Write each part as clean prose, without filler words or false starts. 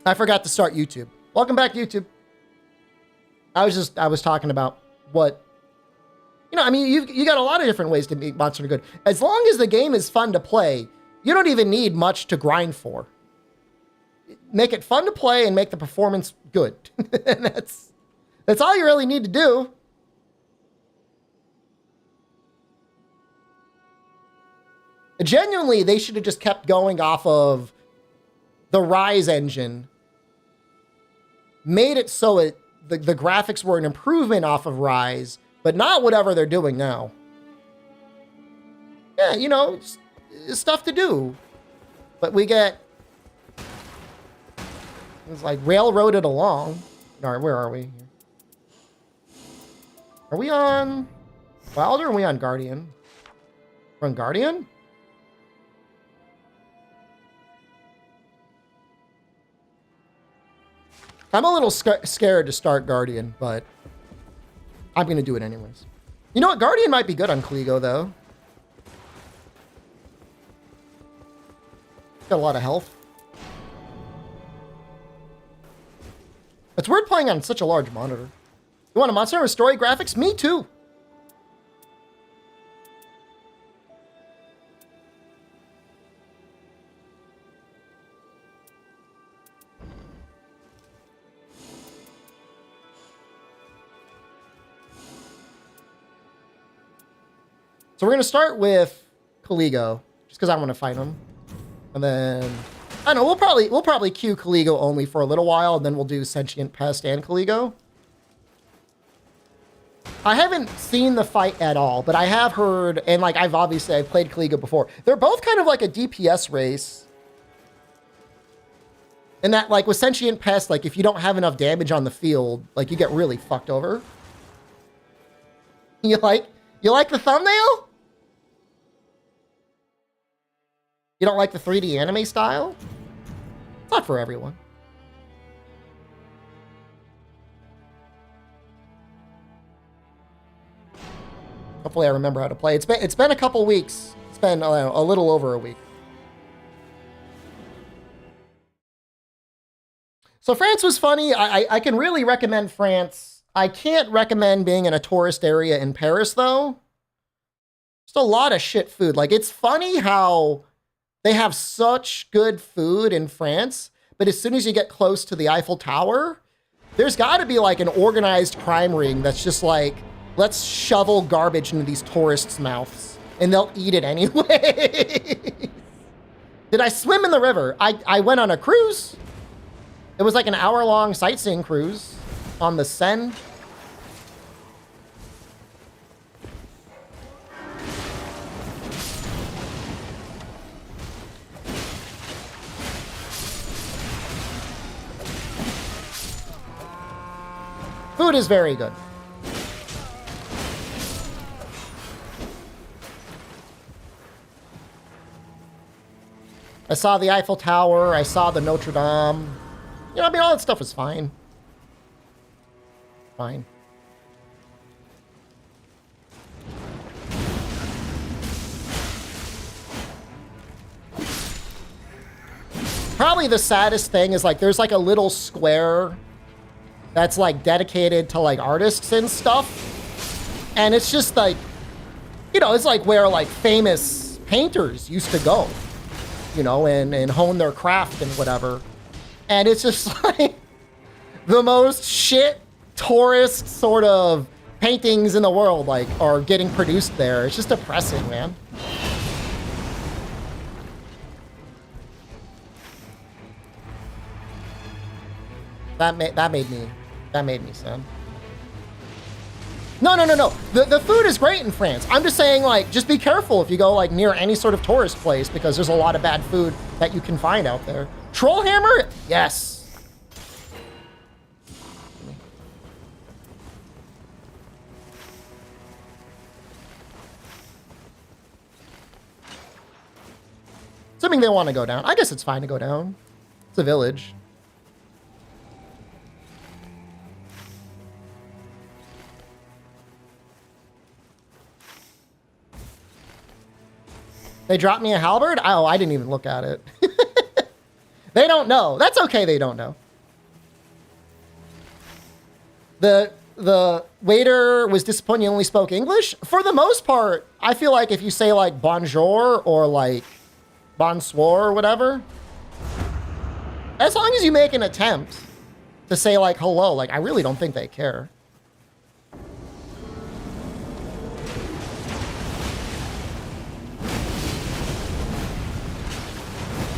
I forgot to start YouTube. Welcome back, YouTube. I was talking about what, you know, I mean, you got a lot of different ways to make Monster Hunter good. As long as the game is fun to play, you don't even need much to grind for. Make it fun to play and make the performance good. And that's all you really need to do. Genuinely, they should have just kept going off of the Rise engine. Made it so the graphics were an improvement off of Rise, but not whatever they're doing now. Yeah, you know, it's stuff to do. But we get... It's like railroaded along. All right, where are we? Are we on Wilder or are we on Guardian? We're on Guardian? I'm a little scared to start Guardian, but I'm going to do it anyways. You know what? Guardian might be good on Kligo, though. Got a lot of health. It's weird playing on such a large monitor. You want a Monster Hunter story graphics? Me too. So we're going to start with Kligo, just because I want to fight him. And then, I don't know, we'll probably queue Kligo only for a little while, and then we'll do Sentient Pest and Kligo. I haven't seen the fight at all, but I have heard, and like I've played Kligo before. They're both kind of like a DPS race. And that, like with Sentient Pest, like if you don't have enough damage on the field, like you get really fucked over. You like the thumbnail? You don't like the 3D anime style? It's not for everyone. Hopefully I remember how to play. It's been a couple weeks. It's been a little over a week. So France was funny. I can really recommend France. I can't recommend being in a tourist area in Paris, though. Just a lot of shit food. Like, it's funny how they have such good food in France, but as soon as you get close to the Eiffel Tower, there's got to be like an organized crime ring that's just like, let's shovel garbage into these tourists' mouths, and they'll eat it anyway. Did I swim in the river? I went on a cruise. It was like an hour-long sightseeing cruise on the Seine. Food is very good. I saw the Eiffel Tower. I saw the Notre Dame. You know, I mean, all that stuff was fine. Fine. Probably the saddest thing is like there's like a little square that's like dedicated to like artists and stuff. And it's just like, you know, it's like where like famous painters used to go, you know, and hone their craft and whatever. And it's just like the most shit tourist sort of paintings in the world like are getting produced there. It's just depressing, man. That made me sad. No. The food is great in France. I'm just saying, like, just be careful if you go, like, near any sort of tourist place because there's a lot of bad food that you can find out there. Trollhammer? Yes. Assuming they want to go down. I guess it's fine to go down. It's a village. They dropped me a halberd? Oh, I didn't even look at it. They don't know. That's okay, they don't know. The waiter was disappointed you only spoke English. For the most part, I feel like if you say like bonjour or like bonsoir or whatever, as long as you make an attempt to say like hello, like I really don't think they care.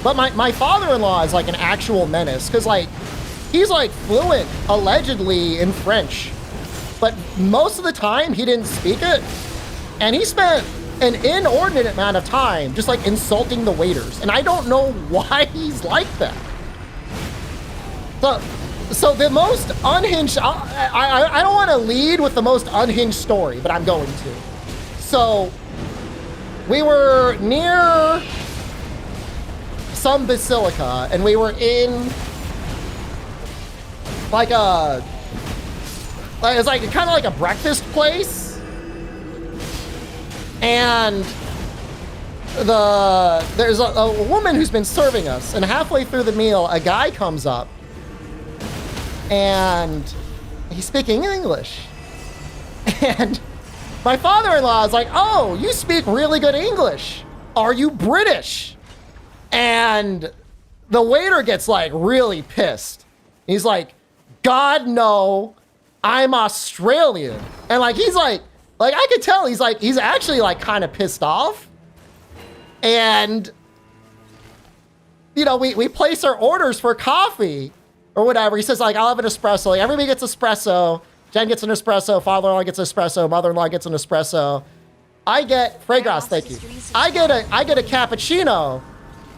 But my father-in-law is like an actual menace because like he's like fluent allegedly in French, but most of the time he didn't speak it, and he spent an inordinate amount of time just like insulting the waiters, and I don't know why he's like that. So the most unhinged, I don't want to lead with the most unhinged story, but I'm going to. So we were near some basilica, and we were in like a, it's like kind of like a breakfast place, and there's a woman who's been serving us, and halfway through the meal, a guy comes up, and he's speaking English, and my father-in-law is like, "Oh, you speak really good English. Are you British?" And the waiter gets like really pissed. He's like, "God, no, I'm Australian." And like, he's like I could tell he's actually like kind of pissed off. And, you know, we place our orders for coffee or whatever. He says like, "I'll have an espresso." Like, everybody gets espresso. Jen gets an espresso. Father-in-law gets an espresso. Mother-in-law gets an espresso. I get Fragras, thank you. I get a cappuccino.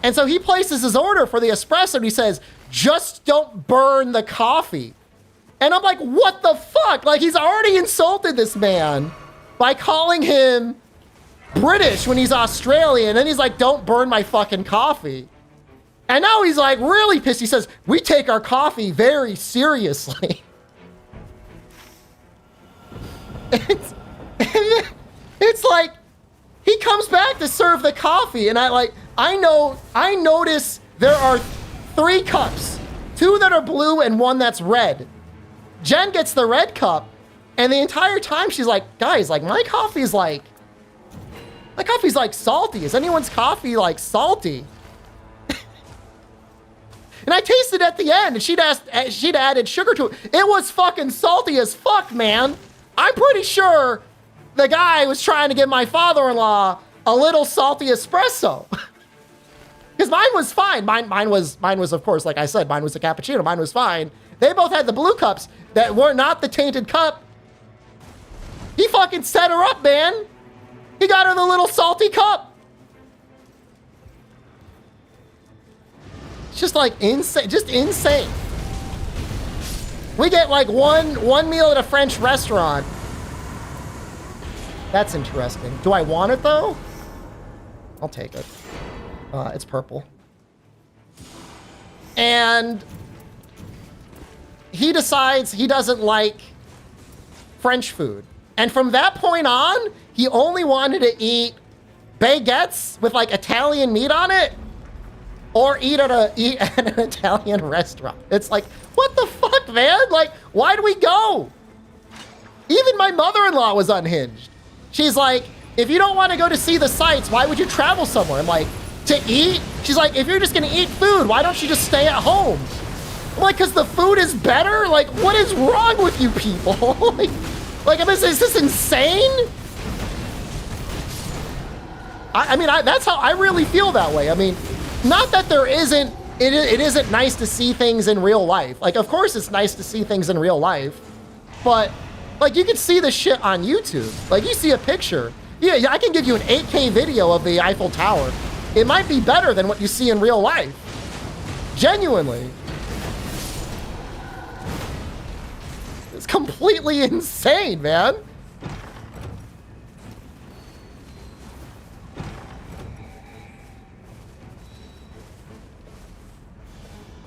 And so he places his order for the espresso, and he says, "Just don't burn the coffee." And I'm like, what the fuck? Like, he's already insulted this man by calling him British when he's Australian. And he's like, "Don't burn my fucking coffee." And now he's like really pissed. He says, "We take our coffee very seriously." It's like, he comes back to serve the coffee, and I notice there are 3 cups, 2 that are blue and 1 that's red. Jen gets the red cup, and the entire time she's like, "Guys, like my coffee's like salty. Is anyone's coffee like salty?" And I tasted at the end, and she'd added sugar to it. It was fucking salty as fuck, man. I'm pretty sure the guy was trying to give my father-in-law a little salty espresso. Because mine was fine. Mine was, of course, like I said, mine was a cappuccino. Mine was fine. They both had the blue cups that were not the tainted cup. He fucking set her up, man. He got her the little salty cup. It's just like insane, just insane. We get like one meal at a French restaurant. That's interesting. Do I want it though? I'll take it. It's purple. And he decides he doesn't like French food. And from that point on, he only wanted to eat baguettes with like Italian meat on it, or eat at an Italian restaurant. It's like, what the fuck, man? Like, why do we go? Even my mother-in-law was unhinged. She's like, "If you don't want to go to see the sights, why would you travel somewhere?" I'm like, "To eat?" She's like, "If you're just gonna eat food, why don't you just stay at home?" I'm like, "Because the food is better?" Like, what is wrong with you people? like, is this insane? I mean, that's how I really feel that way. I mean, not that there isn't, it isn't nice to see things in real life. Like, of course it's nice to see things in real life, but like, you can see the shit on YouTube. Like, you see a picture. Yeah, I can give you an 8K video of the Eiffel Tower. It might be better than what you see in real life. Genuinely. It's completely insane, man.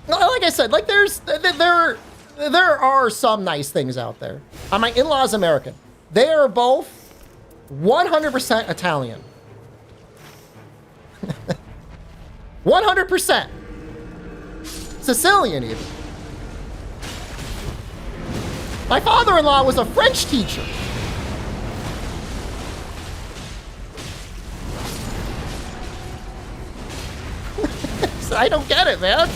Like I said, like there are some nice things out there. My in-laws American. They are both 100% Italian. 100%. Sicilian even. My father-in-law was a French teacher. I don't get it, man.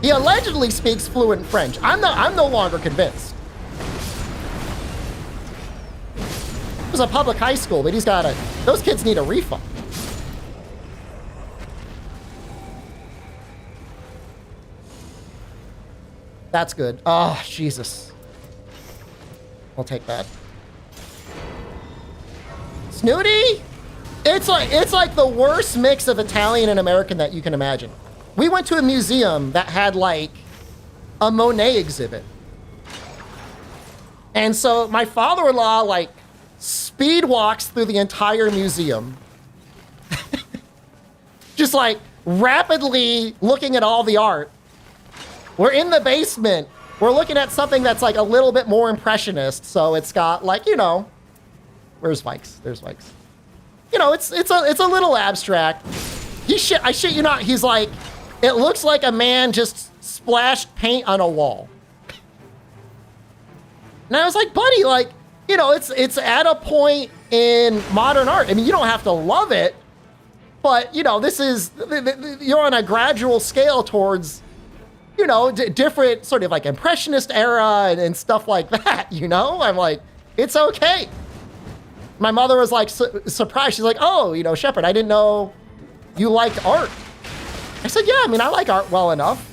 He allegedly speaks fluent French. I'm no longer convinced. It was a public high school, but those kids need a refund. That's good. Oh, Jesus. I'll take that. Snooty? It's like the worst mix of Italian and American that you can imagine. We went to a museum that had like a Monet exhibit. And so my father-in-law like speed walks through the entire museum. Just like rapidly looking at all the art. We're in the basement. We're looking at something that's like a little bit more impressionist. So it's got like, you know, where's Vikes? There's Vikes. You know, it's a little abstract. I shit you not, he's like, it looks like a man just splashed paint on a wall. And I was like, buddy, like, you know, it's at a point in modern art. I mean, you don't have to love it, but you know, you're on a gradual scale towards, you know, different sort of like impressionist era and stuff like that, you know? I'm like, it's okay. My mother was like surprised. She's like, oh, you know, Shepard, I didn't know you liked art. I said, yeah, I mean, I like art well enough.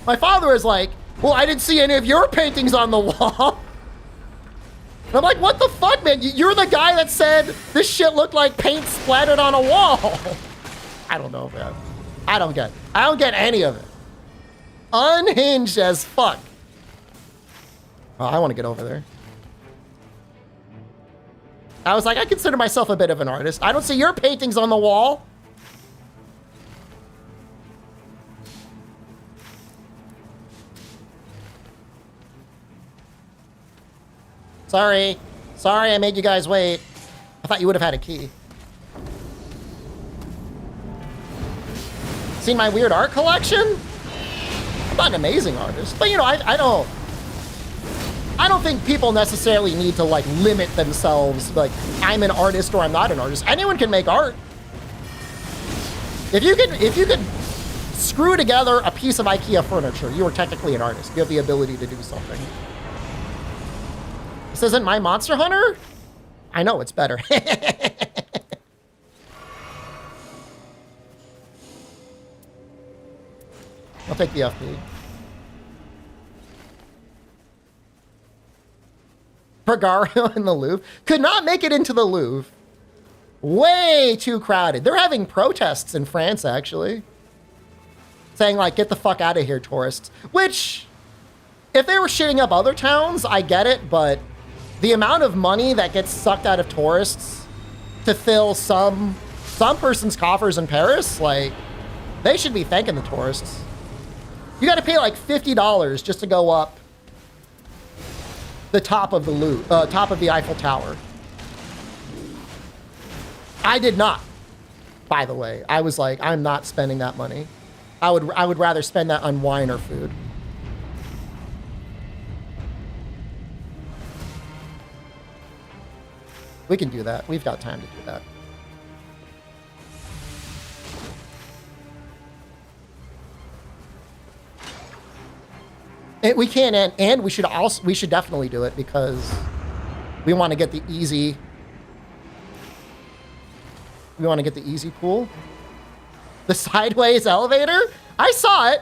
My father was like, well, I didn't see any of your paintings on the wall. And I'm like, what the fuck, man? You're the guy that said this shit looked like paint splattered on a wall. I don't know, man. I don't get any of it. Unhinged as fuck. Oh, I want to get over there. I was like, I consider myself a bit of an artist. I don't see your paintings on the wall. Sorry. Sorry I made you guys wait. I thought you would have had a key. Seen my weird art collection? I'm not an amazing artist, but you know, I don't think people necessarily need to like limit themselves, like I'm an artist or I'm not an artist. Anyone can make art. If you could screw together a piece of IKEA furniture, you are technically an artist. You have the ability to do something. This isn't my Monster Hunter? I know it's better. I'll take the FP. Bergaro in the Louvre. Could not make it into the Louvre. Way too crowded. They're having protests in France, actually. Saying, like, get the fuck out of here, tourists. Which, if they were shitting up other towns, I get it, but the amount of money that gets sucked out of tourists to fill some person's coffers in Paris, like, they should be thanking the tourists. You gotta pay like $50 just to go up the top of the Louvre, top of the Eiffel Tower. I did not, by the way. I was like, I'm not spending that money. I would rather spend that on wine or food. We can do that. We've got time to do that. We can, and we should definitely do it because we want to get the easy. We want to get the easy pool. The sideways elevator. I saw it.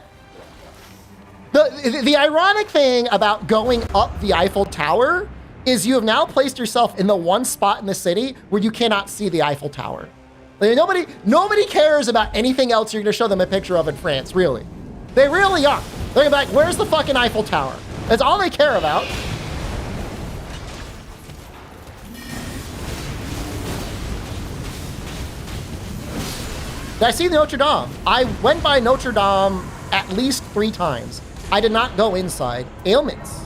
The ironic thing about going up the Eiffel Tower is you have now placed yourself in the one spot in the city where you cannot see the Eiffel Tower. Like, nobody cares about anything else you're going to show them a picture of in France, really. They really are. They're gonna be like, where's the fucking Eiffel Tower? That's all they care about. Did I see Notre Dame? I went by Notre Dame at least 3 times. I did not go inside. Ailments.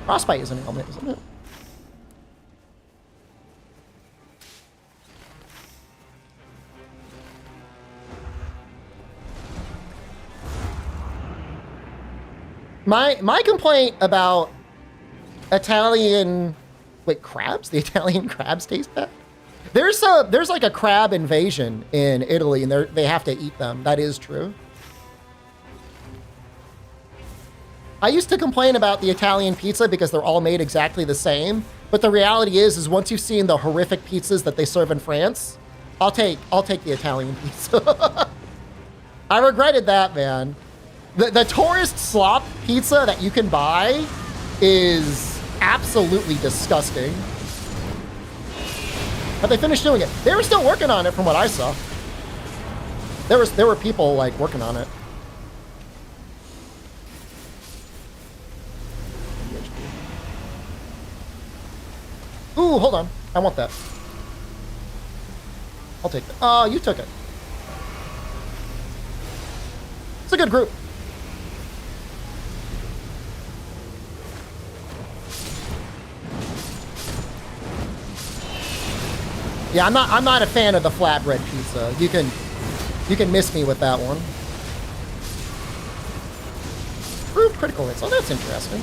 Frostbite is an ailment, isn't it? My complaint about Italian, wait, crabs? The Italian crabs taste bad? There's like a crab invasion in Italy, and they have to eat them. That is true. I used to complain about the Italian pizza because they're all made exactly the same. But the reality is once you've seen the horrific pizzas that they serve in France, I'll take the Italian pizza. I regretted that, man. The tourist slop pizza that you can buy is absolutely disgusting. But they finished doing it. They were still working on it from what I saw. There were people like working on it. Ooh, hold on. I want that. I'll take that. Oh, you took it. It's a good group. Yeah, I'm not a fan of the flatbread pizza. You can miss me with that one. Proof critical hits. Oh, that's interesting.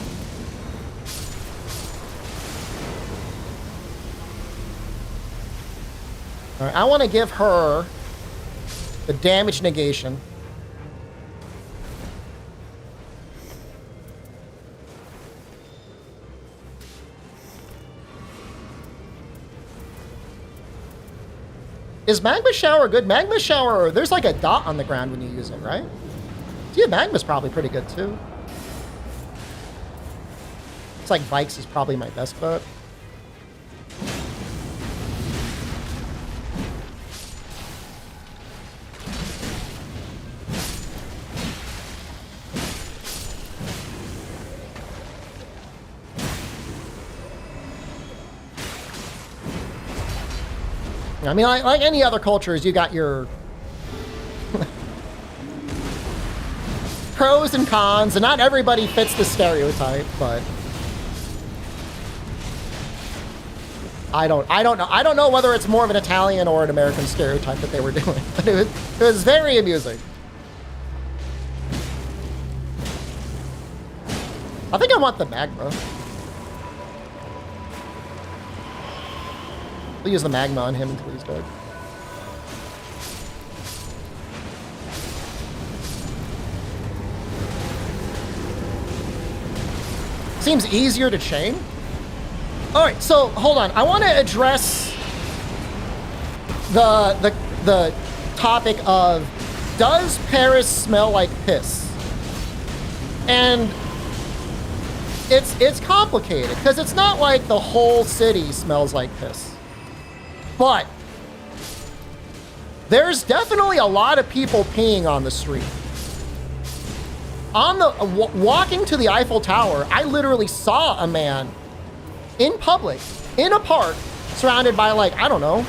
All right, I want to give her the damage negation. Is Magma Shower good? Magma Shower, there's like a dot on the ground when you use it, right? Yeah, Magma's probably pretty good too. It's like Vikes is probably my best bet. I mean, like any other cultures, you got your pros and cons, and not everybody fits the stereotype, but I don't know whether it's more of an Italian or an American stereotype that they were doing, but it was very amusing. I think I want the magma. We'll use the magma on him until he's dead. Seems easier to chain. All right, so hold on. I want to address the topic of, does Paris smell like piss? And it's complicated because it's not like the whole city smells like piss. But there's definitely a lot of people peeing on the street. On the walking to the Eiffel Tower, I literally saw a man in public, in a park, surrounded by like, I don't know,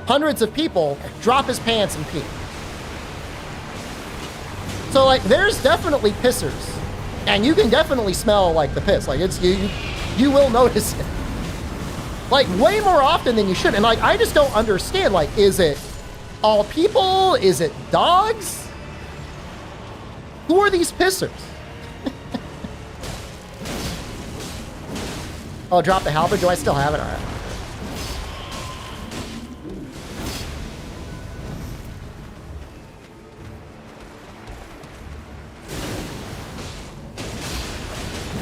hundreds of people, drop his pants and pee. So like, there's definitely pissers, and you can definitely smell like the piss. Like it's you will notice it. Like, way more often than you should. And, like, I just don't understand. Like, is it all people? Is it dogs? Who are these pissers? Oh, drop the halberd? Do I still have it? All right.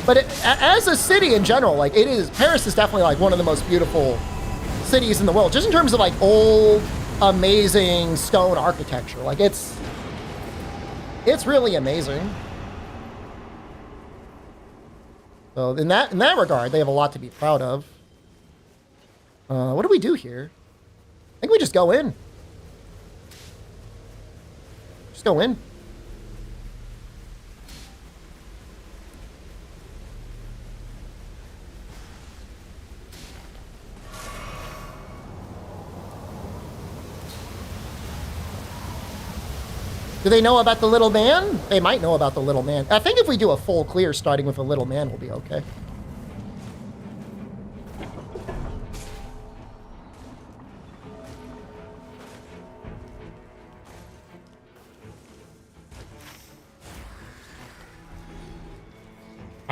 But as a city in general, like Paris is definitely like one of the most beautiful cities in the world, just in terms of like old, amazing stone architecture. Like it's really amazing. So in that regard, they have a lot to be proud of. What do we do here? I think we just go in. Just go in. Do they know about the little man? They might know about the little man. I think if we do a full clear starting with the little man, we'll be okay.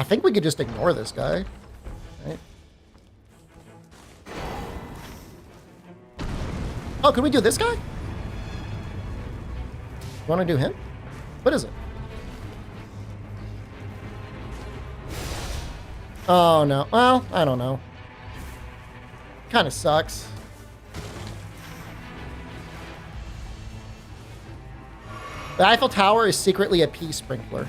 I think we could just ignore this guy. Right? Oh, can we do this guy? You want to do him? What is it? Oh, no. Well, I don't know. Kind of sucks. The Eiffel Tower is secretly a pea sprinkler.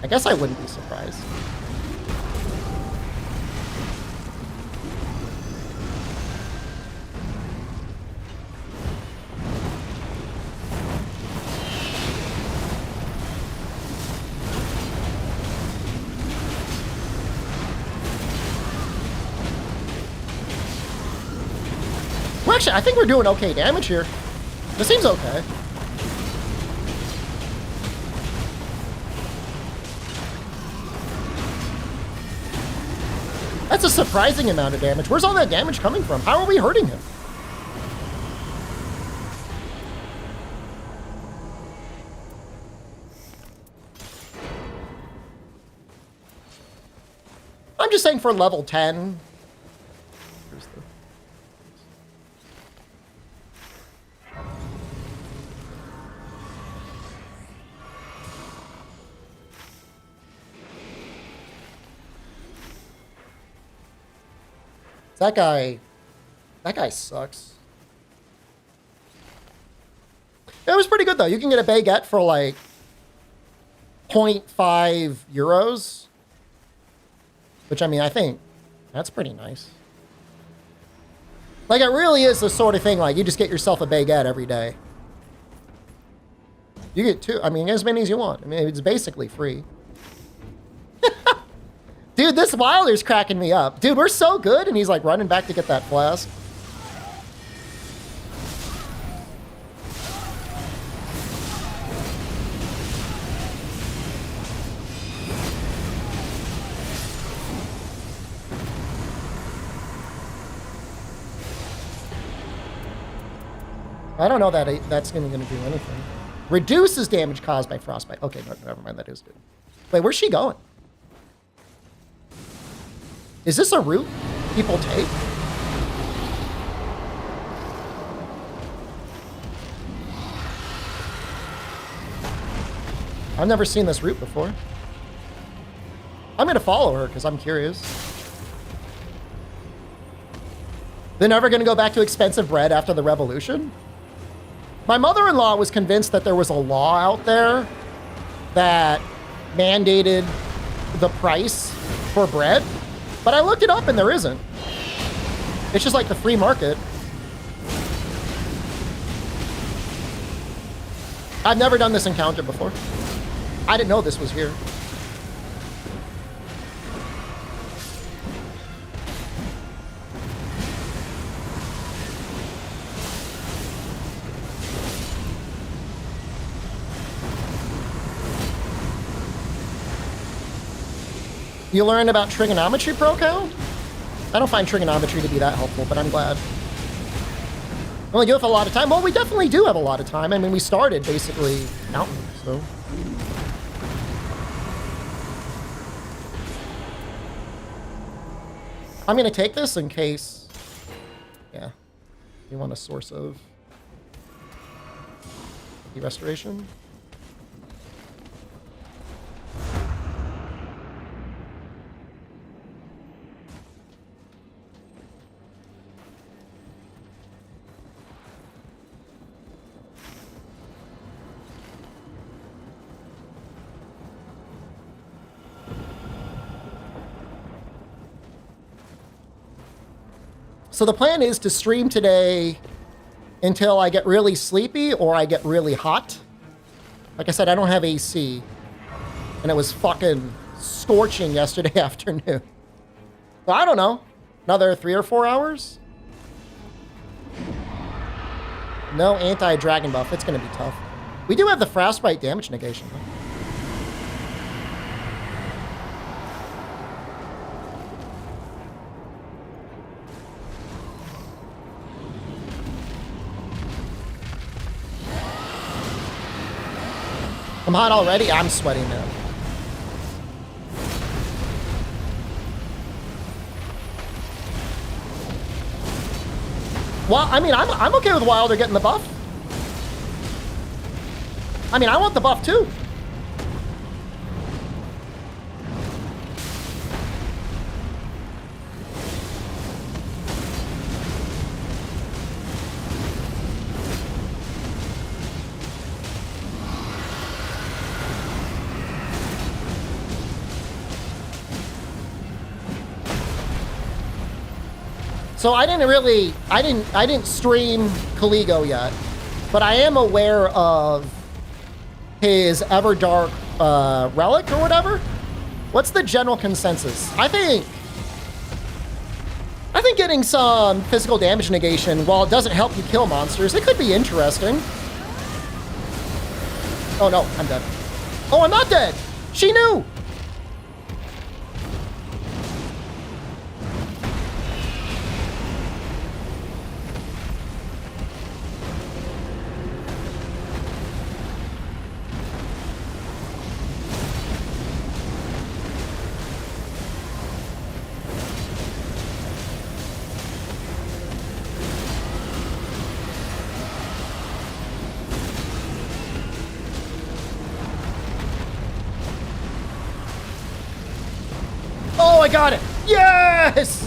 I guess I wouldn't be surprised. Well, actually, I think we're doing okay damage here. This seems okay. That's a surprising amount of damage. Where's all that damage coming from? How are we hurting him? I'm just saying for level 10. Here's the... That guy sucks. It was pretty good though. You can get a baguette for like 0.5 euros. Which, I mean, I think that's pretty nice. Like, it really is the sort of thing, like, you just get yourself a baguette every day. You get two. I mean, as many as you want. I mean, it's basically free. Dude, this Wilder's cracking me up. Dude, we're so good, and he's, like, running back to get that flask. I don't know that that's going to do anything. Reduces damage caused by frostbite. Okay, no, never mind. That is good. Wait, where's she going? Is this a route people take? I've never seen this route before. I'm going to follow her because I'm curious. They're never going to go back to expensive bread after the revolution? My mother-in-law was convinced that there was a law out there that mandated the price for bread, but I looked it up and there isn't. It's just like the free market. I've never done this encounter before. I didn't know this was here. You learned about trigonometry, Pro-Cow? I don't find trigonometry to be that helpful, but I'm glad. Well, you have a lot of time. Well, we definitely do have a lot of time. I mean, we started basically counting, so. I'm going to take this in case, yeah, you want a source of the restoration. So the plan is to stream today until I get really sleepy or I get really hot. Like I said, I don't have AC. And it was fucking scorching yesterday afternoon. So I don't know. Another 3 or 4 hours? No anti-dragon buff. It's going to be tough. We do have the frostbite damage negation, though. I'm hot already. I'm sweating now. Well, I mean, I'm okay with Wilder getting the buff. I mean, I want the buff too. So I didn't stream Caligo yet, but I am aware of his Everdark relic or whatever. What's the general consensus? I think getting some physical damage negation, while it doesn't help you kill monsters, it could be interesting. Oh no, I'm dead. Oh, I'm not dead. She knew. Oh, I got it. Yes!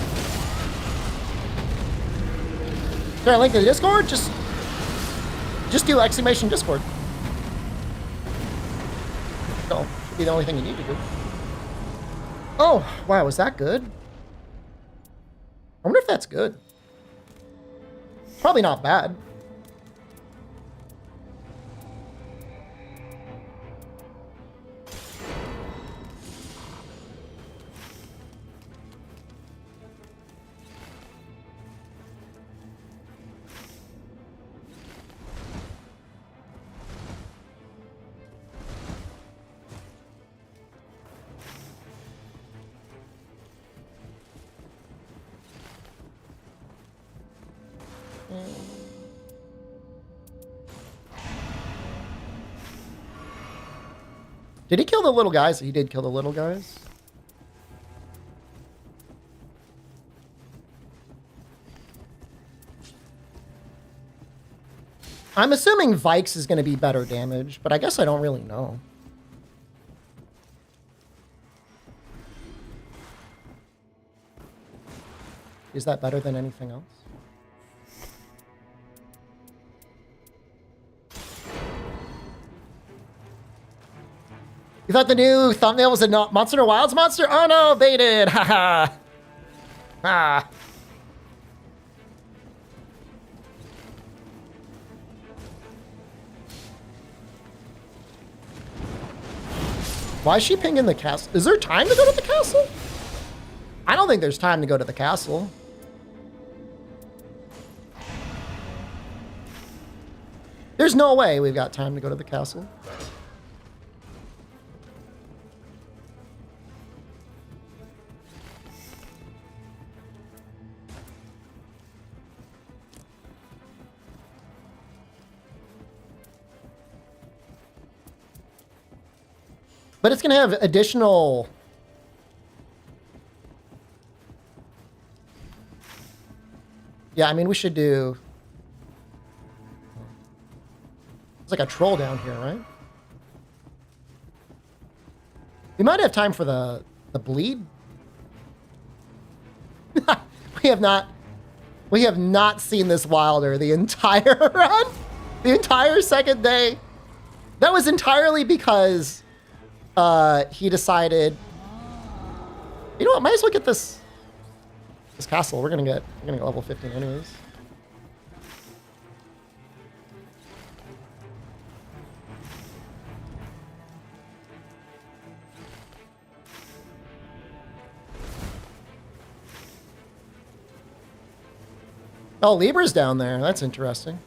Can I link to the Discord? Just do exclamation Discord. No, should be the only thing you need to do. Oh, wow, was that good? I wonder if that's good. Probably not bad. Did he kill the little guys? He did kill the little guys. I'm assuming Vikes is going to be better damage, but I guess I don't really know. Is that better than anything else? You thought the new thumbnail was a Monster Wilds monster? Oh no, baited! Haha! Ah. Why is she pinging the castle? Is there time to go to the castle? I don't think there's time to go to the castle. There's no way we've got time to go to the castle. But it's going to have additional... Yeah, I mean, we should do... There's like a troll down here, right? We might have time for the bleed. We have not seen this Wilder the entire run. The entire second day. That was entirely because he decided, you know what, might as well get this castle. We're gonna get level 15 anyways. Oh, Libra's down there. That's interesting.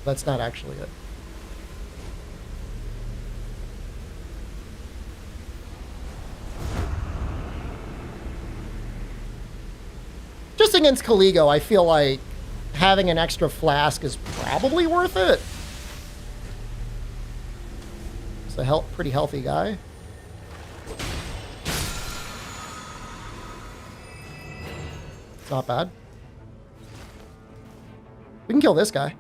That's not actually it. just against Caligo, I feel like having an extra flask is probably worth it. He's a pretty healthy guy. It's not bad. We can kill this guy.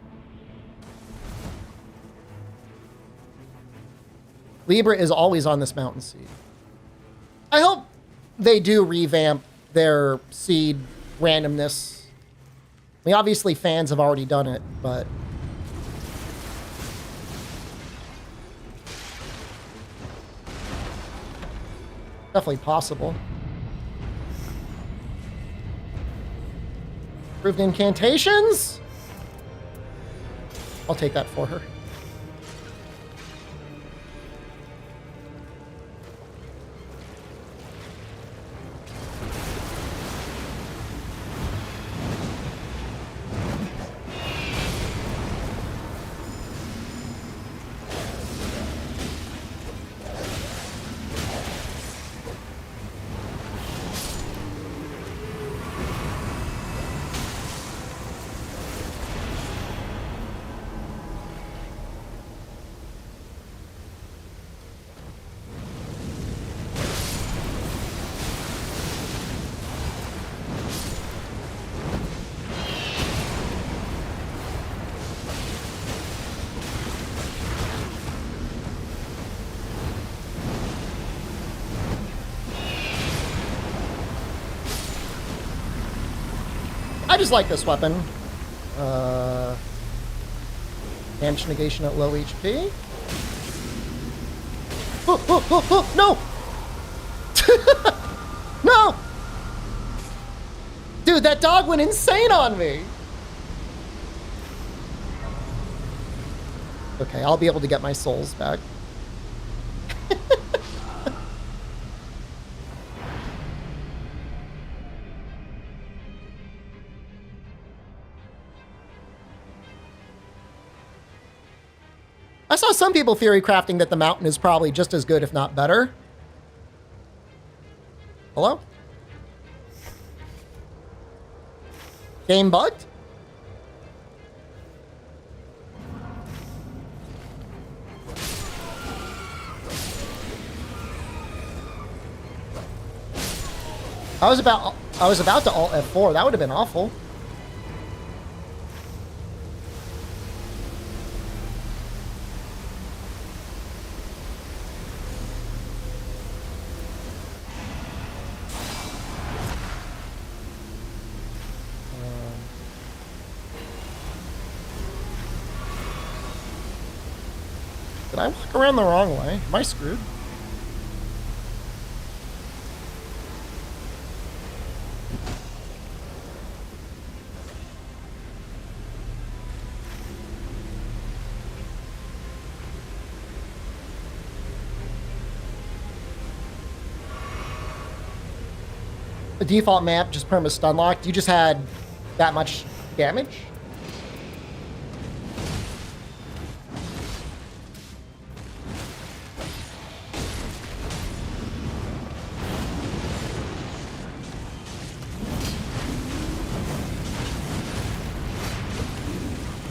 Libra is always on this mountain seed. I hope they do revamp their seed randomness. I mean, obviously fans have already done it, but... definitely possible. Improved incantations? I'll take that for her. I just like this weapon. Damage negation at low HP. No! No! Dude, that dog went insane on me! Okay, I'll be able to get my souls back. I saw some people theory crafting that the mountain is probably just as good, if not better. Hello? Game bugged? I was about to alt F4. That would have been awful. Did I walk around the wrong way? Am I screwed? The default map just perma stun locked. You just had that much damage?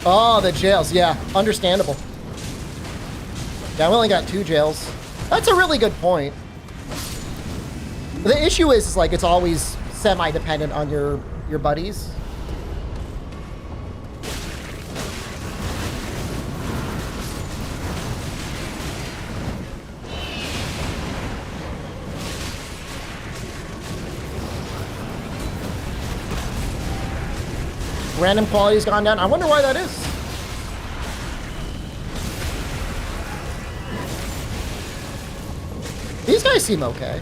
Oh, the jails. Yeah, understandable. Yeah, I only got 2 jails. That's a really good point. The issue is like, it's always semi-dependent on your buddies. Random quality's gone down. I wonder why that is. These guys seem okay.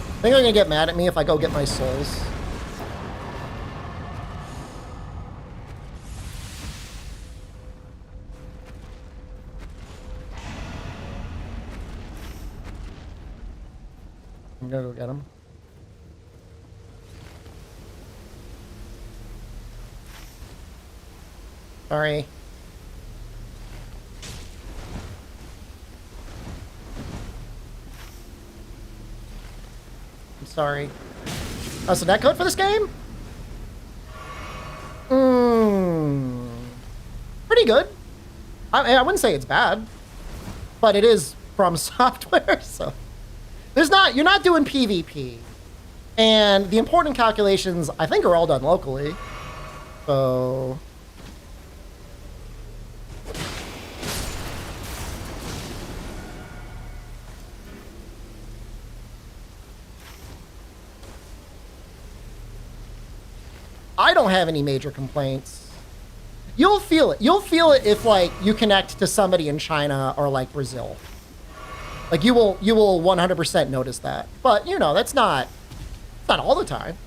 I think they're gonna get mad at me if I go get my souls. I'm gonna go get him. Sorry. I'm sorry. Oh, so netcode for this game? Pretty good. I wouldn't say it's bad, but it is from software, so you're not doing PvP, and the important calculations I think are all done locally. So I don't have any major complaints. You'll feel it. You'll feel it if, like, you connect to somebody in China or, like, Brazil. Like, you will 100% notice that. But, you know, that's not all the time.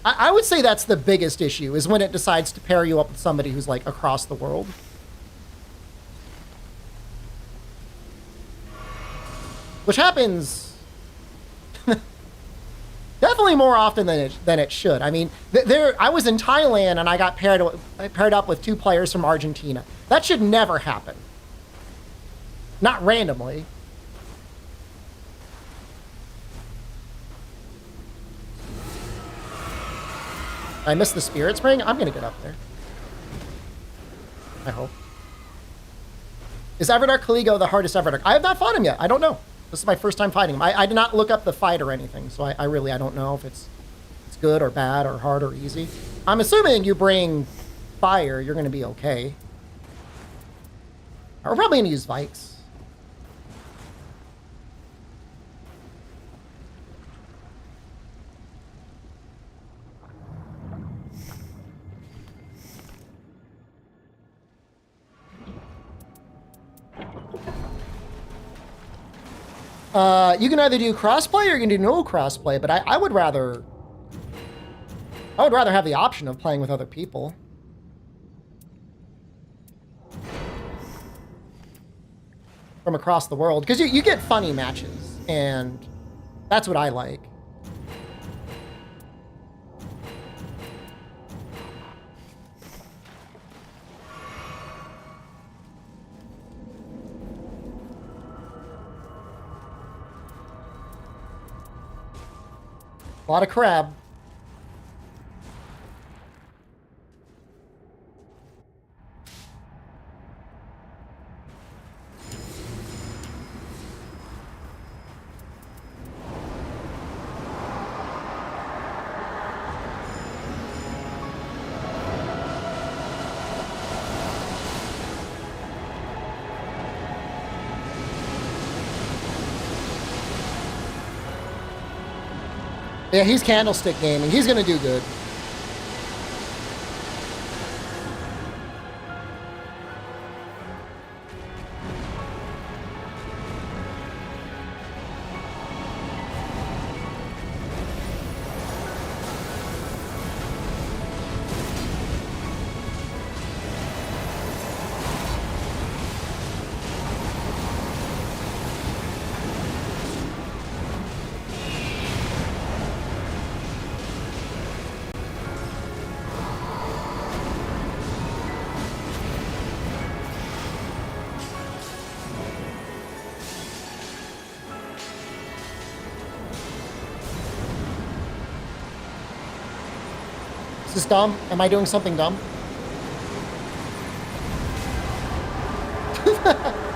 I would say that's the biggest issue, is when it decides to pair you up with somebody who's, like, across the world. Which happens definitely more often than it should. I mean, I was in Thailand and I got paired up with 2 players from Argentina. That should never happen. Not randomly. I missed the Spirit Spring. I'm gonna get up there. I hope. Is Everdark Kaligo the hardest Everdark? I have not fought him yet. I don't know. This is my first time fighting him. I did not look up the fight or anything, so I really don't know if it's good or bad or hard or easy. I'm assuming you bring fire, you're going to be okay. We're probably going to use Vikes. You can either do crossplay or you can do no crossplay, but I would rather have the option of playing with other people. From across the world, because you get funny matches, and that's what I like. A lot of crab. Yeah, he's Candlestick Gaming. He's going to do good. Is this dumb? Am I doing something dumb?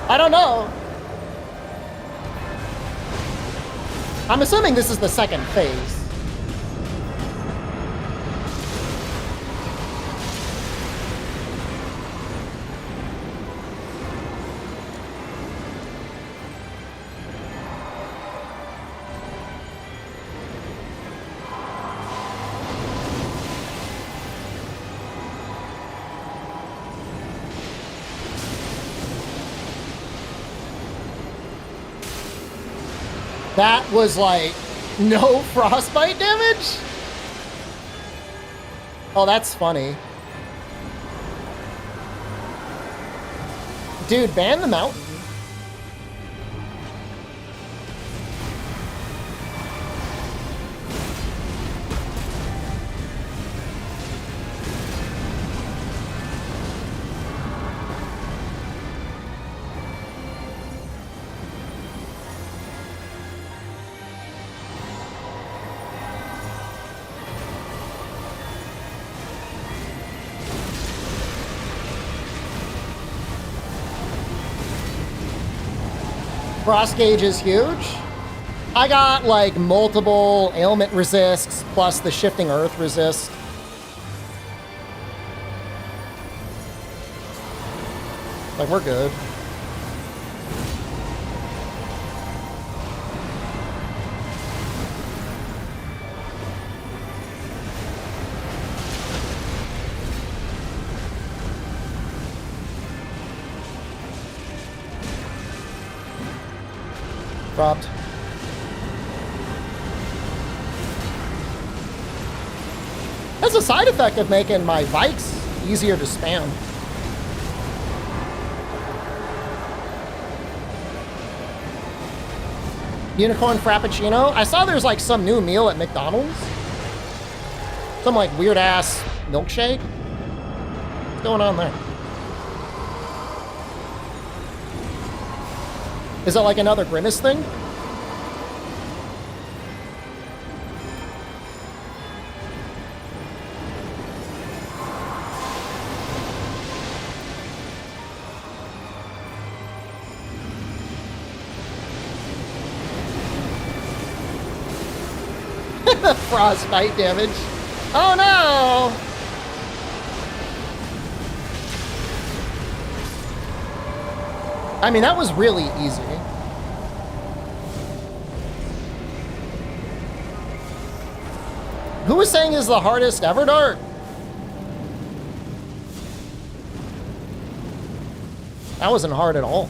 I don't know. I'm assuming this is the second phase. That was like no frostbite damage? Oh, that's funny. Dude, ban the mountain. Frost gauge is huge. I got like multiple ailment resists plus the shifting earth resist. Like, we're good. Dropped. That's a side effect of making my Vikes easier to spam. Unicorn Frappuccino. I saw there's like some new meal at McDonald's. Some like weird ass milkshake. What's going on there? Is it like another Grimace thing? Frostbite damage. Oh no! I mean, that was really easy. Who was saying is the hardest ever dart? That wasn't hard at all.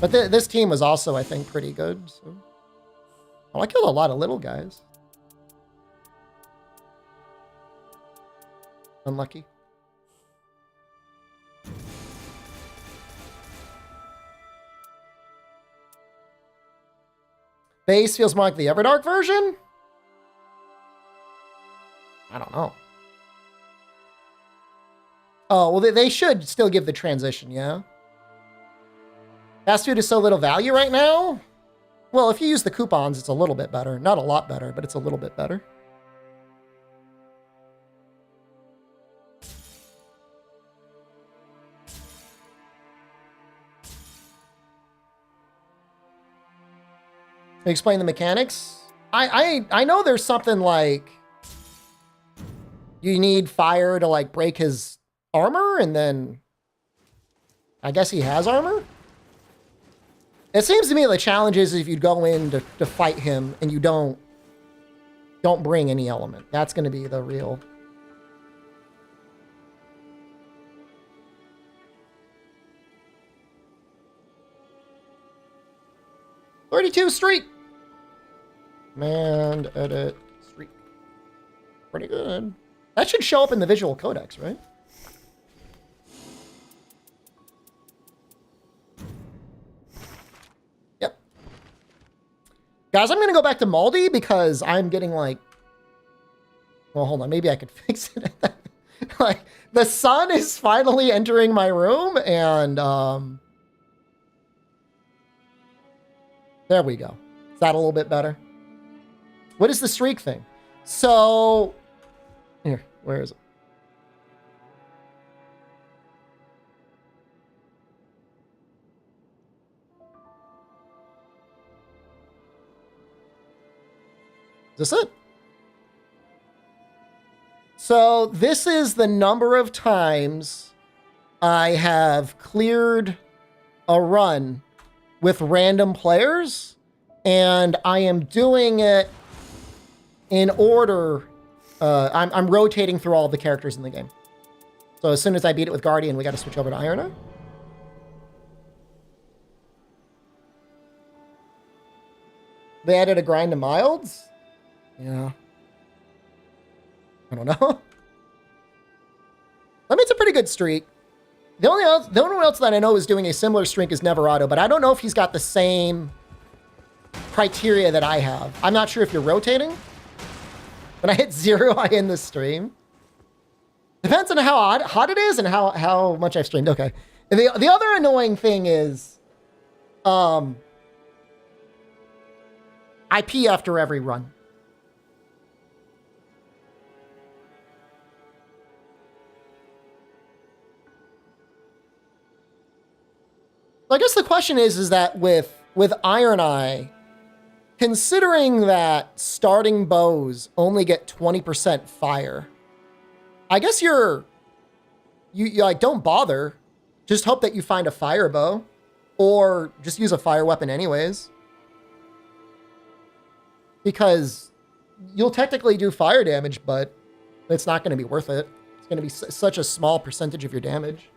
But this team was also, I think, pretty good. So. Oh, I killed a lot of little guys. Unlucky. Base feels more like the Everdark version? I don't know. Oh, well, they should still give the transition, yeah? Fast food is so little value right now? Well, if you use the coupons, it's a little bit better. Not a lot better, but it's a little bit better. Explain the mechanics. I know there's something like you need fire to like break his armor, and then I guess he has armor. It seems to me the challenge is if you go in to fight him and you don't bring any element. That's going to be the real. .32 streak. Command edit streak. Pretty good. That should show up in the visual codex, right? Yep. Guys, I'm going to go back to Maldi because I'm getting like... Well, hold on. Maybe I could fix it. Like, the sun is finally entering my room and... There we go. Is that a little bit better? What is the streak thing? So... Here, where is it? Is this it? So this is the number of times I have cleared a run with random players, and I am doing it in order. I'm rotating through all of the characters in the game. So as soon as I beat it with Guardian, we got to switch over to Iron. They added a grind to Milds? Yeah. I don't know. I mean, it's a pretty good streak. The only one else that I know is doing a similar streak is Neverado, but I don't know if he's got the same criteria that I have. I'm not sure if you're rotating. When I hit 0, I end the stream. Depends on how hot it is and how much I've streamed. Okay. And the other annoying thing is, I pee after every run. I guess the question is that with Iron Eye, considering that starting bows only get 20% fire, I guess you like don't bother. Just hope that you find a fire bow, or just use a fire weapon anyways, because you'll technically do fire damage, but it's not going to be worth it. It's going to be such a small percentage of your damage.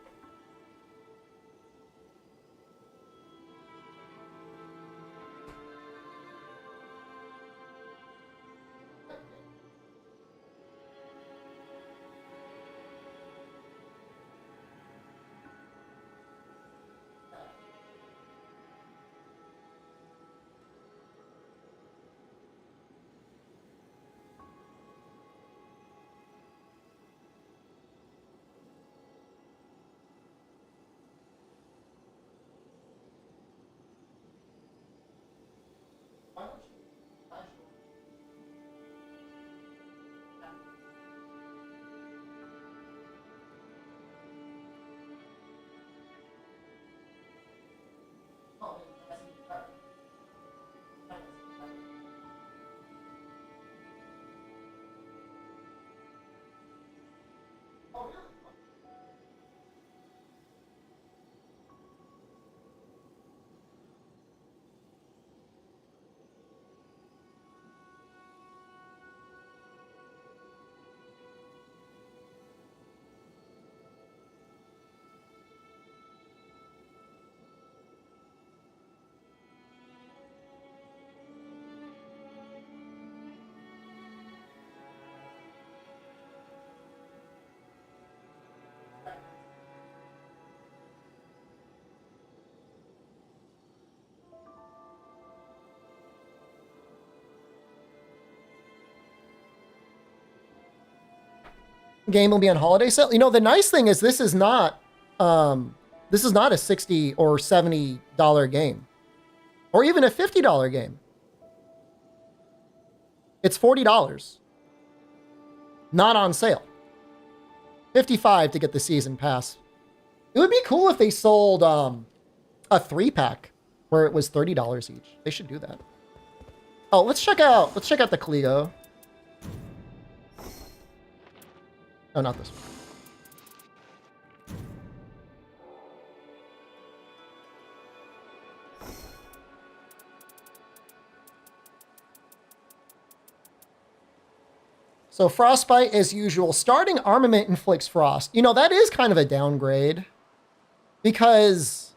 Game will be on holiday sale. You know, the nice thing is this is not a $60 or $70 game, or even a $50 game. It's $40, not on sale. $55 to get the season pass. It would be cool if they sold a 3-pack where it was $30 each. They should do that. Oh, let's check out the Clio. Oh, not this one. So Frostbite, as usual. Starting armament inflicts frost. You know, that is kind of a downgrade. Because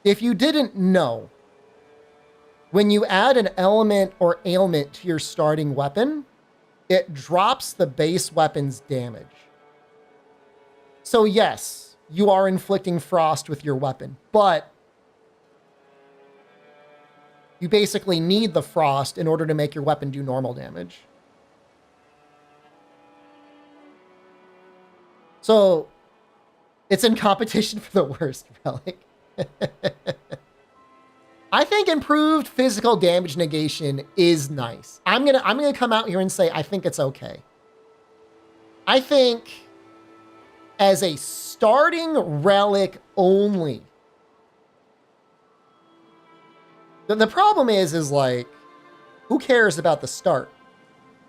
if you didn't know, when you add an element or ailment to your starting weapon, it drops the base weapon's damage. So yes, you are inflicting frost with your weapon, but you basically need the frost in order to make your weapon do normal damage. So it's in competition for the worst relic. I think improved physical damage negation is nice. I'm gonna come out here and say I think it's okay. I think as a starting relic only. The problem is like, who cares about the start?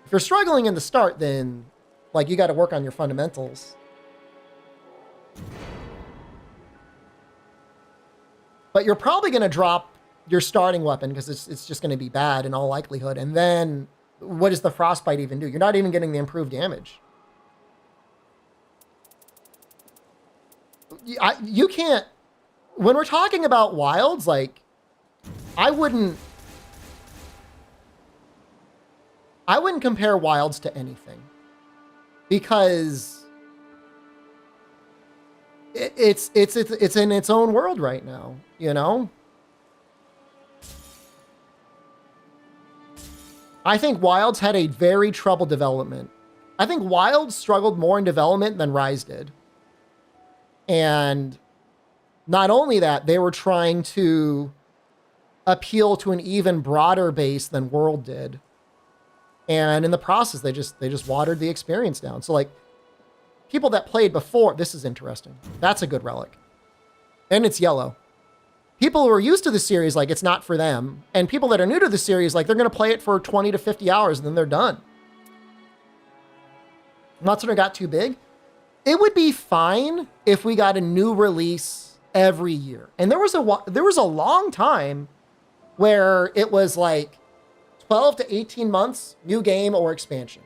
If you're struggling in the start, then like you got to work on your fundamentals. But you're probably gonna drop your starting weapon because it's just going to be bad in all likelihood. And then what does the Frostbite even do? You're not even getting the improved damage. You can't, when we're talking about wilds, like I wouldn't compare wilds to anything, because it's in its own world right now, you know? I think Wilds had a very troubled development. I think Wilds struggled more in development than Rise did. And not only that, they were trying to appeal to an even broader base than World did. And in the process, they just watered the experience down. So like people that played before, this is interesting. That's a good relic. And it's yellow. people who are used to the series, like, it's not for them. And people that are new to the series, like, they're going to play it for 20 to 50 hours and then they're done. Monster Hunter got too big. It would be fine if we got a new release every year. And there was a long time where it was like 12 to 18 months, new game or expansion.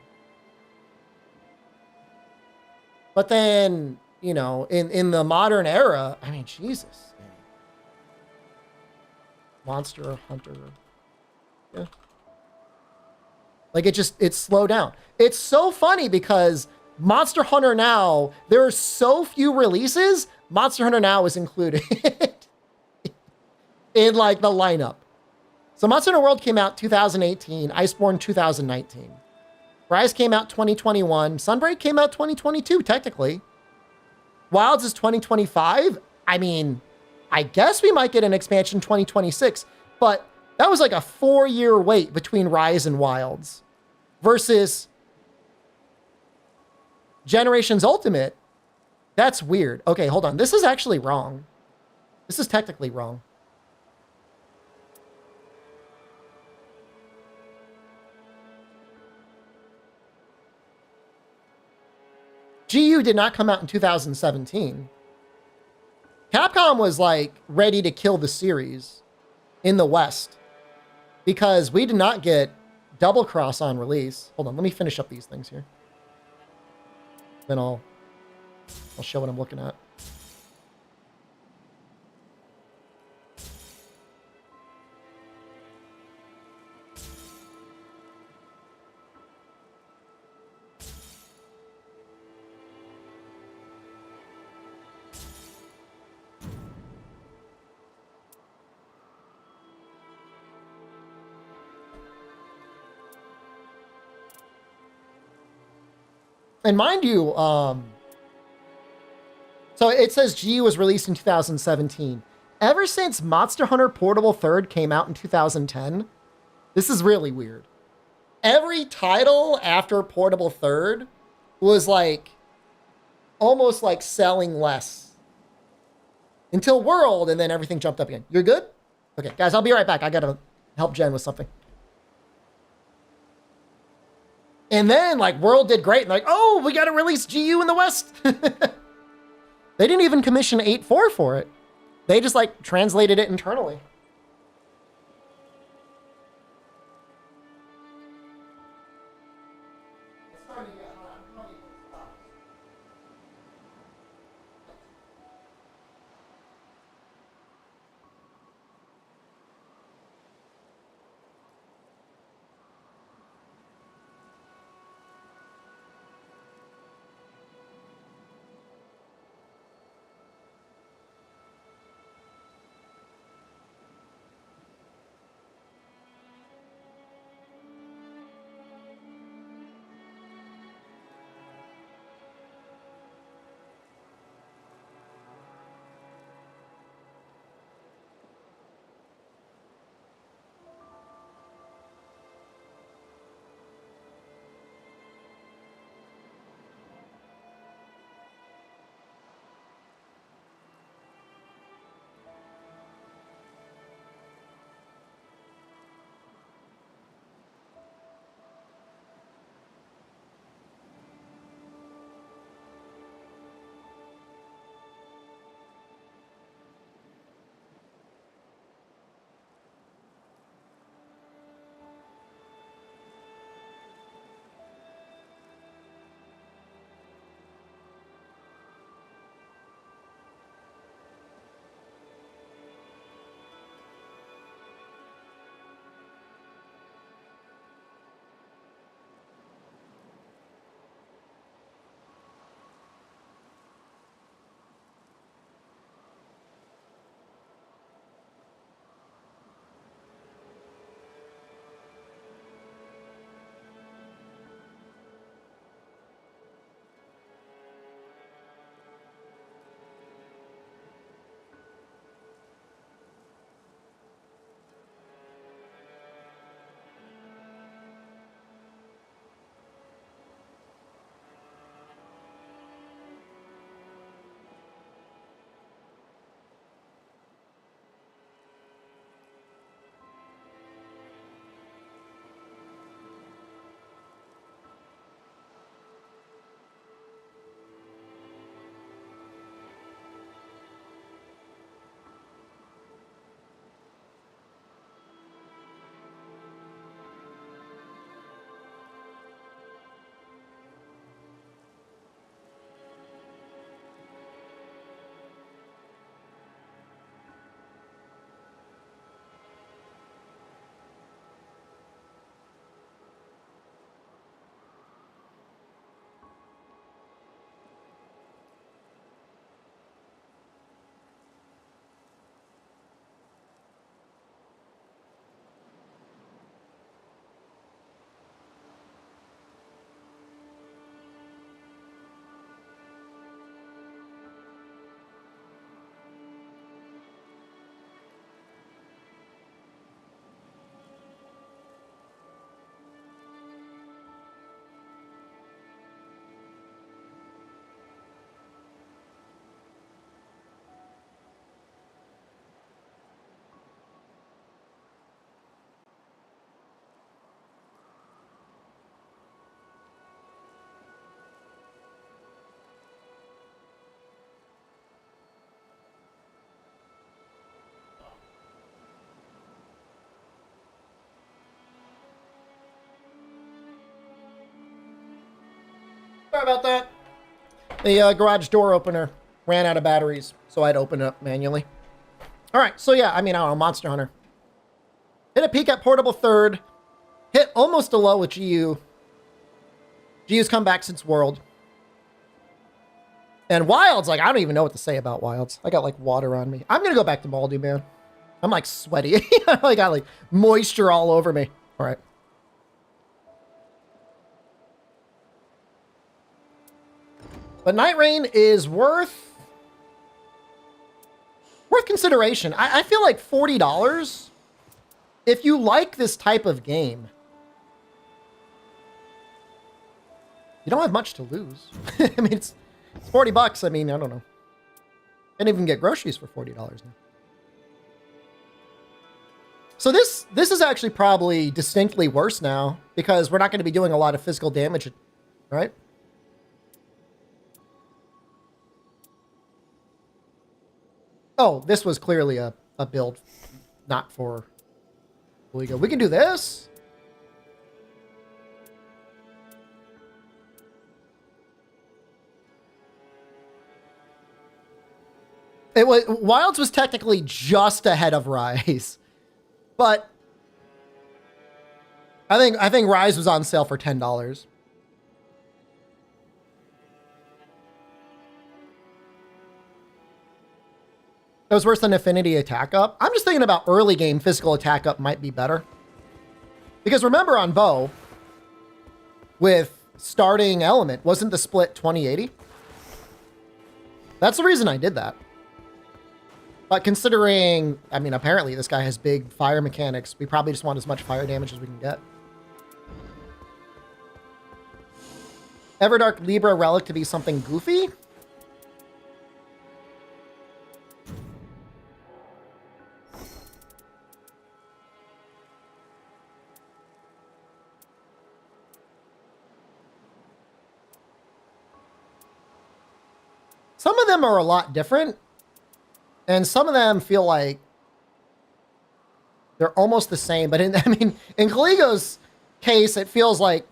But then, you know, in the modern era, I mean, Jesus. Man. Monster Hunter. Yeah. Like, it slowed down. It's so funny because Monster Hunter Now, there are so few releases, Monster Hunter Now is included in, like, the lineup. So Monster Hunter World came out 2018, Iceborne 2019. Rise came out 2021, Sunbreak came out 2022, technically. Wilds is 2025. I mean, I guess we might get an expansion 2026, but that was like a 4-year wait between Rise and Wilds versus Generations Ultimate. That's weird. Okay, hold on. This is actually wrong. This is technically wrong. GU did not come out in 2017. Capcom was like ready to kill the series in the West because we did not get Double Cross on release. Hold on, let me finish up these things here. Then I'll show what I'm looking at. And mind you, so it says GU was released in 2017. Ever since Monster Hunter Portable Third came out in 2010, this is really weird. Every title after Portable Third was like almost like selling less until World, and then everything jumped up again. You're good? Okay, guys, I'll be right back. I gotta help Jen with something. And then, like, World did great. And like, oh, we got to release GU in the West. They didn't even commission 8.4 for it. They just, like, translated it internally. Sorry about that. The garage door opener ran out of batteries, so I had to open it up manually. All right, so yeah, I mean, I don't know, Monster Hunter. Hit a peak at portable third. Hit almost a low with GU. GU's come back since World. And Wilds, like, I don't even know what to say about Wilds. I got, like, water on me. I'm going to go back to Maldu, man. I'm, like, sweaty. I got, like, moisture all over me. All right. But Night Rain is worth consideration. I feel like $40, if you like this type of game, you don't have much to lose. I mean, it's $40. I mean, I don't know. Can't even get groceries for $40 now. So this is actually probably distinctly worse now because we're not going to be doing a lot of physical damage, right? Oh, this was clearly a build not for Liga. We can do this. Wilds was technically just ahead of Rise, but I think Rise was on sale for $10. That was worse than Affinity Attack Up. I'm just thinking about early game physical attack up might be better. Because remember on Bow, with starting element, wasn't the split 20/80? That's the reason I did that. But considering, I mean, apparently this guy has big fire mechanics, we probably just want as much fire damage as we can get. Everdark Libra Relic to be something goofy? Some of them are a lot different, and some of them feel like they're almost the same. But in Kaligo's case, it feels like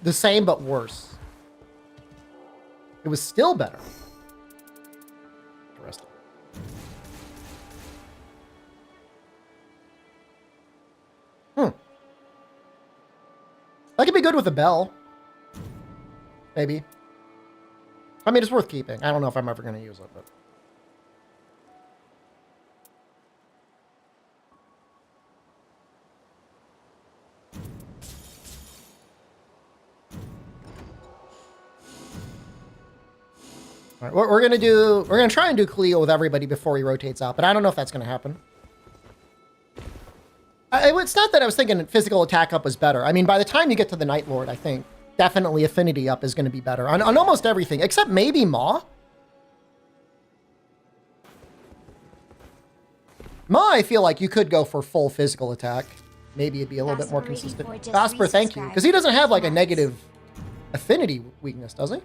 the same but worse. It was still better. Interesting. That could be good with a bell. Maybe. I mean, it's worth keeping. I don't know if I'm ever going to use it, but... All right, we're going to try and do Cleo with everybody before he rotates out, but I don't know if that's going to happen. It's not that I was thinking physical attack up was better. I mean, by the time you get to the Night Lord, I think definitely affinity up is going to be better on almost everything, except maybe Maw. Maw, I feel like you could go for full physical attack. Maybe it'd be a little bit more consistent. Gasper, thank you. Because he doesn't have like a negative affinity weakness, does he?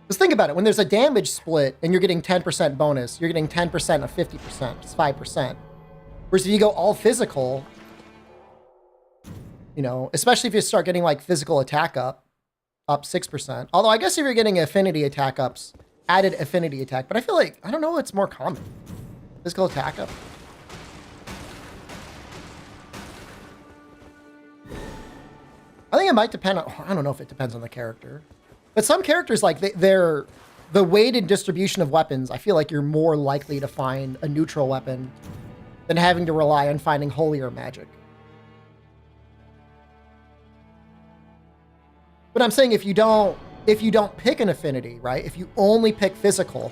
Just think about it. When there's a damage split and you're getting 10% bonus, you're getting 10% of 50%. It's 5%. Whereas if you go all physical, you know, especially if you start getting like physical attack up 6%. Although I guess if you're getting affinity attack ups, added affinity attack, but I feel like, I don't know what's more common. Physical attack up. I think it might depend on, I don't know if it depends on the character. But some characters, like, they're the weighted distribution of weapons, I feel like you're more likely to find a neutral weapon than having to rely on finding holier magic. But I'm saying if you don't pick an affinity, right? If you only pick physical,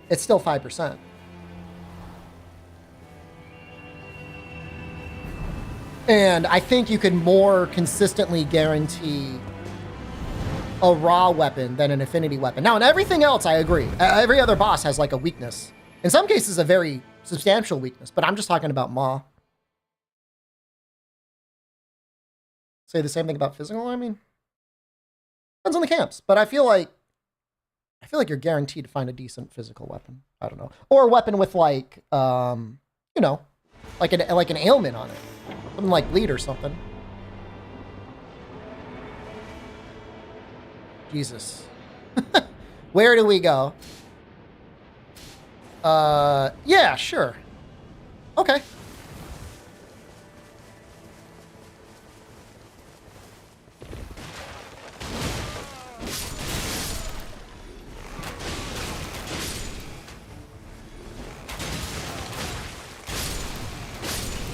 it's still 5%. And I think you can more consistently guarantee a raw weapon than an affinity weapon. Now, in everything else, I agree. Every other boss has like a weakness. In some cases, a very substantial weakness, but I'm just talking about Maw. Say the same thing about physical, I mean? Depends on the camps, but I feel like you're guaranteed to find a decent physical weapon. I don't know. Or a weapon with like, you know, like an ailment on it, something like bleed or something. Jesus. Where do we go? Yeah, sure. Okay.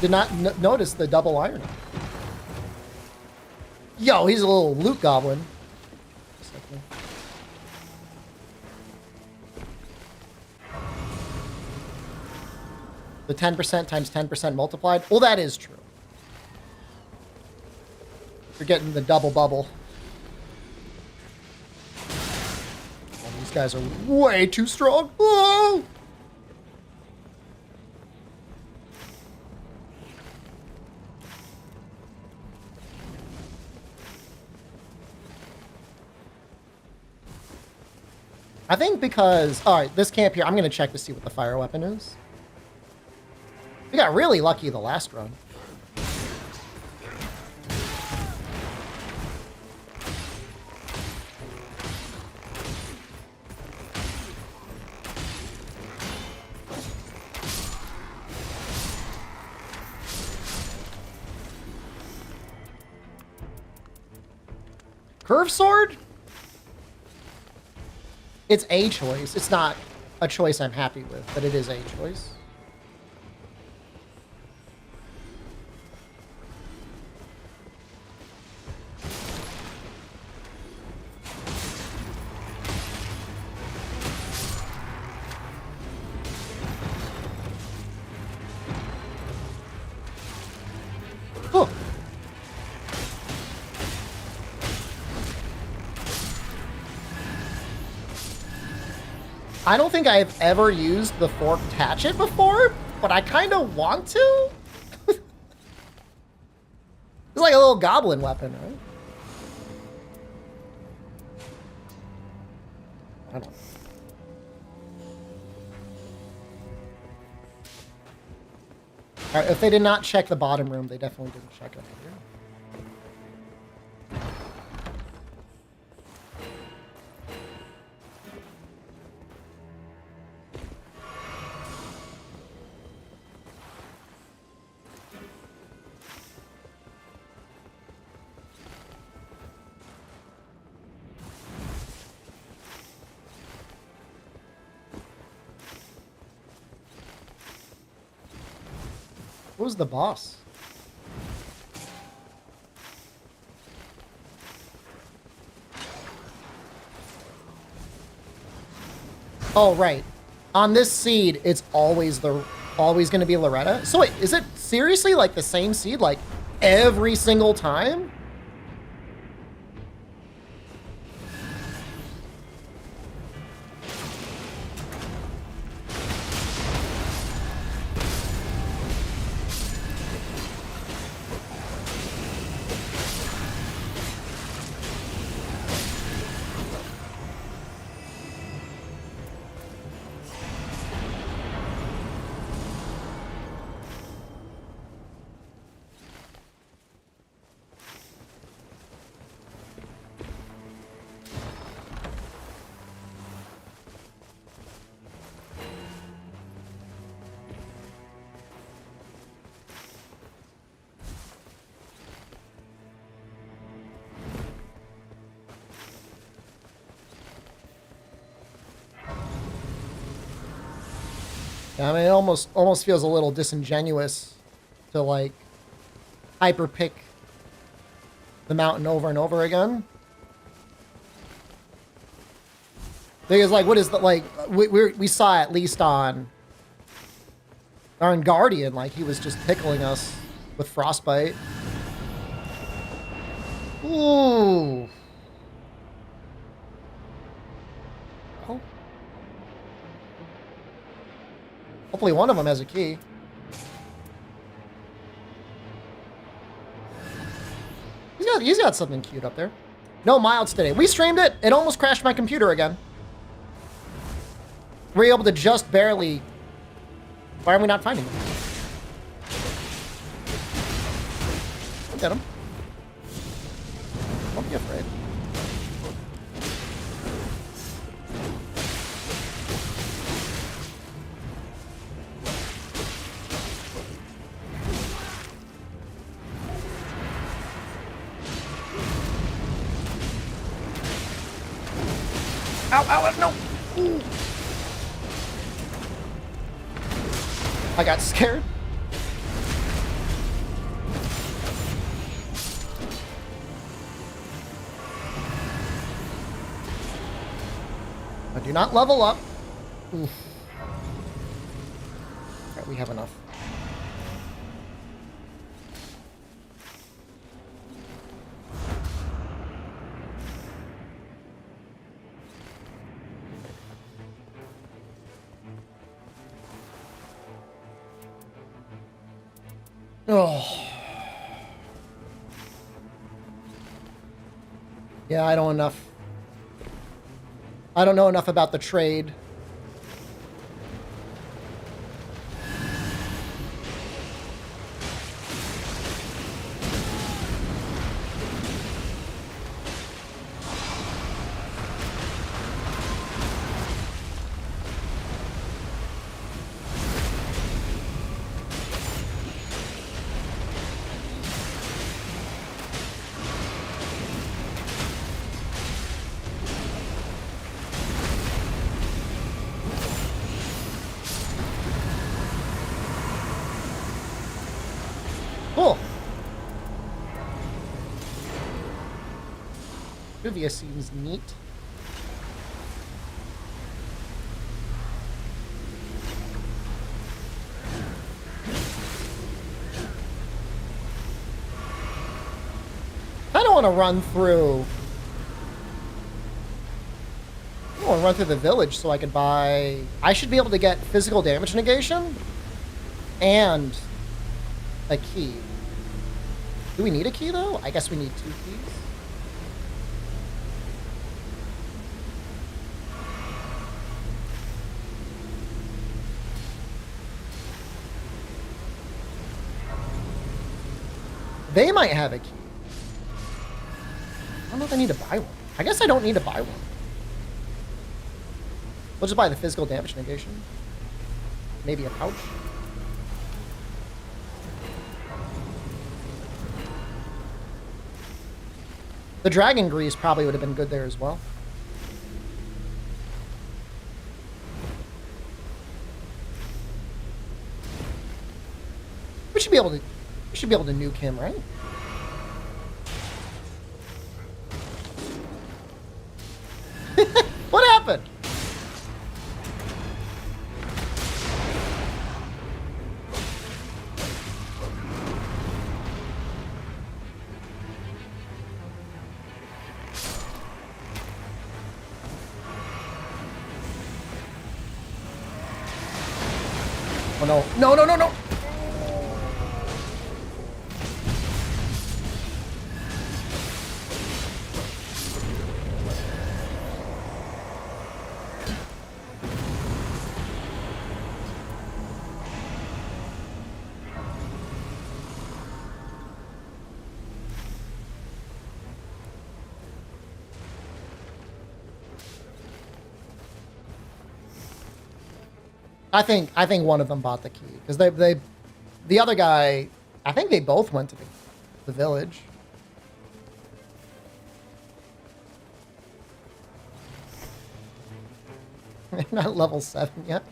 Did not notice the double iron. Yo, he's a little loot goblin. The 10% times 10% multiplied. Well, that is true. You're getting the double bubble. Oh, these guys are way too strong. Whoa! I think because... Alright, this camp here, I'm going to check to see what the fire weapon is. We got really lucky the last run. Curve sword? It's a choice. It's not a choice I'm happy with, but it is a choice. Oh. I don't think I've ever used the forked hatchet before, but I kind of want to. It's like a little goblin weapon, right? I don't know. All right, if they did not check the bottom room, they definitely didn't check it here. What was the boss? Oh, right. On this seed, it's always going to be Loretta. So wait, is it seriously like the same seed like every single time? I mean, it almost feels a little disingenuous to, like, hyper pick the mountain over and over again. Because, like, what is the, like, we saw at least on Guardian, like, he was just pickling us with frostbite. Ooh. Oh. Hopefully one of them has a key. He's got something cute up there. No milds today. We streamed it. It almost crashed my computer again. We're able to just barely... Why are we not finding them? at him. Don't be afraid. Ow, ow, no! Ooh. I got scared. I do not level up. Oof. Alright, we have enough. Oh. Yeah, I don't know enough about the trade. Cool. Trivia seems neat. I don't want to run through. I want to run through the village so I could buy. I should be able to get physical damage negation and a key. Do we need a key though? I guess we need 2 keys. They might have a key. I don't know if I need to buy one. I guess I don't need to buy one. We'll just buy the physical damage negation. Maybe a pouch. The dragon grease probably would have been good there as well. We should be able to nuke him, right? What happened? Oh no. No, no, no, no! I think one of them bought the key because the other guy, I think they both went to the village. They're not level 7 yet.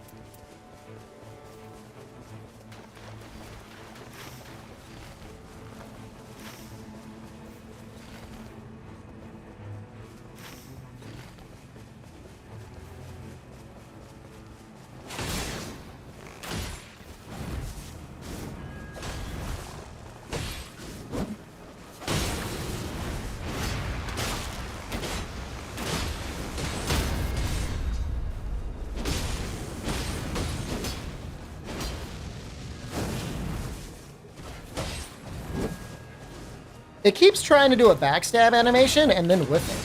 It keeps trying to do a backstab animation and then whiff it.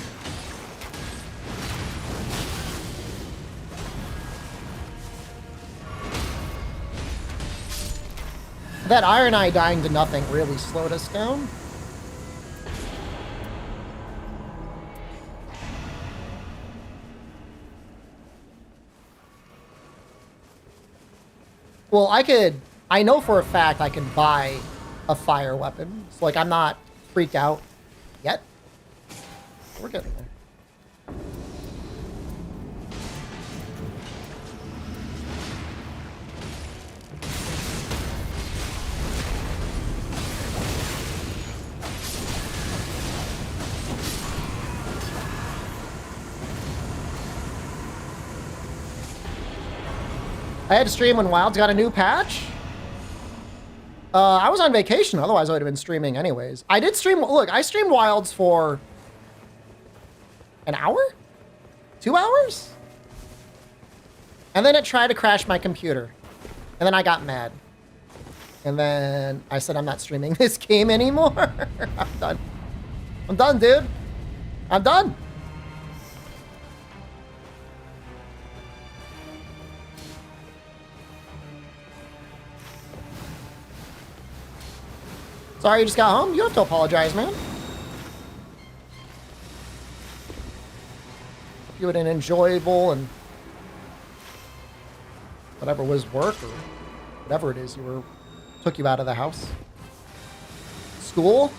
That Iron Eye dying to nothing really slowed us down. Well, I know for a fact I can buy a fire weapon. So, like, I'm not freaked out yet. We're getting there. I had to stream when Wild's got a new patch. I was on vacation, otherwise I would have been streaming anyways. I did stream, look, I streamed Wilds for an hour? 2 hours? And then it tried to crash my computer. And then I got mad. And then I said, I'm not streaming this game anymore. I'm done. I'm done, dude. I'm done. Sorry you just got home. You don't have to apologize, man. You had an enjoyable and whatever was work or whatever it is took you out of the house. School?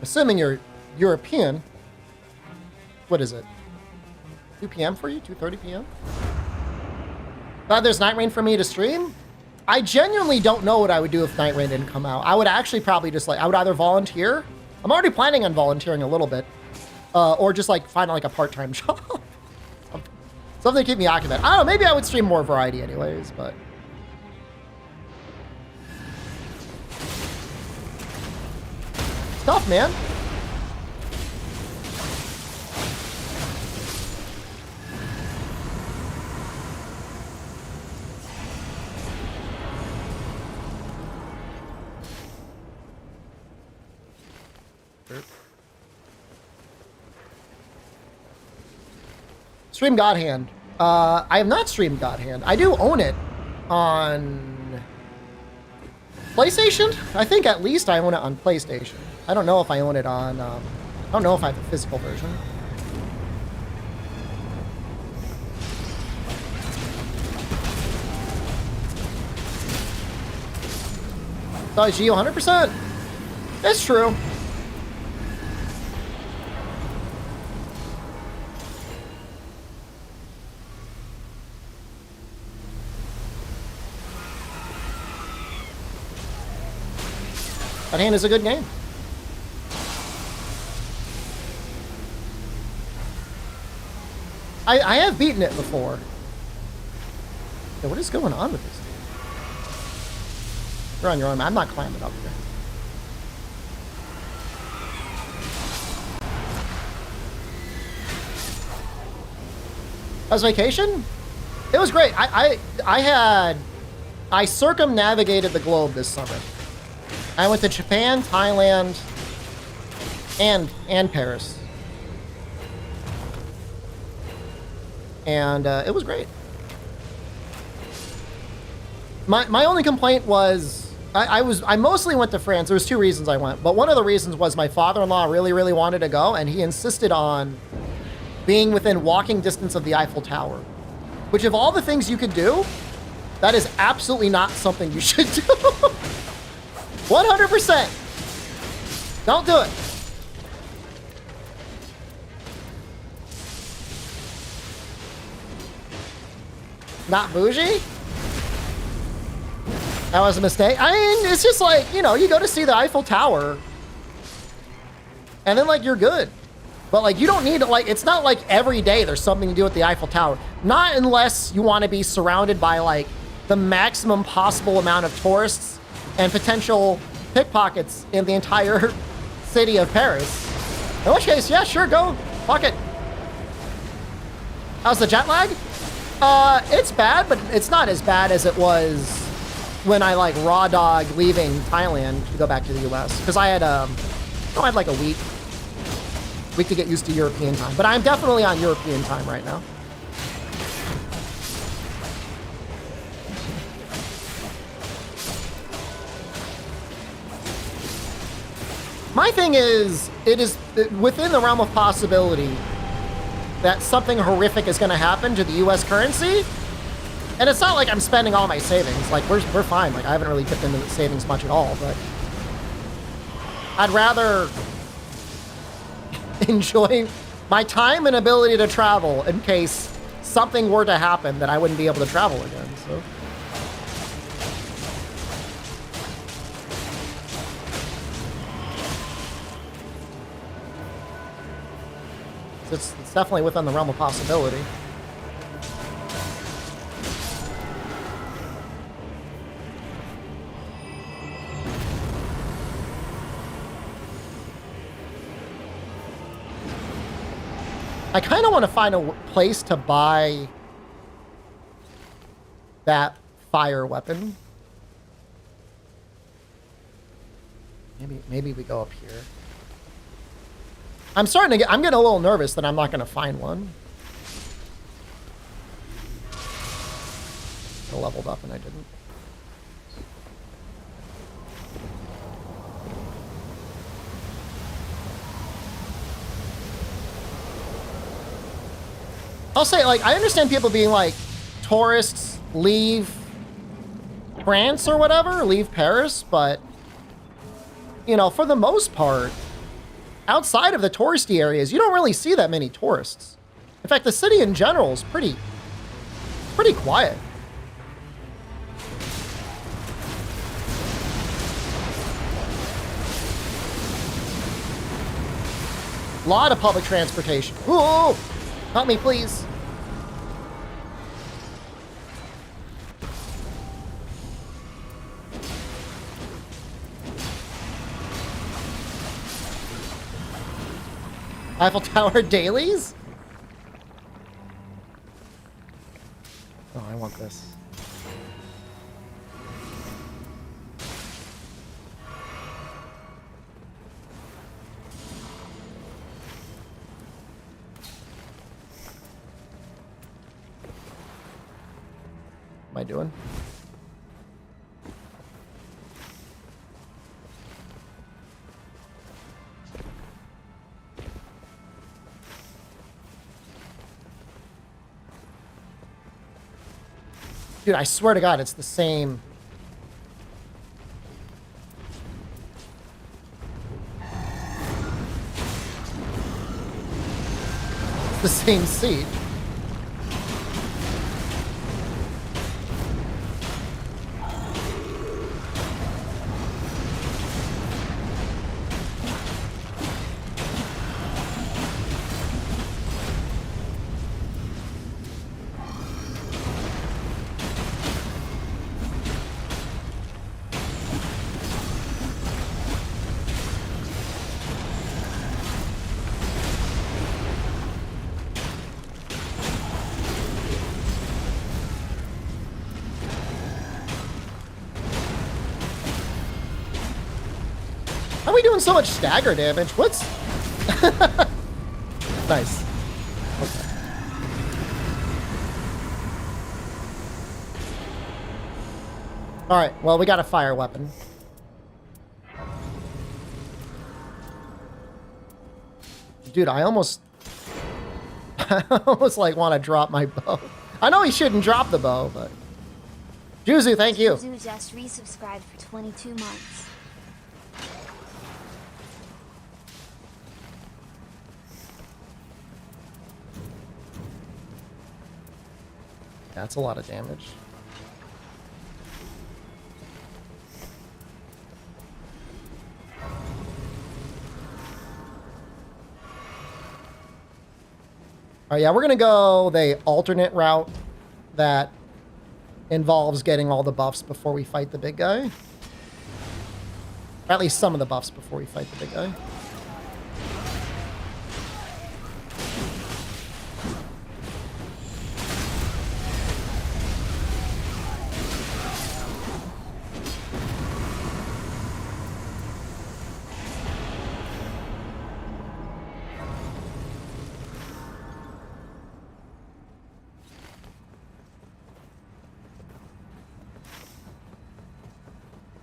Assuming you're European. What is it? 2 p.m. for you? 2:30 p.m.? Glad there's Night Rain for me to stream? I genuinely don't know what I would do if Night Rain didn't come out. I would actually probably just I would either volunteer. I'm already planning on volunteering a little bit. Or just find a part-time job. Something to keep me occupied. I don't know, maybe I would stream more variety anyways, but. It's tough, man. Stream God Hand. I have not streamed God Hand. I do own it on PlayStation. I think at least I own it on PlayStation. I don't know if I own it on. I don't know if I have the physical version. Sorry, Gio, 100%. That's true. That Hand is a good game. I have beaten it before. Yeah, what is going on with this dude? You're on your own. I'm not climbing up here. How's vacation? It was great. I circumnavigated the globe this summer. I went to Japan, Thailand, and Paris. And it was great. My only complaint was I mostly went to France. There was 2 reasons I went, but one of the reasons was my father-in-law really wanted to go, and he insisted on being within walking distance of the Eiffel Tower. Which, of all the things you could do, that is absolutely not something you should do. 100%. Don't do it. Not bougie? That was a mistake. I mean, it's just you go to see the Eiffel Tower and then you're good. But you don't need it's not every day there's something to do with the Eiffel Tower. Not unless you want to be surrounded by the maximum possible amount of tourists and potential pickpockets in the entire city of Paris. In which case, yeah, sure, go. Fuck it. How's the jet lag? It's bad, but it's not as bad as it was when I raw dog leaving Thailand to go back to the US. Because I had a week to get used to European time. But I'm definitely on European time right now. My thing is, it is within the realm of possibility that something horrific is going to happen to the U.S. currency. And it's not like I'm spending all my savings. Like, we're fine. Like, I haven't really dipped into the savings much at all, but I'd rather enjoy my time and ability to travel in case something were to happen that I wouldn't be able to travel again, so. It's definitely within the realm of possibility. I kind of want to find a place to buy that fire weapon. Maybe we go up here. I'm getting a little nervous that I'm not going to find one. I leveled up and I didn't. I'll say, like, I understand people being like, tourists leave France or whatever, leave Paris, but, you know, for the most part, outside of the touristy areas, you don't really see that many tourists. In fact, the city in general is pretty quiet. A lot of public transportation. Ooh, help me, please. Eiffel Tower dailies? Oh, I want this. What am I doing? Dude, I swear to God, it's the same. It's the same seat. How are we doing so much stagger damage? What's... Nice. Okay. Alright, well, we got a fire weapon. Dude, I almost like want to drop my bow. I know he shouldn't drop the bow, but... Juzu, thank you. Juzu just resubscribed for 22 months. That's a lot of damage. All right, yeah, we're gonna go the alternate route that involves getting all the buffs before we fight the big guy. Or at least some of the buffs before we fight the big guy.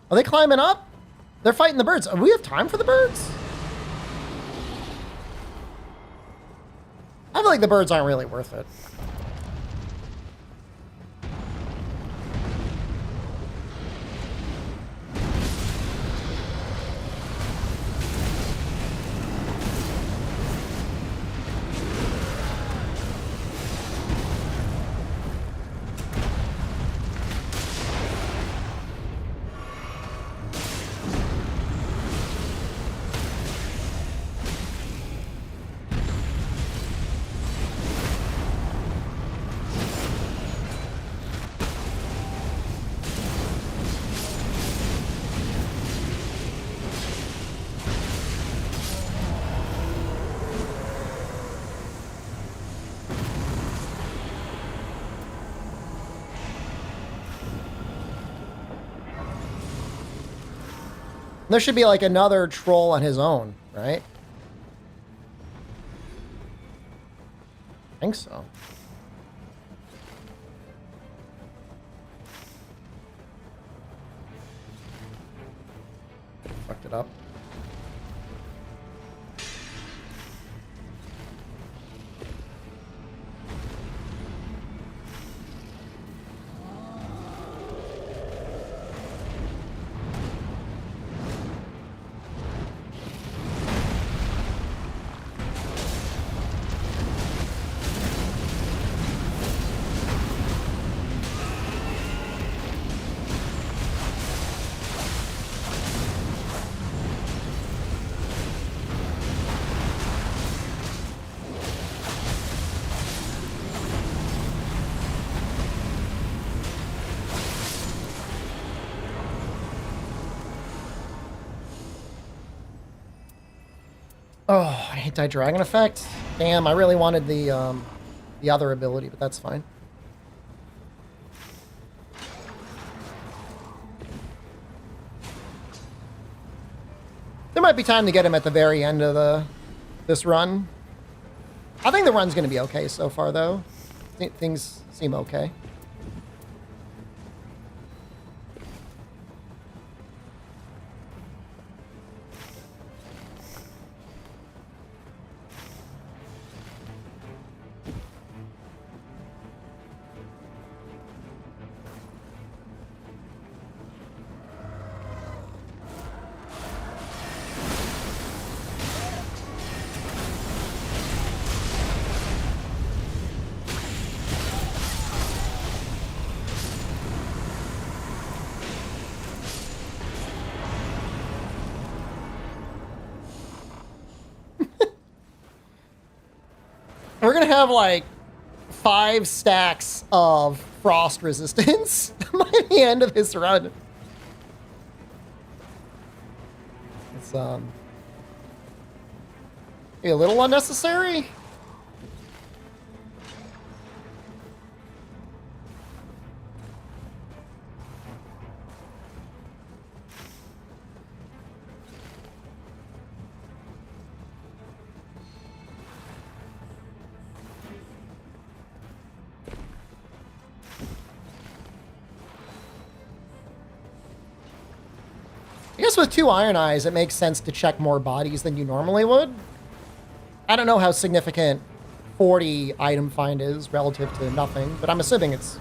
Are they climbing up? They're fighting the birds. Do we have time for the birds? feel like the birds aren't really worth it. There should be like another troll on his own, right? I think so. Fucked it up. Oh, anti-dragon effect. Damn, I really wanted the other ability, but that's fine. There might be time to get him at the very end of this run. I think the run's going to be okay so far, though. Things seem okay. We're gonna have like 5 stacks of frost resistance by the end of this run. It's a little unnecessary. I guess with 2 Iron Eyes, it makes sense to check more bodies than you normally would. I don't know how significant 40 item find is relative to nothing, but I'm assuming it's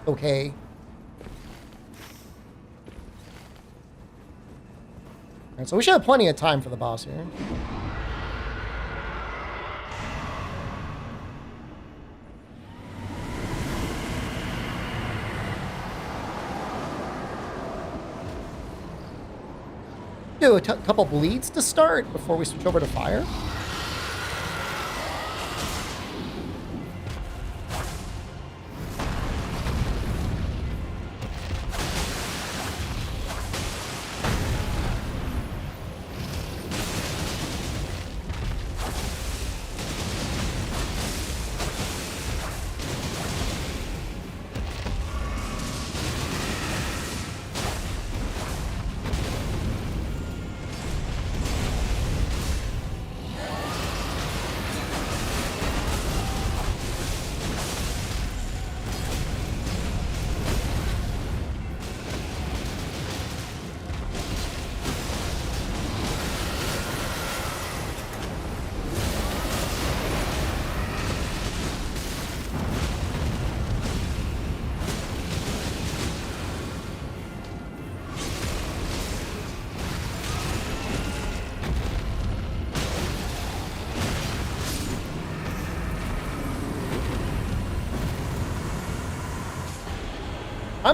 okay. Alright, so we should have plenty of time for the boss here. Do a couple bleeds to start before we switch over to fire.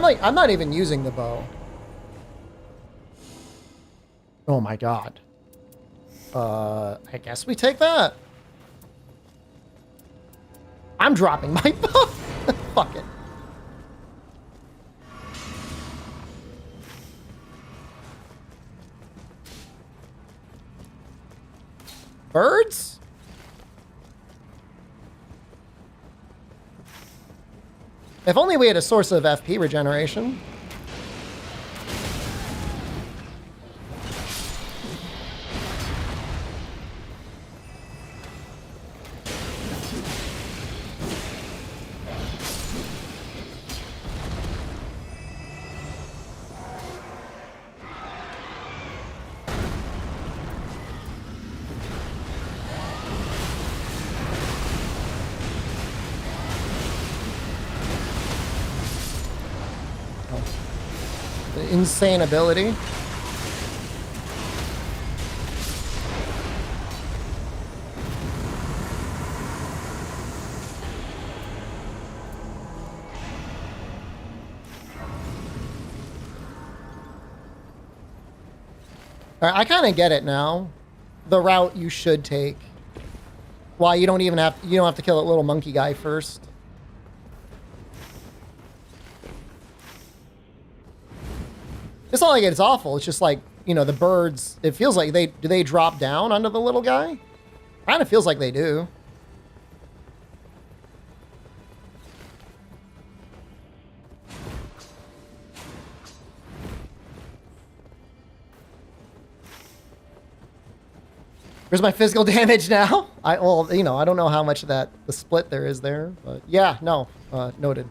I'm not even using the bow. Oh my god. I guess we take that. I'm dropping my bow. Fuck it. Birds? If only we had a source of FP regeneration. Insane ability. All right, I kind of get it now. The route you should take. Why you don't have to kill that little monkey guy first. It's not like it's awful. It's just like, you know, the birds, it feels like do they drop down onto the little guy? Kind of feels like they do. Where's my physical damage now? Well, you know, I don't know how much of the split there is there, but yeah, no, noted.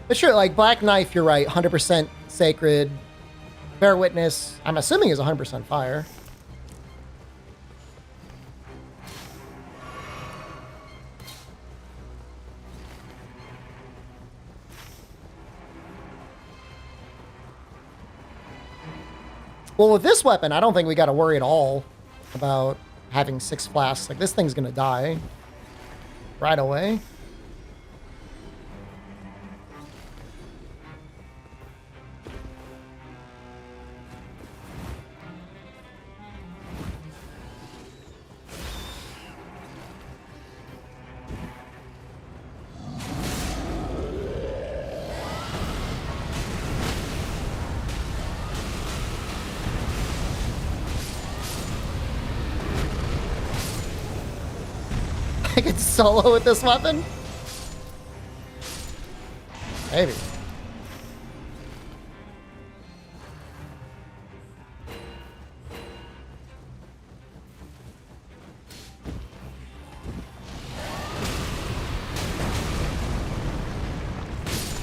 But sure, like Black Knife, you're right, 100% sacred. Bear Witness, I'm assuming is 100% fire. Well, with this weapon, I don't think we got to worry at all about having 6 flasks. Like, this thing's going to die right away. I can solo with this weapon? Maybe.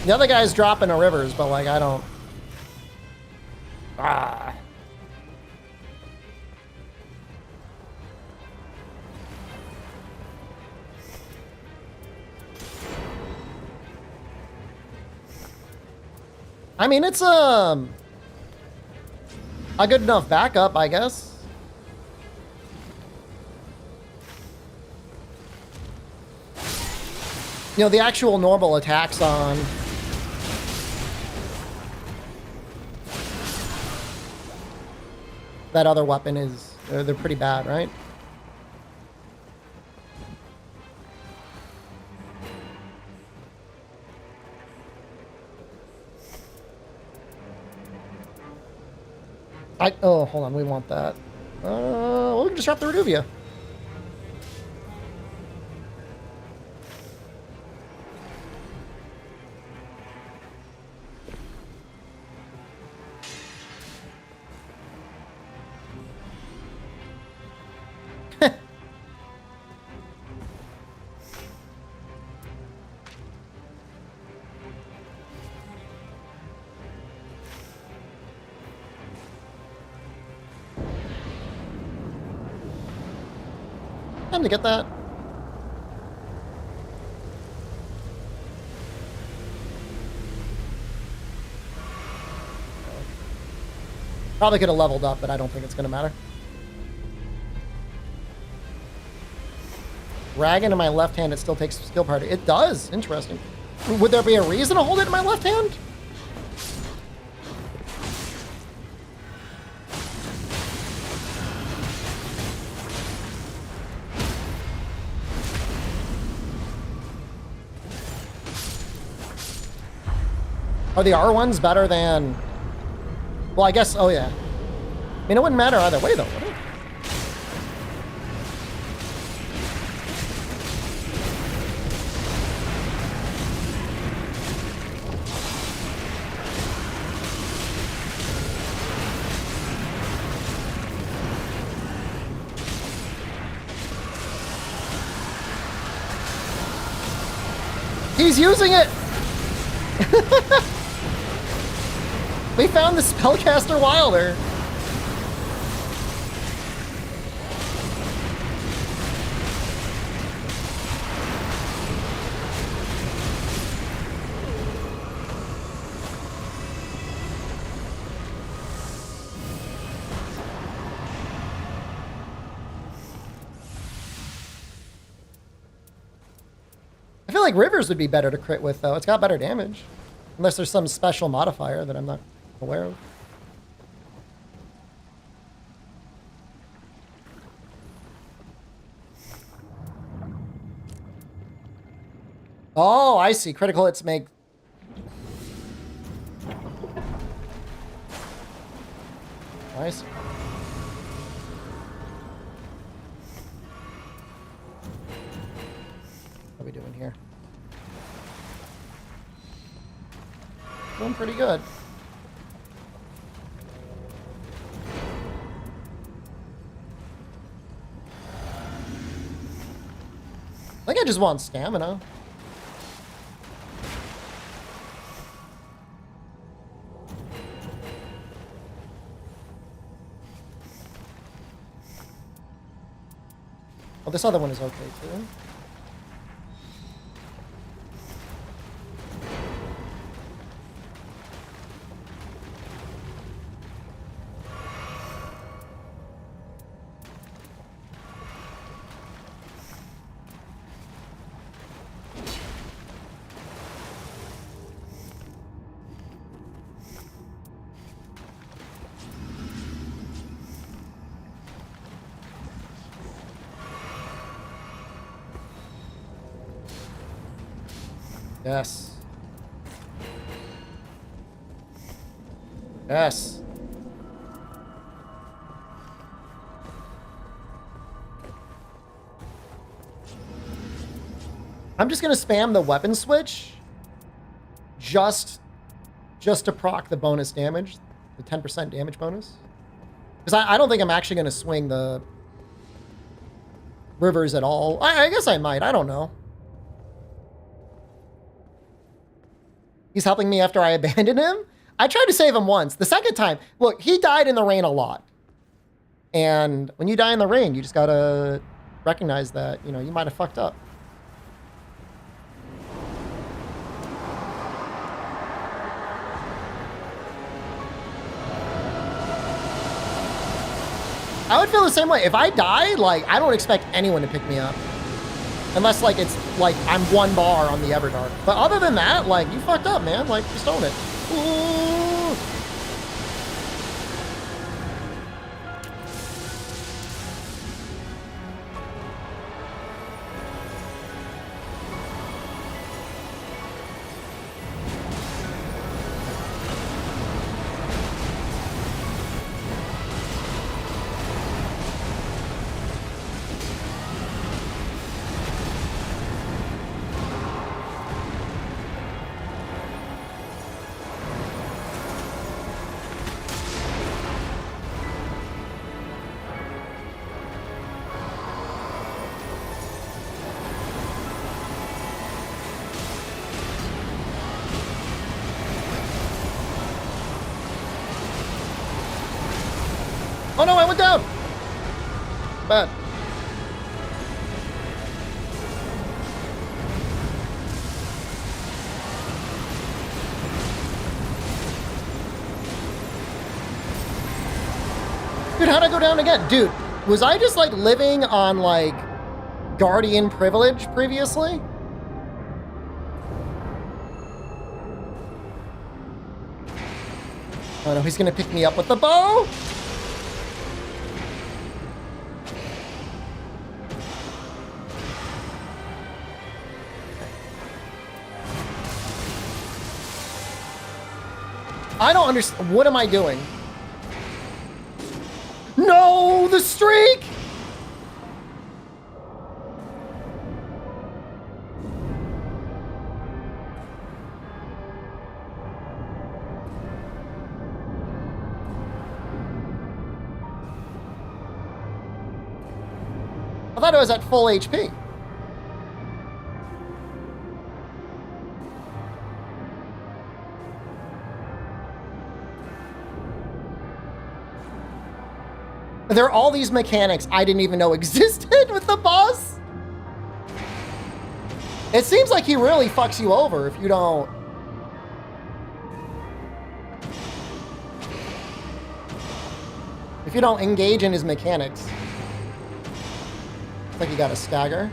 The other guy's dropping the rivers, but like I don't. Ah. I mean, it's a good enough backup, I guess. You know, the actual normal attacks on that other weapon is they're pretty bad, right? Oh, hold on, we want that. Well, we can disrupt the Reduvia. Time to get that. Probably could have leveled up, but I don't think it's going to matter. Dragon in my left hand, it still takes skill priority. It does. Interesting. Would there be a reason to hold it in my left hand? Are the R ones better than... Well, I guess... Oh, yeah. I mean, it wouldn't matter either way, though, would it? He's using it! We found the Spellcaster Wilder. I feel like Rivers would be better to crit with, though. It's got better damage. Unless there's some special modifier that I'm not aware of. Oh, I see. Critical hits make... I see. What are we doing here? Doing pretty good. I think I just want stamina. Oh, this other one is okay too. Yes. Yes. I'm just gonna spam the weapon switch just to proc the bonus damage, the 10% damage bonus. Because I don't think I'm actually gonna swing the Rivers at all. I guess I might, I don't know. He's helping me after I abandoned him? I tried to save him once. The second time, look, he died in the rain a lot. And when you die in the rain, you just gotta recognize that, you know, you might have fucked up. I would feel the same way. If I die, like, I don't expect anyone to pick me up. Unless, like, it's, like, I'm one bar on the Everdark. But other than that, like, you fucked up, man. Like, just own it. Ooh. Oh no, I went down! Bad. Dude, how'd I go down again? Dude, was I just like living on like Guardian privilege previously. Oh no, he's gonna pick me up with the bow. I don't understand. What am I doing? No, the streak! I thought it was at full HP. There are all these mechanics I didn't even know existed with the boss. It seems like he really fucks you over if you don't. If you don't engage in his mechanics. It's like you got a stagger.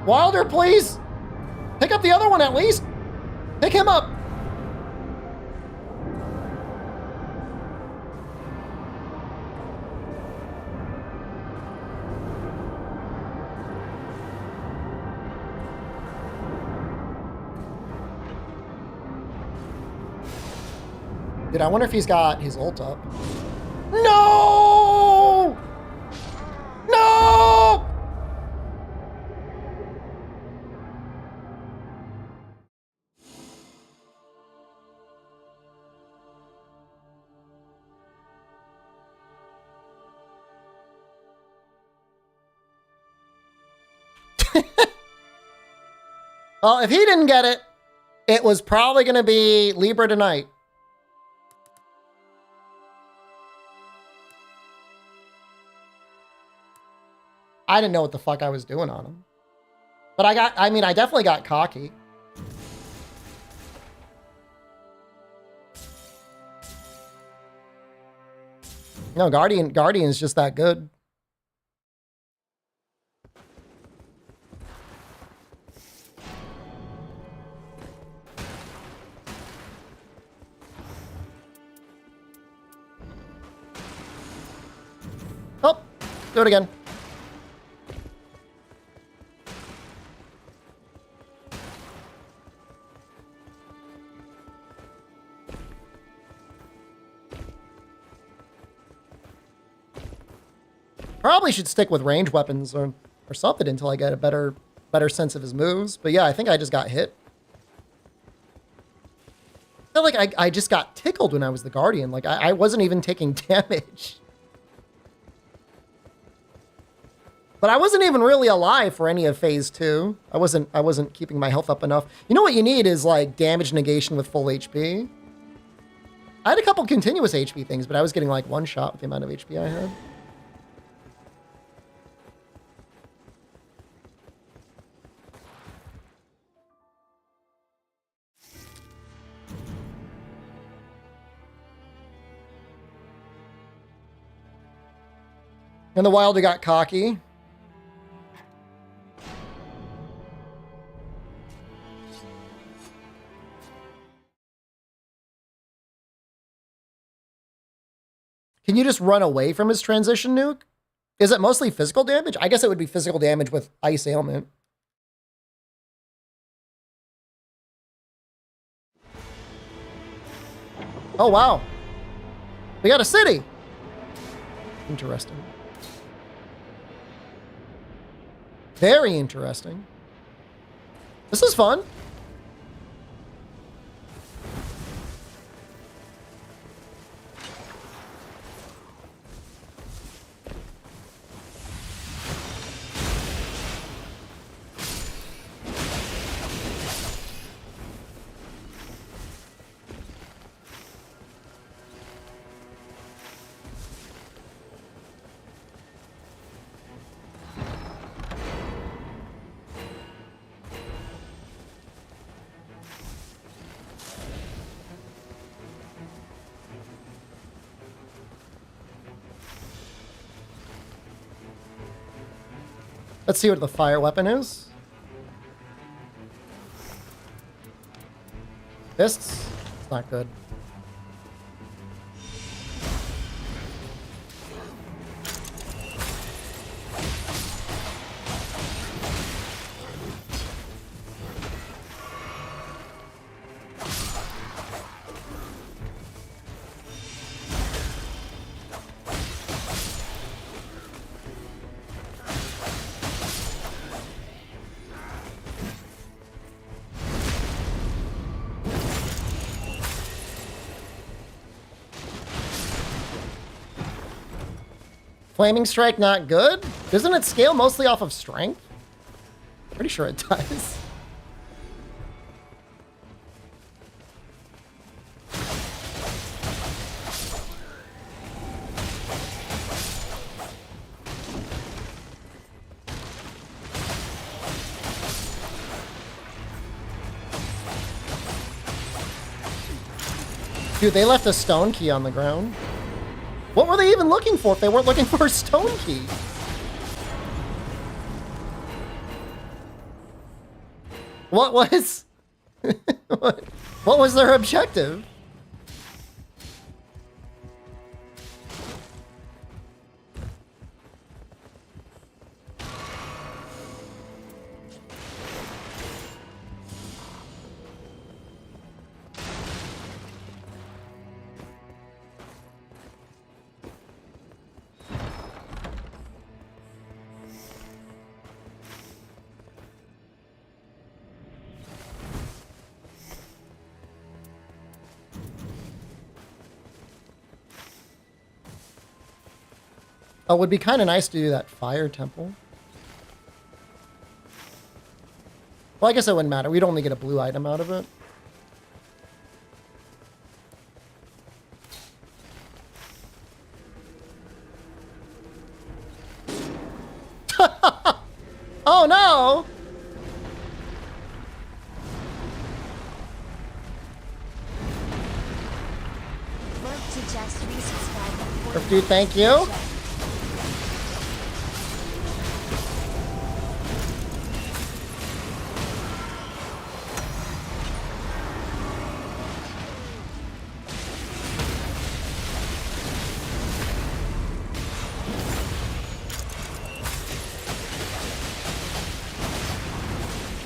Wilder, please! Pick up the other one at least! Pick him up! Dude, I wonder if he's got his ult up. No! No! Well, if he didn't get it, it was probably going to be Libra tonight. I didn't know what the fuck I was doing on him. But I mean, I definitely got cocky. No, Guardian's just that good. Oh, do it again. Probably should stick with range weapons or something until I get a better sense of his moves. But yeah, I think I just got hit. I feel like I just got tickled when I was the Guardian. Like I wasn't even taking damage. But I wasn't even really alive for any of phase 2. I wasn't keeping my health up enough. You know what you need is like damage negation with full HP. I had a couple continuous HP things, but I was getting like one shot with the amount of HP I had. And the Wilder got cocky. Can you just run away from his transition nuke? Is it mostly physical damage? I guess it would be physical damage with ice ailment. Oh, wow. We got a city. Interesting. Very interesting. This is fun. Let's see what the fire weapon is. Fists? It's not good. Flaming Strike not good? Doesn't it scale mostly off of strength? Pretty sure it does. Dude, they left a stone key on the ground. What were they even looking for if they weren't looking for a stone key? What was... what was their objective? Oh, it would be kind of nice to do that fire temple. Well, I guess it wouldn't matter. We'd only get a blue item out of it. Oh, no! Dude, thank you.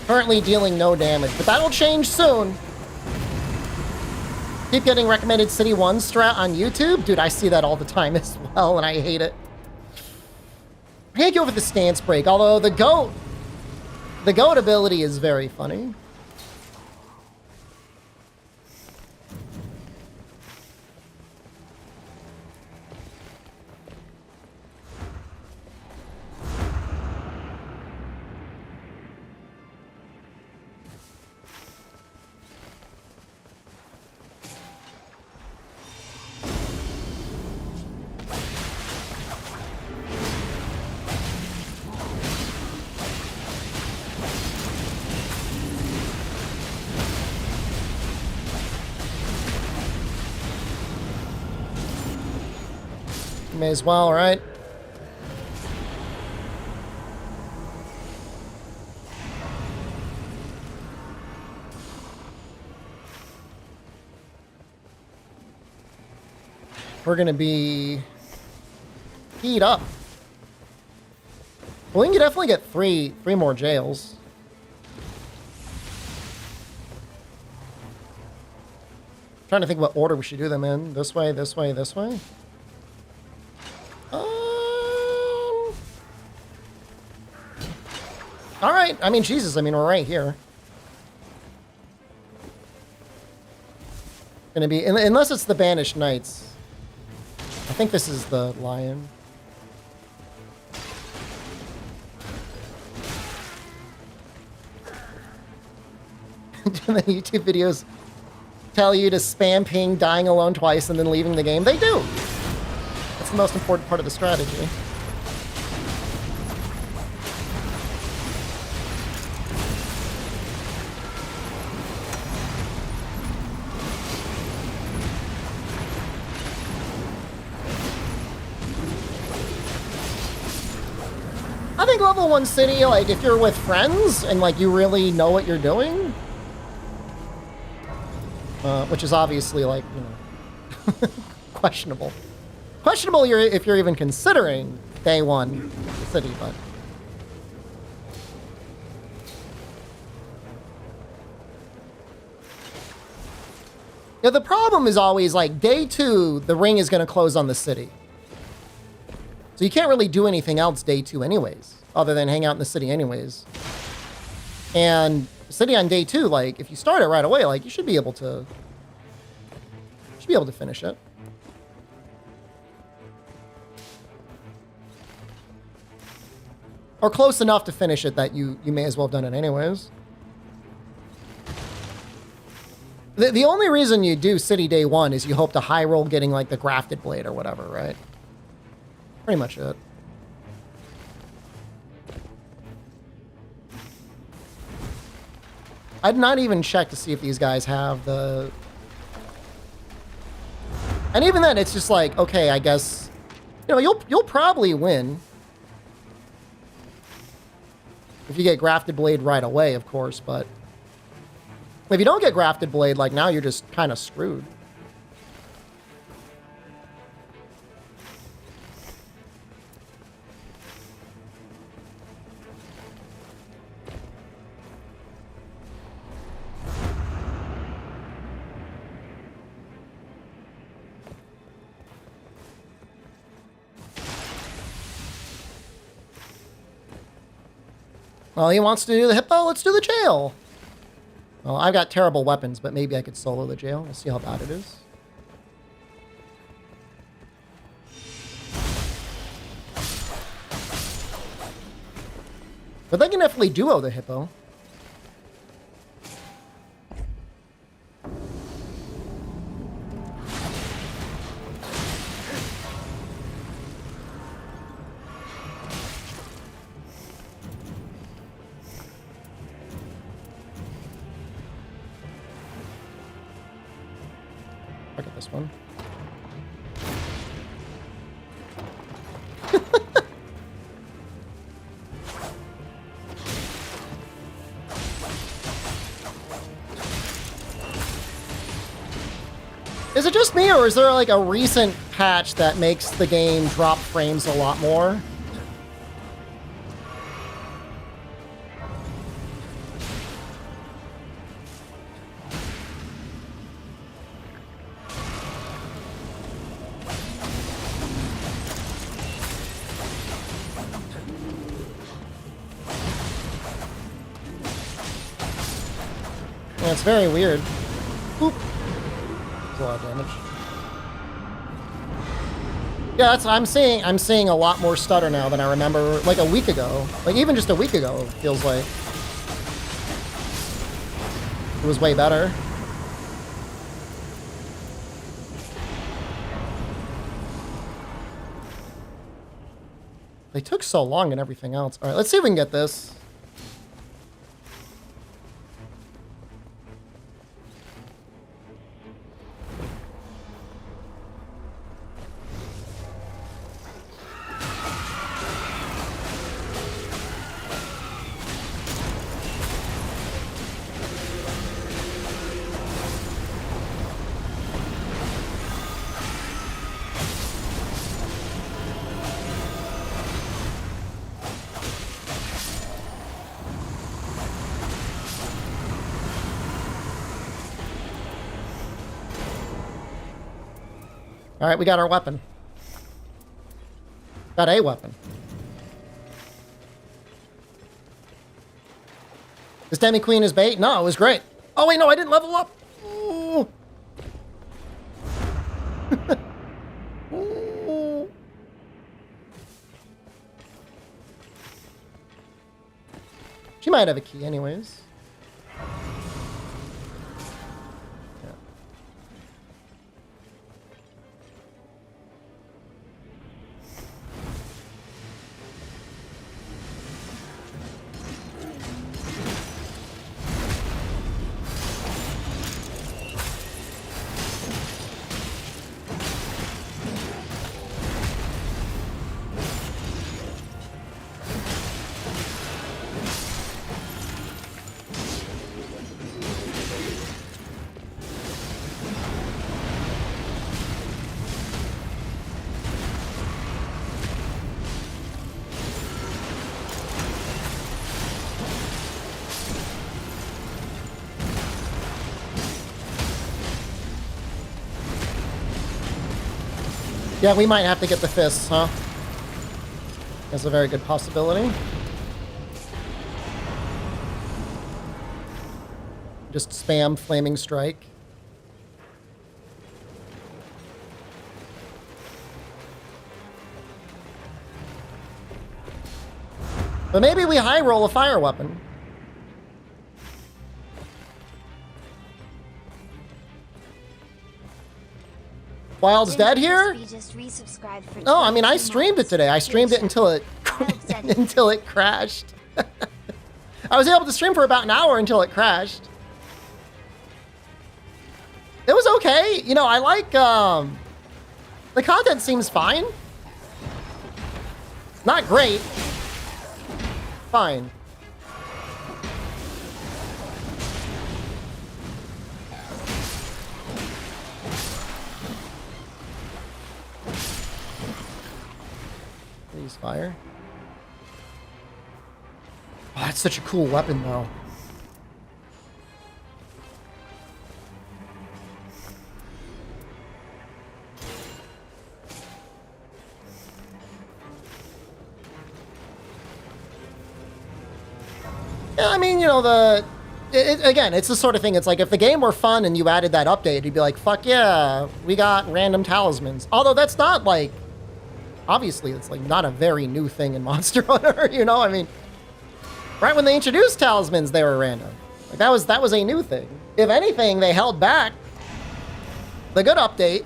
Currently dealing no damage, but that'll change soon. Keep getting recommended City 1 strat on YouTube. Dude, I see that all the time as well, and I hate it. I can't go for the stance break, although the goat ability is very funny. May as well, right? We're gonna be heat up. Well, we can definitely get three more jails. Trying to think what order we should do them in. This way, this way, this way. All right. I mean, Jesus. I mean, we're right here. Gonna be unless it's the Banished Knights. I think this is the Lion. Do the YouTube videos tell you to spam ping dying alone twice and then leaving the game? They do. That's the most important part of the strategy. think level 1 city, like, if you're with friends and, like, you really know what you're doing, which is obviously, like, you know, questionable. Questionable if you're even considering day 1 city, but... Yeah, the problem is always, like, day 2, the ring is going to close on the city. So you can't really do anything else day 2 anyways, other than hang out in the city anyways. And the city on day 2, like, if you start it right away, like, you should be able to finish it. Or close enough to finish it that you may as well have done it anyways. The only reason you do city day 1 is you hope to high roll getting, like, the grafted blade or whatever, right? Pretty much it. I'd not even check to see if these guys have the... And even then, it's just like, okay, I guess... You know, you'll probably win. If you get grafted blade right away, of course, but... If you don't get grafted blade, like, now you're just kind of screwed. Well, he wants to do the hippo. Let's do the jail. Well, I've got terrible weapons, but maybe I could solo the jail. We'll see how bad it is. But they can definitely duo the hippo. Look at this one. Is it just me, or is there like a recent patch that makes the game drop frames a lot more? Yeah, it's very weird. Boop. That's a lot of damage. Yeah, that's I'm seeing a lot more stutter now than I remember like a week ago. Like even just a week ago, it feels like it was way better. They took so long and everything else. All right, let's see if we can get this. All right, we got our weapon. Got a weapon. This Demi Queen is bait? No, it was great. Oh, wait, no, I didn't level up. Ooh. Ooh. She might have a key anyways. Yeah, we might have to get the fists, huh? That's a very good possibility. Just spam Flaming Strike. But maybe we high roll a fire weapon. Wild's dead here? Oh, I mean, I streamed it today. I streamed it until it until it crashed. I was able to stream for about an hour until it crashed. It was okay. You know, I like the content seems fine. Not great. Fine. Please fire. Oh, that's such a cool weapon, though. Yeah, I mean, you know, again, it's the sort of thing, it's like if the game were fun and you added that update, you'd be like, fuck yeah, we got random talismans. Although that's not like, obviously, it's like not a very new thing in Monster Hunter, you know? I mean, right when they introduced talismans, they were random. Like that was a new thing. If anything, they held back the good update.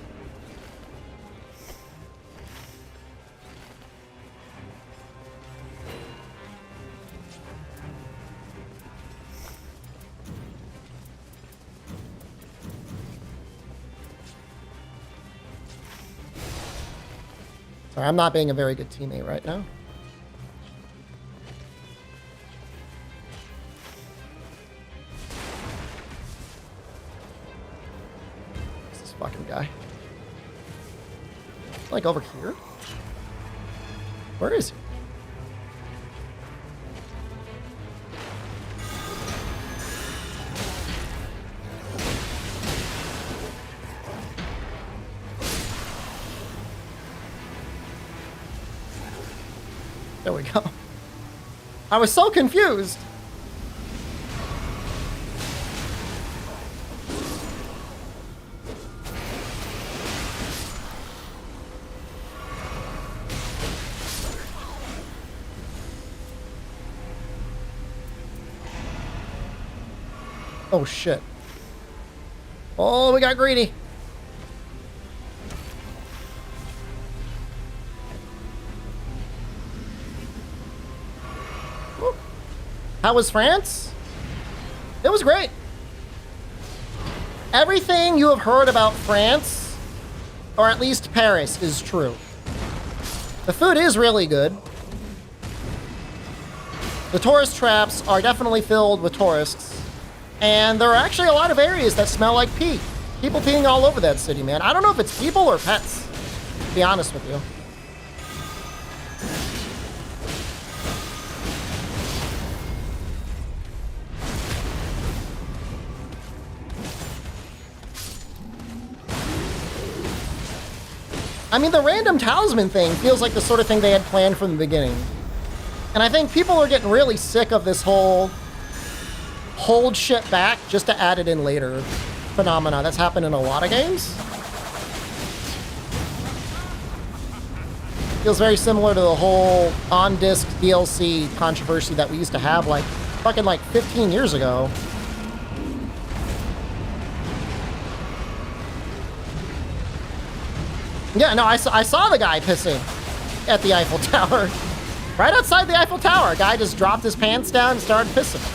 Sorry, I'm not being a very good teammate right now. What's this fucking guy? Like over here? Where is he? There we go. I was so confused. Oh shit. Oh, we got greedy. How was France? It was great. Everything you have heard about France, or at least Paris, is true. The food is really good. The tourist traps are definitely filled with tourists. And there are actually a lot of areas that smell like pee. People peeing all over that city, man. I don't know if it's people or pets, to be honest with you. I mean, the random talisman thing feels like the sort of thing they had planned from the beginning. And I think people are getting really sick of this whole hold shit back just to add it in later phenomena. That's happened in a lot of games. Feels very similar to the whole on-disc DLC controversy that we used to have like fucking like 15 years ago. Yeah, no, I saw the guy pissing at the Eiffel Tower. Right outside the Eiffel Tower, a guy just dropped his pants down and started pissing.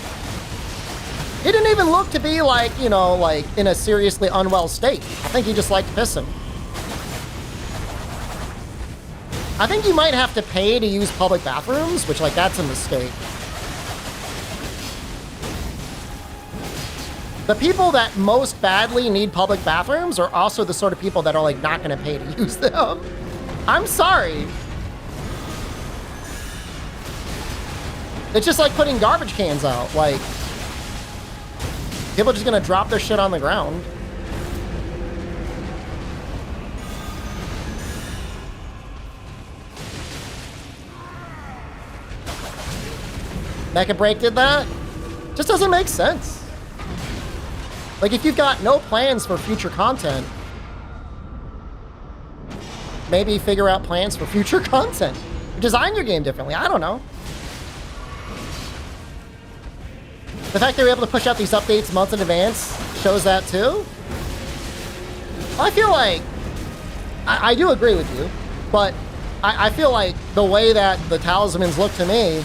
He didn't even look to be like, you know, like in a seriously unwell state. I think he just liked pissing. I think you might have to pay to use public bathrooms, which like that's a mistake. The people that most badly need public bathrooms are also the sort of people that are like not gonna pay to use them. I'm sorry. It's just like putting garbage cans out. Like, people are just gonna drop their shit on the ground. Mecha Break did that. Just doesn't make sense. Like, if you've got no plans for future content, maybe figure out plans for future content. Design your game differently. I don't know. The fact they were able to push out these updates months in advance shows that too. I feel like I do agree with you, but I feel like the way that the talismans look to me,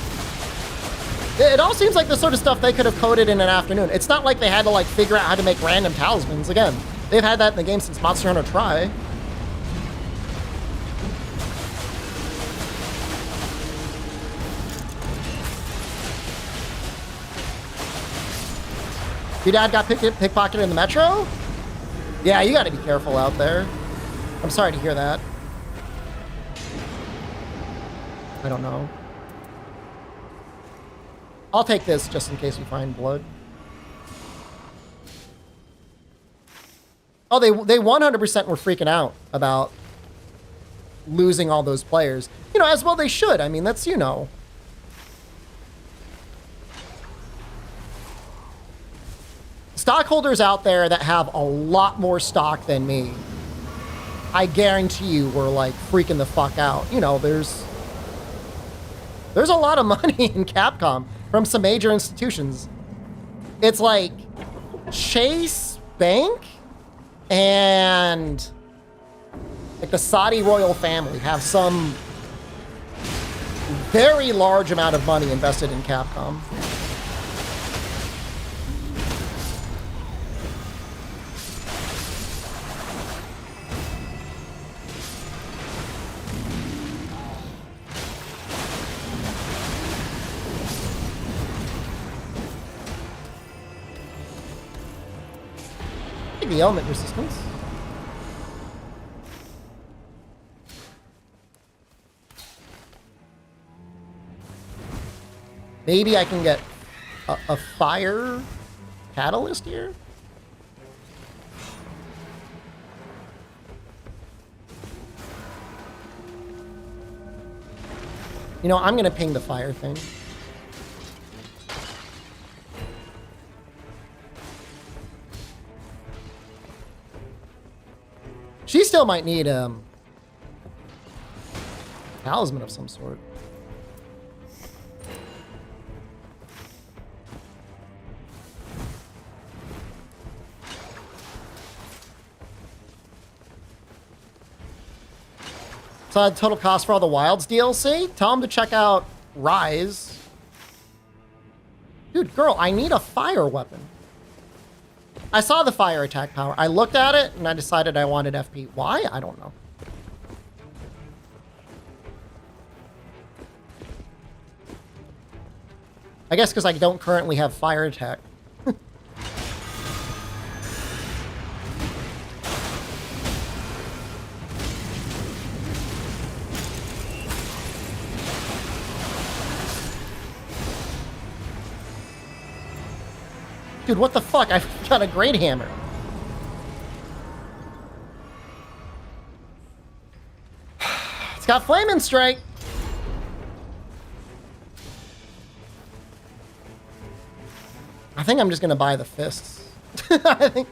it all seems like the sort of stuff they could have coded in an afternoon. It's not like they had to like figure out how to make random talismans. Again, they've had that in the game since Monster Hunter Tri. Your dad got pickpocketed in the metro? Yeah, you gotta be careful out there. I'm sorry to hear that. I don't know. I'll take this just in case we find blood. Oh, they 100% were freaking out about losing all those players. You know, as well they should. I mean, that's, you know. Stockholders out there that have a lot more stock than me, I guarantee you were like freaking the fuck out. You know, there's a lot of money in Capcom from some major institutions. It's like Chase Bank and like the Saudi royal family have some very large amount of money invested in Capcom. The element resistance. Maybe I can get a fire catalyst here. You know, I'm gonna ping the fire thing. She still might need talisman of some sort. So total cost for all the Wilds DLC? Tell them to check out Rise. Dude, girl, I need a fire weapon. I saw the fire attack power. I looked at it and I decided I wanted FP. Why? I don't know. I guess because I don't currently have fire attack. Dude, what the fuck? I've got a great hammer. It's got Flaming Strike. I think I'm just gonna buy the fists. I think.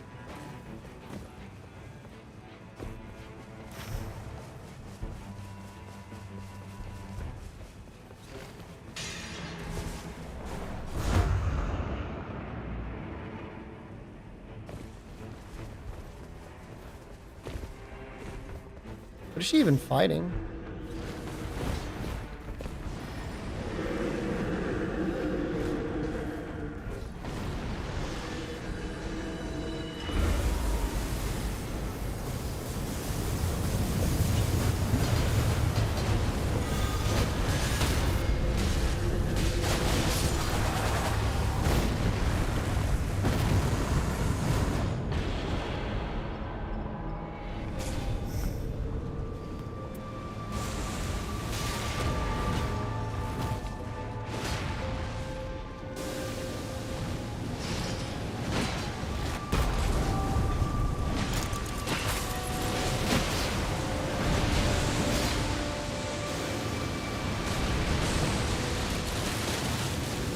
What is she even fighting?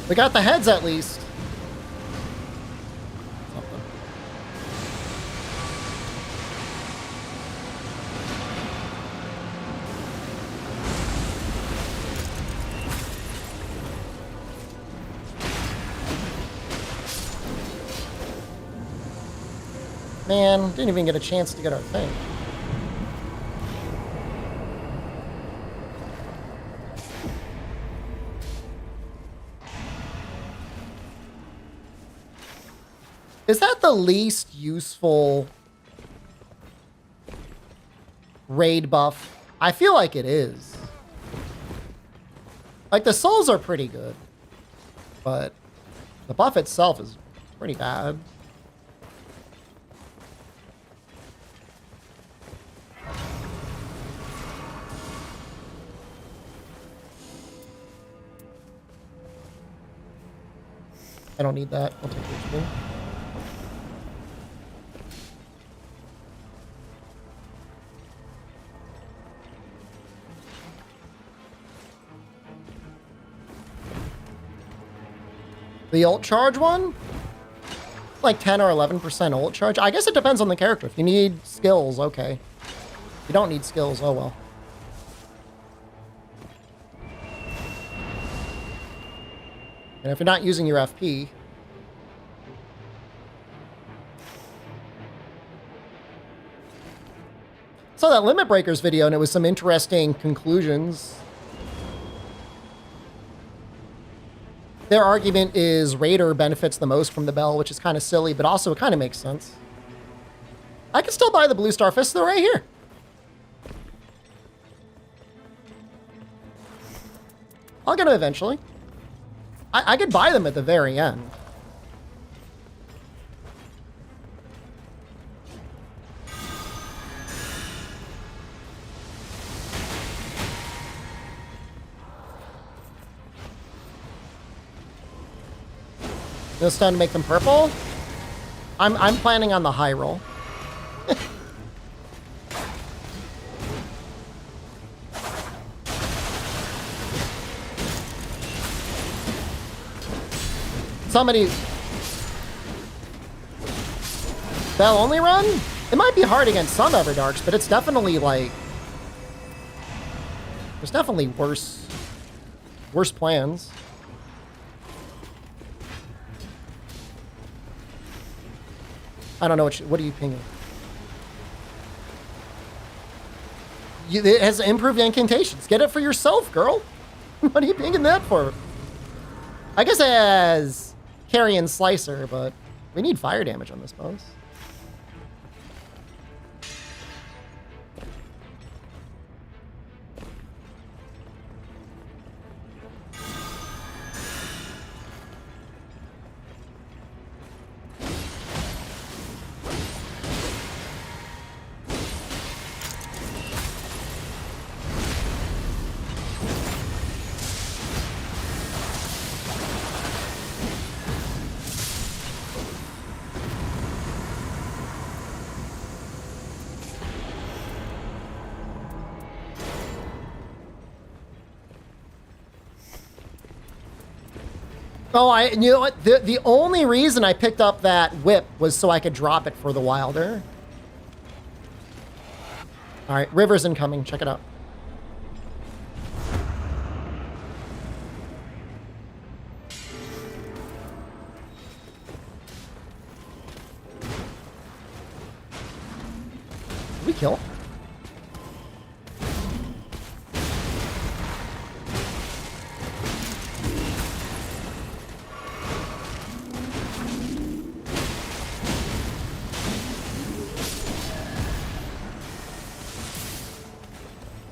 We got the heads at least. Something. Man, didn't even get a chance to get our thing. Is that the least useful raid buff? I feel like it is. Like, the souls are pretty good, but the buff itself is pretty bad. I don't need that. I'll take HP. The ult charge one? Like 10 or 11% ult charge? I guess it depends on the character. If you need skills, okay. If you don't need skills, oh well. And if you're not using your FP... Saw that Limit Breakers video and it was some interesting conclusions. Their argument is Raider benefits the most from the bell, which is kind of silly, but also it kind of makes sense. I can still buy the Blue Star Fist, though, right here. I'll get them eventually. I could buy them at the very end. It's time to make them purple. I'm planning on the high roll. Somebody... Bell only run? It might be hard against some Everdarks, but it's definitely like... There's definitely worse plans. I don't know what are you pinging? It has improved incantations. Get it for yourself, girl. What are you pinging that for? I guess it has Carrion Slicer, but we need fire damage on this boss. Oh, you know what? The only reason I picked up that whip was so I could drop it for the Wilder. All right, River's incoming. Check it out. Did we kill?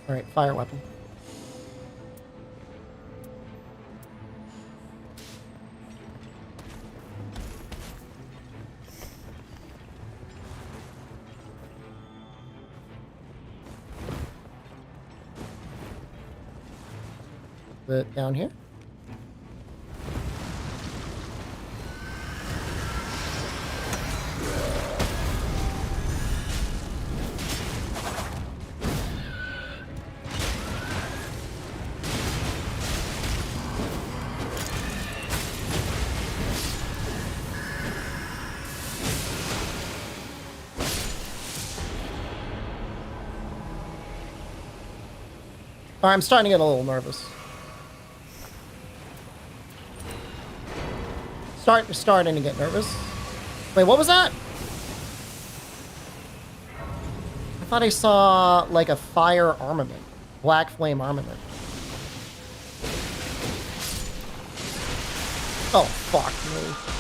All right, fire weapon. Put down here. Alright, I'm starting to get a little nervous. Starting to get nervous. Wait, what was that? I thought I saw, like, a fire armament. Black flame armament. Oh, fuck me.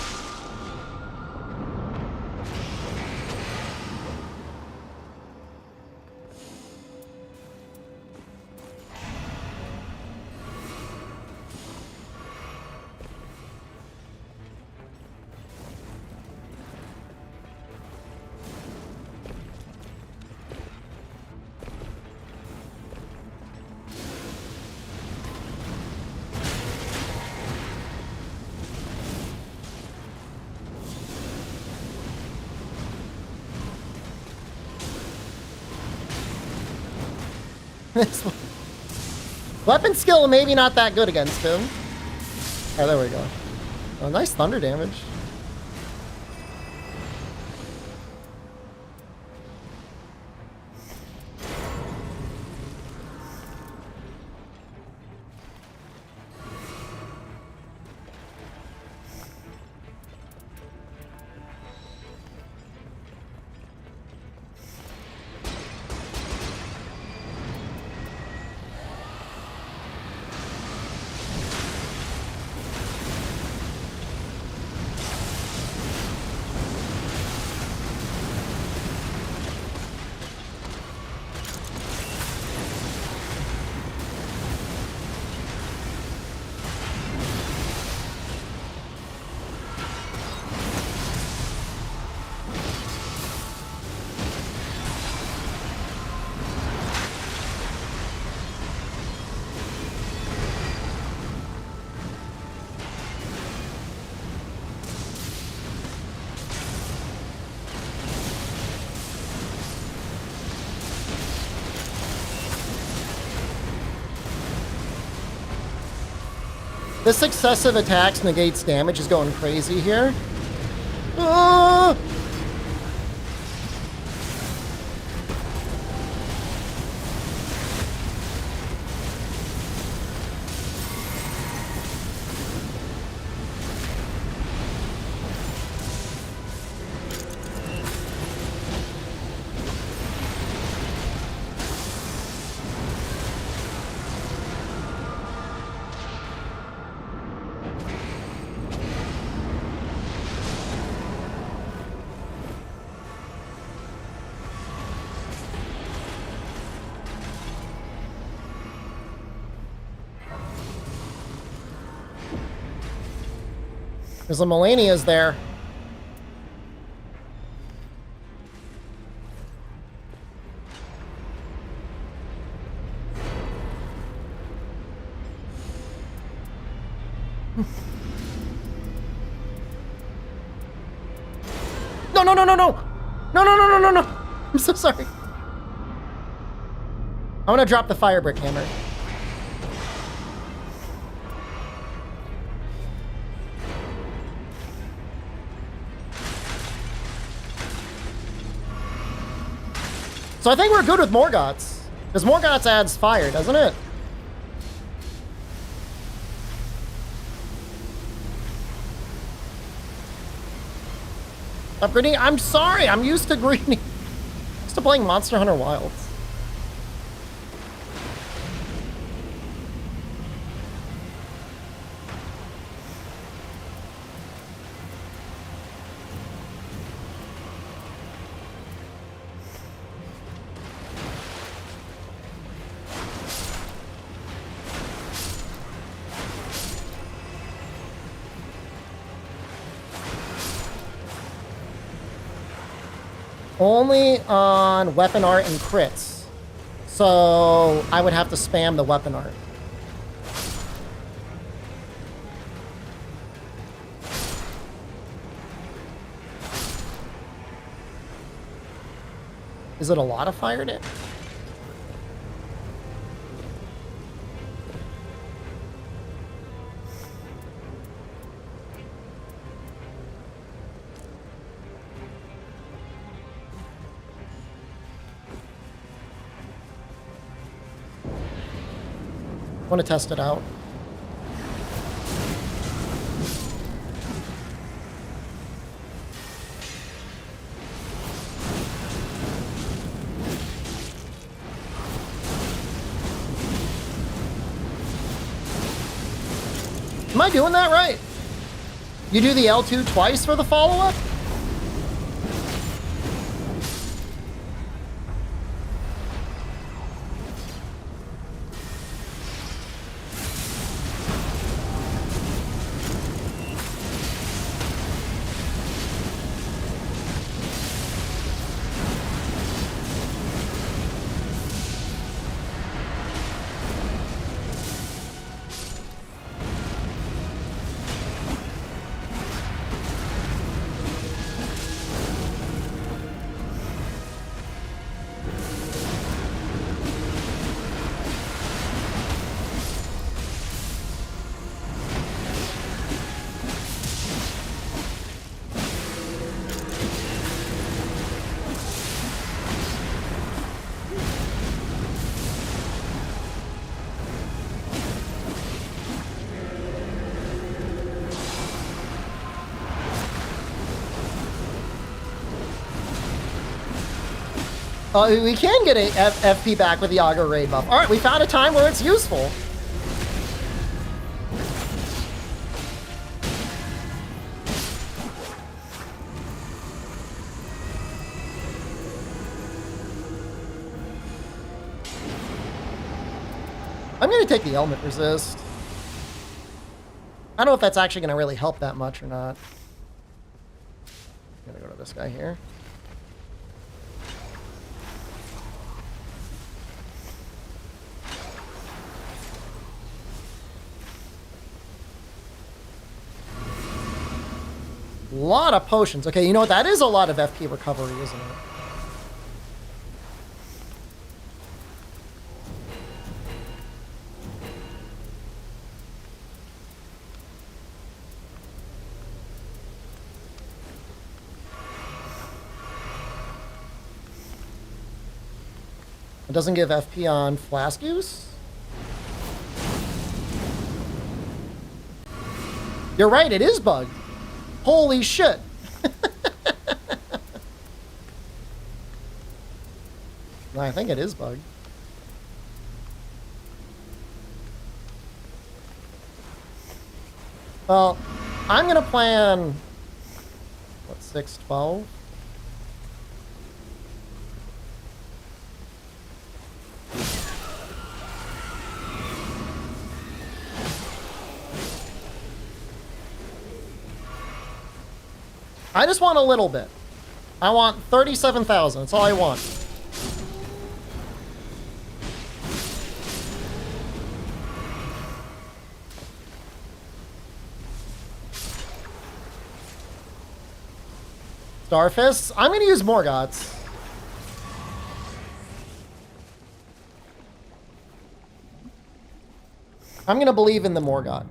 Weapon skill maybe not that good against him. Oh, there we go. Oh, nice thunder damage. The successive attacks negates damage is going crazy here. Ah! There's a Melania's there. No, no, no, no, no! No, no, no, no, no, no! I'm so sorry. I want to drop the fire brick hammer. So I think we're good with Morgoth's. Because Morgoth's adds fire, doesn't it? Upgrading? I'm sorry, I'm used to greening. Used to playing Monster Hunter Wilds. Only on weapon art and crits. So I would have to spam the weapon art. Is it a lot of fire damage? Want to test it out. Am I doing that right? You do the L2 twice for the follow-up? We can get a FP back with the Augur Raid buff. All right, we found a time where it's useful. I'm going to take the Element Resist. I don't know if that's actually going to really help that much or not. I'm going to go to this guy here. A lot of potions. Okay, you know what? That is a lot of FP recovery, isn't it? It doesn't give FP on flask use? You're right, it is bugged. Holy shit. I think it is bugged. Well, I'm going to plan, what, 612? I just want a little bit. I want 37,000. That's all I want. Starfists? I'm going to use Morgoths. I'm going to believe in the Morgoth.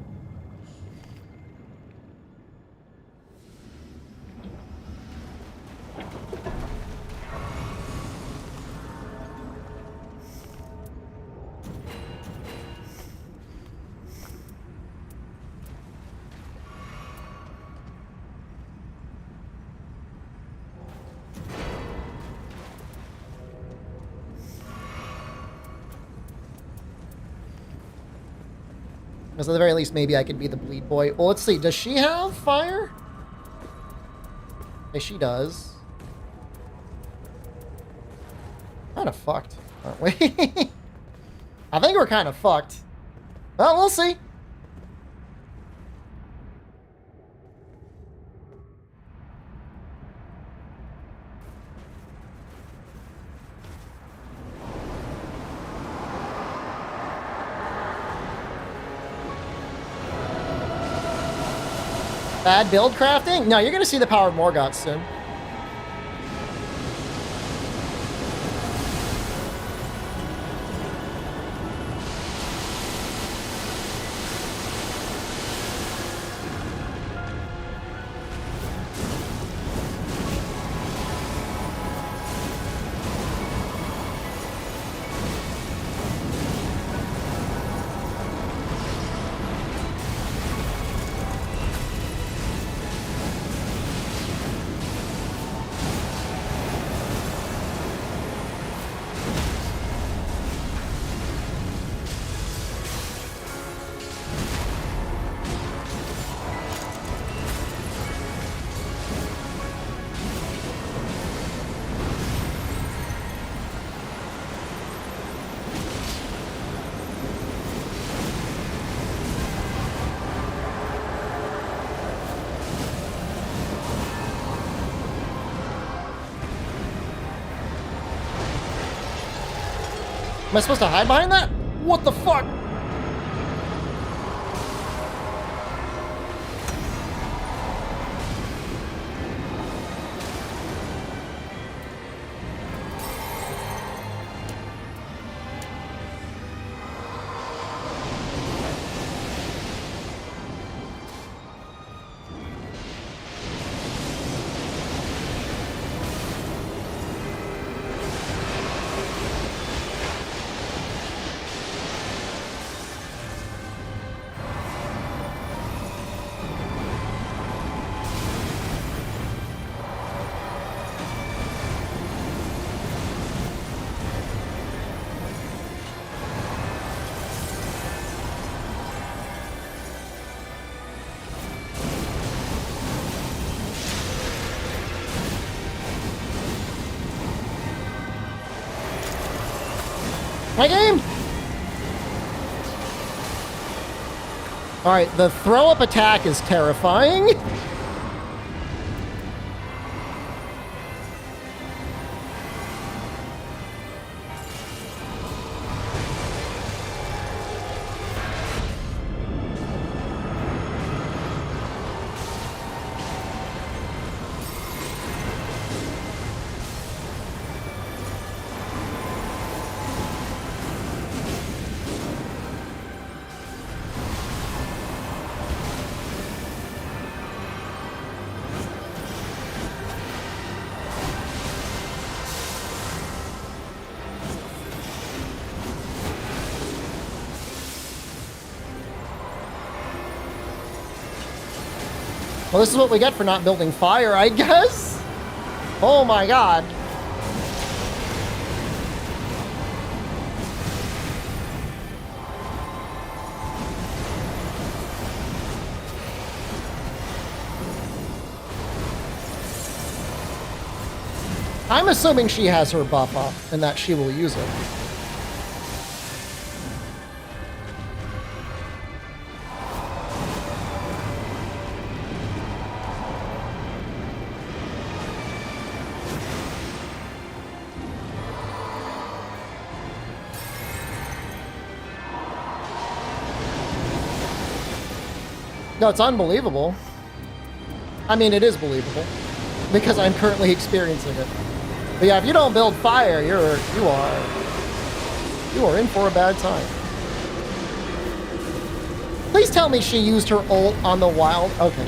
Because at the very least, maybe I could be the bleed boy. Well, let's see. Does she have fire? Okay, she does. Kind of fucked, aren't we? I think we're kind of fucked. Well, we'll see. Bad build crafting? No, you're going to see the power of Morgoth soon. Am I supposed to hide behind that? What the fuck? My game! Alright, the throw-up attack is terrifying. Well, this is what we get for not building fire, I guess? Oh my god. I'm assuming she has her buff up and that she will use it. No, it's unbelievable. I mean, it is believable because I'm currently experiencing it. But yeah, if you don't build fire, you are in for a bad time. Please tell me she used her ult on the wild. Okay.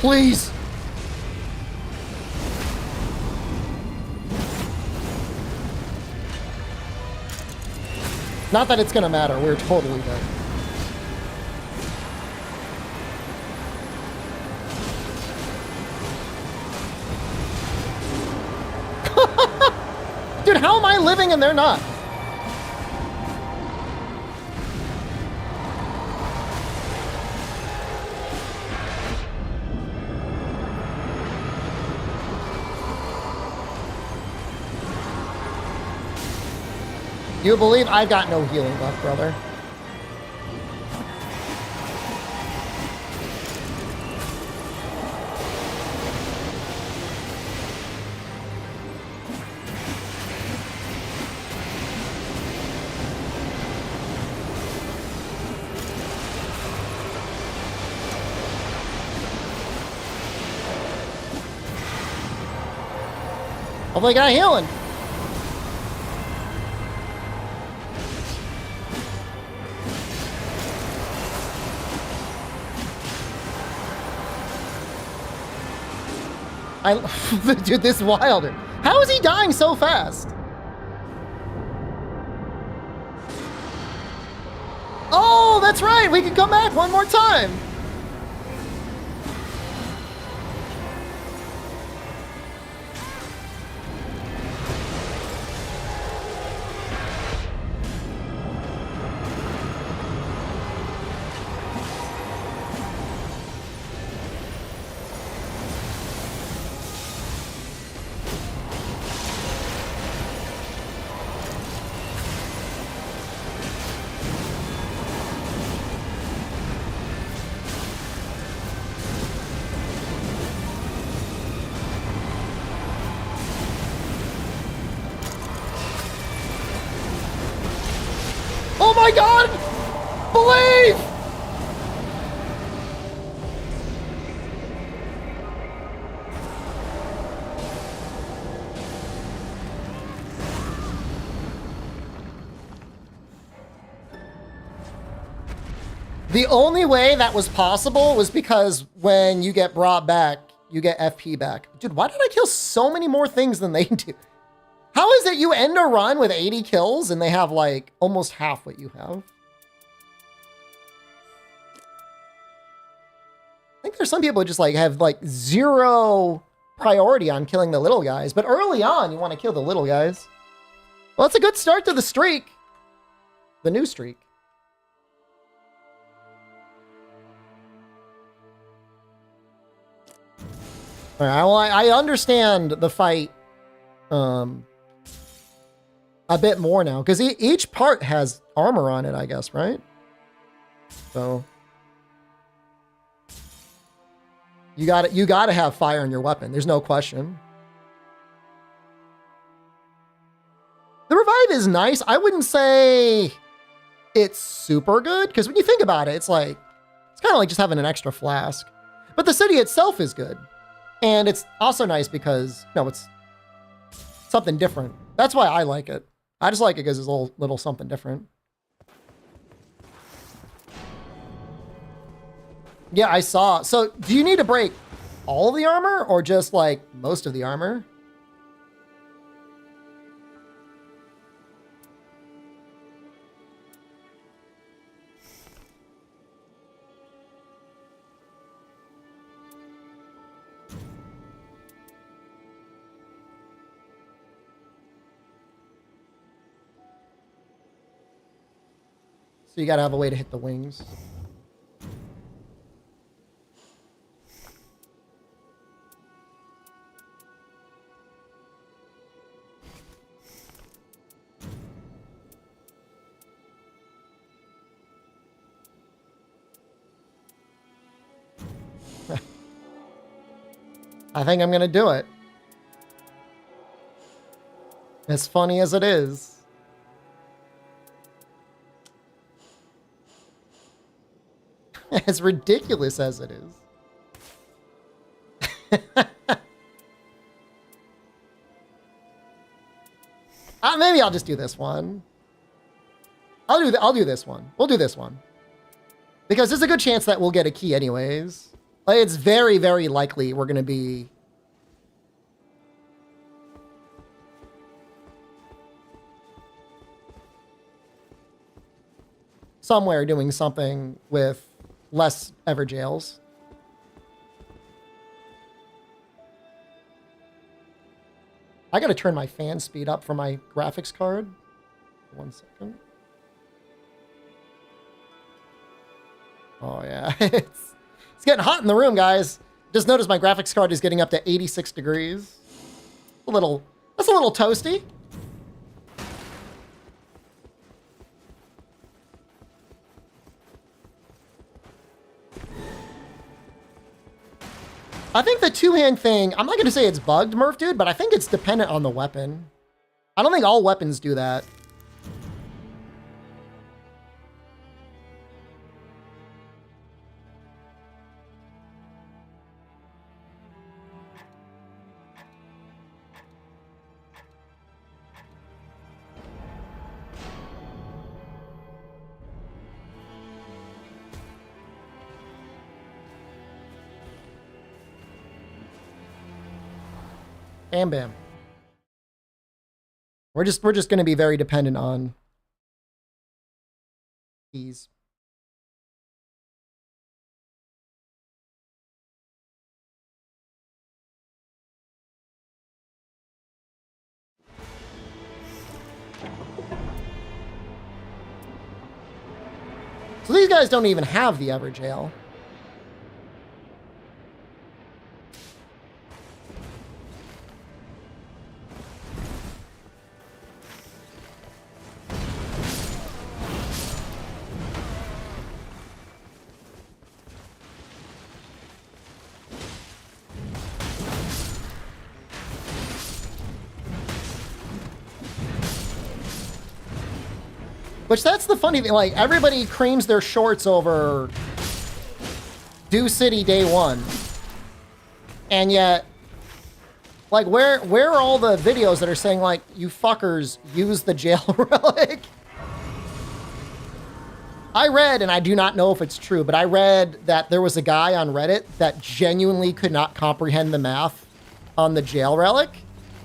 Please. Not that it's gonna matter. We're totally dead. Dude, how am I living and they're not? You believe I've got no healing buff, brother. Hopefully I got healing. Dude, this Wilder. How is he dying so fast? Oh, that's right. We can come back one more time. Oh my God! Believe! The only way that was possible was because when you get brought back, you get FP back. Dude, why did I kill so many more things than they do? How is it you end a run with 80 kills and they have like almost half what you have? I think there's some people who just like have like zero priority on killing the little guys, but early on you want to kill the little guys. Well, that's a good start to the streak. The new streak. All right, well, I understand the fight a bit more now because each part has armor on it, I guess, right? So you got to have fire in your weapon. There's no question. The revive is nice. I wouldn't say it's super good because when you think about it, it's kind of like just having an extra flask. But the city itself is good. And it's also nice because, it's something different. That's why I like it. I just like it because it's a little something different. Yeah, I saw. So do you need to break all the armor or just like most of the armor? So you got to have a way to hit the wings. I think I'm going to do it. As funny as it is. As ridiculous as it is. Maybe I'll just do this one. I'll do this one. We'll do this one. Because there's a good chance that we'll get a key anyways. Like, it's very, very likely we're going to be... somewhere doing something with less ever jails. I gotta turn my fan speed up for my graphics card. 1 second. Oh yeah, it's getting hot in the room, guys. Just noticed my graphics card is getting up to 86 degrees. That's a little toasty. I think the two-hand thing, I'm not going to say it's bugged, Murph Dude, but I think it's dependent on the weapon. I don't think all weapons do that. Bam bam. We're just going to be very dependent on these. So these guys don't even have the Everjail. Which, that's the funny thing, like, everybody creams their shorts over Dew City Day 1. And yet, like, where are all the videos that are saying, like, you fuckers, use the jail relic? I read, and I do not know if it's true, but I read that there was a guy on Reddit that genuinely could not comprehend the math on the jail relic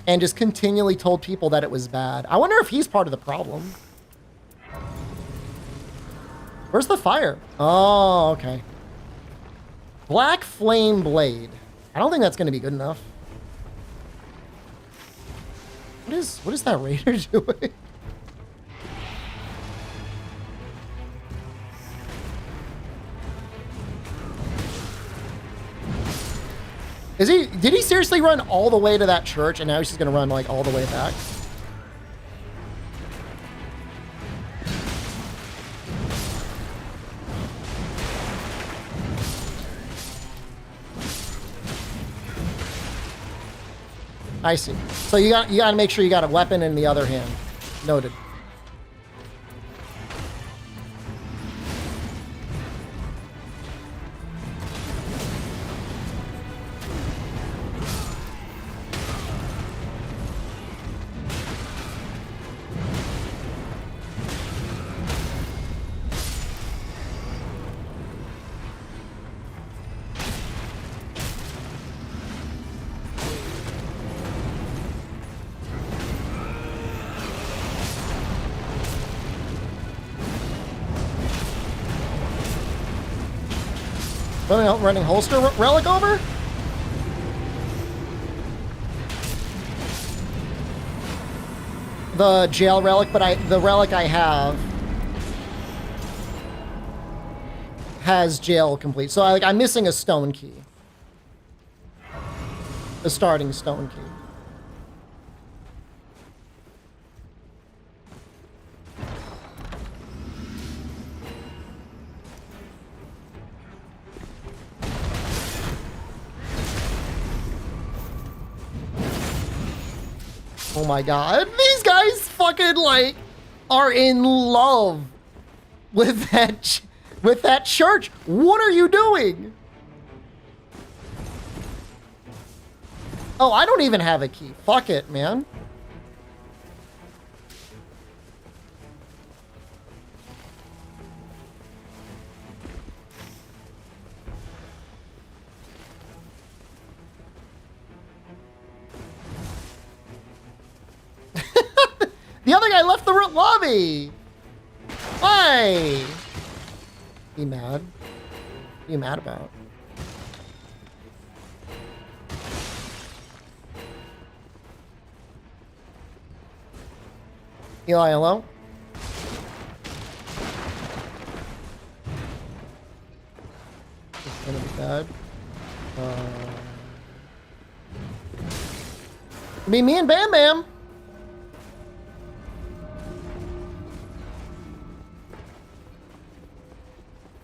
and just continually told people that it was bad. I wonder if he's part of the problem. Where's the fire? Oh, okay. Black Flame Blade. I don't think that's going to be good enough. What is that raider doing? Did he seriously run all the way to that church and now he's just going to run like all the way back? I see. So you got to make sure you got a weapon in the other hand. Noted. Running holster relic over? The jail relic, but the relic I have has jail complete. So I'm missing a stone key. A starting stone key. Oh my god, these guys fucking like are in love with that church. What are you doing? Oh, I don't even have a key. Fuck it, man. The other guy left the lobby. Why? Be mad? What are you mad about? Eli, hello? This is gonna be bad. Me and Bam Bam.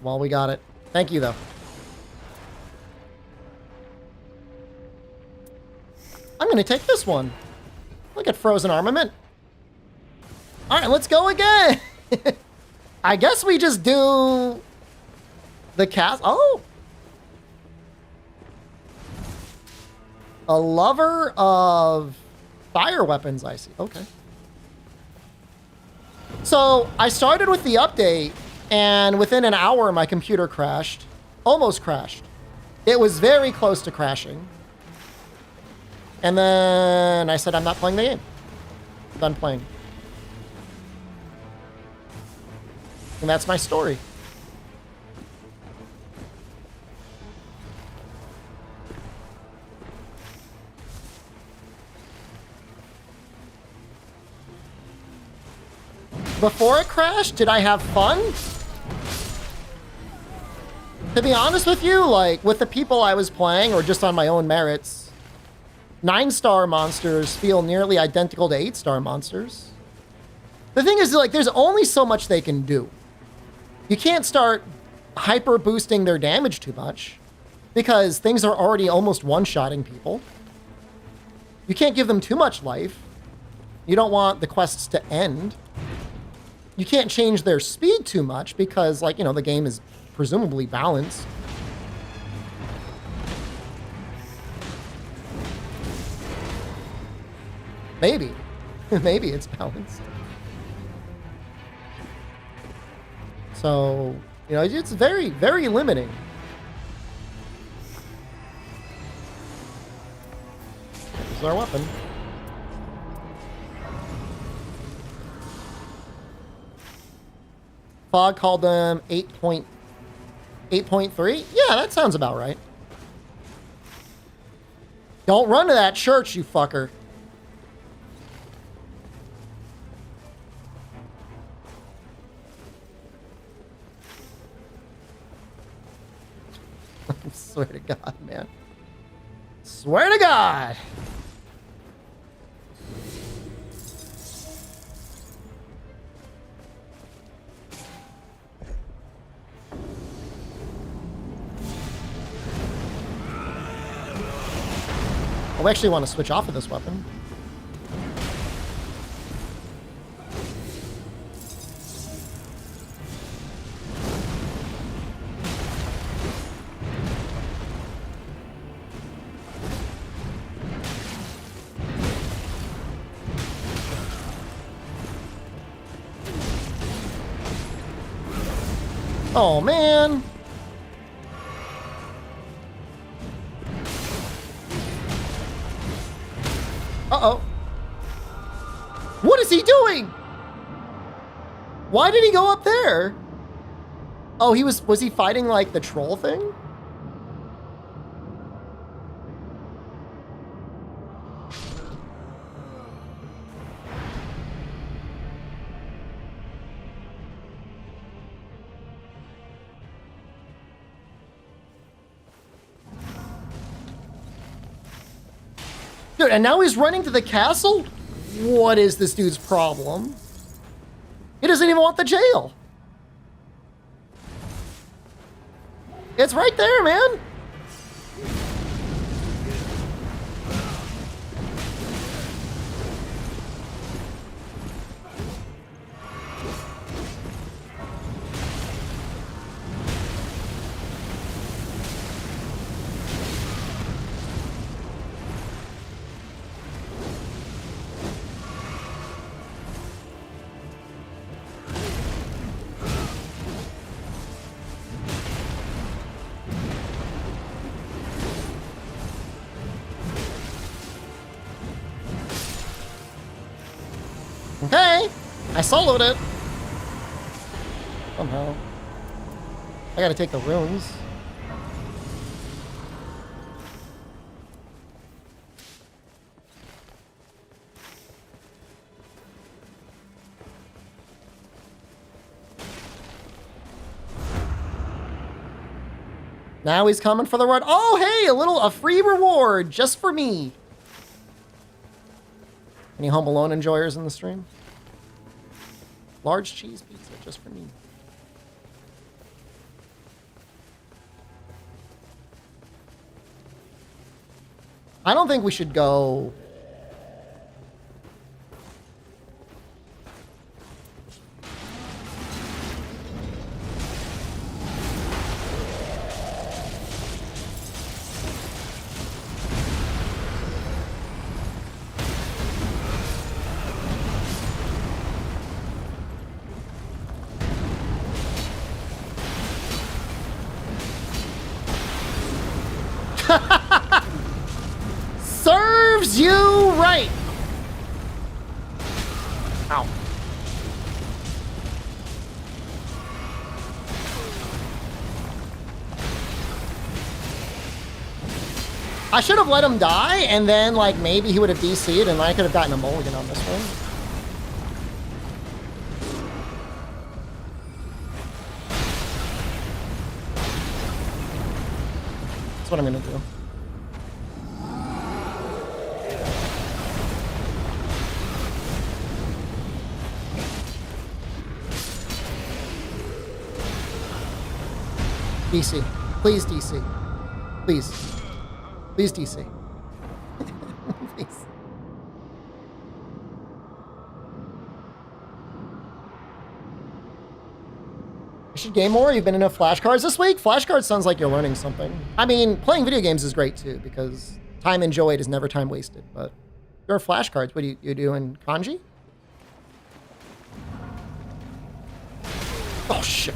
Well, we got it. Thank you, though. I'm going to take this one. Look at frozen armament. All right, let's go again. I guess we just do the cast. Oh. A lover of fire weapons, I see. Okay. So I started with the update. And within an hour, my computer crashed. Almost crashed. It was very close to crashing. And then I said, I'm not playing the game. I'm done playing. And that's my story. Before it crashed, did I have fun? To be honest with you, like, with the people I was playing, or just on my own merits, 9-star monsters feel nearly identical to 8-star monsters. The thing is, like, there's only so much they can do. You can't start hyper boosting their damage too much, because things are already almost one-shotting people. You can't give them too much life. You don't want the quests to end. You can't change their speed too much, because, like, you know, the game is presumably balanced. Maybe. Maybe it's balanced. So, you know, it's very, very limiting. This is our weapon. Fog called them 8.3? Yeah, that sounds about right. Don't run to that church, you fucker. I swear to God, man. Swear to God. I actually want to switch off of this weapon. Oh, man. Uh-oh. What is he doing? Why did he go up there? Oh, was he fighting like the troll thing? Dude, and now he's running to the castle? What is this dude's problem? He doesn't even want the jail. It's right there, man. Okay, I soloed it. Somehow. I gotta take the runes. Now he's coming for the run. Oh, hey, a free reward just for me. Any Home Alone enjoyers in the stream? Large cheese pizza just for me. I don't think we should go. Serves Ow. I should have let him die, and then, like, maybe he would have DC'd, and I could have gotten a mulligan on this one. That's what I'm gonna do. DC. Please, DC. Please. Please, DC. Please. You should game more. You've been enough flashcards this week? Flashcards sounds like you're learning something. I mean, playing video games is great too, because time enjoyed is never time wasted. But your flashcards, what do you do in kanji? Oh, shit.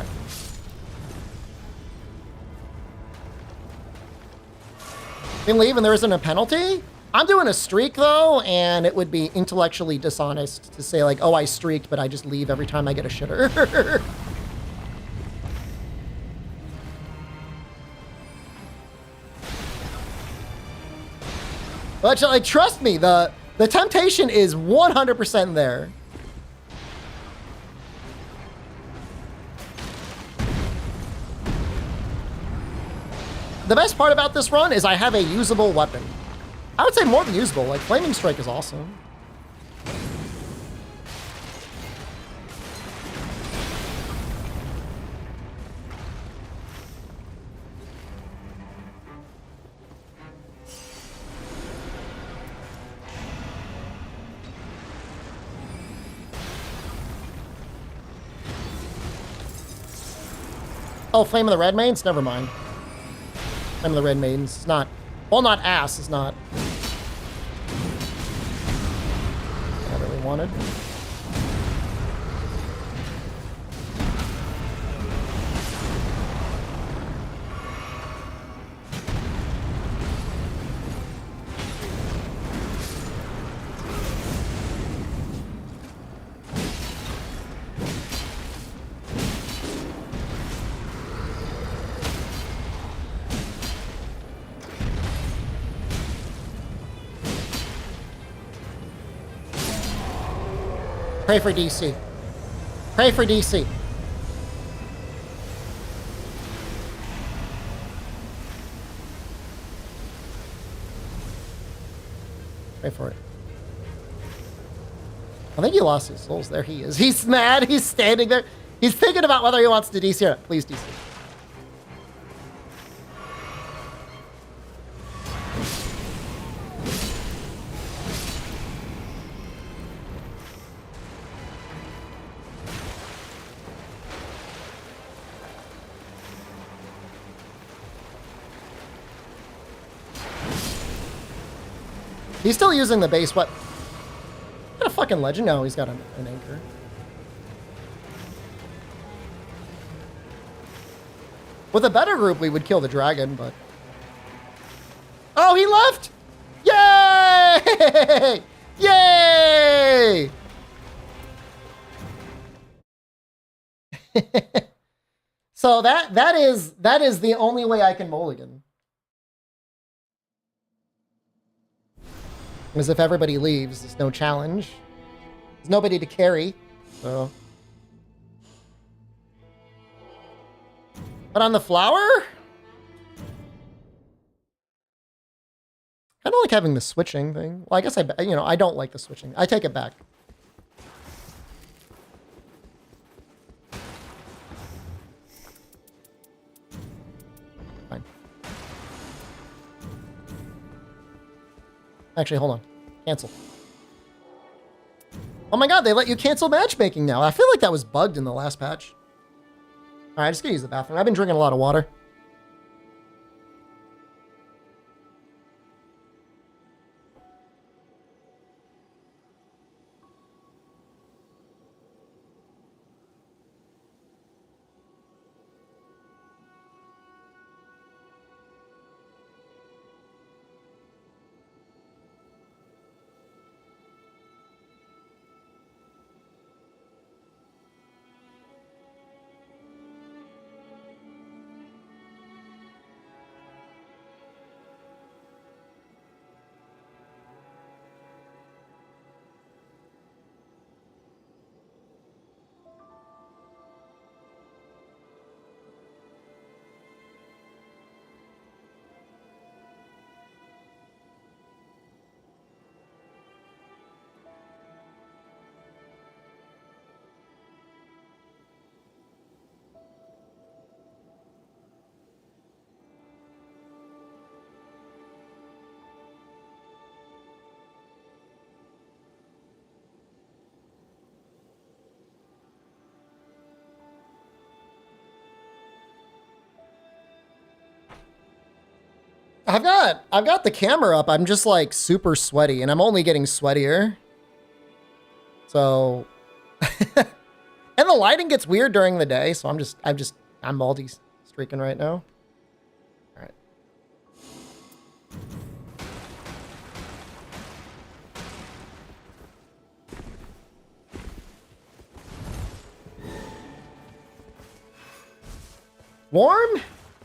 Can leave and there isn't a penalty? I'm doing a streak though, and it would be intellectually dishonest to say like, oh, I streaked, but I just leave every time I get a shitter. But like, trust me, the temptation is 100% there. The best part about this run is I have a usable weapon. I would say more than usable. Like, Flaming Strike is awesome. Oh, Flame of the Red Maidens? Never mind. Flame of the Red Maidens is not... Well, not ass is not... I really wanted. Pray for DC. Pray for DC. Pray for it. I think he lost his souls. There he is. He's mad. He's standing there. He's thinking about whether he wants to DC or not. Please DC. He's still using the base weapon. Got a fucking legend? No, he's got an anchor. With a better group, we would kill the dragon, but... Oh, he left! Yay! Yay! So that is the only way I can mulligan. Because if everybody leaves, there's no challenge. There's nobody to carry, so... But on the flower? I don't like having the switching thing. Well, I guess I don't like the switching. I take it back. Fine. Actually, hold on. Cancel. Oh my god, they let you cancel matchmaking now. I feel like that was bugged in the last patch. Alright, just gonna use the bathroom. I've been drinking a lot of water. I've got the camera up. I'm just like super sweaty, and I'm only getting sweatier. So, and the lighting gets weird during the day. So I'm multi-streaking right now. All right. Warm?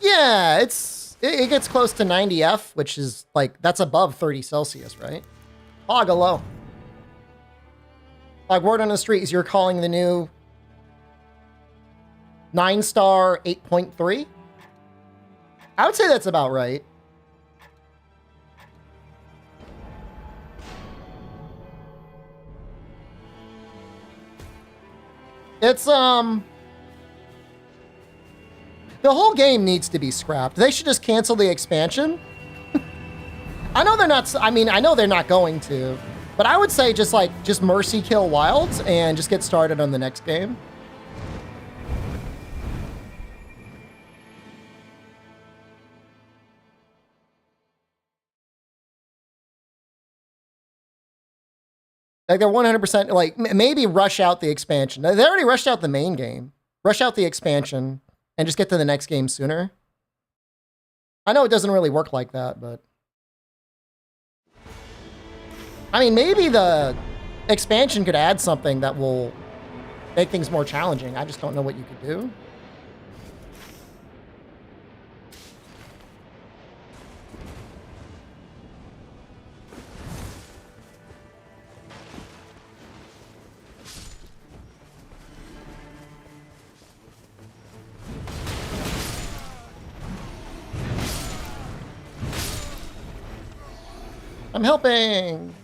Yeah, it gets close to 90 F, which is like, that's above 30 Celsius, right? Low. Like, word on the street is you're calling the new 9-star 8.3? I would say that's about right. It's, the whole game needs to be scrapped. They should just cancel the expansion. I know they're not, I mean, I know they're not going to, but I would say just mercy kill Wilds and just get started on the next game. Like, they're 100%, like, maybe rush out the expansion. They already rushed out the main game. Rush out the expansion and just get to the next game sooner. I know it doesn't really work like that, but... I mean, maybe the expansion could add something that will make things more challenging. I just don't know what you could do. I'm helping!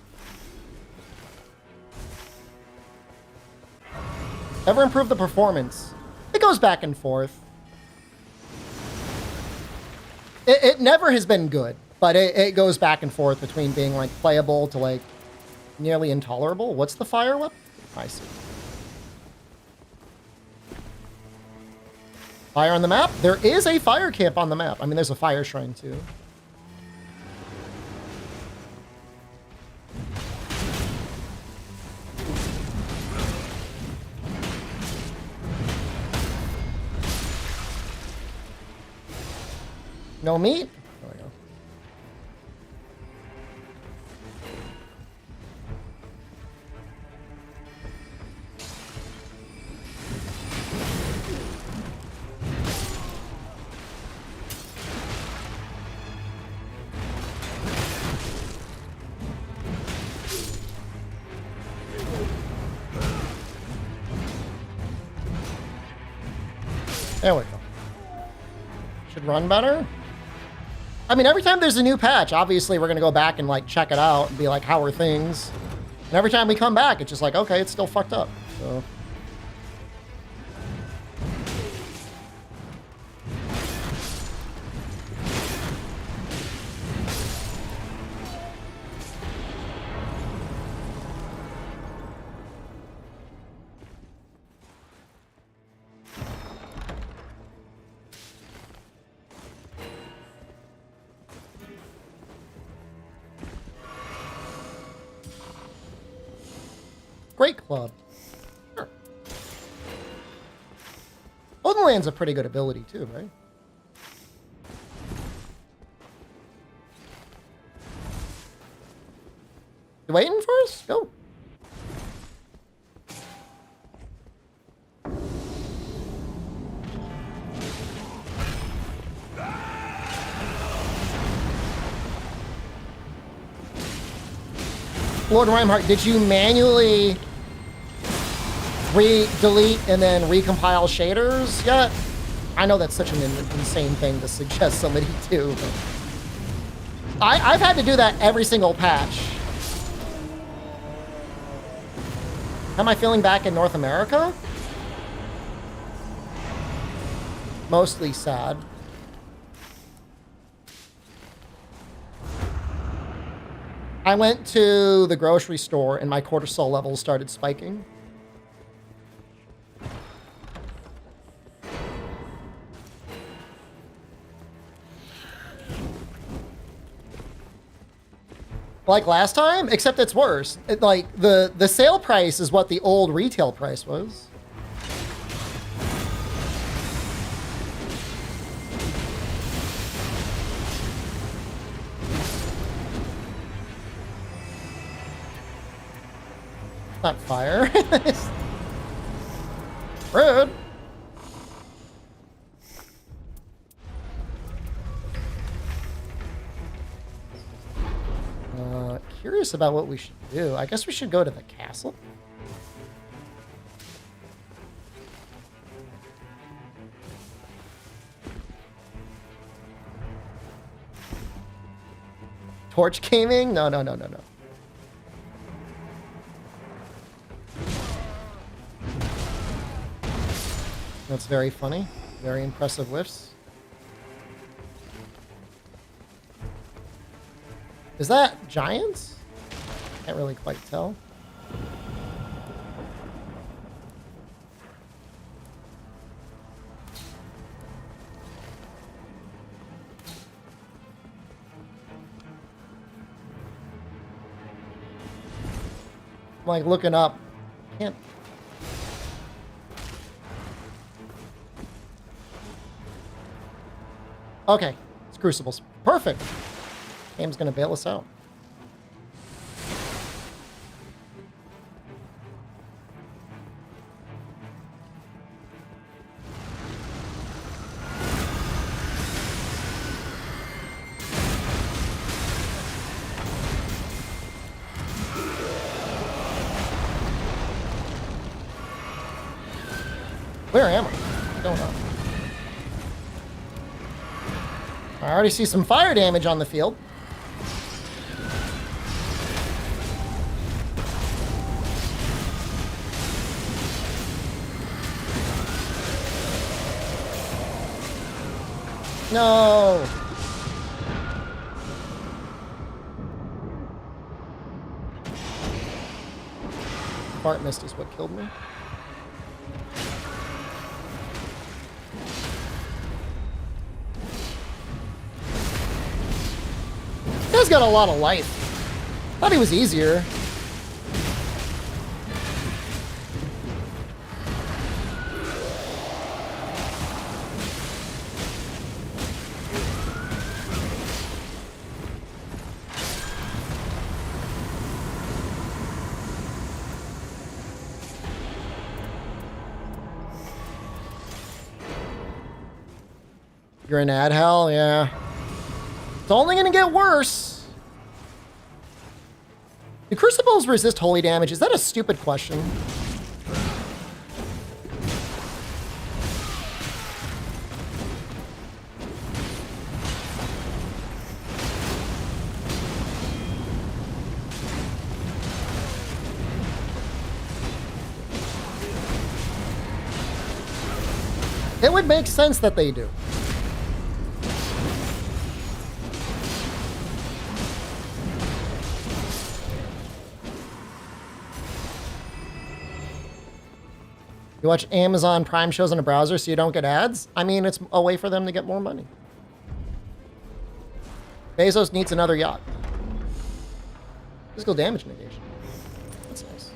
Ever improve the performance? It goes back and forth. It never has been good, but it goes back and forth between being like playable to like nearly intolerable. What's the fire weapon? I see. Fire on the map? There is a fire camp on the map. I mean, there's a fire shrine too. No meat? There we go. There we go. Should run better? I mean, every time there's a new patch, obviously we're going to go back and like check it out and be like, how are things? And every time we come back, it's just like, okay, it's still fucked up. So... Great club. Sure. Odinland's a pretty good ability too, right? You waiting for us? Go. Lord Reinhardt, did you manually delete and then recompile shaders yet? I know that's such an insane thing to suggest somebody do. But I've had to do that every single patch. How am I feeling back in North America? Mostly sad. I went to the grocery store and my cortisol levels started spiking. Like last time, except it's worse. Like the sale price is what the old retail price was. Not fire. Rude. Curious about what we should do. I guess we should go to the castle. Torch gaming? No, no, no, no, no. That's very funny. Very impressive whiffs. Is that giants? Can't really quite tell. I'm like looking up. Can't. Okay, it's crucibles. Perfect. Game's gonna bail us out. Where am I? I don't know. I already see some fire damage on the field. No. Fart mist is what killed me. This guy's got a lot of life. Thought he was easier. You're in ad hell? Yeah. It's only gonna get worse. Do crucibles resist holy damage? Is that a stupid question? It would make sense that they do. You watch Amazon Prime shows in a browser so you don't get ads? I mean, it's a way for them to get more money. Bezos needs another yacht. Physical damage negation. That's nice.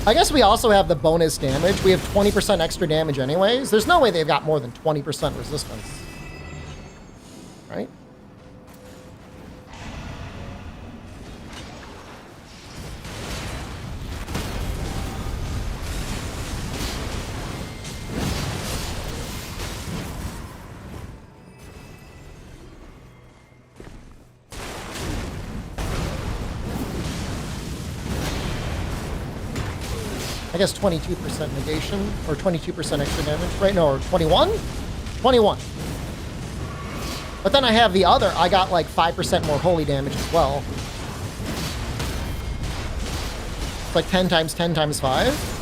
I guess we also have the bonus damage. We have 20% extra damage anyways. There's no way they've got more than 20% resistance. Right? I guess 22% negation, or 22% extra damage, right? No, or 21? 21. But then I have the other, I got like 5% more holy damage as well. It's like 10 times 10 times 5.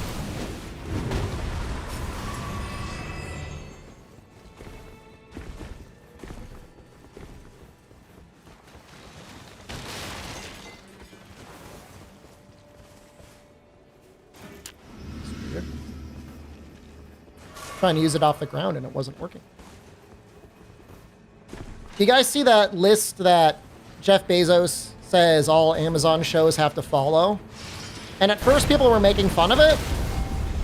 Trying to use it off the ground and it wasn't working. Do you guys see that list that Jeff Bezos says all Amazon shows have to follow? And at first people were making fun of it,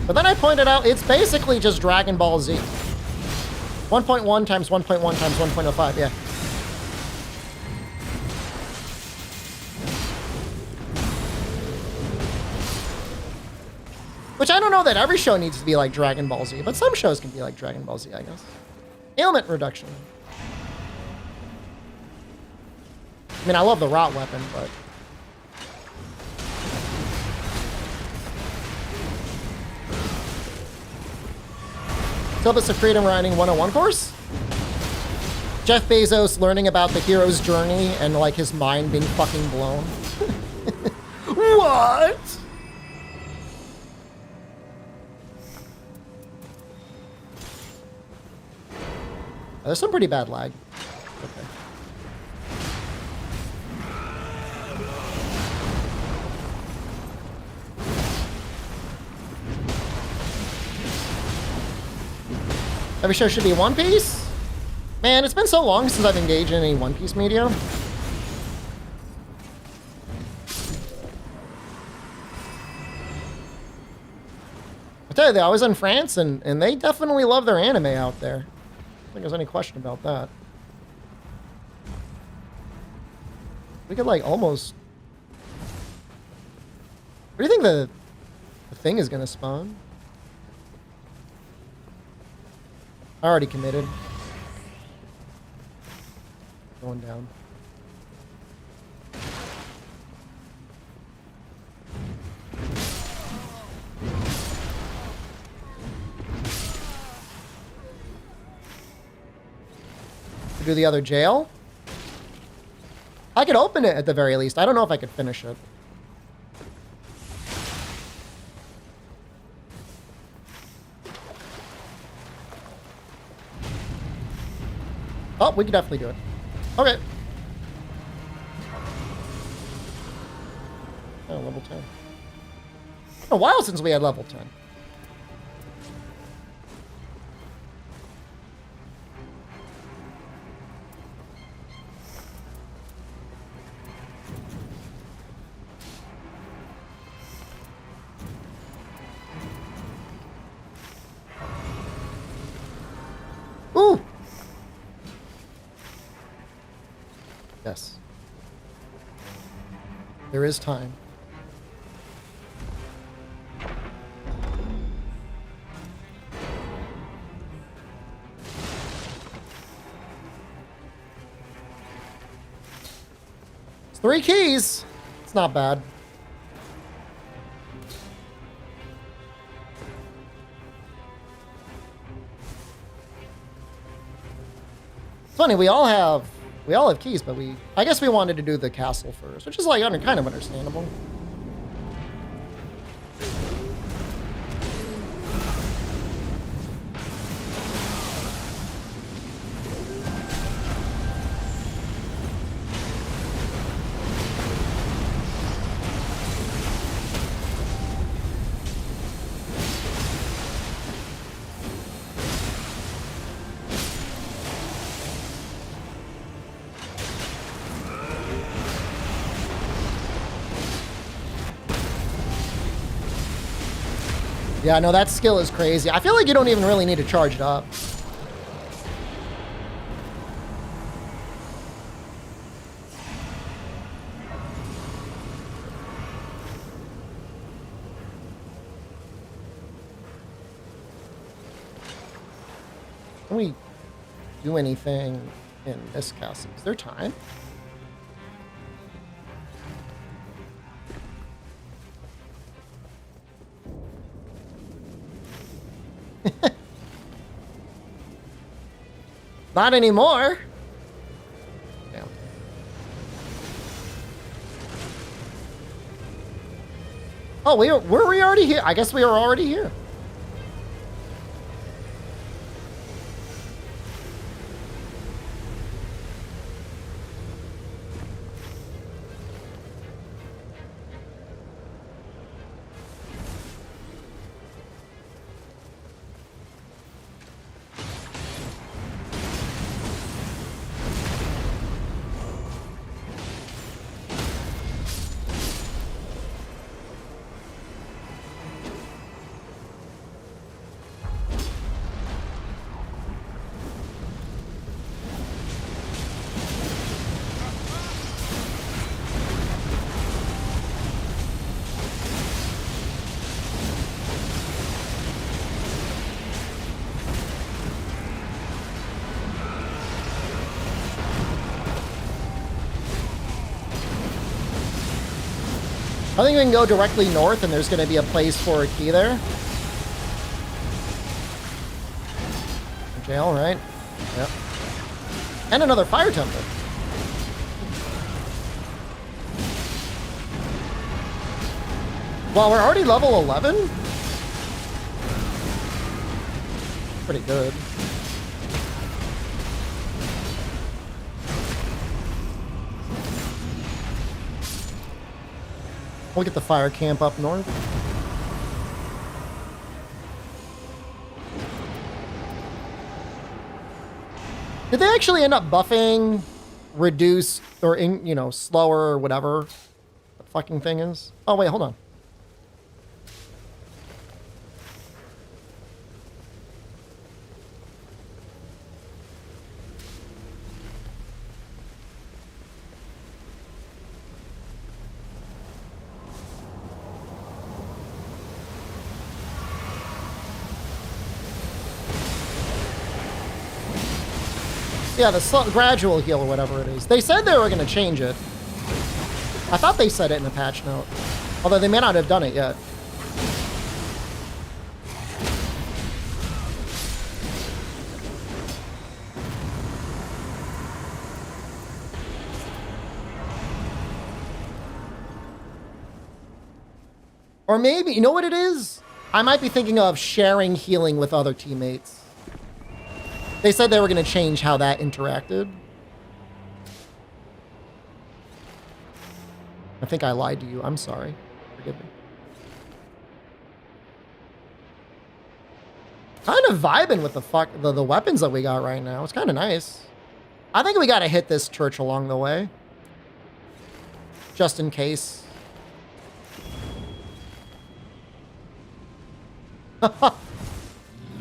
but then I pointed out it's basically just Dragon Ball Z. 1.1 times 1.1 times 1.05, yeah. Which I don't know that every show needs to be like Dragon Ball Z, but some shows can be like Dragon Ball Z, I guess. Ailment reduction. I mean, I love the rot weapon, but... Syllabus of Freedom Writing 101 course? Jeff Bezos learning about the hero's journey and, like, his mind being fucking blown. What? There's some pretty bad lag. Okay. Every show should be One Piece? Man, it's been so long since I've engaged in any One Piece media. I tell you, I was in France, and they definitely love their anime out there. I don't think there's any question about that. We could, like, almost... Where do you think the thing is going to spawn? I already committed. Going down. To do the other jail? I could open it at the very least. I don't know if I could finish it. Oh, we could definitely do it. Okay. Oh, level 10. It's been a while since we had level 10. Ooh! Yes. There is time. It's 3 keys. It's not bad. It's funny, we all have keys, but I guess we wanted to do the castle first, which is like kind of understandable. Yeah, no, that skill is crazy. I feel like you don't even really need to charge it up. Can we do anything in this castle? Is there time? Not anymore. Damn. Oh, were we already here? I guess we were already here. I think we can go directly north, and there's going to be a place for a key there. Jail, right? Yep. And another fire temple. Well, we're already level 11? Pretty good. We'll get the fire camp up north. Did they actually end up buffing, reduce, or, you know, slower or whatever the fucking thing is? Oh, wait, hold on. Yeah, the slow, gradual heal or whatever it is. They said they were going to change it. I thought they said it in a patch note. Although they may not have done it yet. Or maybe, you know what it is? I might be thinking of sharing healing with other teammates. They said they were going to change how that interacted. I think I lied to you. I'm sorry. Forgive me. Kind of vibing with the weapons that we got right now. It's kind of nice. I think we got to hit this church along the way. Just in case.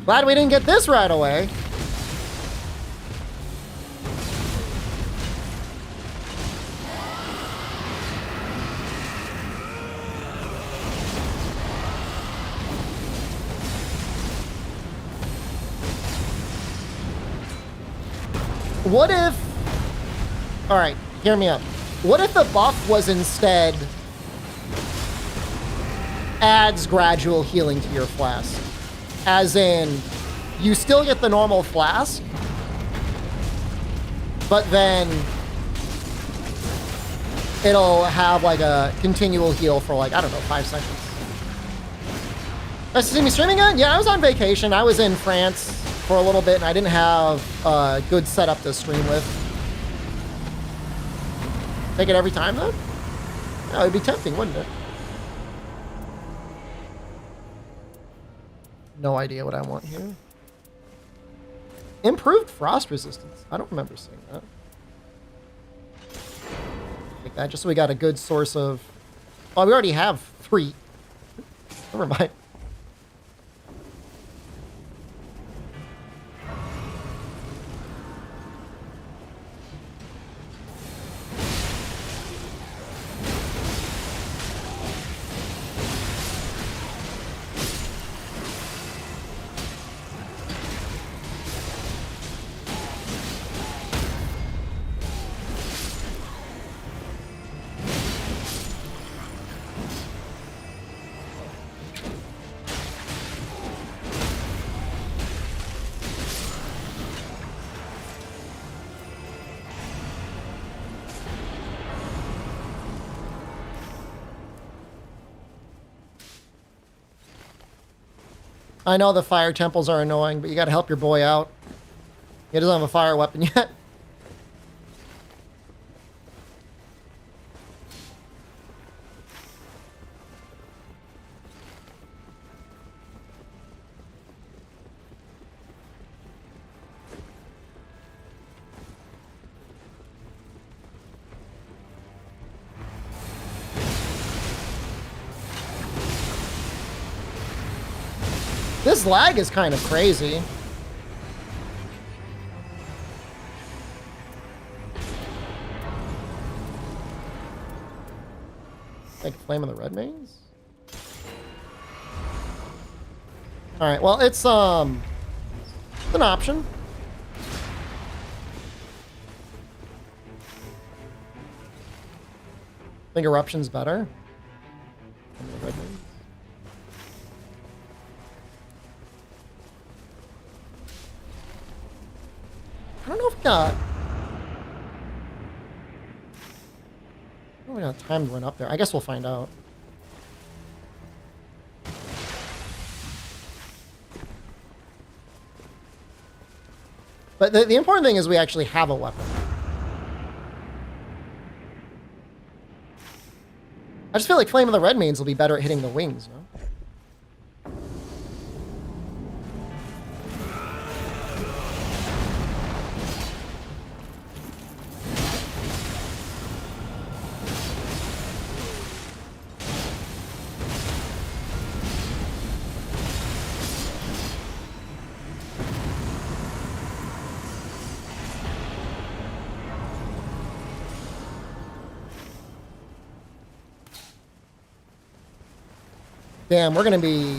Glad we didn't get this right away. What if... Alright, hear me out. What if the buff was instead... adds gradual healing to your flask? As in, you still get the normal flask, but then it'll have like a continual heal for like, I don't know, 5 seconds. Nice to see me streaming again? Yeah, I was on vacation. I was in France for a little bit, and I didn't have a good setup to stream with. Take it every time, though? Yeah, it'd be tempting, wouldn't it? No idea what I want here. Improved frost resistance. I don't remember seeing that. Take that, just so we got a good source of... Oh, we already have 3. Never mind. I know the fire temples are annoying, but you gotta help your boy out. He doesn't have a fire weapon yet. This lag is kind of crazy. Like Flame of the Red Mains? Alright, well, it's an option. I think Eruption's better. We don't have time to run up there. I guess we'll find out. But the important thing is we actually have a weapon. I just feel like Flame of the Red Mains will be better at hitting the wings, no? Damn, we're gonna be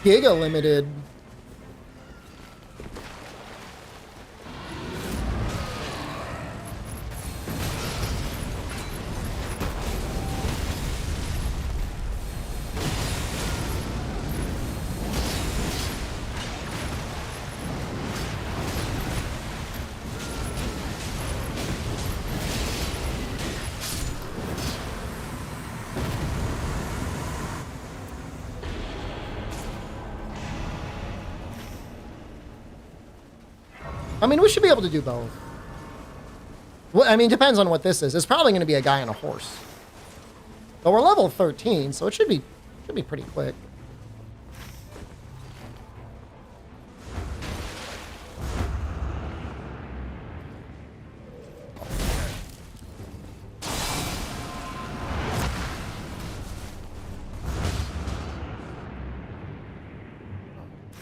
giga limited. I mean, we should be able to do both. Well, I mean, depends on what this is. It's probably going to be a guy on a horse. But we're level 13, so it should be pretty quick.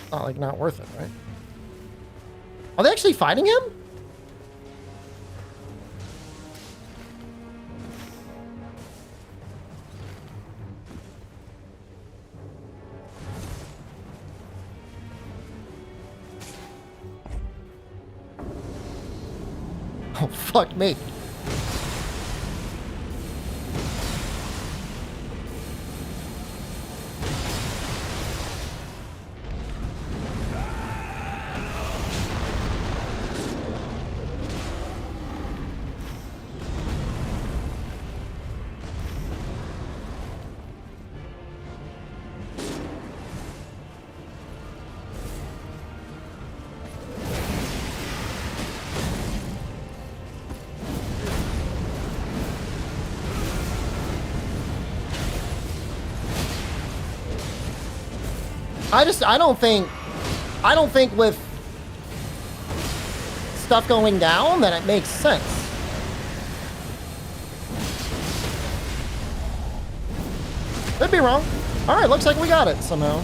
Not like not worth it, right? Are they actually fighting him? Oh, fuck me. I don't think with stuff going down that it makes sense. Could be wrong. All right, looks like we got it somehow.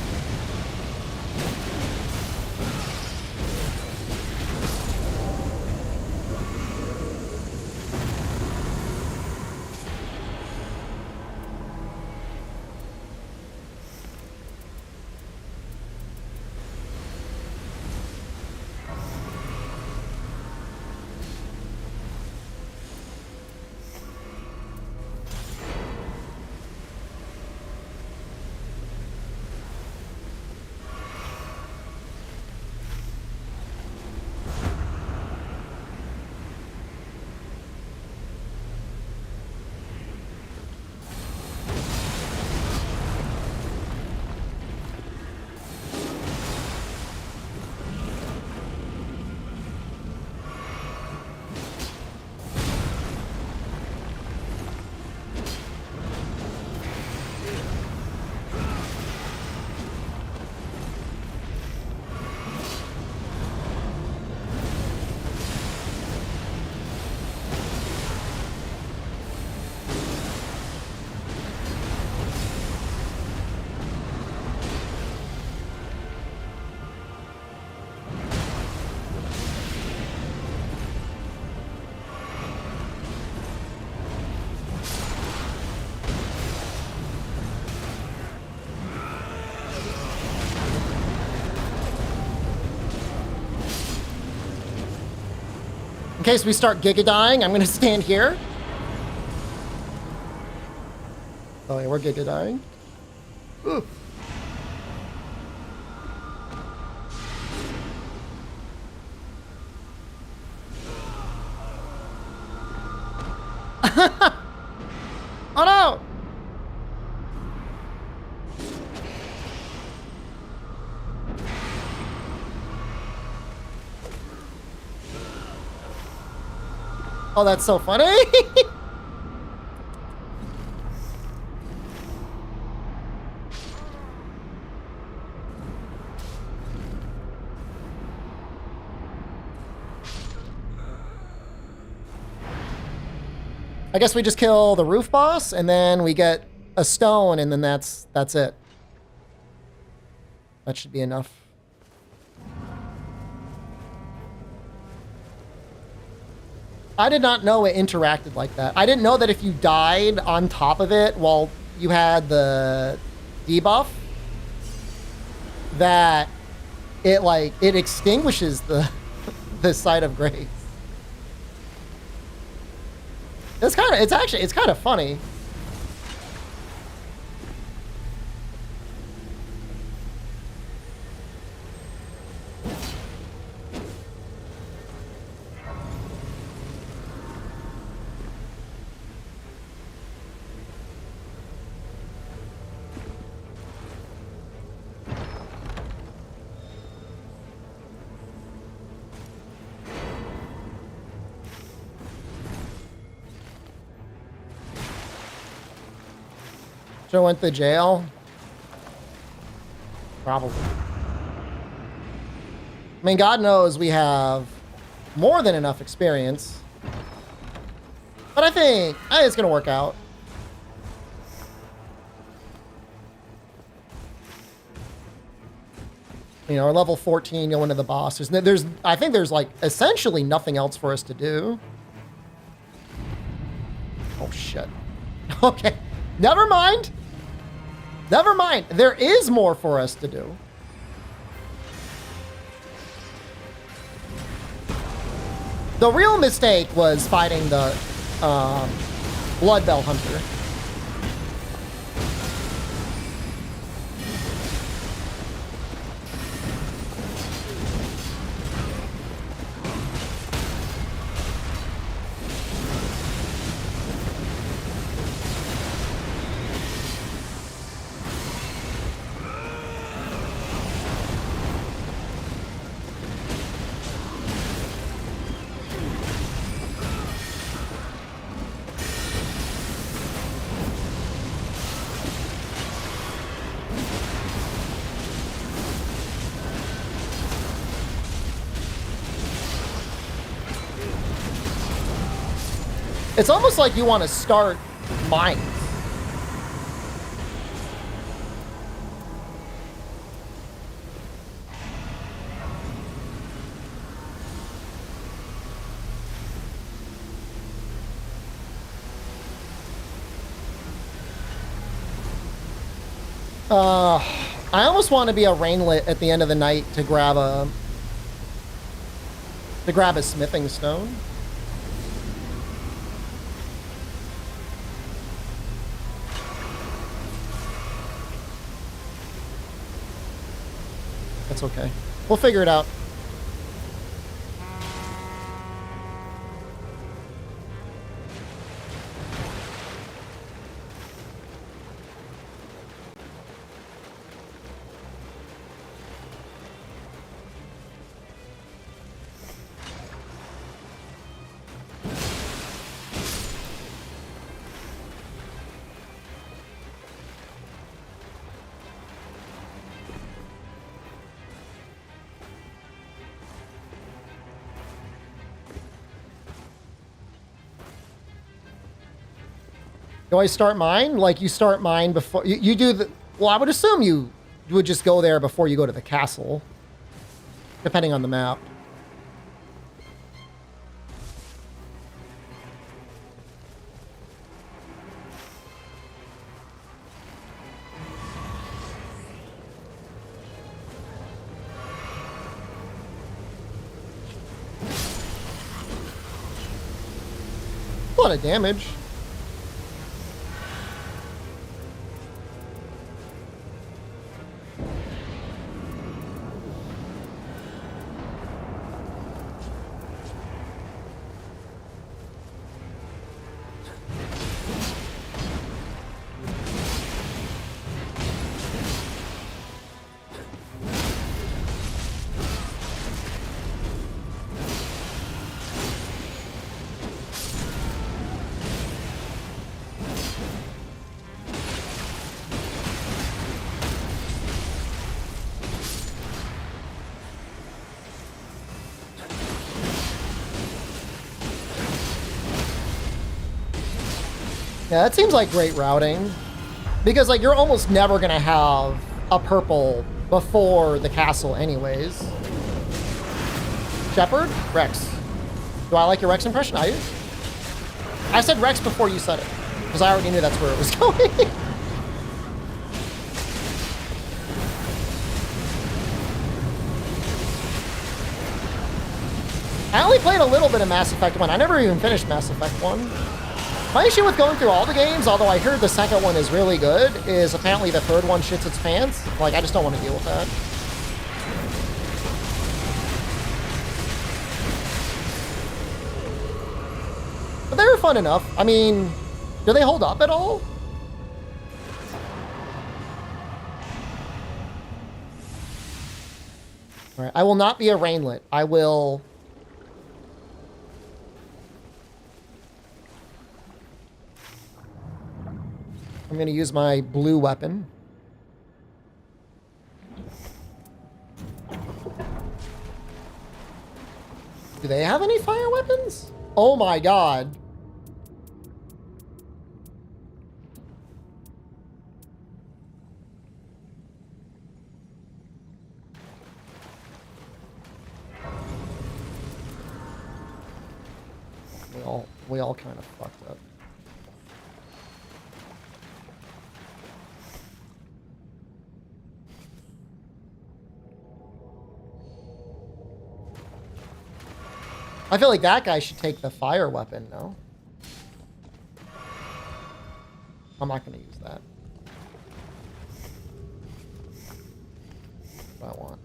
In case we start giga dying, I'm gonna stand here. Oh yeah, we're giga dying. Ooh. Oh no! Oh, that's so funny. I guess we just kill the roof boss, and then we get a stone, and then that's it. That should be enough. I did not know it interacted like that. I didn't know that if you died on top of it while you had the debuff, that it extinguishes the the site of grace. It's kind of funny. Joe went to jail? Probably. I mean, God knows we have more than enough experience. But I think it's going to work out. You know, we're level 14, you'll into the boss. I think there's like essentially nothing else for us to do. Oh, shit. Okay. Never mind. Never mind. There is more for us to do. The real mistake was fighting the Blood Bell Hunter. It's almost like you want to start mines. I almost want to be a rainlet at the end of the night to grab a smithing stone. That's okay. We'll figure it out. Do I start mine? Like you start mine before you do the... Well, I would assume you would just go there before you go to the castle. Depending on the map. A lot of damage. Yeah, that seems like great routing. Because, like, you're almost never going to have a purple before the castle anyways. Shepherd? Rex. Do I like your Rex impression? I do. I said Rex before you said it. Because I already knew that's where it was going. I only played a little bit of Mass Effect 1. I never even finished Mass Effect 1. My issue with going through all the games, although I heard the second one is really good, is apparently the third one shits its pants. Like, I just don't want to deal with that. But they were fun enough. I mean, do they hold up at all? All right, I will not be a rainlet. I will... I'm going to use my blue weapon. Do they have any fire weapons? Oh my god. We all kind of fucked up. I feel like that guy should take the fire weapon, no? I'm not going to use that. What I want.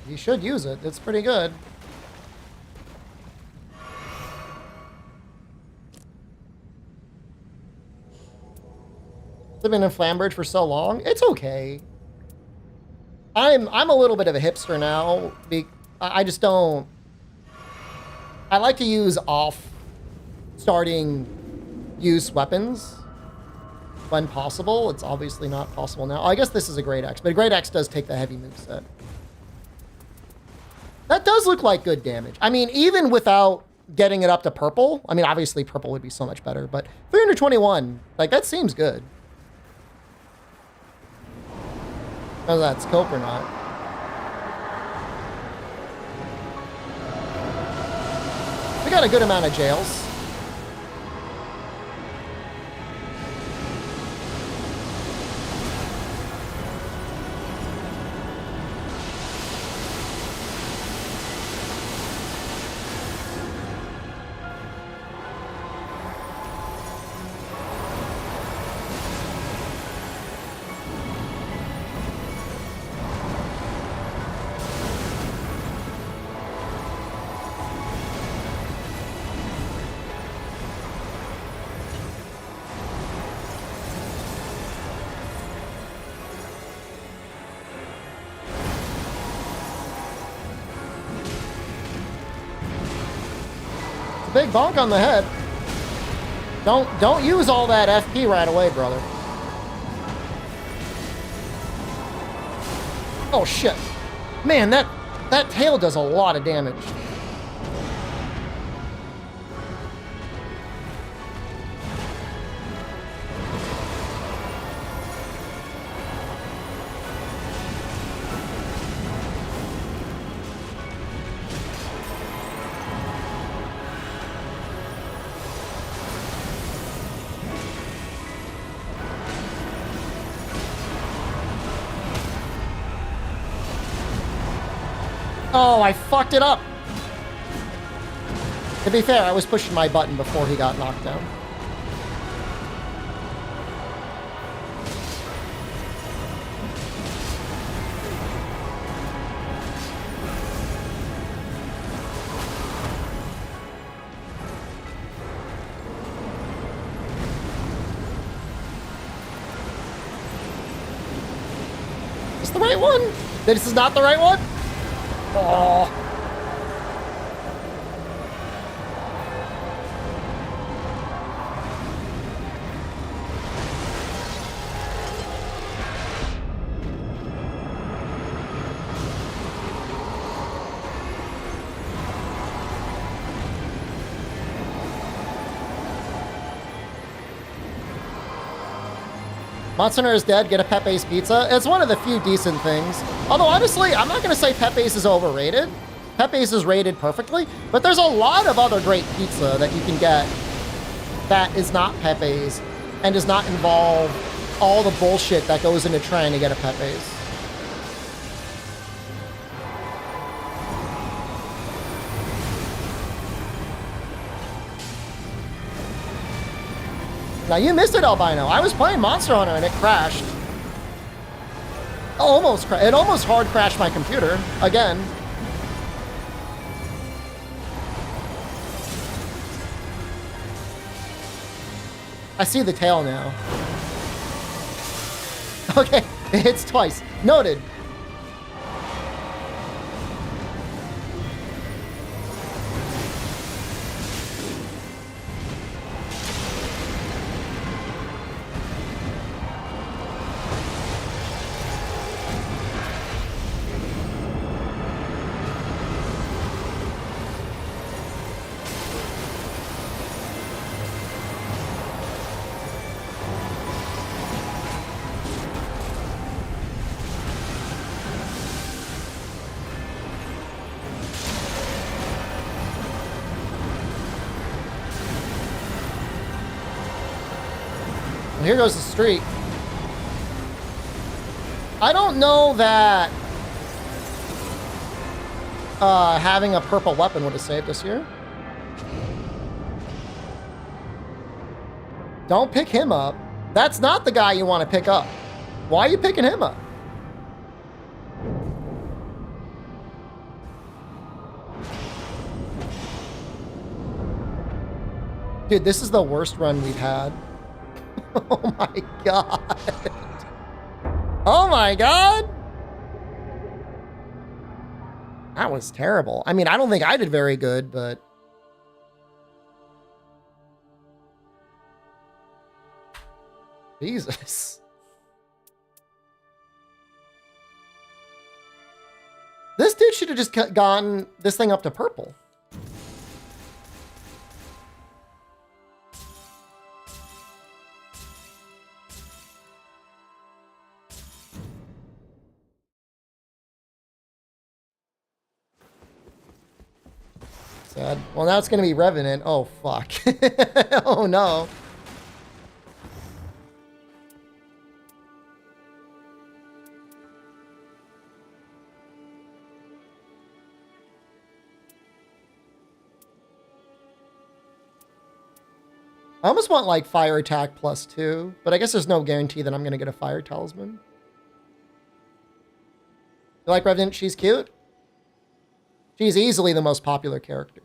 You should use it. It's pretty good. Living in Flambridge for so long, it's okay. I'm a little bit of a hipster now. I just don't. I like to use off starting use weapons when possible. It's obviously not possible now. I guess this is a Great Axe, but a Great Axe does take the heavy moveset. That does look like good damage. I mean, even without getting it up to purple, I mean, obviously purple would be so much better, but 321, like, that seems good. Whether that's scope or not. We got a good amount of jails. Big bonk on the head. Don't use all that FP right away, brother. Oh shit. Man, that tail does a lot of damage. Oh, I fucked it up. To be fair, I was pushing my button before he got knocked down. Is this the right one? This is not the right one? Oh. Monster Hunter is dead, get a Pepe's Pizza. It's one of the few decent things. Although, honestly, I'm not going to say Pepe's is overrated. Pepe's is rated perfectly, but there's a lot of other great pizza that you can get that is not Pepe's and does not involve all the bullshit that goes into trying to get a Pepe's. Now, you missed it, Albino. I was playing Monster Hunter and it crashed. It almost hard crashed my computer. Again. I see the tail now. Okay, it hits twice. Noted. Here goes the streak. I don't know that having a purple weapon would have saved us here. Don't pick him up. That's not the guy you want to pick up. Why are you picking him up? Dude, this is the worst run we've had. Oh my god. Oh my god. That was terrible. I mean, I don't think I did very good, but... Jesus. This dude should have just gotten this thing up to purple. Sad. Well, now it's going to be Revenant. Oh, fuck. Oh, no. I almost want, like, Fire Attack +2, but I guess there's no guarantee that I'm going to get a Fire Talisman. You like Revenant? She's cute? She's easily the most popular character.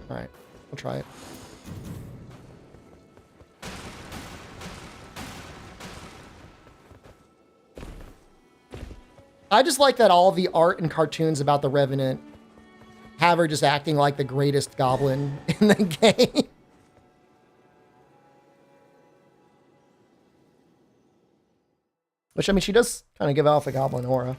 All right, we'll try it. I just like that all the art and cartoons about the Revenant have her just acting like the greatest goblin in the game. Which, I mean, she does kind of give off a goblin aura.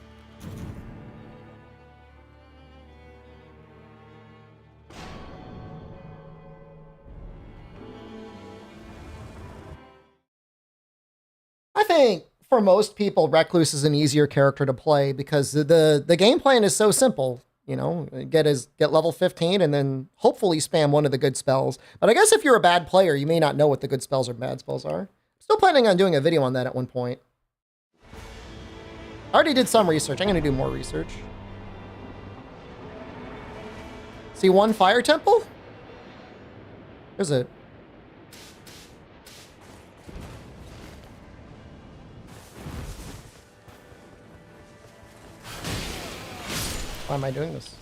I think for most people, Recluse is an easier character to play because the game plan is so simple. You know, get level 15 and then hopefully spam one of the good spells. But I guess if you're a bad player, you may not know what the good spells or bad spells are. Still planning on doing a video on that at one point. I already did some research. I'm going to do more research. See one fire temple? There's a... Why am I doing this?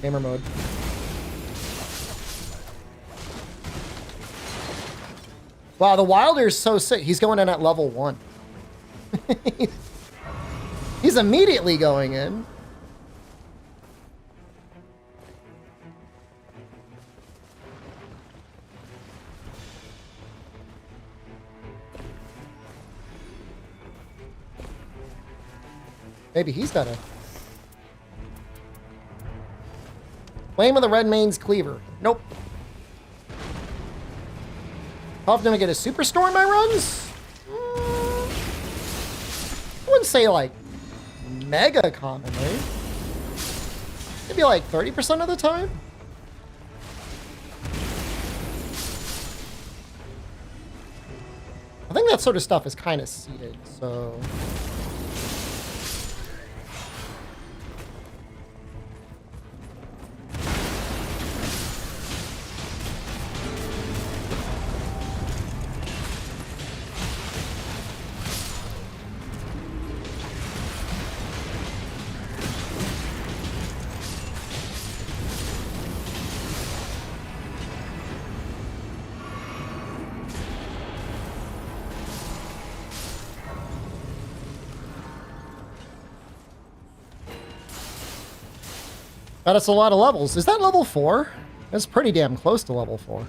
Gamer mode. Wow, the Wilder's so sick. He's going in at level 1. He's immediately going in. Maybe he's got a... Flame of the Red Mane's Cleaver. Nope. How often do I get a Superstore in my runs? I wouldn't say, like, mega commonly. Maybe, like, 30% of the time. I think that sort of stuff is kind of seeded, so... But it's a lot of levels. Is that level 4? That's pretty damn close to level 4.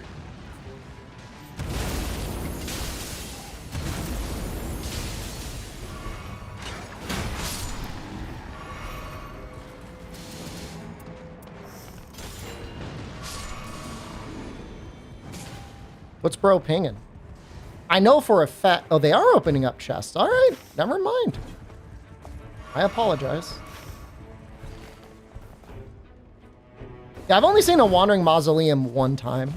What's bro pinging? I know for a fact... Oh, they are opening up chests. All right. Never mind. I apologize. Yeah, I've only seen a Wandering Mausoleum one time.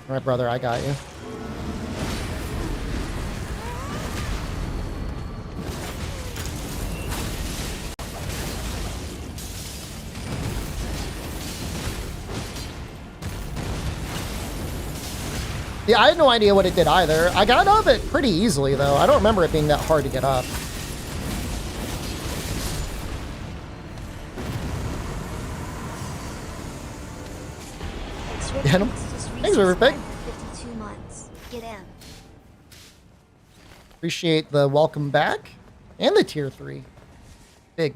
All right, brother, I got you. Yeah, I had no idea what it did either. I got up it pretty easily, though. I don't remember it being that hard to get up. Get him. Thanks, Riverpig. 52 months. Get in. Appreciate the welcome back and the tier 3. Big.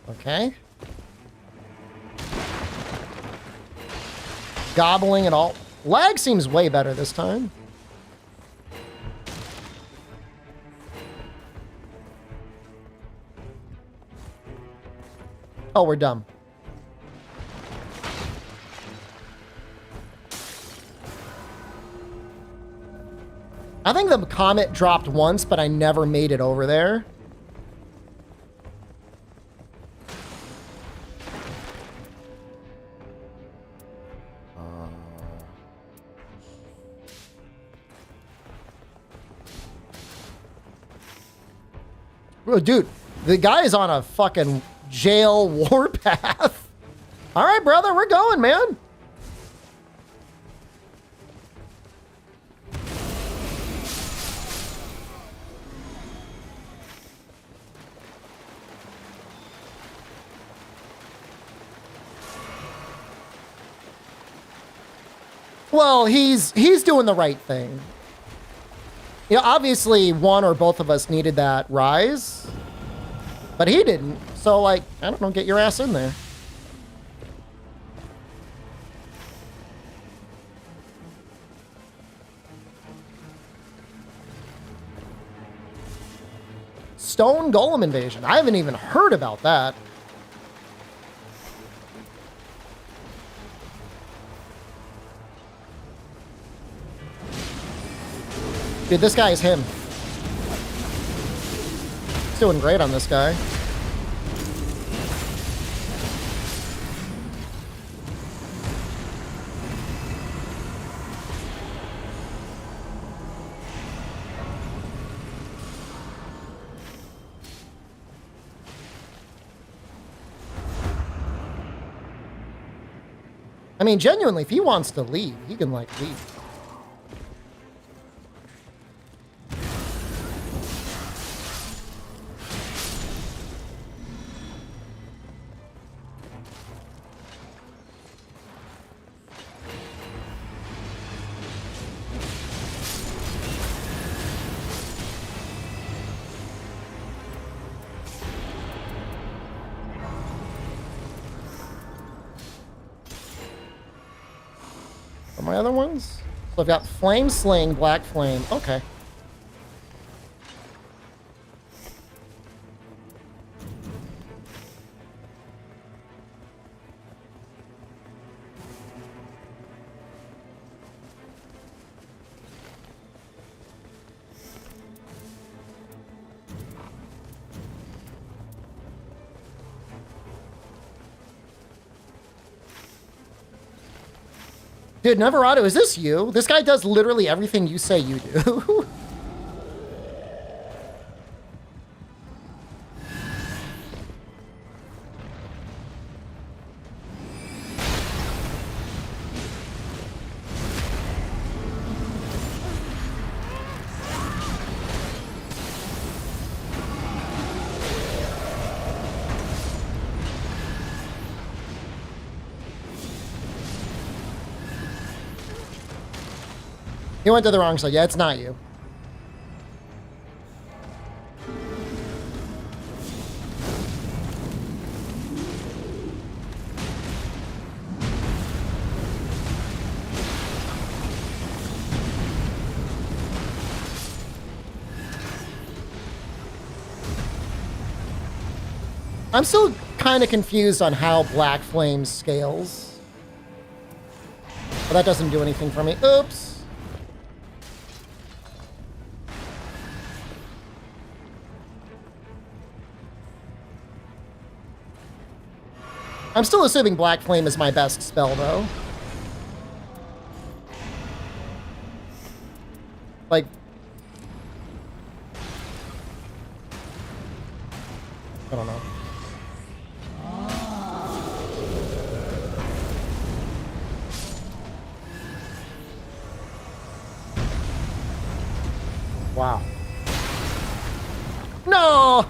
Okay. Gobbling it all. Lag seems way better this time. Oh, we're dumb. I think the comet dropped once, but I never made it over there. Oh, dude, the guy is on a fucking jail warpath. All right, brother, we're going, man. Well, he's doing the right thing. You know, obviously one or both of us needed that rise, but he didn't. So, like, I don't know, get your ass in there. Stone Golem invasion. I haven't even heard about that. Dude, this guy is him. He's doing great on this guy. I mean, genuinely, if he wants to leave, he can, like, leave. my other ones? So I've got Flame Sling, Black Flame. Okay. Dude, Neverado, is this you? This guy does literally everything you say you do. He went to the wrong side. Yeah, it's not you. I'm still kind of confused on how Black Flame scales. But that doesn't do anything for me. Oops. I'm still assuming Black Flame is my best spell, though. Like... I don't know. Wow. No!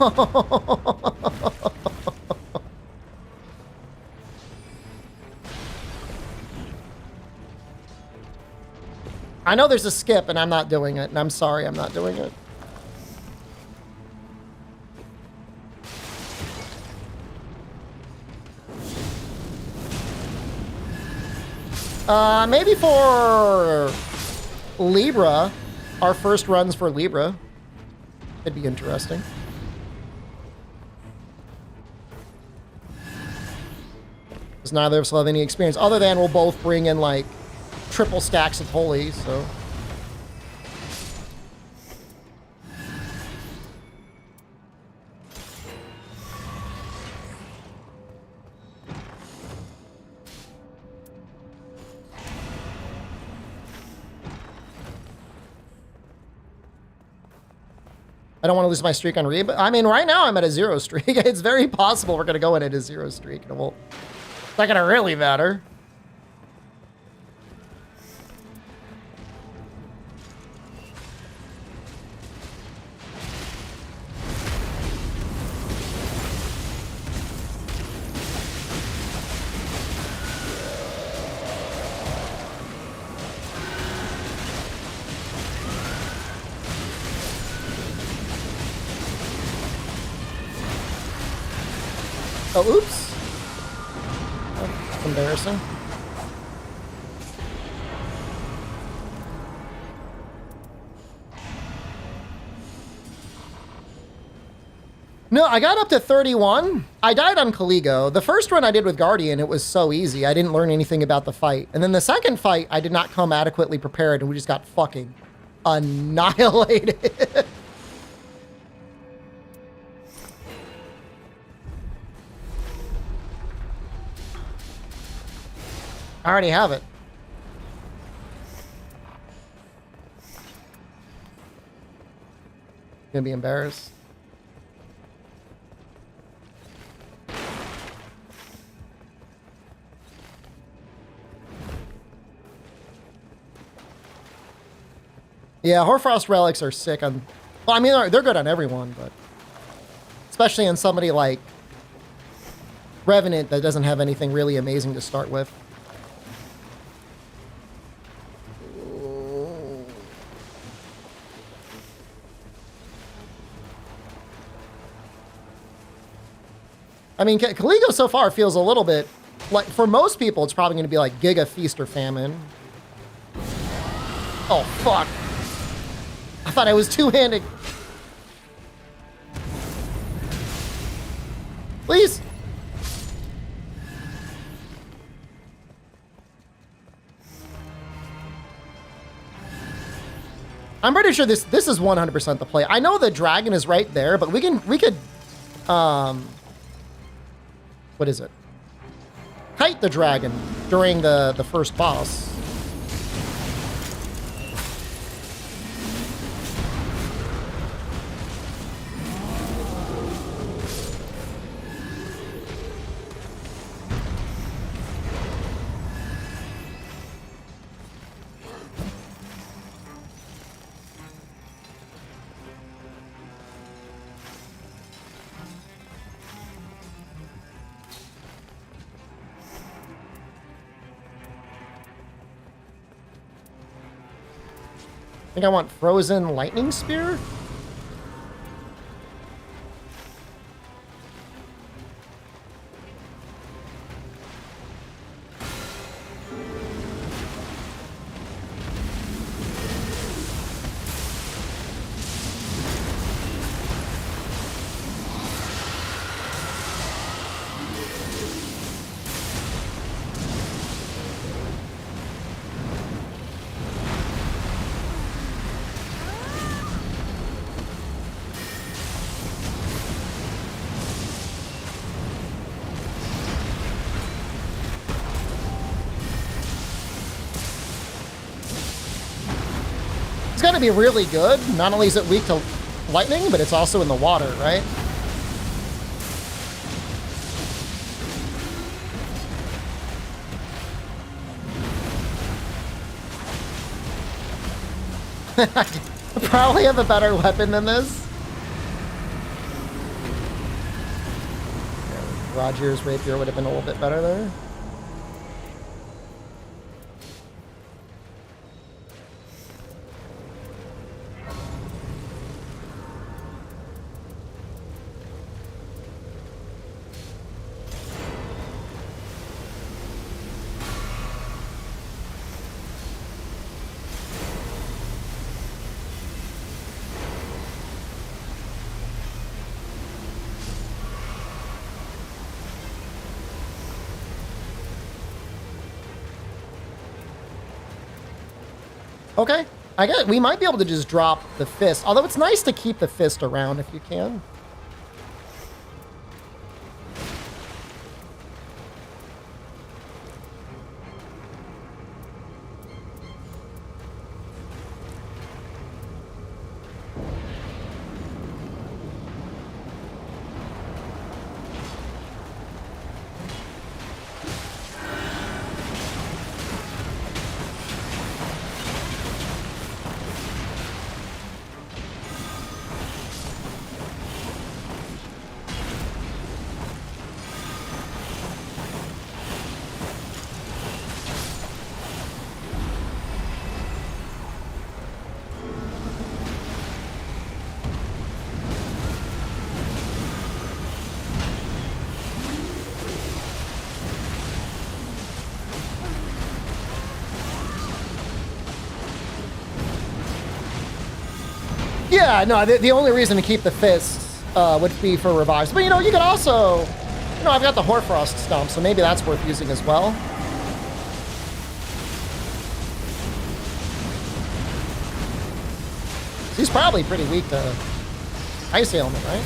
I know there's a skip, and I'm not doing it, and I'm sorry I'm not doing it. Maybe for Libra, our first runs for Libra. It'd be interesting. Because neither of us will have any experience, other than we'll both bring in, like, triple stacks of holy, so. I don't want to lose my streak on Reba. I mean, right now I'm at a 0 streak. It's very possible we're going to go in at a 0 streak. And it's not going to really matter. Oh, oops. That's embarrassing. No, I got up to 31. I died on Caligo. The first run I did with Guardian, it was so easy. I didn't learn anything about the fight. And then the second fight, I did not come adequately prepared, and we just got fucking annihilated. I already have it. Gonna be embarrassed. Yeah, Hoarfrost relics are sick on... Well, I mean, they're good on everyone, but... Especially on somebody like... Revenant that doesn't have anything really amazing to start with. I mean, Caligo so far feels a little bit... Like, for most people, it's probably going to be like Giga Feast or Famine. Oh, fuck. I thought I was two-handed. Please. I'm pretty sure this is 100% the play. I know the dragon is right there, but we could what is it? Kite the dragon during the first boss. I think I want frozen lightning spear. It's got to be really good. Not only is it weak to lightning, but it's also in the water, right? Probably have a better weapon than this. Roger's rapier would have been a little bit better there. Okay, I guess we might be able to just drop the fist. Although it's nice to keep the fist around if you can. Yeah, no, the only reason to keep the fists would be for revives. But, you know, you could also... You know, I've got the Hoarfrost Stomp, so maybe that's worth using as well. He's probably pretty weak to Ice Ailment, right?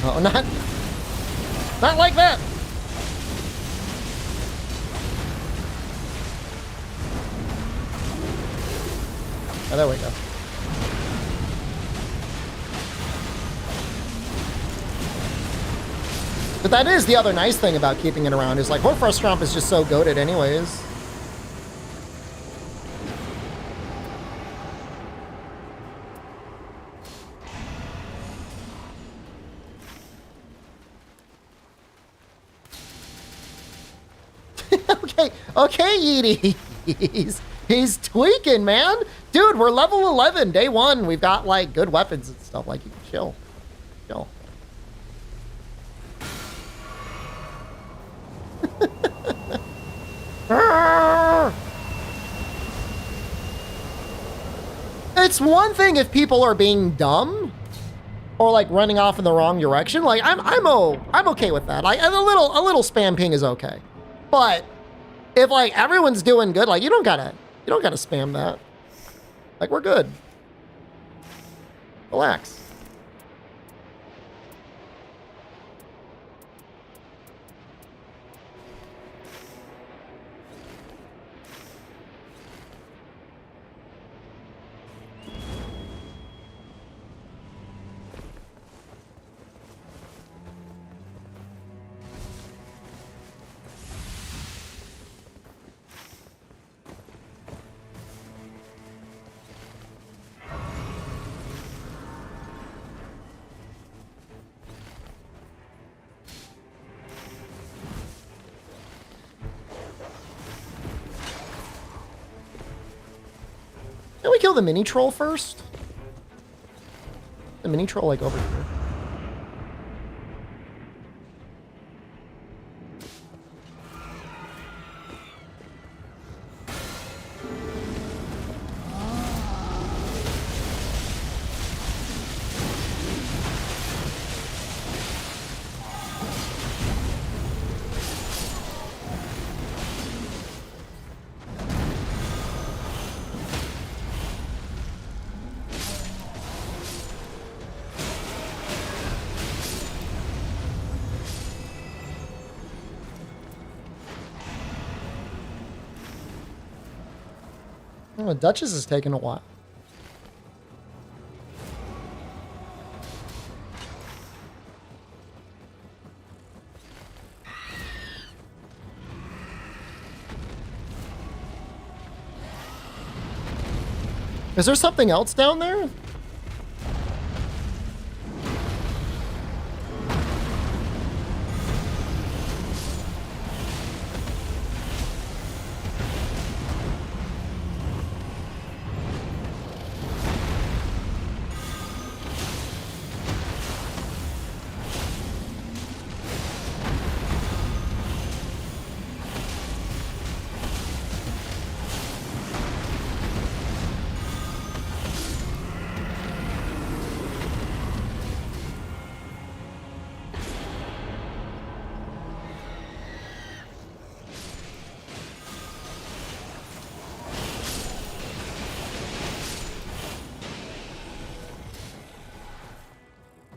Oh, not like that. Oh, there we go. But that is the other nice thing about keeping it around, is like Hoarfrost Stomp is just so goated anyways. Okay, Yeety. He's tweaking, man. Dude, we're level 11, day one. We've got like good weapons and stuff. Like, you can chill. Chill. it's one thing if people are being dumb or like running off in the wrong direction. Like I'm okay with that. Like a little spam ping is okay. But if like everyone's doing good, like you don't gotta spam that. Like we're good. Relax. Can we kill the mini troll first? The mini troll like over here. Oh, Duchess is taking a while. Is there something else down there?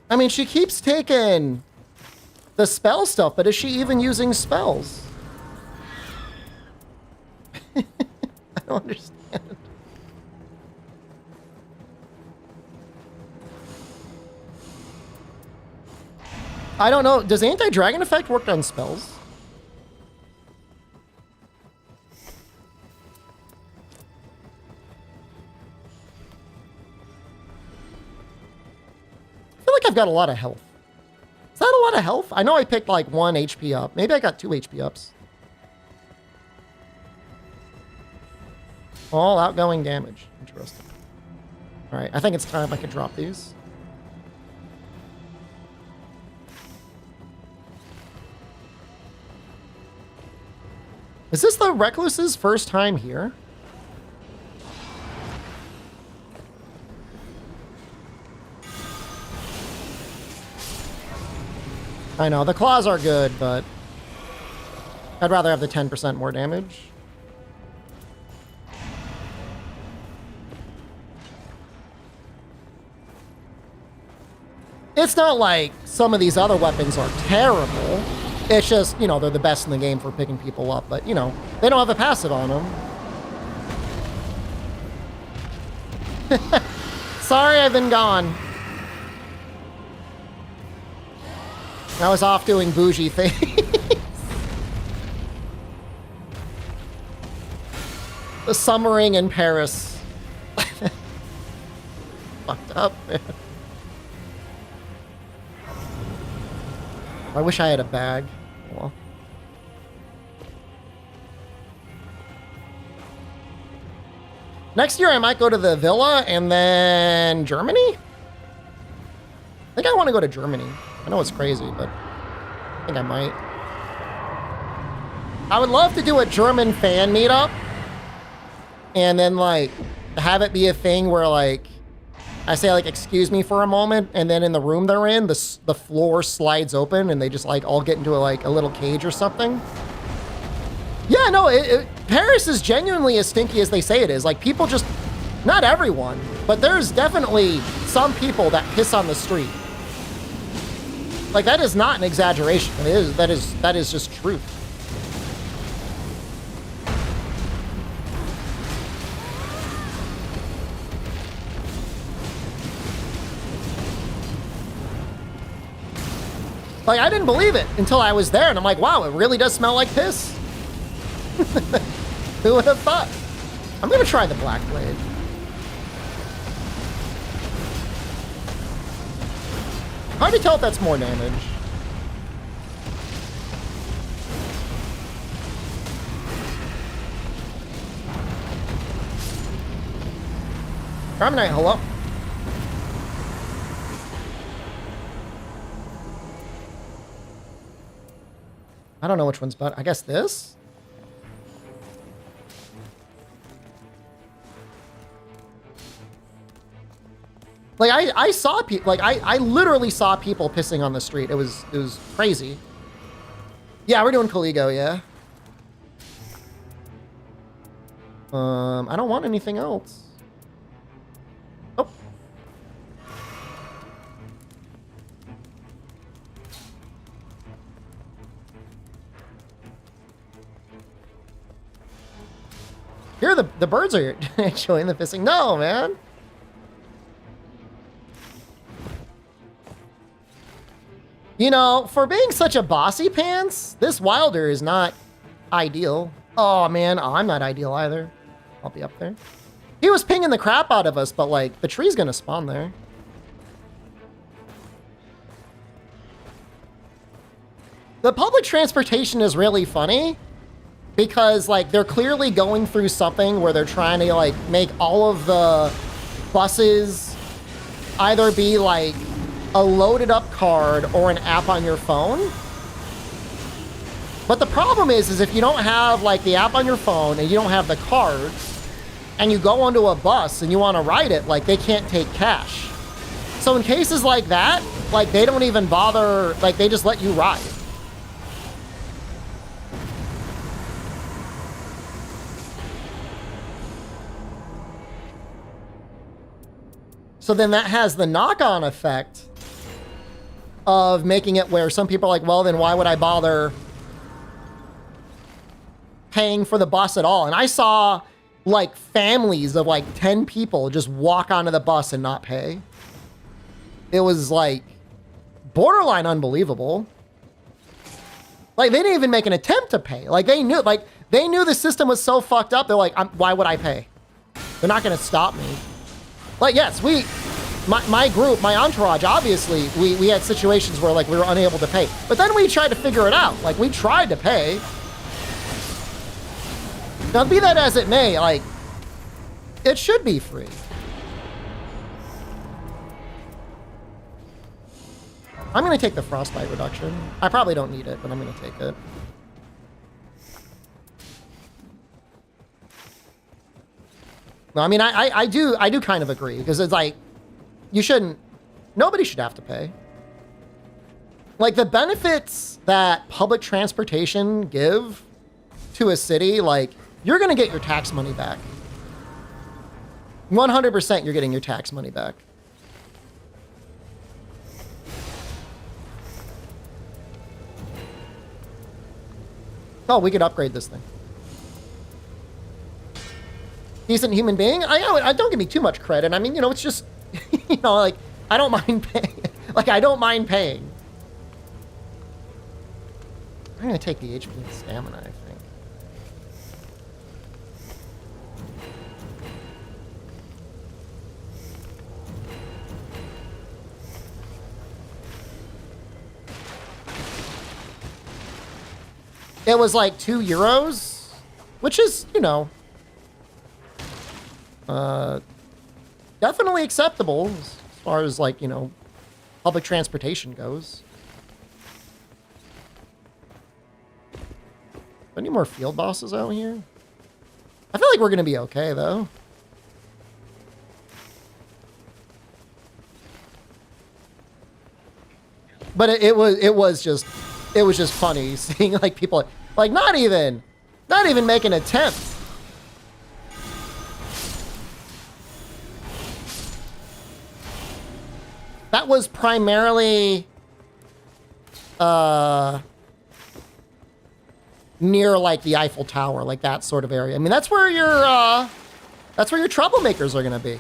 I mean, she keeps taking the spell stuff, but is she even using spells? I don't understand. I don't know. Does anti-dragon effect work on spells? I feel like I've got a lot of health. Is that a lot of health? I know I picked like 1 HP up. Maybe I got 2 HP ups. All outgoing damage. Interesting. All right, I think it's time I could drop these. Is this the Recluse's first time here? I know, the claws are good, but I'd rather have the 10% more damage. It's not like some of these other weapons are terrible. It's just, you know, they're the best in the game for picking people up, but, you know, they don't have a passive on them. Sorry, I've been gone. I was off doing bougie things. The summering in Paris. Fucked up, man. I wish I had a bag. Well. Next year I might go to the villa and then Germany? I think I want to go to Germany. I know it's crazy, but I think I might. I would love to do a German fan meetup and then like have it be a thing where like I say like excuse me for a moment, and then in the room they're in, the floor slides open and they just like all get into a little cage or something. Yeah, no, Paris is genuinely as stinky as they say it is. Like people just, not everyone, but there's definitely some people that piss on the street. Like that is not an exaggeration. That is just truth. Like, I didn't believe it until I was there, and I'm like, wow, it really does smell like piss. Who would have thought? I'm gonna try the Black Blade. Hard to tell if that's more damage. Carmenite, hello. I don't know which one's better. I guess this? Like I saw people, like I literally saw people pissing on the street. It was crazy. Yeah, we're doing Caligo, yeah. I don't want anything else. Oh. Here the birds are enjoying the pissing. No, man. You know, for being such a bossy pants, this Wilder is not ideal. Oh, man. Oh, I'm not ideal either. I'll be up there. He was pinging the crap out of us, but, like, the tree's gonna spawn there. The public transportation is really funny because, like, they're clearly going through something where they're trying to, like, make all of the buses either be, like, a loaded up card or an app on your phone. But the problem is if you don't have like the app on your phone and you don't have the cards and you go onto a bus and you want to ride it, like they can't take cash. So in cases like that, like they don't even bother, like they just let you ride. So then that has the knock-on effect of making it where some people are like, well, then why would I bother paying for the bus at all? And I saw like families of like 10 people just walk onto the bus and not pay. It was like borderline unbelievable. Like they didn't even make an attempt to pay. Like they knew the system was so fucked up. They're like, why would I pay? They're not going to stop me. Like, yes, my group, my entourage, obviously, we had situations where, like, we were unable to pay. But then we tried to figure it out. Like, we tried to pay. Now, be that as it may, like, it should be free. I'm going to take the frostbite reduction. I probably don't need it, but I'm going to take it. No, I mean, I do kind of agree, because it's like, nobody should have to pay. Like, the benefits that public transportation give to a city, like, you're going to get your tax money back. 100% you're getting your tax money back. Oh, we could upgrade this thing. Decent human being? I don't give me too much credit. I mean, you know, it's just, you know, like, I don't mind paying. Like, I don't mind paying. I'm going to take the HP and stamina, I think. It was like €2, which is, you know, definitely acceptable as far as, like, you know, public transportation goes. Any more field bosses out here? I feel like we're going to be okay, though. But it was just funny seeing like people like not even make an attempt. That was primarily near like the Eiffel Tower, like that sort of area. I mean, that's where your troublemakers are gonna be.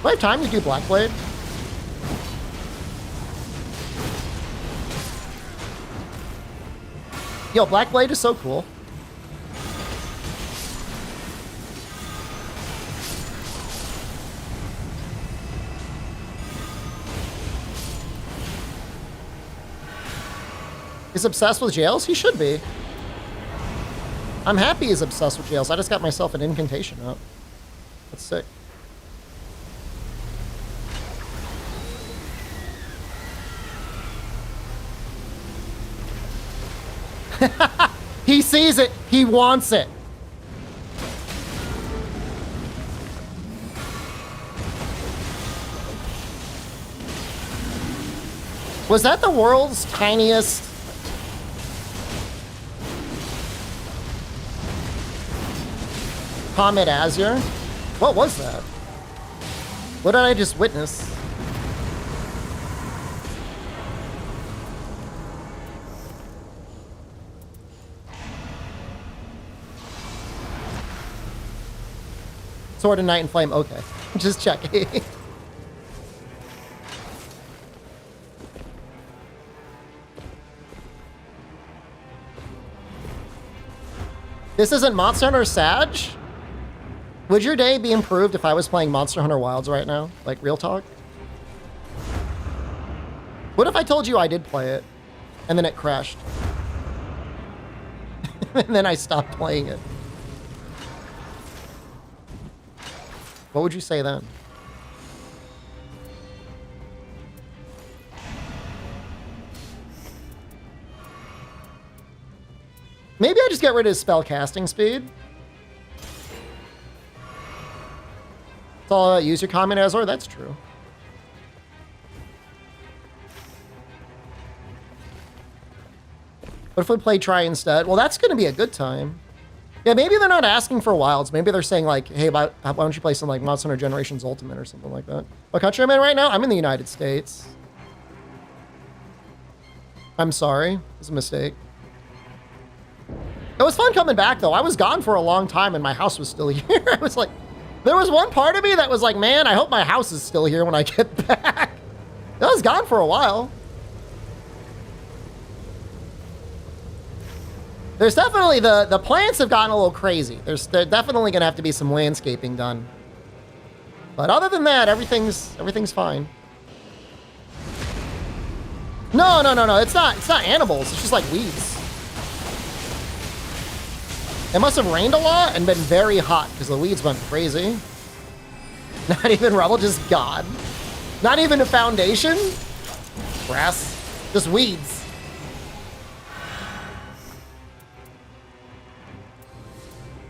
Do I have time to do Black Blade? Yo, Black Blade is so cool. He's obsessed with jails? He should be. I'm happy he's obsessed with jails. I just got myself an incantation up. That's sick. He sees it. He wants it. Was that the world's tiniest? Comet Azure? What was that? What did I just witness? Sword and Night and Flame, okay. Just checking. This isn't Monster Hunter Sag? Would your day be improved if I was playing Monster Hunter Wilds right now? Like, real talk? What if I told you I did play it, and then it crashed? And then I stopped playing it. What would you say then? Maybe I just get rid of his spell casting speed. It's all about use your common Azor. That's true. What if we play Try instead? Well, that's going to be a good time. Yeah, maybe they're not asking for wilds. Maybe they're saying like, hey, why don't you play some like Monster Hunter Generations Ultimate or something like that? What country am I in right now? I'm in the United States. I'm sorry. It was a mistake. It was fun coming back though. I was gone for a long time and my house was still here. I was like, there was one part of me that was like, man, I hope my house is still here when I get back. I was gone for a while. There's definitely, the plants have gotten a little crazy. There's definitely gonna have to be some landscaping done. But other than that, everything's fine. No, it's not animals, it's just like weeds. It must have rained a lot and been very hot because the weeds went crazy. Not even rubble, just God. Not even a foundation. Grass, just weeds.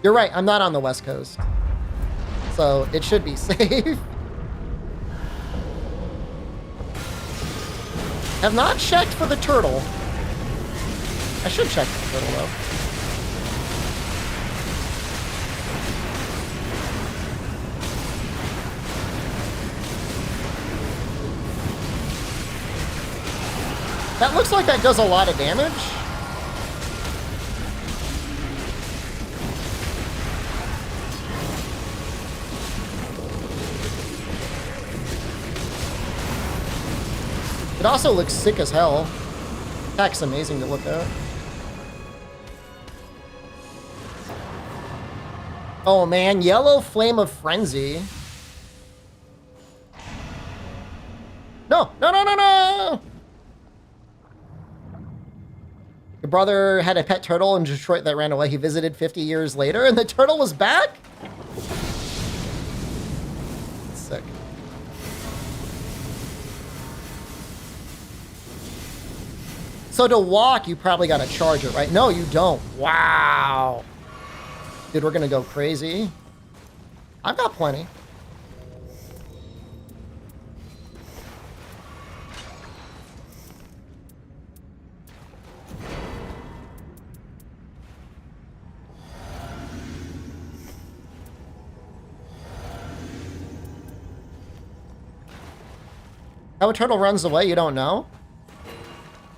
You're right, I'm not on the West Coast. So it should be safe. Have not checked for the turtle. I should check for the turtle though. That looks like that does a lot of damage. It also looks sick as hell. Attack's amazing to look at. Oh man, Yellow Flame of Frenzy. No! Your brother had a pet turtle in Detroit that ran away. He visited 50 years later and the turtle was back? Sick. So to walk, you probably got to charge it, right? No, you don't. Wow. Dude, we're going to go crazy. I've got plenty. How a turtle runs away, you don't know?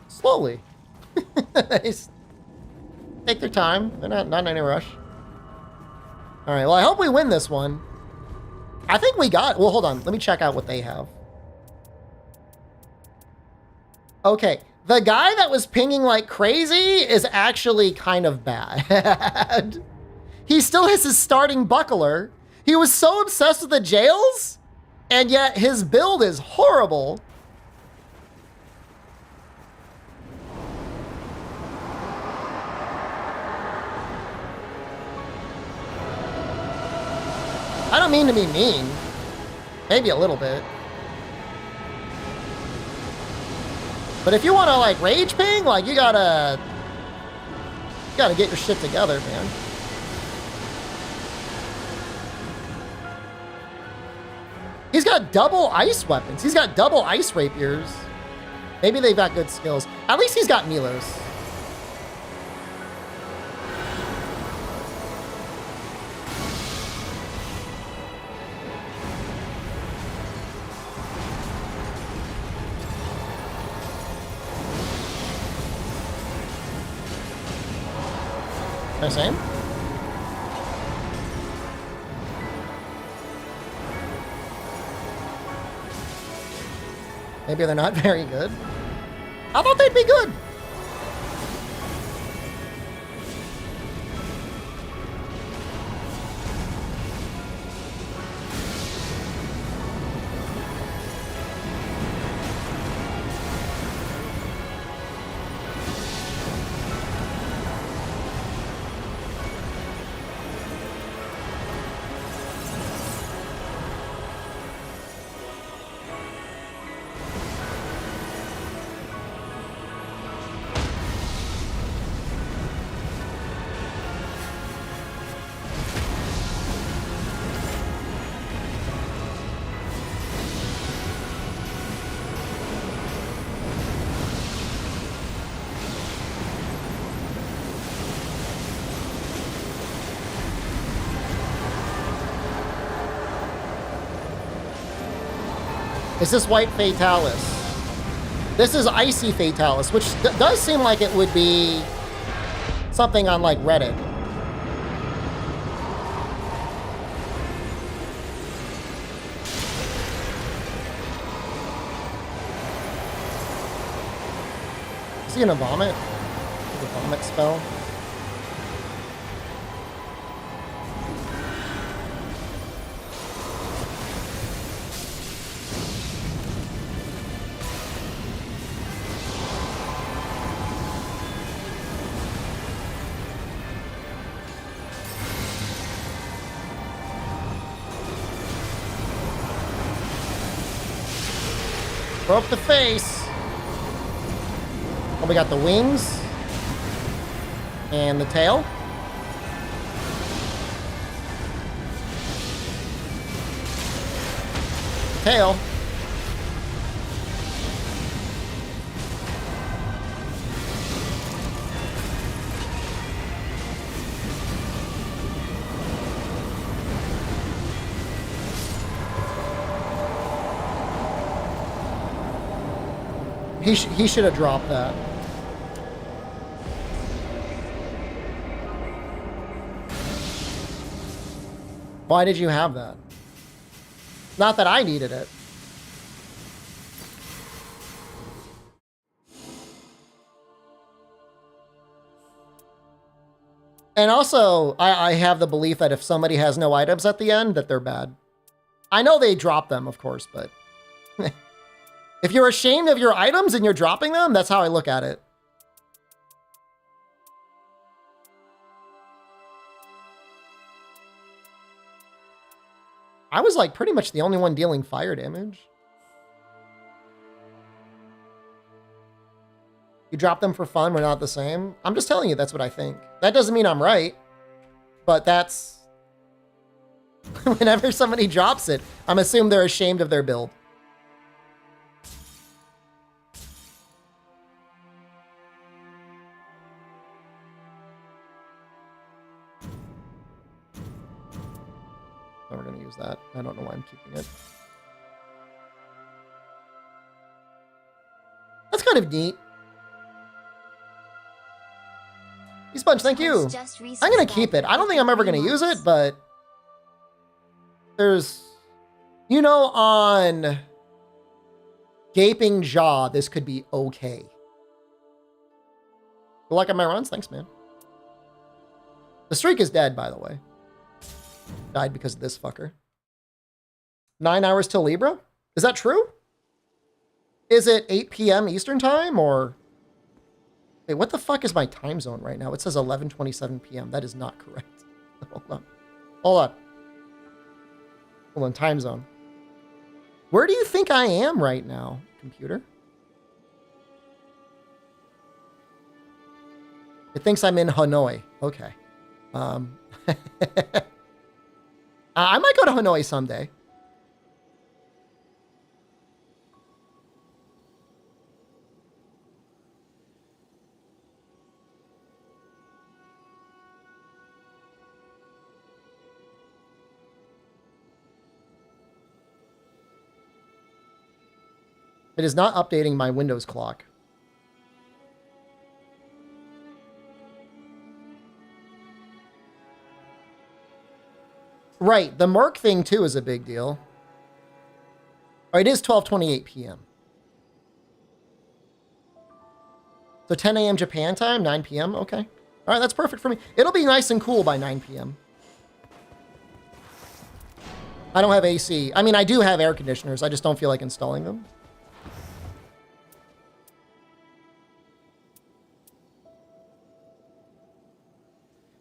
Slowly. They take their time. They're not in any rush. All right, well, I hope we win this one. I think we got... Well, hold on. Let me check out what they have. Okay. The guy that was pinging like crazy is actually kind of bad. He still has his starting buckler. He was so obsessed with the jails, and yet his build is horrible. I don't mean to be mean. Maybe a little bit. But if you want to like rage ping, like you gotta get your shit together, man. He's got double ice weapons. He's got double ice rapiers. Maybe they've got good skills. At least he's got Milos. Same. Maybe they're not very good. I thought they'd be good. Is this white Fatalis? This is icy Fatalis, which does seem like it would be something on like Reddit. Is he gonna vomit? The vomit spell? Broke the face. Oh, we got the wings and the tail. Tail. He should have dropped that. Why did you have that? Not that I needed it. And also, I have the belief that if somebody has no items at the end, that they're bad. I know they drop them, of course, but... If you're ashamed of your items and you're dropping them, that's how I look at it. I was like pretty much the only one dealing fire damage. You drop them for fun, we're not the same. I'm just telling you that's what I think. That doesn't mean I'm right, but that's... Whenever somebody drops it, I'm assuming they're ashamed of their build. Never gonna use that. I don't know why I'm keeping it. That's kind of neat. Peace Bunch, thank you. I'm gonna keep it. I don't think I'm ever gonna use it, but there's, you know, on Gaping Jaw, this could be okay. Good luck on my runs. Thanks, man. The streak is dead, by the way. Died because of this fucker. 9 hours till Libra? Is that true? Is it 8 p.m. Eastern time or... Wait, what the fuck is my time zone right now? It says 11:27 p.m. That is not correct. Hold on. Hold on. Hold on, time zone. Where do you think I am right now, computer? It thinks I'm in Hanoi. Okay. I might go to Hanoi someday. It is not updating my Windows clock. Right, the Merc thing too is a big deal. Oh, it is 12:28 p.m. So 10 a.m. Japan time, 9 p.m. Okay. All right, that's perfect for me. It'll be nice and cool by 9 p.m. I don't have AC. I mean, I do have air conditioners. I just don't feel like installing them.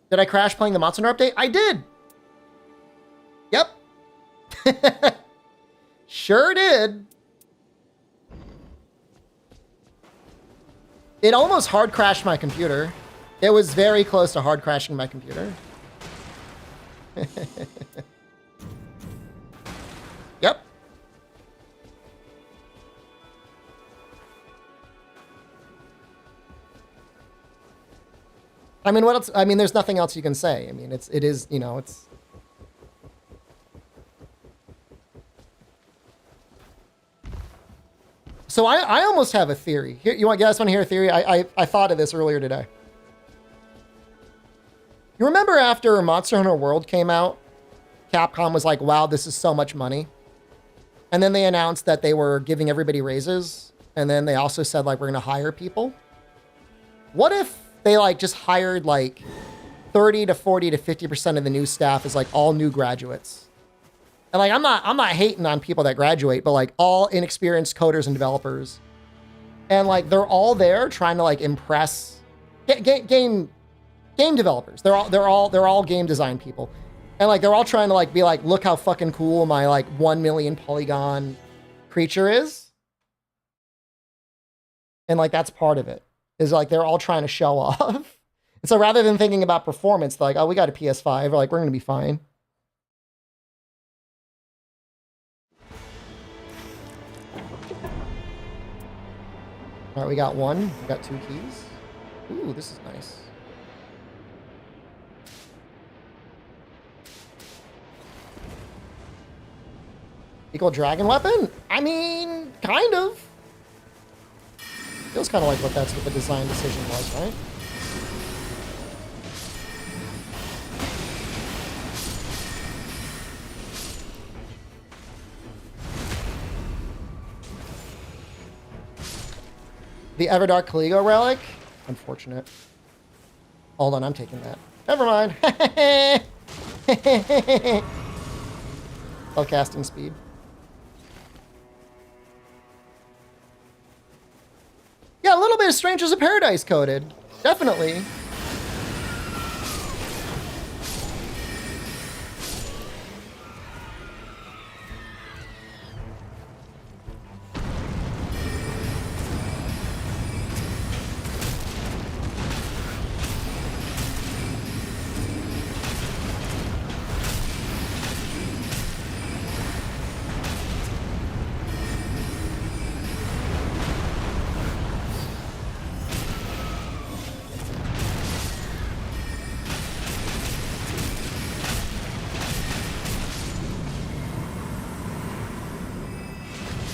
Did I crash playing the Monster Hunter update? I did. Yep. Sure did. It almost hard crashed my computer. It was very close to hard crashing my computer. Yep. I mean, what else? I mean, there's nothing else you can say. I mean, it is, you know, it's... So I almost have a theory. Here, you guys want to hear a theory? I thought of this earlier today. You remember after Monster Hunter World came out, Capcom was like, wow, this is so much money. And then they announced that they were giving everybody raises. And then they also said, like, we're going to hire people. What if they, like, just hired, like, 30 to 40 to 50% of the new staff as, like, all new graduates? And, like, I'm not hating on people that graduate, but, like, all inexperienced coders and developers. And, like, they're all there trying to, like, impress game developers. They're all game design people. And, like, they're all trying to, like, be like, look how fucking cool my, like, 1 million polygon creature is. And, like, that's part of it. Is, like, they're all trying to show off. And so rather than thinking about performance, they're like, oh, we got a PS5. We're like, we're going to be fine. All right, we got one. We got 2 keys. Ooh, this is nice. Equal dragon weapon? I mean, kind of. Feels kind of like that's what the design decision was, right? The Everdark Caligo relic? Unfortunate. Hold on, I'm taking that. Never mind. Spell casting speed. Yeah, a little bit of Strangers of Paradise coded. Definitely.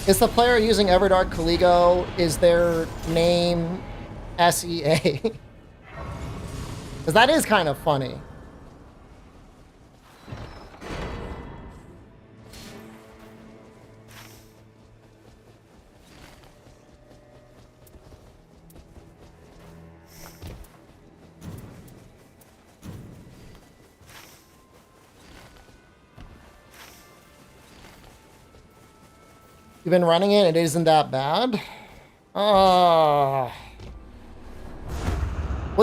Is the player using Everdark Caligo, is their name SEA? Because that is kind of funny. You've been running it, it isn't that bad. Well,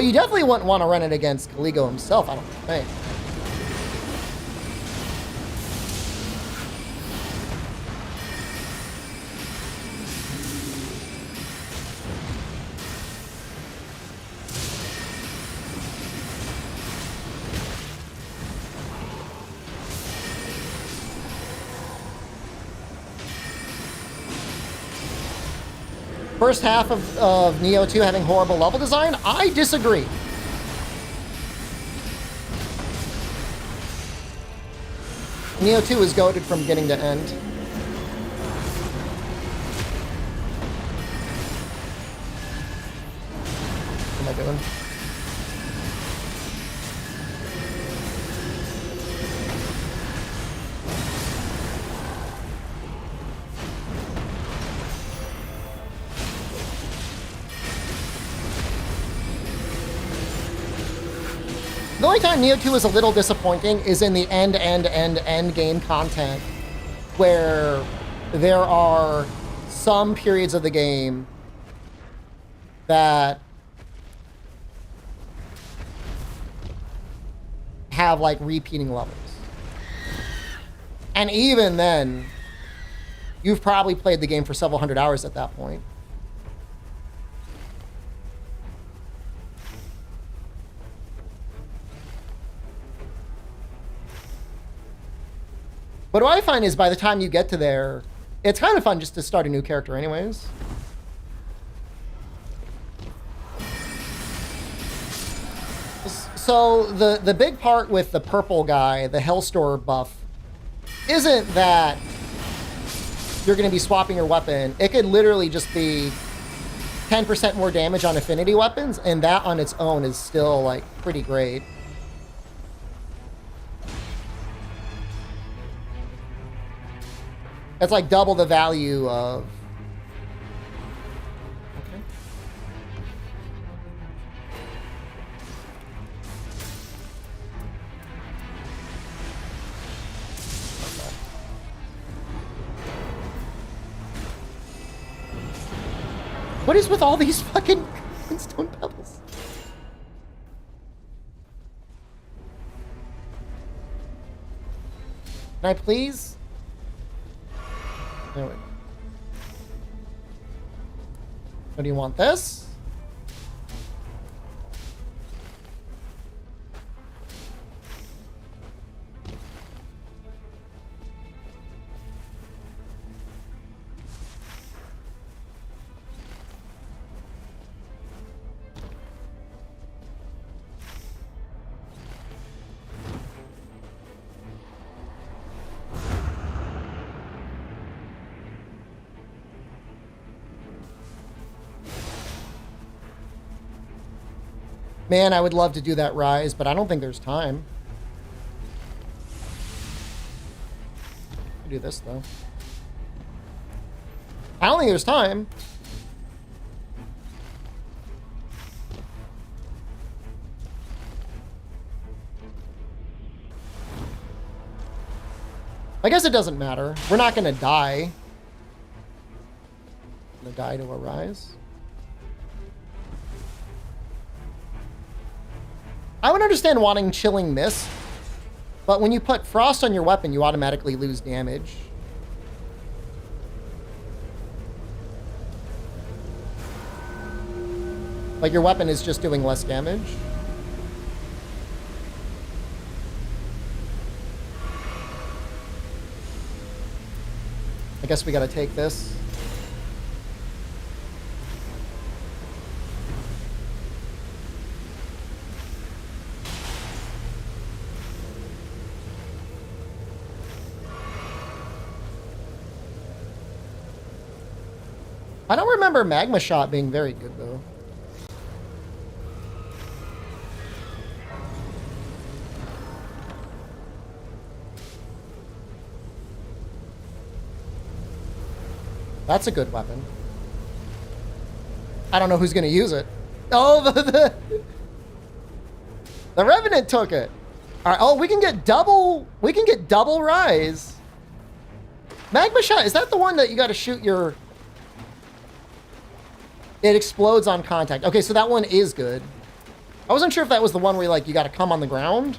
you definitely wouldn't want to run it against Caligo himself, I don't think. First half of Neo 2 having horrible level design? I disagree. Neo 2 is goated from beginning to end. What am I doing? The only time Neo 2 is a little disappointing is in the end game content, where there are some periods of the game that have like repeating levels. And even then, you've probably played the game for several hundred hours at that point. But what I find is by the time you get to there, it's kind of fun just to start a new character anyways. So the big part with the purple guy, the Hellstore buff, isn't that you're going to be swapping your weapon. It could literally just be 10% more damage on affinity weapons, and that on its own is still like pretty great. That's like double the value of... Okay. Okay. What is with all these fucking stone pebbles? Can I please? There we go. So do you want this? Man, I would love to do that rise, but I don't think there's time. I'll do this, though. I don't think there's time. I guess it doesn't matter. We're not going to die. Going to die to a rise. I would understand wanting Chilling Mist, but when you put Frost on your weapon, you automatically lose damage. Like, your weapon is just doing less damage. I guess we gotta take this. I don't remember Magma Shot being very good, though. That's a good weapon. I don't know who's going to use it. Oh, the Revenant took it. All right. Oh, we can get double rise. Magma Shot, is that the one that you got to shoot your... It explodes on contact. Okay, so that one is good. I wasn't sure if that was the one where like you got to come on the ground.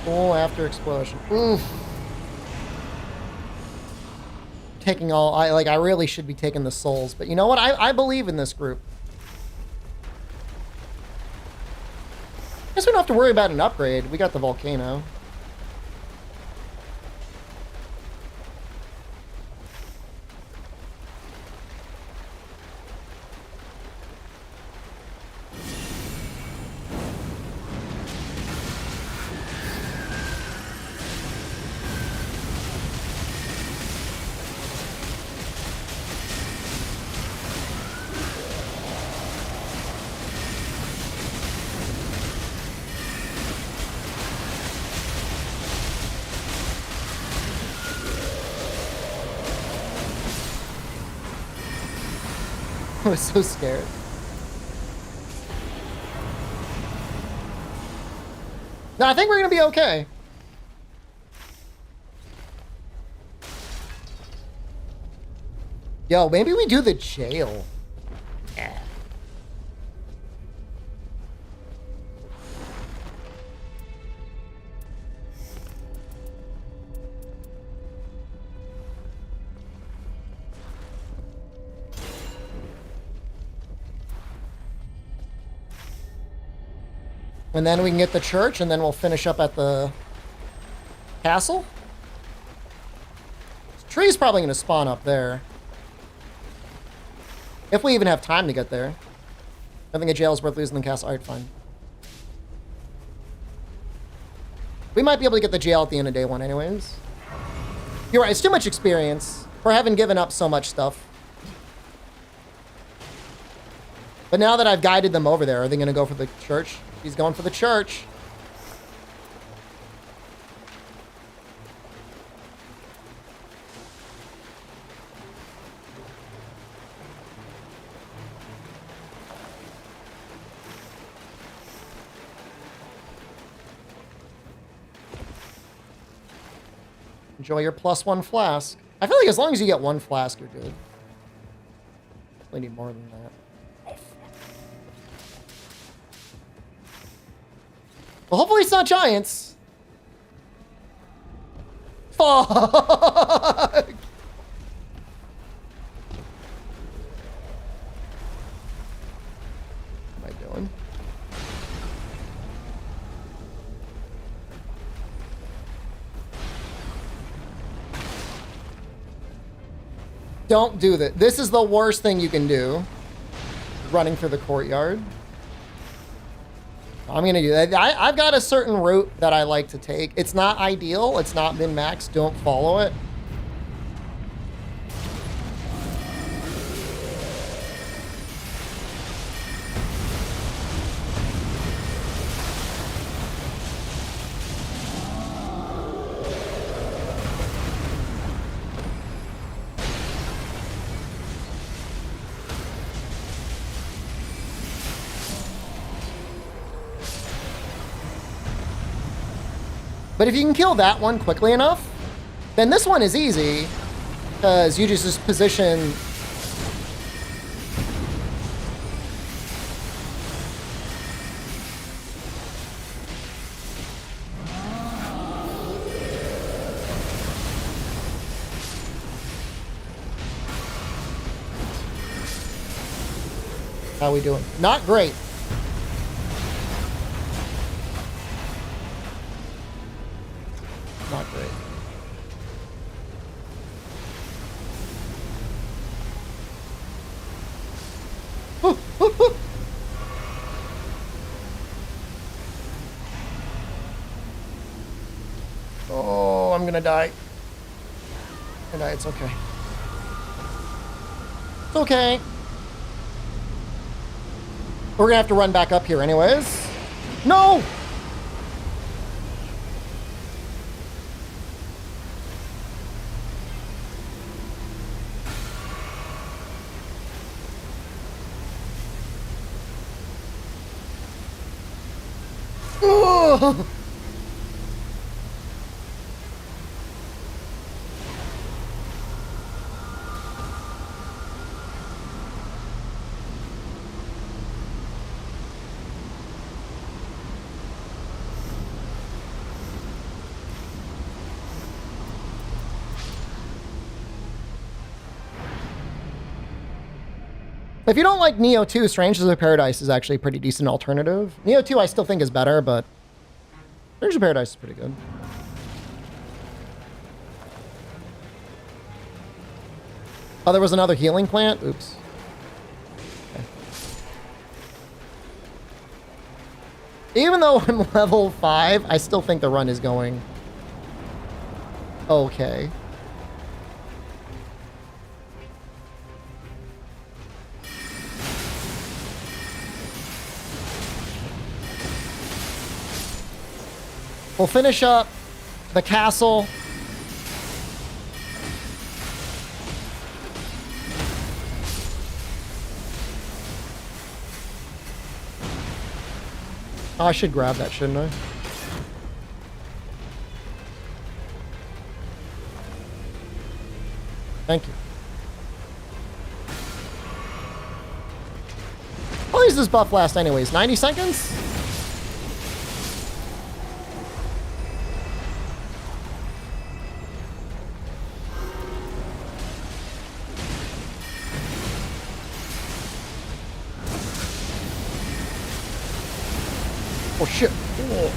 Oh, after explosion. Oof. Taking all... I really should be taking the souls. But you know what? I believe in this group. Guess we don't have to worry about an upgrade. We got the volcano. I was so scared. No, I think we're gonna be okay. Yo, maybe we do the jail. Yeah. And then we can get the church, and then we'll finish up at the castle. This tree's probably going to spawn up there. If we even have time to get there. I think a jail is worth losing the castle. All right, fine. We might be able to get the jail at the end of day one anyways. You're right, it's too much experience for having given up so much stuff. But now that I've guided them over there, are they going to go for the church? He's going for the church. Enjoy your +1 flask. I feel like as long as you get 1 flask, you're good. We need more than that. Well, hopefully it's not giants. Fuck! What am I doing? Don't do that. This is the worst thing you can do. Running through the courtyard. I'm going to do that. I've got a certain route that I like to take. It's not ideal. It's not min-max. Don't follow it. But if you can kill that one quickly enough, Then this one is easy, because you just position... How we doing? Not great. Not great. Oh, I'm gonna die. I'm gonna die. It's okay. It's okay. We're gonna have to run back up here anyways. No! Ugh. If you don't like Neo 2, Strangers of Paradise is actually a pretty decent alternative. Neo 2 I still think is better, but Strangers of Paradise is pretty good. Oh, there was another healing plant? Oops. Okay. Even though I'm level 5, I still think the run is going okay. We'll finish up the castle. Oh, I should grab that, shouldn't I? Thank you. How long does this buff last anyways? 90 seconds? Oh shit. Oh.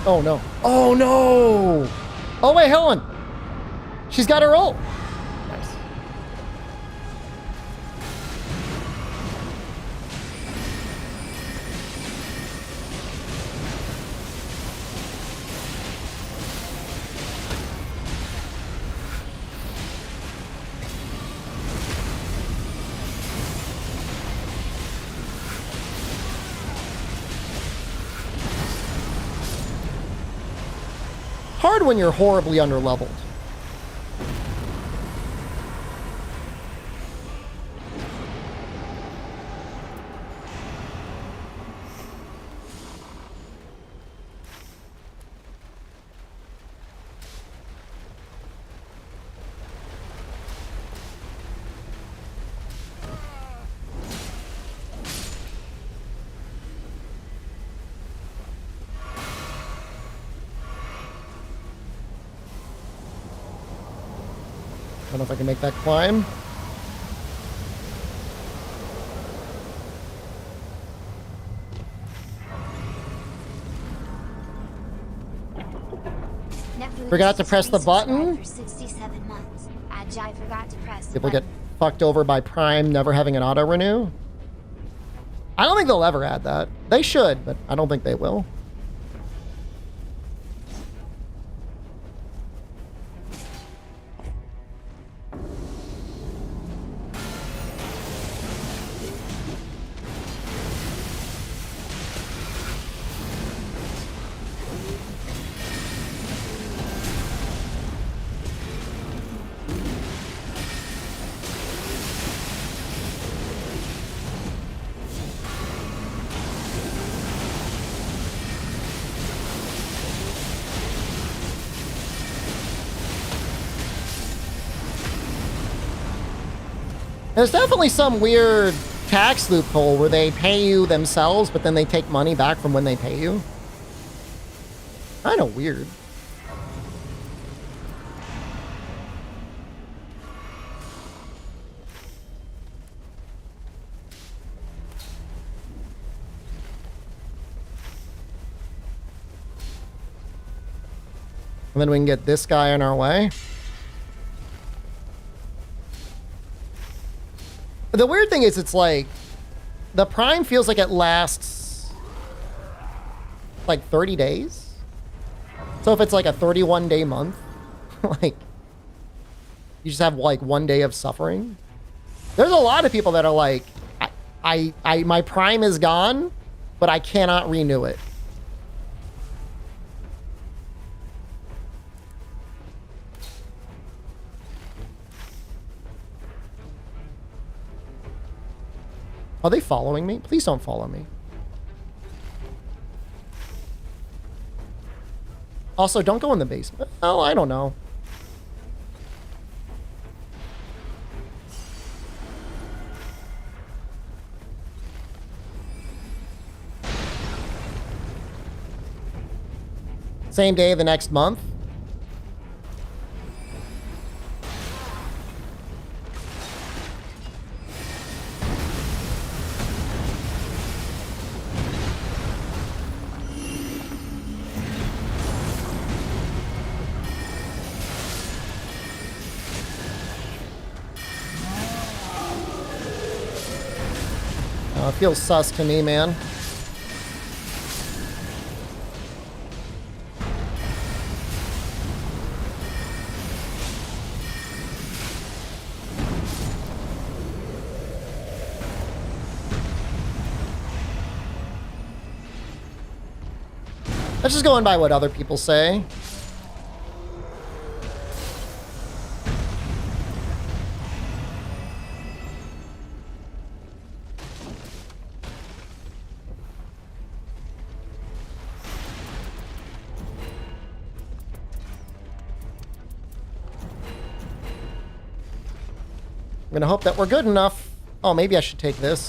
Oh no. Oh no! Oh wait, hold on. She's got her ult. Nice. Hard when you're horribly underleveled. I don't know if I can make that climb. Forgot to press the button. For 67 months. I forgot to press the People button. get fucked over by Prime never having an auto renew. I don't think they'll ever add that. They should, but I don't think they will. There's definitely some weird tax loophole where they pay you themselves, but then they take money back from when they pay you. Kind of weird. And then we can get this guy on our way. The weird thing is, it's like, the Prime feels like it lasts like 30 days. So if it's like a 31-day month, like, you just have like 1 day of suffering. There's a lot of people that are like, my Prime is gone, but I cannot renew it. Are they following me? Please don't follow me. Also, don't go in the basement. Oh, I don't know. Same day the next month. It feels sus to me, man. That's just going by what other people say. I'm gonna hope that we're good enough. Oh, maybe I should take this.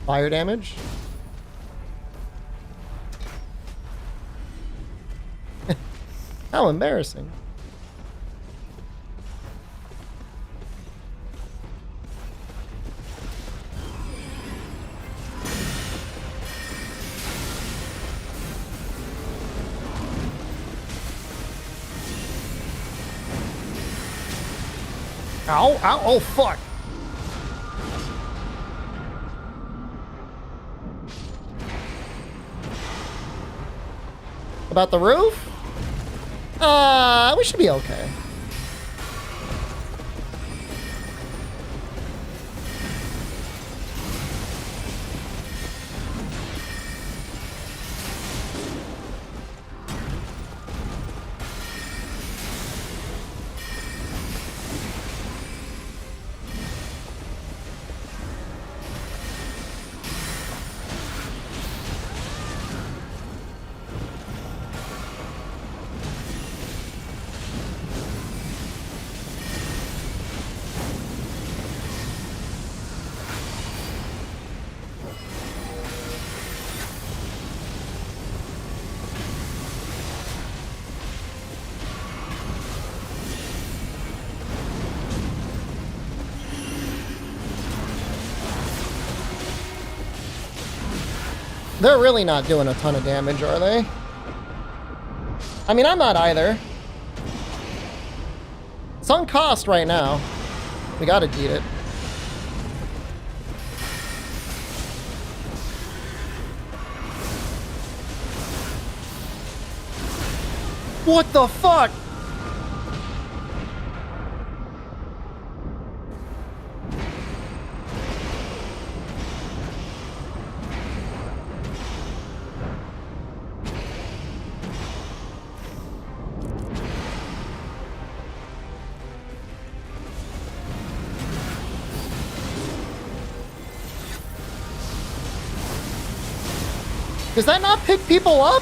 Fire damage. How embarrassing. Ow, ow, oh fuck. About the roof? We should be okay. They're really not doing a ton of damage, are they? I mean, I'm not either. Sunk cost right now. We gotta beat it. What the fuck? Does that not pick people up?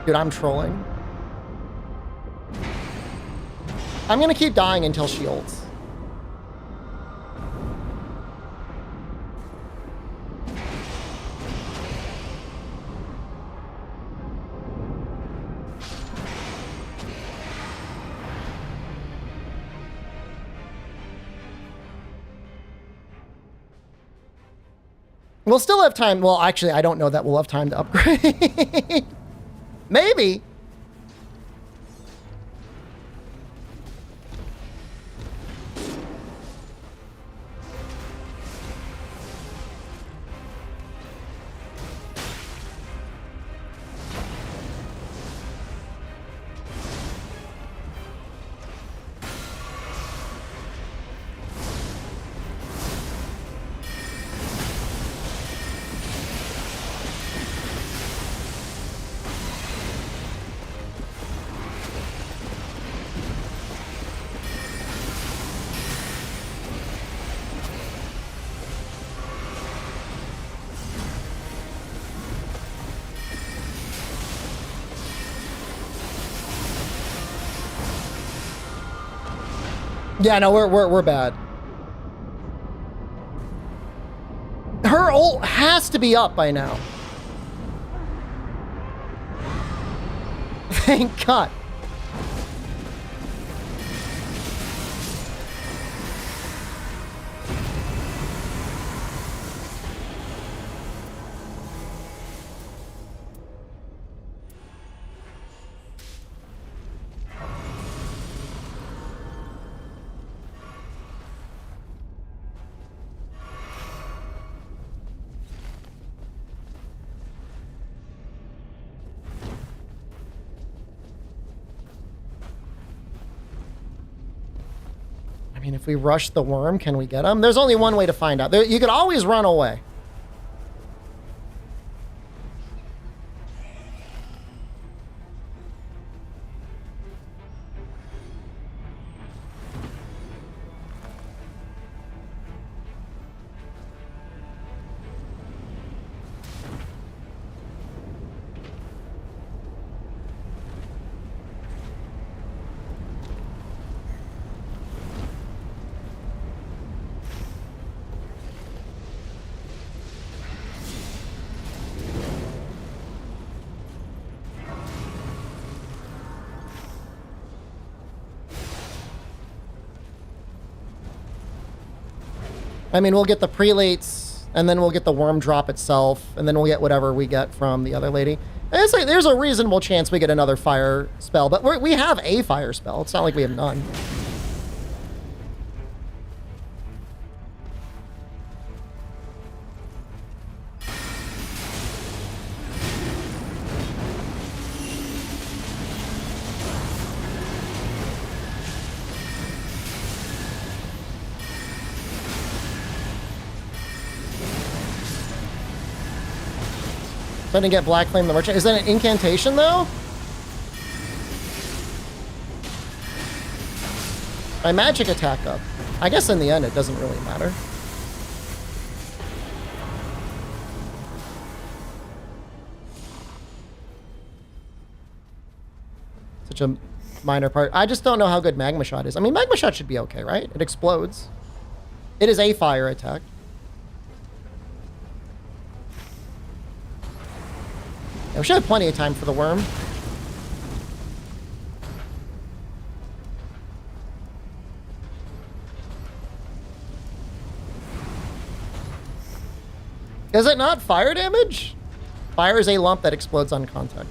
Dude, I'm trolling. I'm gonna keep dying until she ults. We'll still have time. Well, actually, I don't know that we'll have time to upgrade. Maybe. Yeah, no, we're bad. Her ult has to be up by now. Thank God. I mean, if we rush the worm, can we get him? There's only one way to find out. You could always run away. I mean, we'll get the prelates, and then we'll get the worm drop itself, and then we'll get whatever we get from the other lady. And it's like, there's a reasonable chance we get another fire spell, but we have a fire spell. It's not like we have none. Trying to get Black Flame the Merchant. Is that an incantation, though? My magic attack up. I guess in the end, it doesn't really matter. Such a minor part. I just don't know how good Magma Shot is. I mean, Magma Shot should be okay, right? It explodes. It is a fire attack. Yeah, we should have plenty of time for the worm. Is it not fire damage? Fire is a lump that explodes on contact.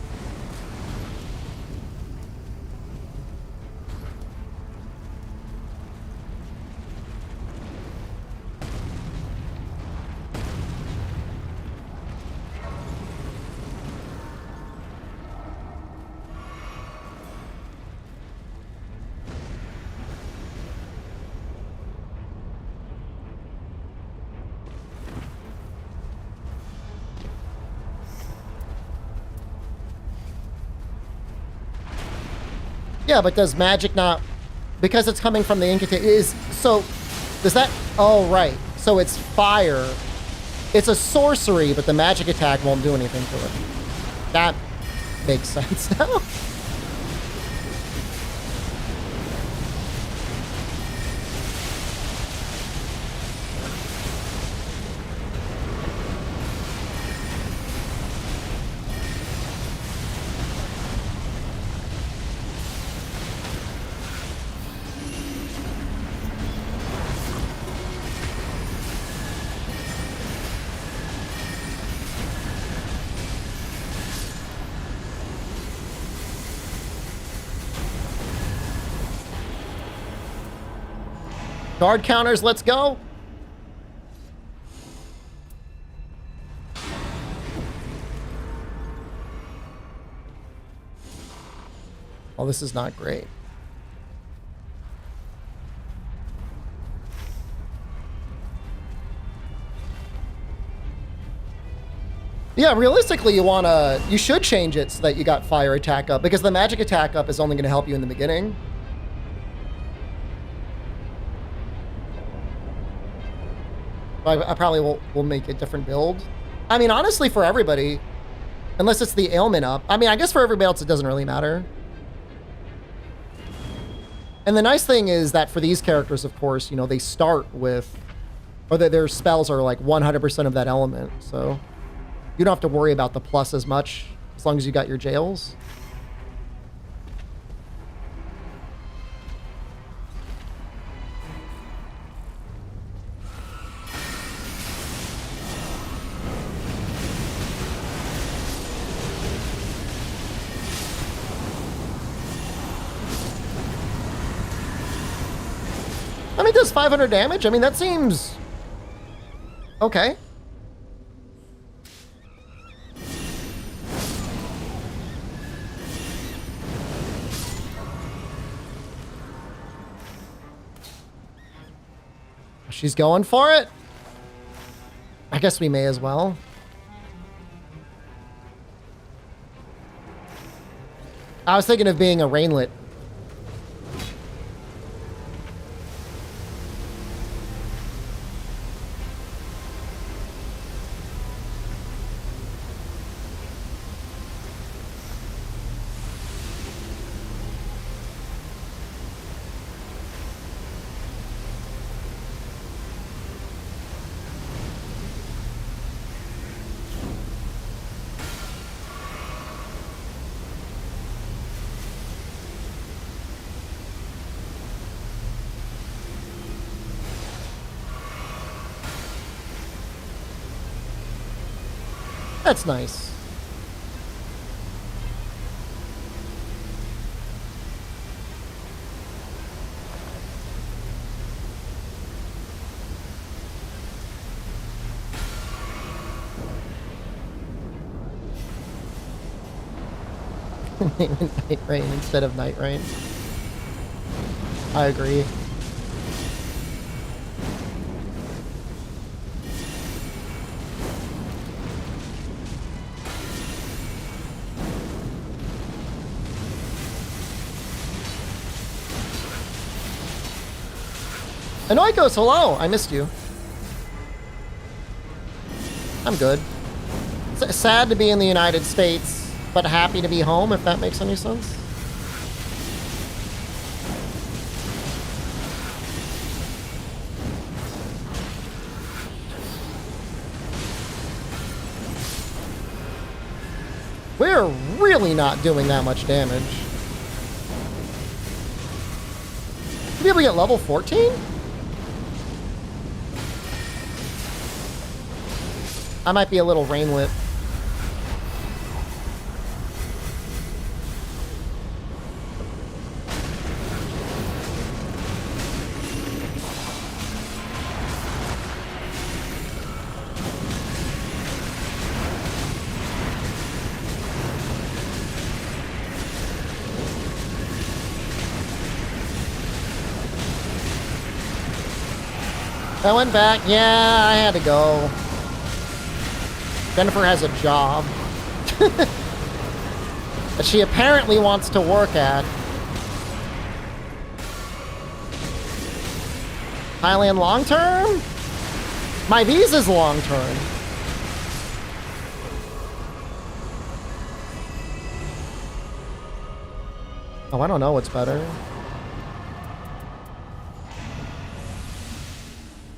Yeah, but does magic not... Because it's coming from the incantation... So, does that... Oh, right. So it's fire. It's a sorcery, but the magic attack won't do anything to it. That makes sense now. Guard counters, let's go. Oh, this is not great. Yeah, realistically, you should change it so that you got fire attack up, because the magic attack up is only going to help you in the beginning. I probably will make a different build. I mean, honestly, for everybody, unless it's the ailment up. I mean, I guess for everybody else, it doesn't really matter. And the nice thing is that for these characters, of course, you know, they start with, or their spells are like 100% of that element, so you don't have to worry about the plus as much as long as you got your jails. I mean, it does 500 damage. I mean, that seems okay. She's going for it. I guess we may as well. I was thinking of being a rainlet. That's nice. Night rain instead of night rain. I agree. Anoikos, hello! I missed you. I'm good. Sad to be in the United States, but happy to be home, if that makes any sense. We're really not doing that much damage. Should be able to get level 14? I might be a little rainlit. I went back. Yeah, I had to go. Jennifer has a job that she apparently wants to work at. Thailand long term? My visa's long term. Oh, I don't know what's better.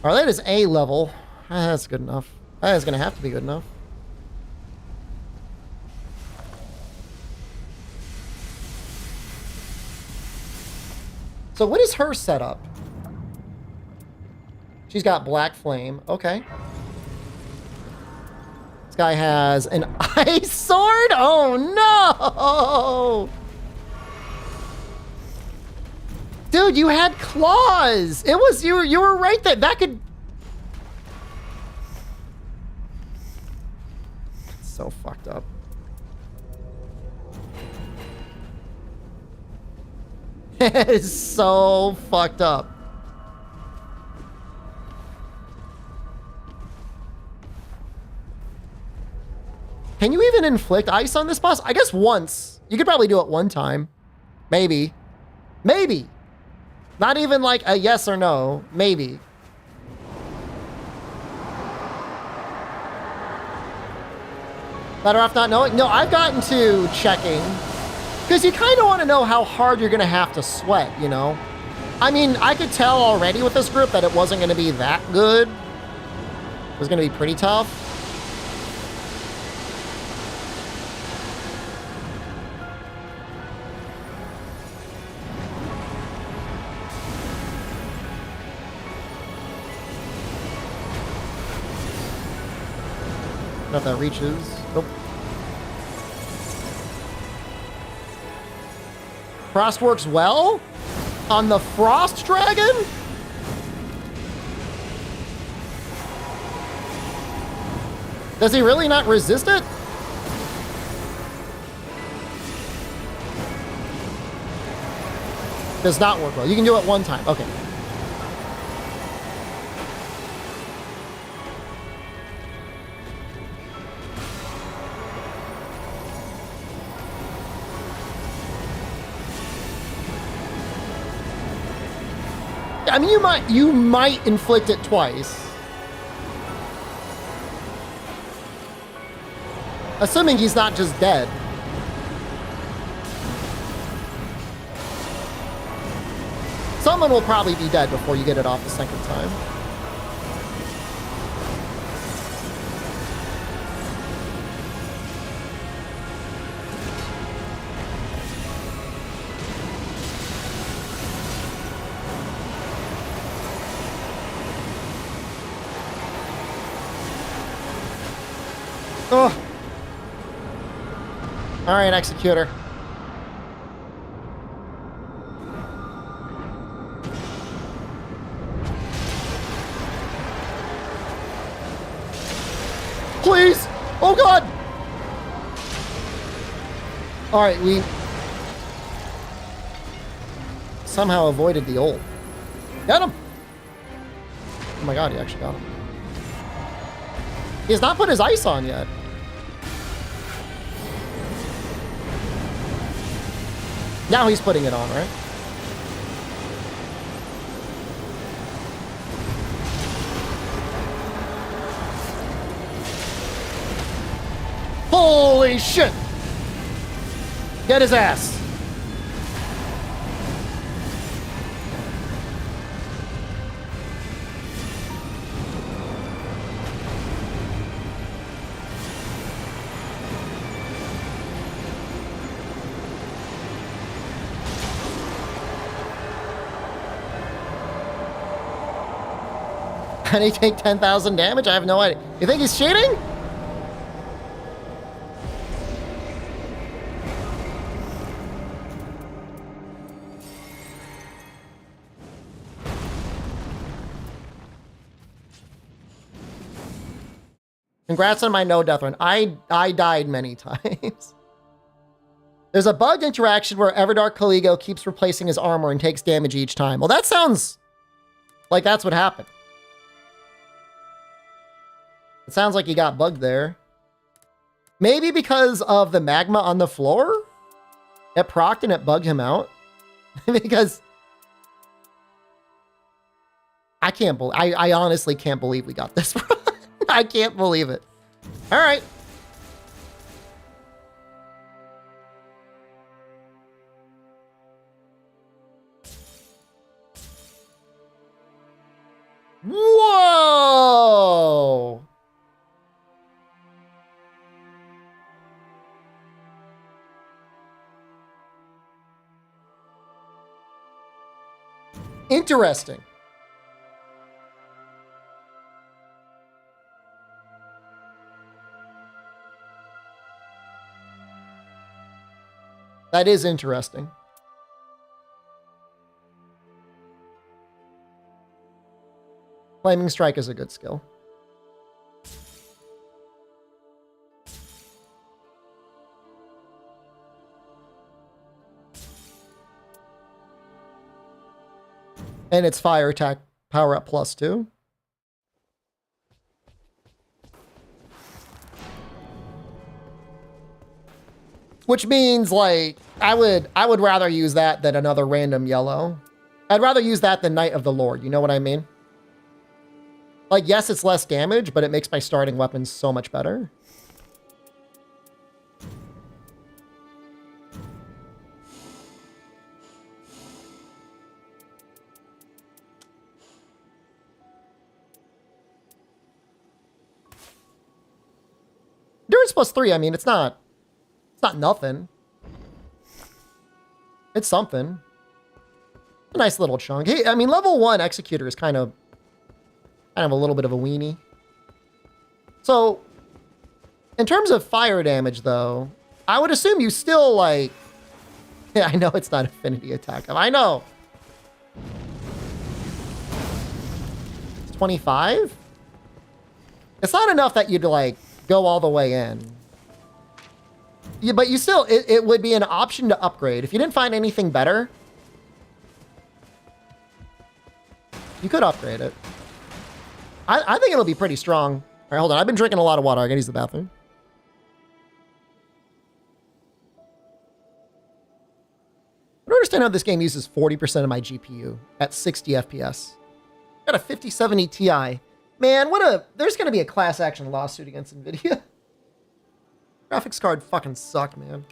Alright, that is A level. That's good enough. That is going to have to be good enough. So what is her setup? She's got Black Flame. Okay. This guy has an ice sword? Oh no! Dude, you had claws. It was you were right there. That could. It's so fucked up. It is so fucked up. Can you even inflict ice on this boss? I guess once. You could probably do it one time. Maybe. Maybe. Not even like a yes or no. Maybe. Better off not knowing? No, I've gotten to checking. Because you kind of want to know how hard you're going to have to sweat, you know? I mean, I could tell already with this group that it wasn't going to be that good. It was going to be pretty tough. Not if that reaches. Nope. Frost works well on the Frost Dragon? Does he really not resist it? Does not work well. You can do it one time. Okay. I mean, you might inflict it twice. Assuming he's not just dead. Someone will probably be dead before you get it off the second time. Oh. All right, Executor. Please! Oh God! All right, we somehow avoided the ult. Got him! Oh my God, he actually got him. He has not put his ice on yet. Now he's putting it on, right? Holy shit! Get his ass. Can he take 10,000 damage? I have no idea. You think he's cheating? Congrats on my no death run. I died many times. There's a bugged interaction where Everdark Caligo keeps replacing his armor and takes damage each time. Well, that sounds like that's what happened. It sounds like he got bugged there. Maybe because of the magma on the floor? It procced and it bugged him out. Because I can't believe, I honestly can't believe we got this. I can't believe it. All right. Whoa. Interesting. That is interesting. Flaming Strike is a good skill. And it's fire attack power up +2. Which means, like, I would rather use that than another random yellow. I'd rather use that than Knight of the Lord, you know what I mean? Like, yes, it's less damage, but it makes my starting weapons so much better. Endurance +3, I mean, it's not nothing. It's something. A nice little chunk. Hey, I mean, level 1 Executor is kind of a little bit of a weenie. So, in terms of fire damage, though, I would assume you still, like... Yeah, I know it's not affinity attack. I know. It's 25? It's not enough that you'd, like, go all the way in. Yeah, but you still... It would be an option to upgrade. If you didn't find anything better, you could upgrade it. I think it'll be pretty strong. All right, hold on. I've been drinking a lot of water. I gotta use the bathroom. I don't understand how this game uses 40% of my GPU at 60 FPS. Got a 5070 Ti. Man, there's gonna be a class action lawsuit against NVIDIA. Graphics card fucking suck, man.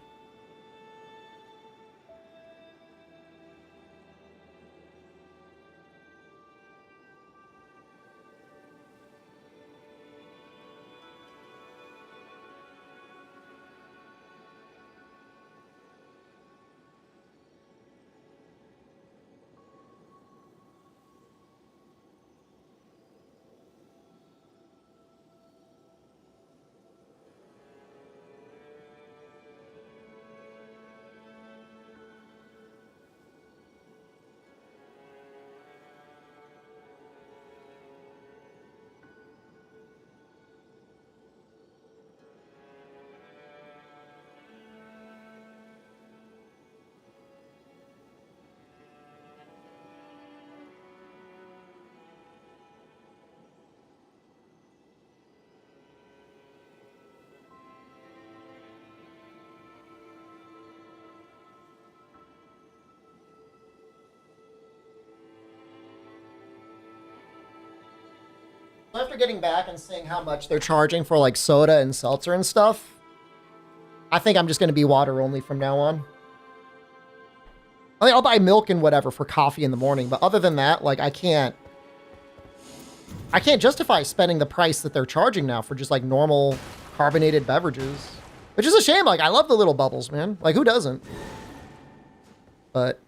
After getting back and seeing how much they're charging for like soda and seltzer and stuff, I think I'm just going to be water only from now on. I mean, I'll buy milk and whatever for coffee in the morning, but other than that, like I can't justify spending the price that they're charging now for just like normal carbonated beverages, which is a shame. Like I love the little bubbles, man. Like who doesn't? But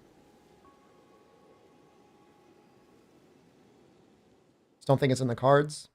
just don't think it's in the cards.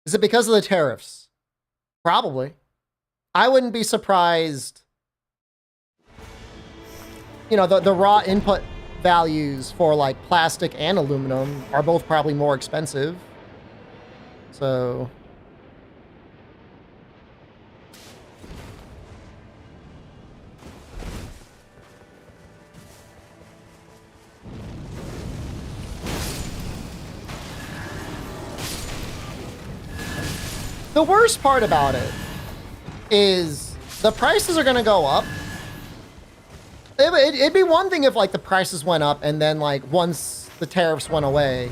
Is it because of the tariffs? Probably. I wouldn't be surprised. You know, the raw input values for like plastic and aluminum are both probably more expensive. So... The worst part about it is the prices are going to go up. It'd be one thing if like the prices went up and then like once the tariffs went away,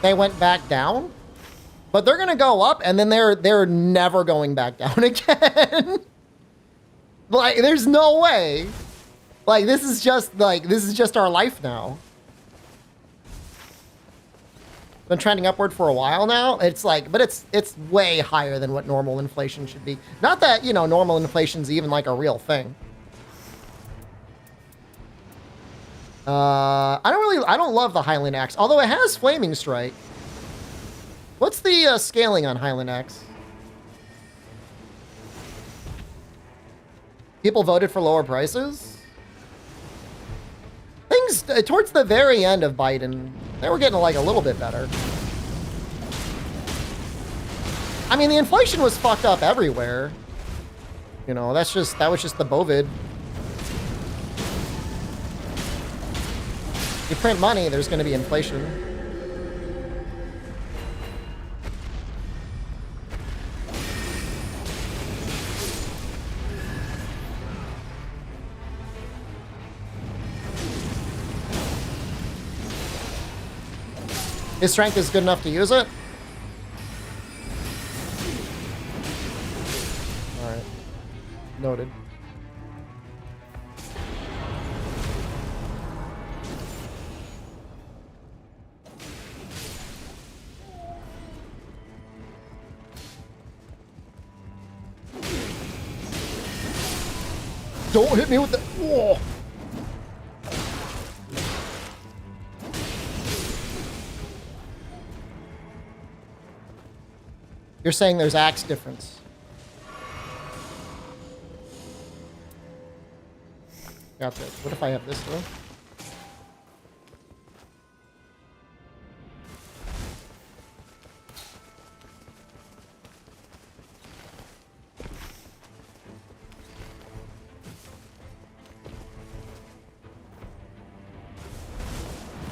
they went back down. But they're going to go up and then they're never going back down again. Like there's no way. Like, this is just our life now. Been trending upward for a while now. It's like, but it's way higher than what normal inflation should be. Not that, you know, normal inflation's even like a real thing. I don't love the Highland Axe, although it has Flaming Strike. What's the scaling on Highland Axe? People voted for lower prices? Things, towards the very end of Biden, they were getting like a little bit better. I mean, the inflation was fucked up everywhere. You know, that was just the Bovid. You print money, there's going to be inflation. His strength is good enough to use it? Alright. Noted. Don't hit me with the... Whoa. You're saying there's axe difference. Got this. What if I have this though?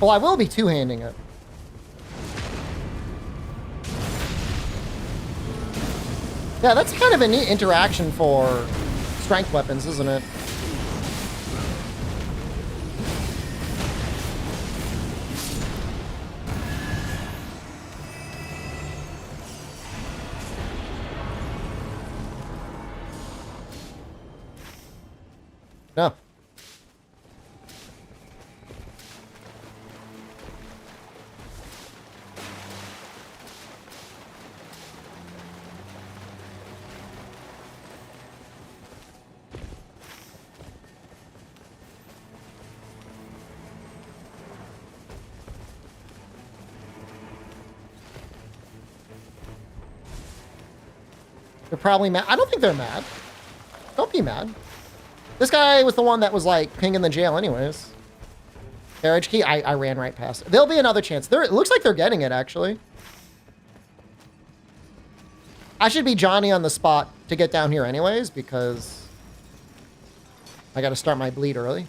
Well, I will be two-handing it. Yeah, that's kind of a neat interaction for strength weapons, isn't it? No. They're probably mad. I don't think they're mad. Don't be mad. This guy was the one that was like pinging the jail anyways. Carriage key, I ran right past it. There'll be another chance. It looks like they're getting it, actually. I should be Johnny on the spot to get down here anyways, because I got to start my bleed early.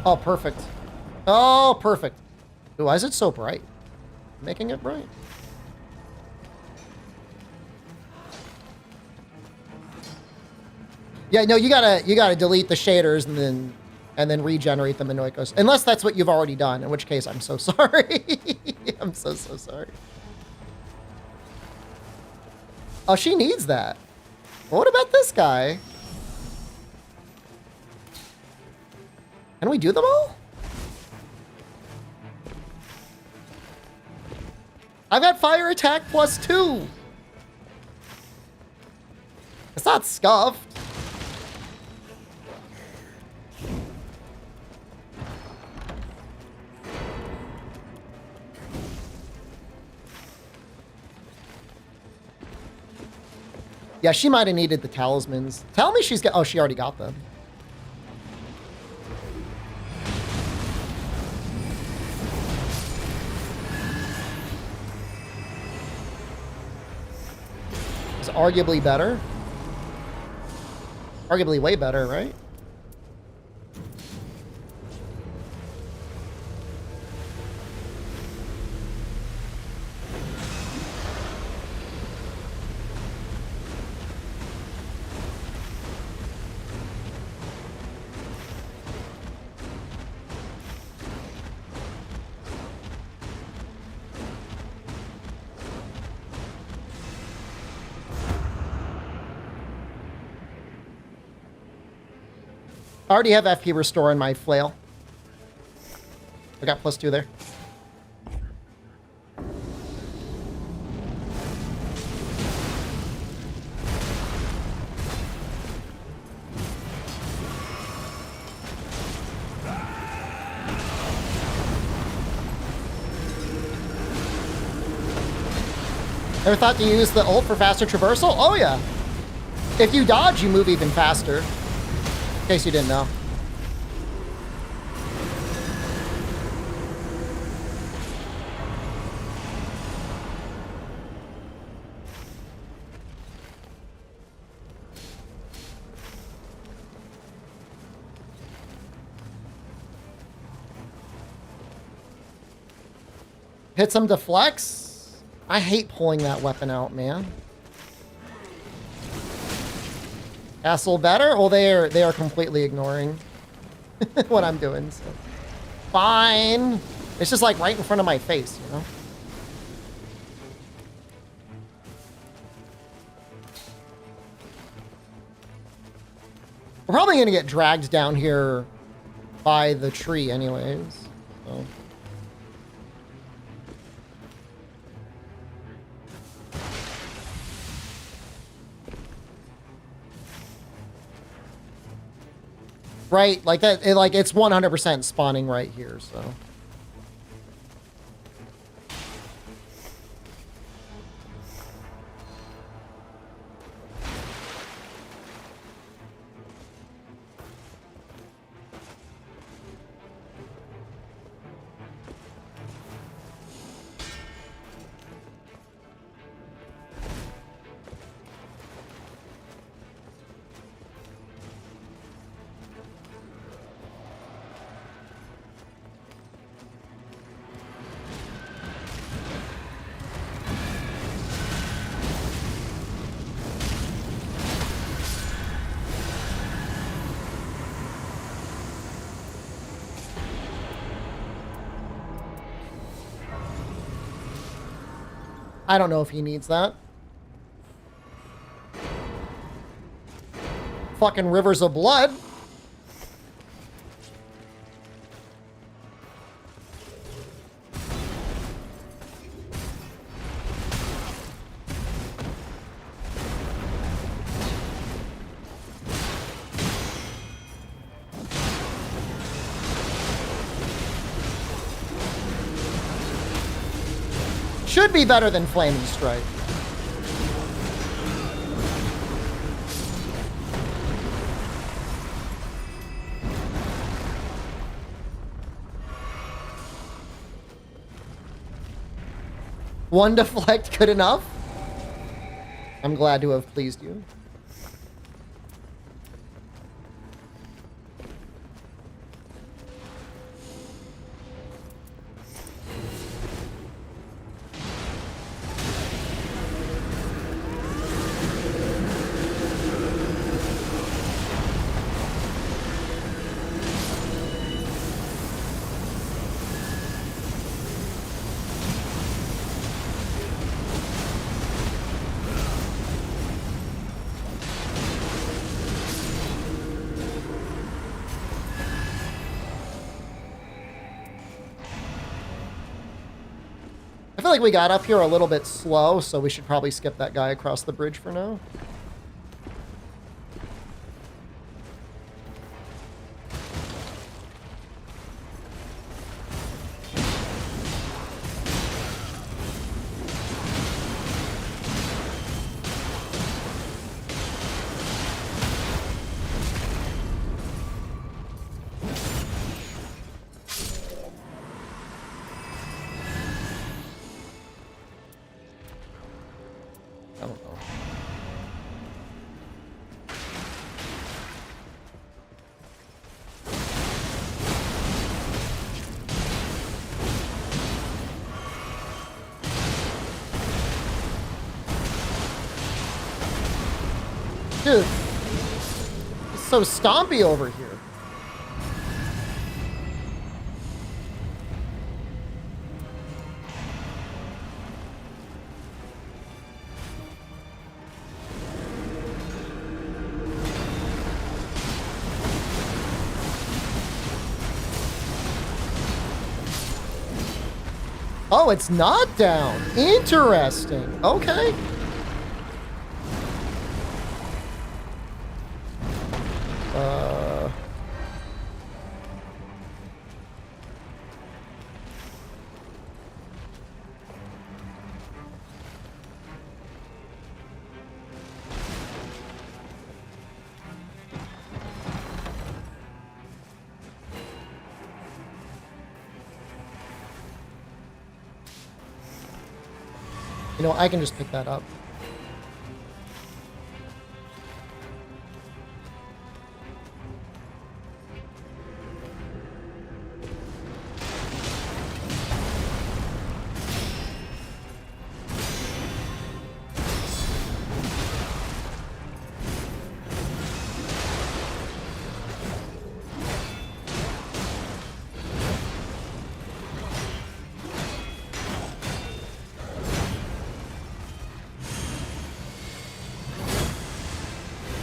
Oh, perfect. Oh, perfect. Why is it so bright? Making it bright. Yeah, no, you gotta delete the shaders and then regenerate them in Noikos. Unless that's what you've already done, in which case I'm so sorry. I'm so sorry. Oh, she needs that. Well, what about this guy? Can we do them all? I've got fire attack +2. It's not scuffed. Yeah, she might have needed the talismans. Tell me she's got... Oh, she already got them. It's arguably better. Arguably way better, right? I already have FP restore in my flail. I got +2 there. Ever thought to use the ult for faster traversal? Oh yeah. If you dodge, you move even faster. In case you didn't know. Hit some deflects. I hate pulling that weapon out, man. Castle better? Well, they are completely ignoring what I'm doing. So. Fine. It's just like right in front of my face, you know? We're probably going to get dragged down here by the tree anyways. So. Right, like that, it's 100% spawning right here, so. I don't know if he needs that. Fucking rivers of blood. Should be better than Flaming Strike. One deflect good enough? I'm glad to have pleased you. I feel like we got up here a little bit slow, so we should probably skip that guy across the bridge for now. I don't know. Dude, it's so stompy over here. Oh, it's not down. Interesting. Okay. You know, I can just pick that up.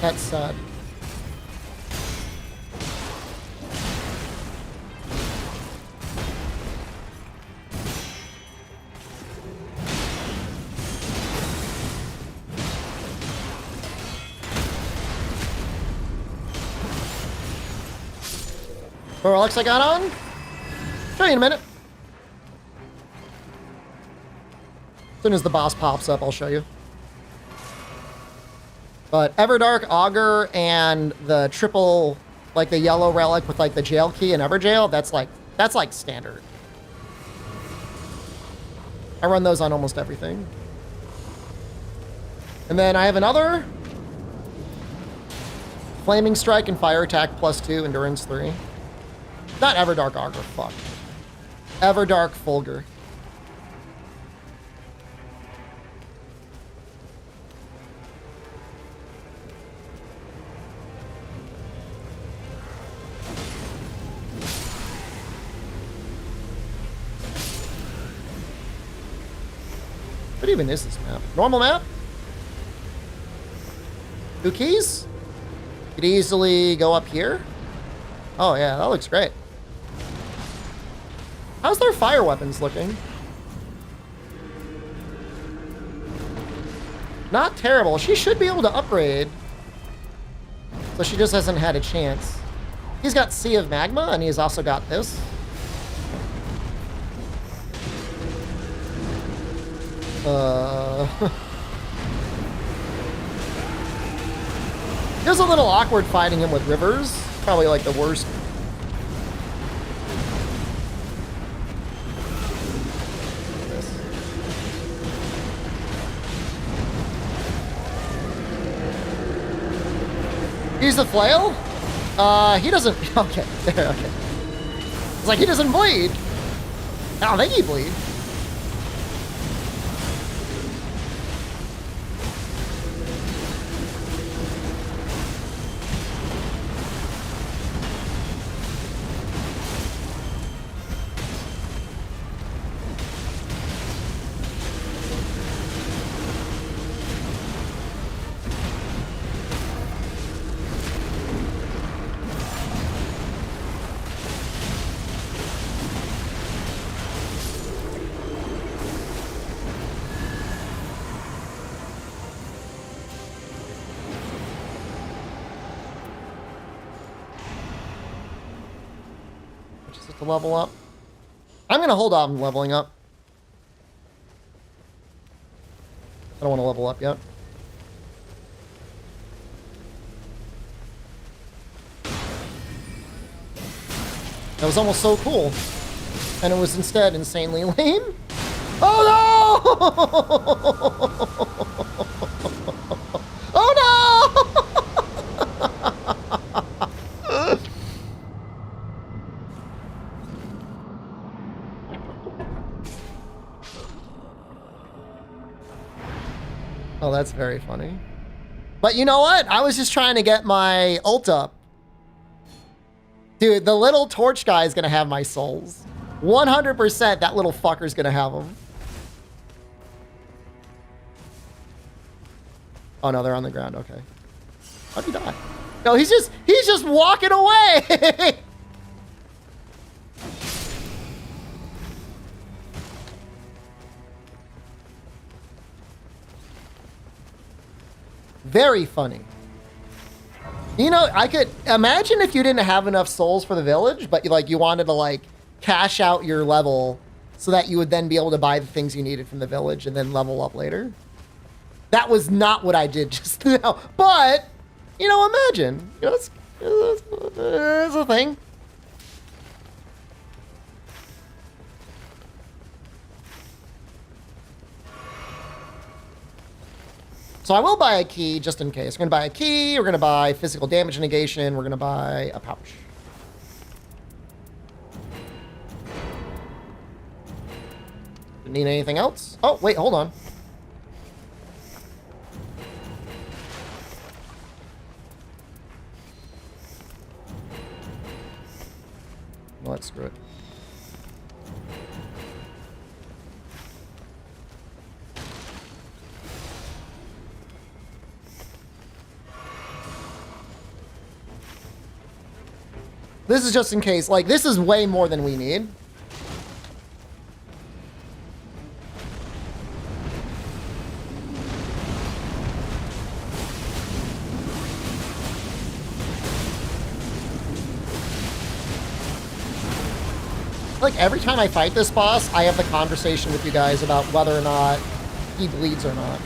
That's sad. What relics I got on? Show you in a minute. As soon as the boss pops up, I'll show you. But Everdark, Augur, and the triple, like the yellow relic with like the jail key and Everjail, that's like standard. I run those on almost everything. And then I have another Flaming Strike and Fire Attack +2, Endurance 3. Not Everdark Augur, fuck. Everdark Fulgur. What even is this map? Normal map? 2 keys? Could easily go up here. Oh yeah, that looks great. How's their fire weapons looking? Not terrible. She should be able to upgrade. So she just hasn't had a chance. He's got Sea of Magma, and he's also got this. It was a little awkward fighting him with Rivers. Probably like the worst. Use the flail? He doesn't. Okay, there, okay. It's like he doesn't bleed. I don't think he bleeds. To level up. I'm gonna hold off on leveling up. I don't want to level up yet. That was almost so cool. And it was instead insanely lame. Oh no! Oh no! Oh, that's very funny. But you know what? I was just trying to get my ult up. Dude, the little torch guy is going to have my souls. 100% that little fucker's going to have them. Oh, no, they're on the ground. Okay. How'd he die? No, he's just walking away. Very funny. You know, I could imagine if you didn't have enough souls for the village, but like you wanted to like cash out your level so that you would then be able to buy the things you needed from the village and then level up later. That was not what I did just now. But, you know, imagine. You know, it's a thing. So I will buy a key just in case. We're going to buy a key. We're going to buy physical damage negation. We're going to buy a pouch. Need anything else? Oh, wait, hold on. Well, let's screw it. This is just in case. Like, this is way more than we need. Like, every time I fight this boss, I have the conversation with you guys about whether or not he bleeds or not.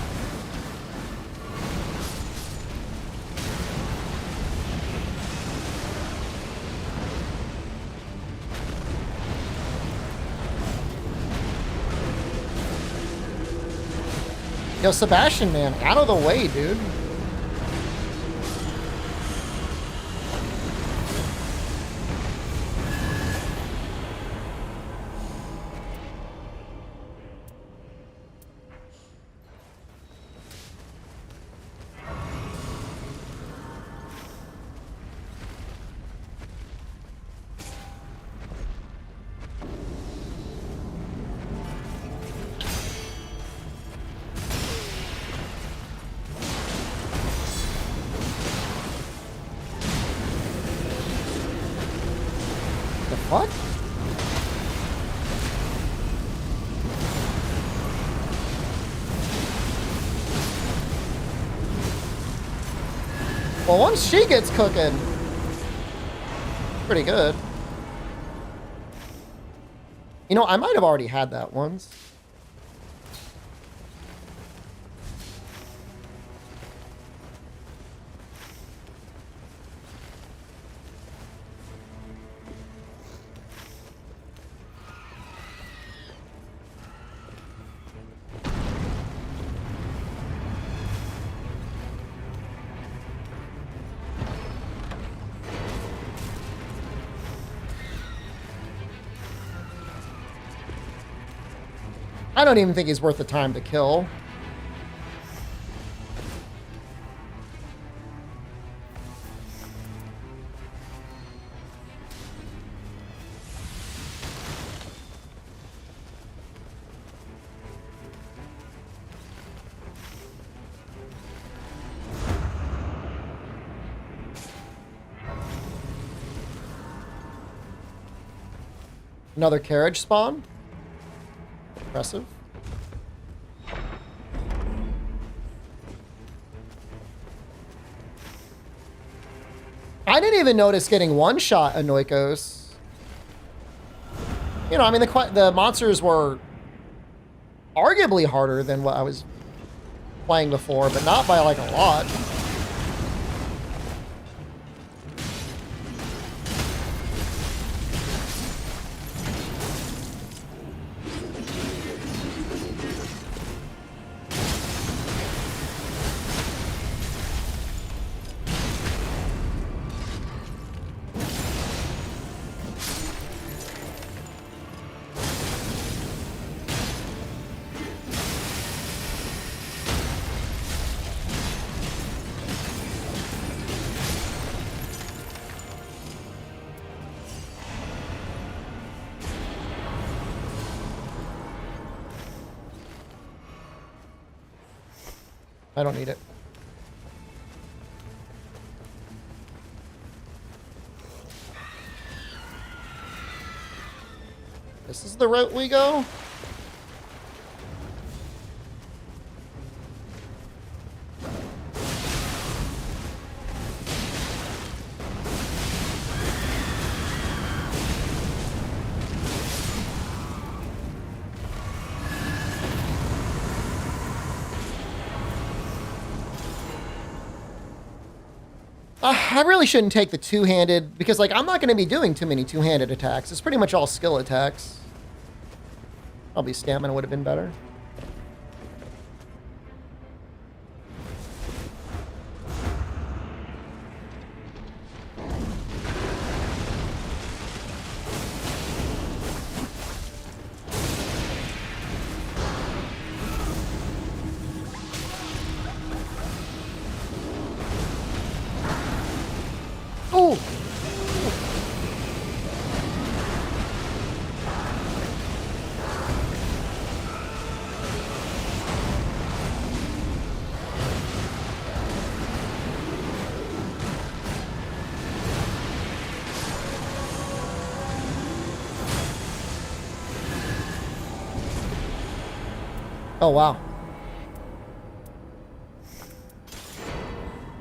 Yo, Sebastian, man, out of the way, dude. What? Well, once she gets cooking, pretty good. You know, I might have already had that once. I don't even think he's worth the time to kill. Another carriage spawn. Impressive. I didn't even notice getting one shot at Noikos. You know, I mean, the monsters were arguably harder than what I was playing before, but not by like a lot. I don't need it. This is the route we go? I really shouldn't take the two-handed because, like, I'm not going to be doing too many two-handed attacks. It's pretty much all skill attacks. Probably stamina would have been better. Oh! Oh, wow.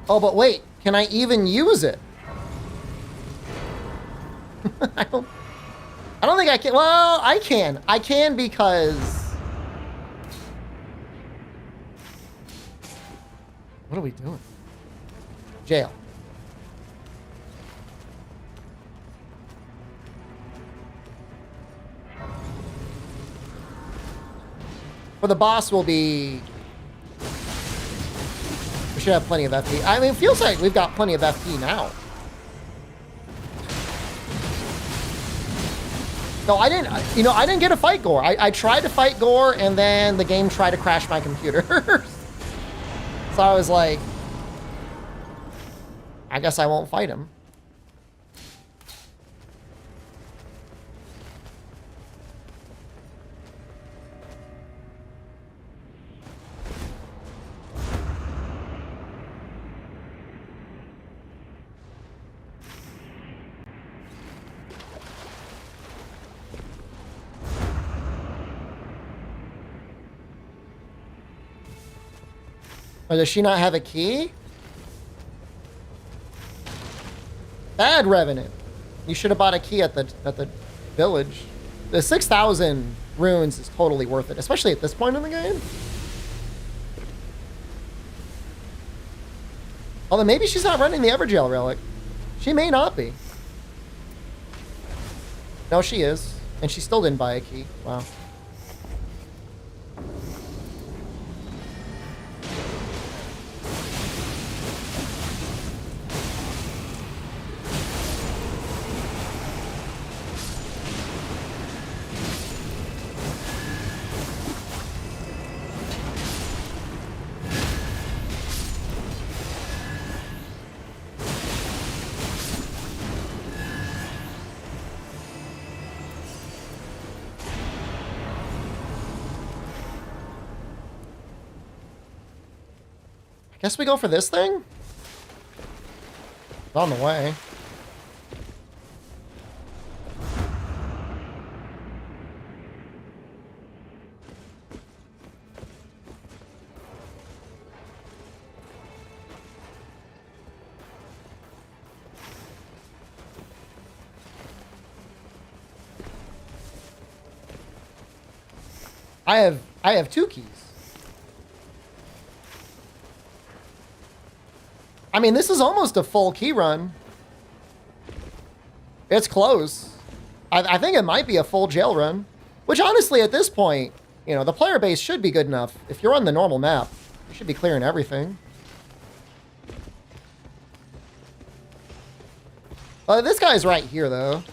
Oh, but wait. Can I even use it? I don't think I can. Well, I can. I can because... What are we doing? Jail. For the boss will be... We should have plenty of FP. I mean, it feels like we've got plenty of FP now. No, I didn't, you know, I didn't get a fight Gore. I tried to fight Gore, and then the game tried to crash my computer. So I was like, I guess I won't fight him. Or does she not have a key? Bad Revenant. You should have bought a key at the village. The 6,000 runes is totally worth it, especially at this point in the game. Although maybe she's not running the Everjail relic. She may not be. No, she is. And she still didn't buy a key. Wow. Guess we go for this thing? It's on the way. I have 2 keys. I mean, this is almost a full key run. It's close. I think it might be a full jail run. Which, honestly, at this point, you know, the player base should be good enough. If you're on the normal map, you should be clearing everything. This guy's right here, though.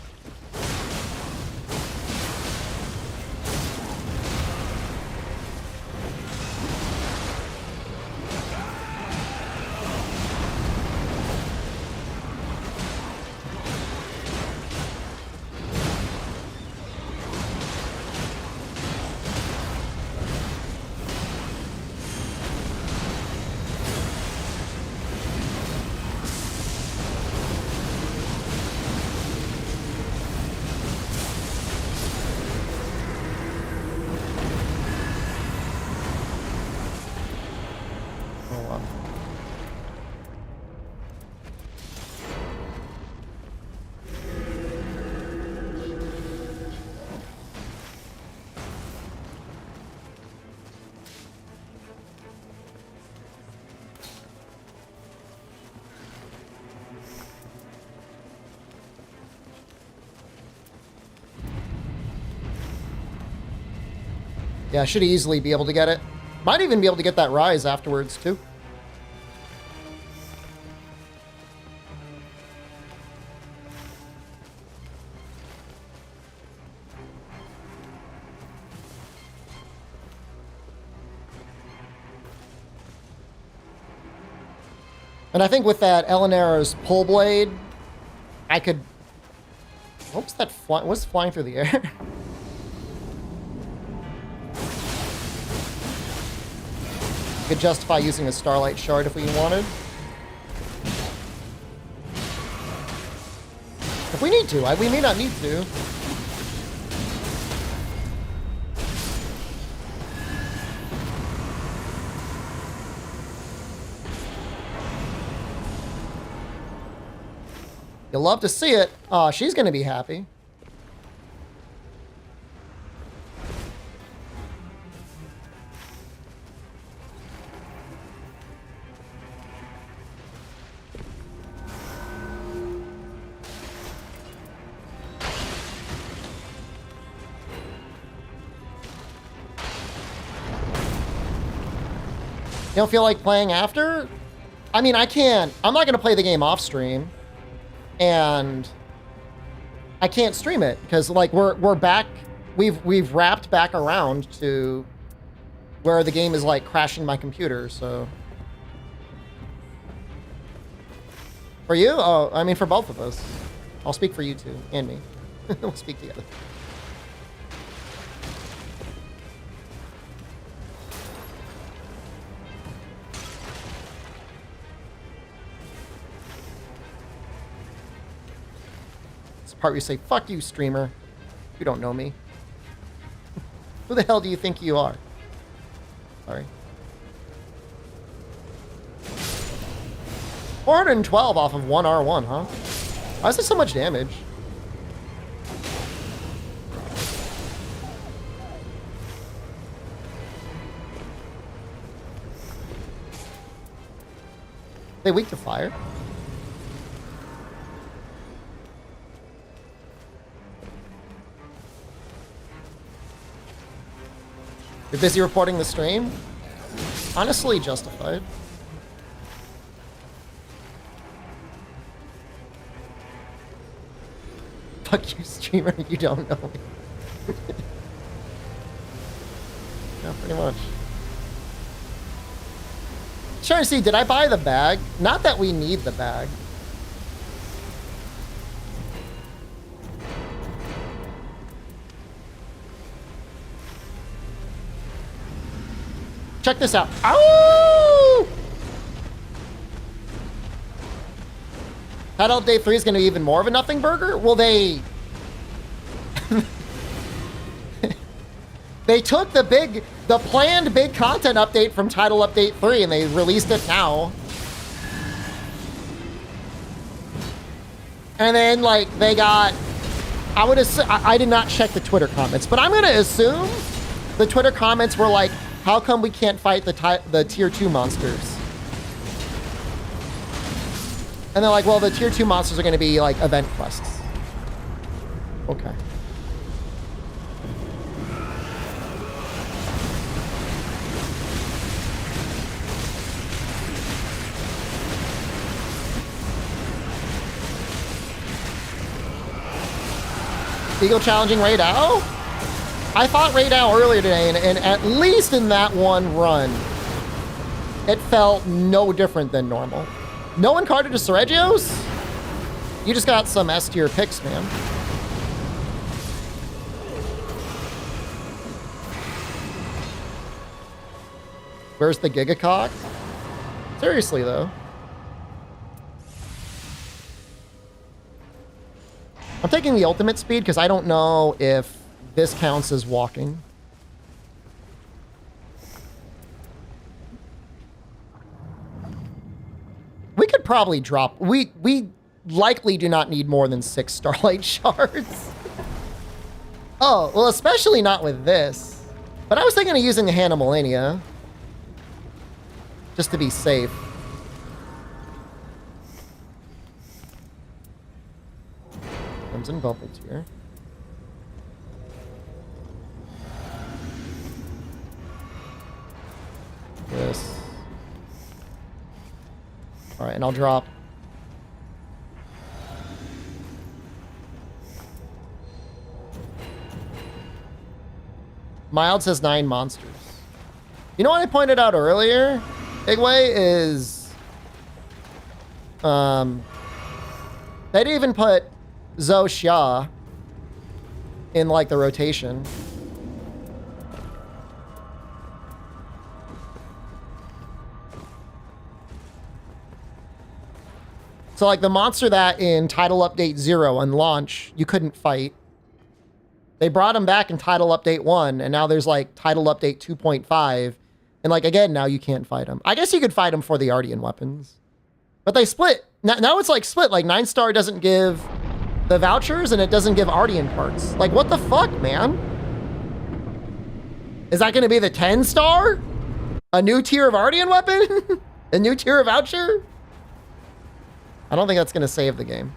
Yeah, I should easily be able to get it. Might even be able to get that rise afterwards, too. And I think with that Eleanor's pull blade, I could... What was that what's flying through the air? Could justify using a Starlight Shard if we wanted. If we need to. We may not need to. You'll love to see it. Aw, she's gonna be happy. You don't feel like playing after? I mean, I can't. I'm not going to play the game off stream. And I can't stream it because like we're back. We've wrapped back around to where the game is like crashing my computer, so. For you? Oh, I mean for both of us. I'll speak for you two and me. We'll speak together. Part where you say, fuck you, streamer. You don't know me. Who the hell do you think you are? Sorry. 412 off of 1 R1, huh? Why is this so much damage? They weak to fire? You're busy reporting the stream? Honestly, justified. Fuck you, streamer. You don't know me. Yeah, pretty much. Trying to see, did I buy the bag? Not that we need the bag. Check this out. Ow! Title Update 3 is going to be even more of a nothing burger? Well, they took the planned big content update from Title Update 3 and they released it now. And then, like, they got... I did not check the Twitter comments, but I'm going to assume the Twitter comments were like, how come we can't fight the tier 2 monsters? And they're like, well, the tier 2 monsters are going to be like event quests. Okay. Eagle challenging Raid Owl? I fought Raid Owl earlier today, and at least in that one run, it felt no different than normal. No one carded to Seregios? You just got some S tier picks, man. Where's the Gigacock? Seriously, though. I'm taking the ultimate speed because I don't know if this counts as walking. We could probably drop... We likely do not need more than 6 Starlight Shards. Oh, well, especially not with this. But I was thinking of using the Hannah Millennia. Just to be safe. Crimson Bubble Tier. All right, and I'll drop. Mild says 9 monsters. You know what I pointed out earlier, Igwe, is they didn't even put Zhou Xia in like the rotation. So like the monster that in Title Update 0 and launch, you couldn't fight. They brought him back in Title Update 1, and now there's like Title Update 2.5. And like, again, now you can't fight him. I guess you could fight him for the Ardian weapons. But they split. Now it's like split. Like 9-star doesn't give the vouchers, and it doesn't give Ardian parts. Like, what the fuck, man? Is that going to be the 10-star? A new tier of Ardian weapon? A new tier of voucher? I don't think that's going to save the game.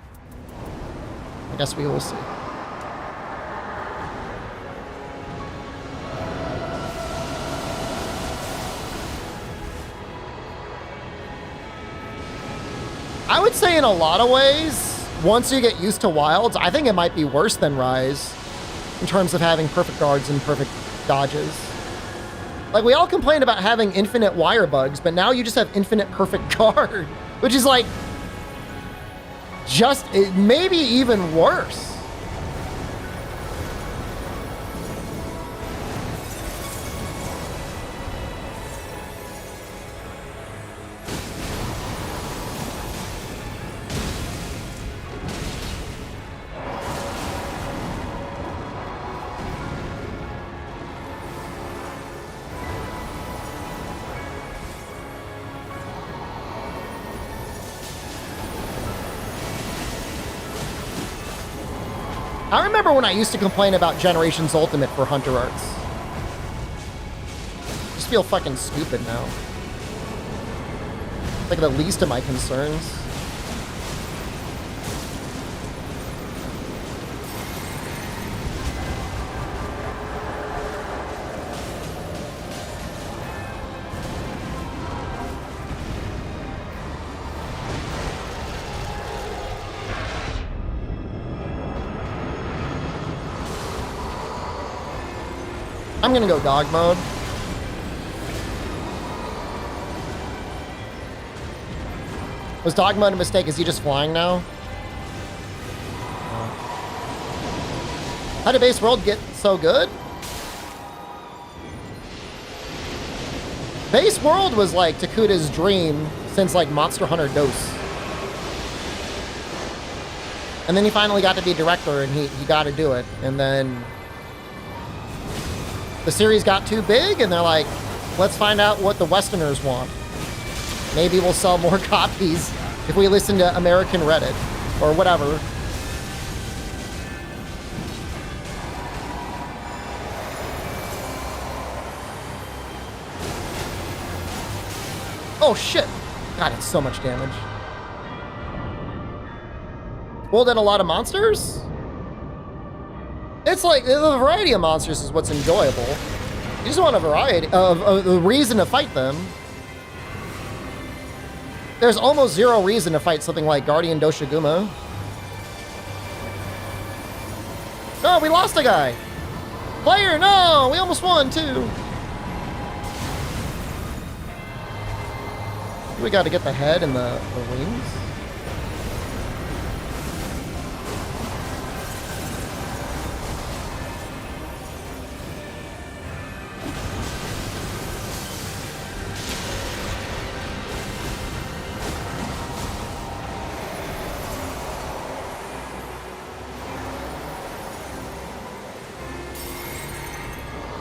I guess we will see. I would say in a lot of ways, once you get used to Wilds, I think it might be worse than Rise in terms of having perfect guards and perfect dodges. Like, we all complain about having infinite wire bugs, but now you just have infinite perfect guard, which is like, just, it maybe even worse. I remember when I used to complain about Generations Ultimate for Hunter Arts. I just feel fucking stupid now. Like the least of my concerns. I'm gonna go dog mode. Was dog mode a mistake? Is he just flying now? How did Base World get so good? Base World was like Takuta's dream since like Monster Hunter DOS. And then he finally got to be director and he got to do it. And then the series got too big, and they're like, let's find out what the Westerners want. Maybe we'll sell more copies if we listen to American Reddit, or whatever. Oh shit! God, it's so much damage. Well, then a lot of monsters? It's like, the variety of monsters is what's enjoyable. You just want a variety of a reason to fight them. There's almost zero reason to fight something like Guardian Doshiguma. No, we lost a guy. Player, no, we almost won too. We got to get the head and the wings.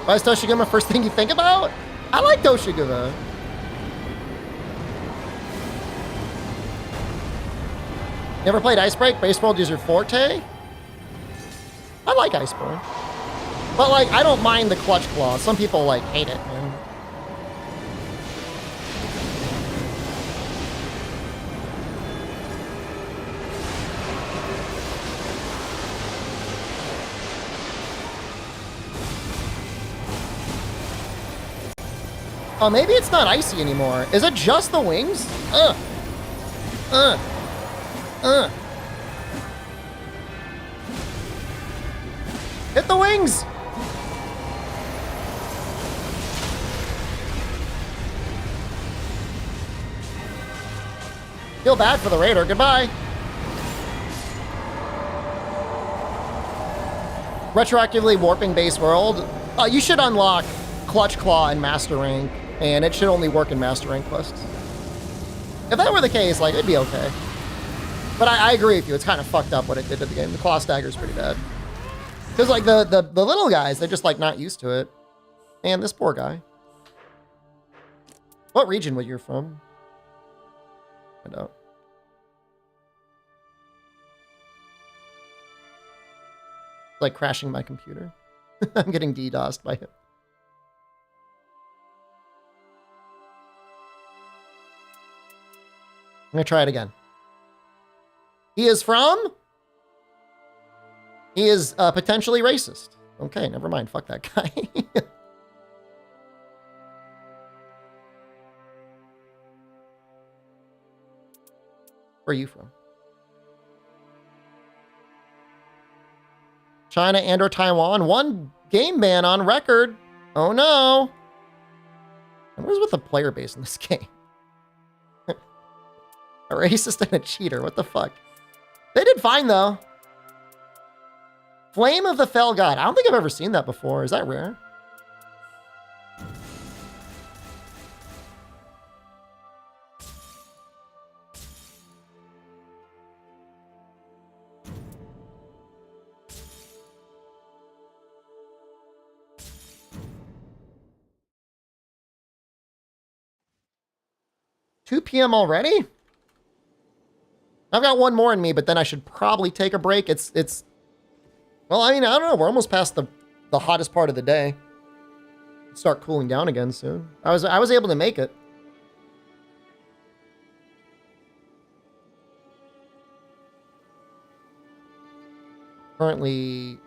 Why is Doshiguma first thing you think about? I like Doshiguma. You ever played Icebreak? Base World is your forte? I like Iceborne. But like, I don't mind the clutch claw. Some people like hate it, man. Oh, maybe it's not icy anymore. Is it just the wings? Ugh. Hit the wings! Feel bad for the raider. Goodbye. Retroactively warping base world. You should unlock Clutch Claw in Master Rank, and it should only work in Master Rank quests. If that were the case, like, it'd be okay. But I agree with you. It's kind of fucked up what it did to the game. The Claw Stagger's pretty bad. Because, like, the little guys, they're just, like, not used to it. And this poor guy. What region were you from? I don't. Like crashing my computer. I'm getting DDoSed by him. I'm gonna try it again. He is potentially racist. Okay, never mind. Fuck that guy. Where are you from? China and or Taiwan. One game ban on record. Oh no. And what is with the player base in this game? A racist and a cheater. What the fuck? They did fine though. Flame of the Fell God. I don't think I've ever seen that before. Is that rare? $2 p.m. already? I've got one more in me, but then I should probably take a break. Well, I mean, I don't know. We're almost past the hottest part of the day. Start cooling down again soon. I was able to make it. Currently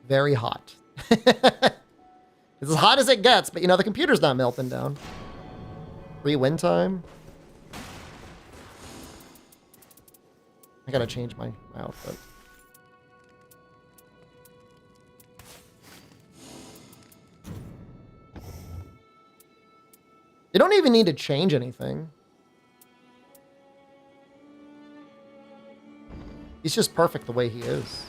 very hot. It's as hot as it gets, but you know, the computer's not melting down. Free win time. I gotta change my outfit. You don't even need to change anything. He's just perfect the way he is.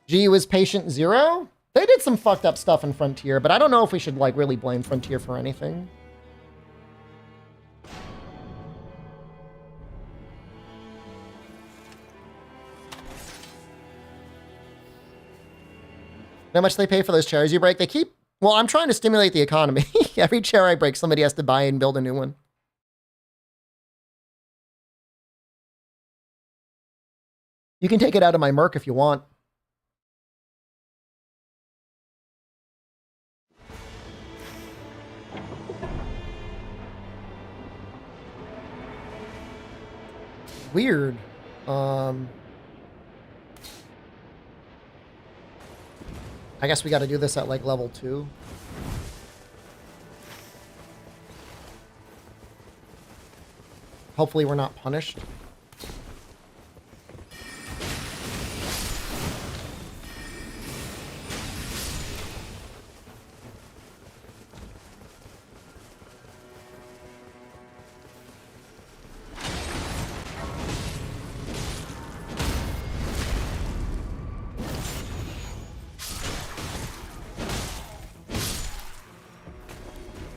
G was patient 0? They did some fucked up stuff in Frontier, but I don't know if we should like really blame Frontier for anything. How much they pay for those chairs you break? They keep... Well, I'm trying to stimulate the economy. Every chair I break, somebody has to buy and build a new one. You can take it out of my Merc if you want. Weird. I guess we got to do this at like level 2. Hopefully we're not punished.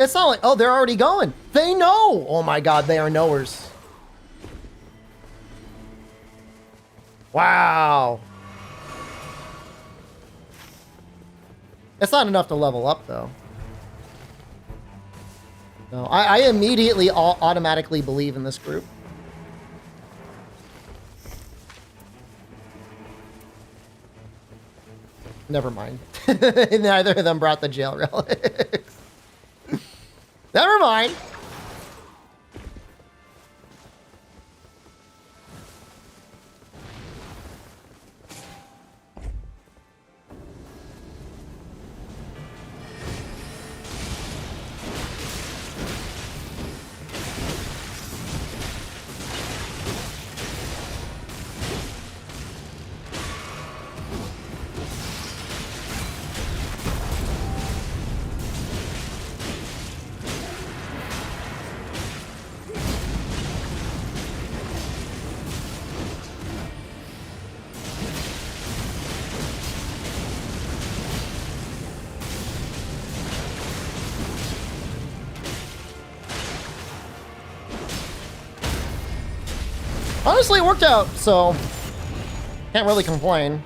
It's not like, oh, they're already going. They know. Oh my God, they are knowers. Wow. It's not enough to level up, though. No, I immediately automatically believe in this group. Never mind. Neither of them brought the jail relics. Never mind. Honestly, it worked out, so can't really complain.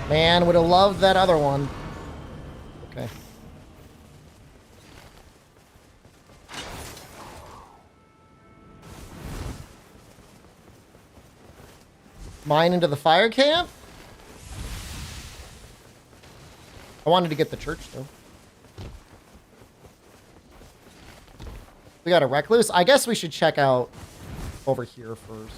Man, would have loved that other one. Okay. Mine into the fire camp? I wanted to get the church, though. We got a recluse. I guess we should check out over here first.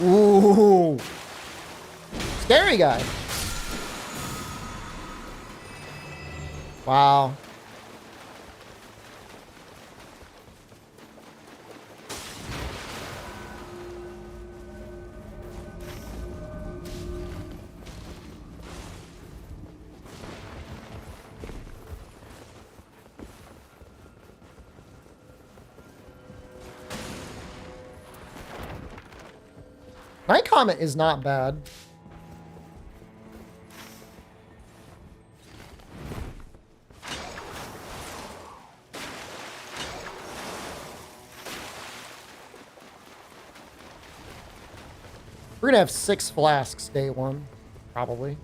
Ooh. Scary guy. Wow. Night Comet is not bad. We're gonna have 6 flasks day one, probably.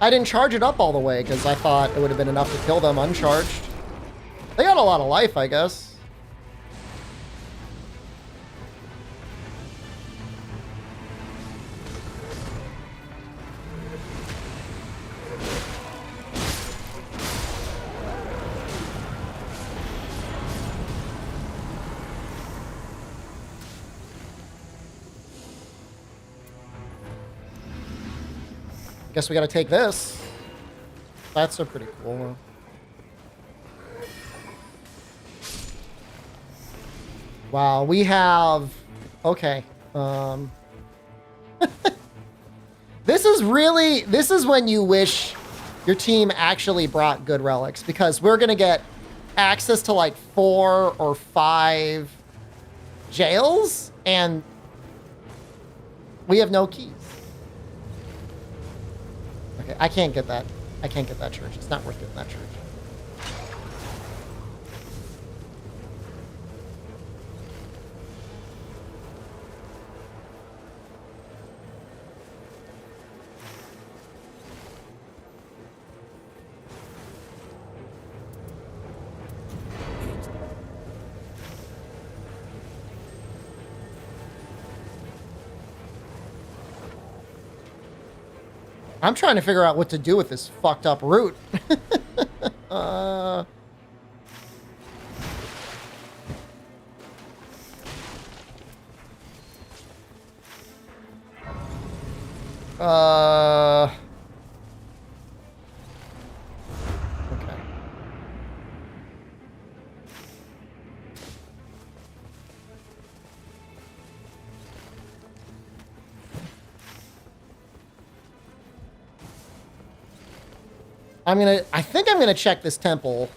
I didn't charge it up all the way because I thought it would have been enough to kill them uncharged. They got a lot of life, I guess. Guess we gotta take this. That's a pretty cool one. Wow, we have... Okay. This is when you wish your team actually brought good relics, because we're gonna get access to like 4 or 5 jails, and we have no keys. Okay, I can't get that. I can't get that church. It's not worth getting that church. I'm trying to figure out what to do with this fucked up route. uh... Okay. I think I'm gonna check this temple.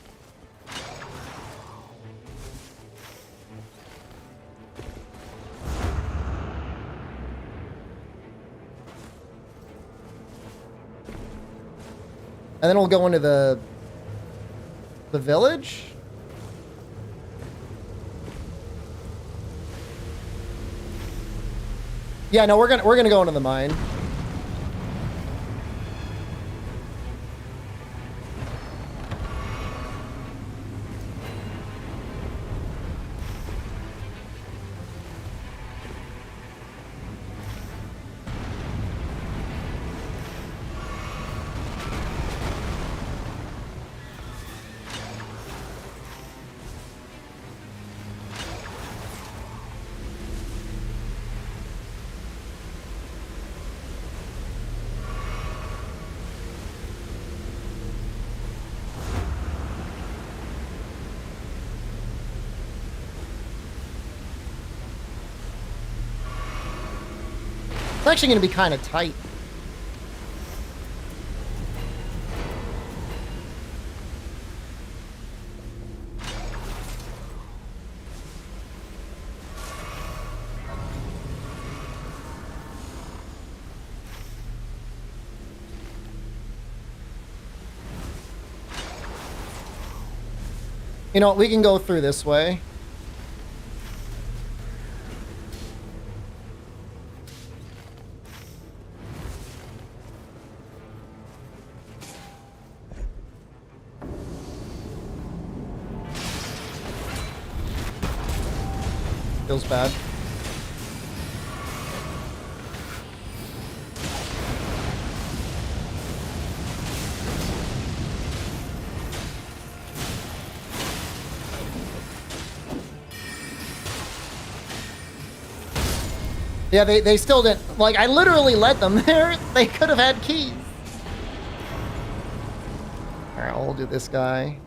And then we'll go into the village. Yeah, no, we're gonna go into the mine. It's actually going to be kind of tight. You know, we can go through this way. Feels bad. Yeah, they still didn't. Like, I literally led them there. They could have had keys. Alright, we'll do this guy.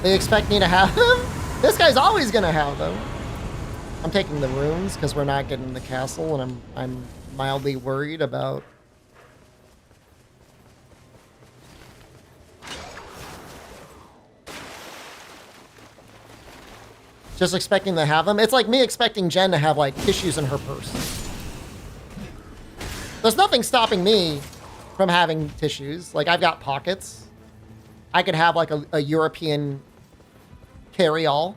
They expect me to have them? This guy's always gonna have them. I'm taking the rooms because we're not getting the castle, and I'm mildly worried about. Just expecting to have them. It's like me expecting Jen to have like tissues in her purse. There's nothing stopping me from having tissues. Like, I've got pockets. I could have like a European carry-all.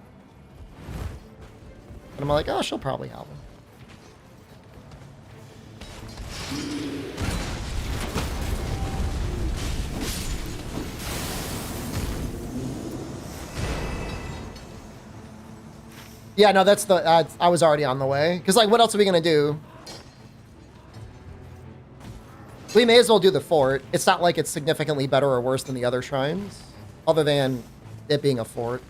And I'm like, oh, she'll probably have them. Yeah, no, that's the... I was already on the way. Because, like, what else are we going to do? We may as well do the fort. It's not like it's significantly better or worse than the other shrines. Other than it being a fort.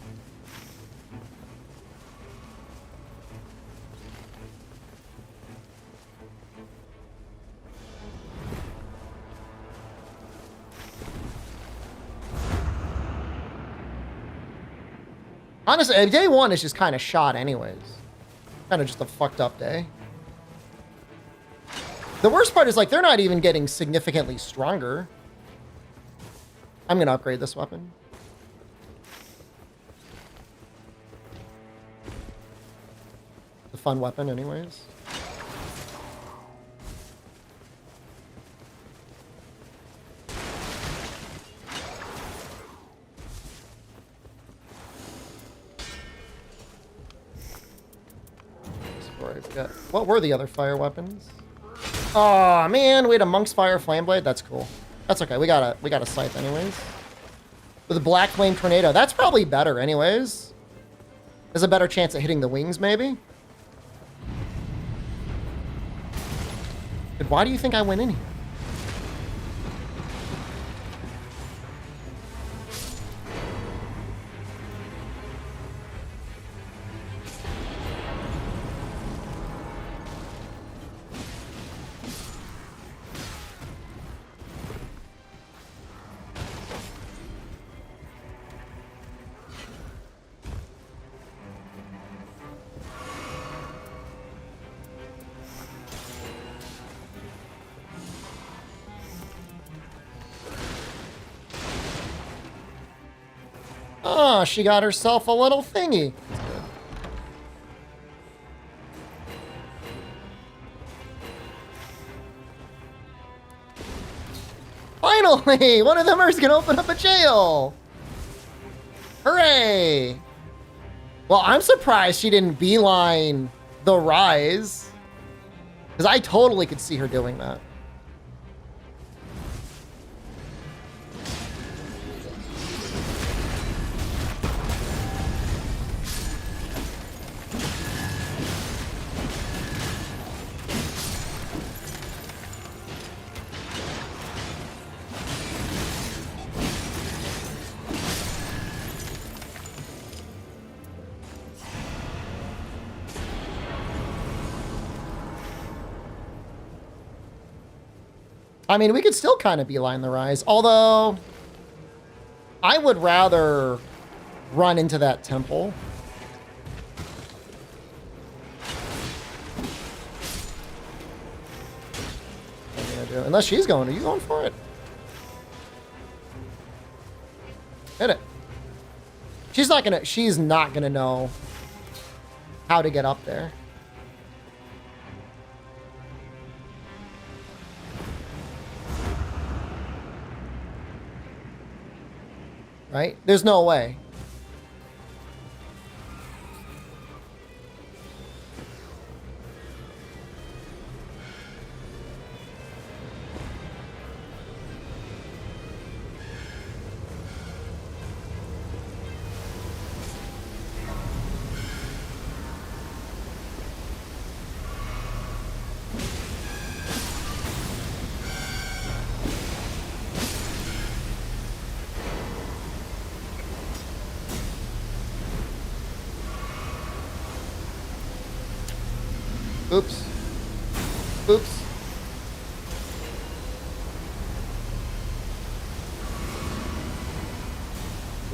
Honestly, day one is just kind of shot anyways. Kind of just a fucked up day. The worst part is, like, they're not even getting significantly stronger. I'm going to upgrade this weapon. The fun weapon anyways. What were the other fire weapons? Oh man, we had a monk's fire flame blade. That's cool. That's okay. We got a scythe anyways. With a black flame tornado, that's probably better anyways. There's a better chance at hitting the wings maybe. But why do you think I went in here? Oh, she got herself a little thingy. Finally! One of them is gonna open up a jail! Hooray! Well, I'm surprised she didn't beeline the rise. Because I totally could see her doing that. I mean, we could still kind of beeline the rise, although I would rather run into that temple. What am I gonna do? Unless she's going. Are you going for it? Hit it. She's not gonna know how to get up there. Right? There's no way. Oops. Oops.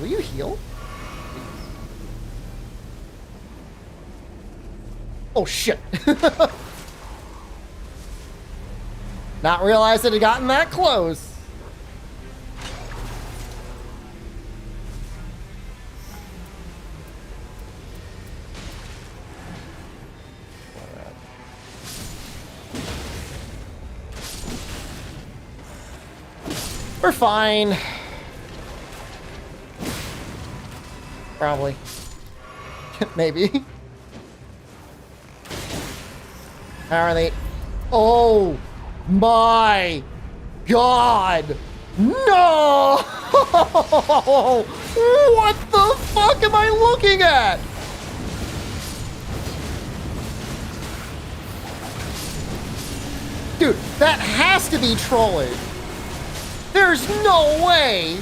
Will you heal? Oh, shit. Not realize it had gotten that close. We're fine. Probably. Maybe. How are they? Oh my God. No! What the fuck am I looking at? Dude, that has to be trolling. There's no way.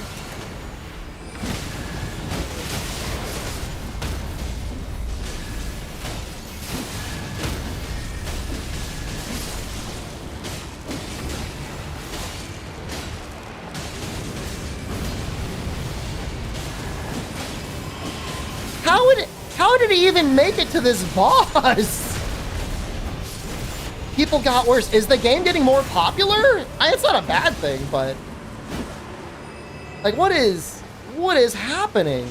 How did he even make it to this boss? People got worse. Is the game getting more popular? It's not a bad thing, but like, what is happening?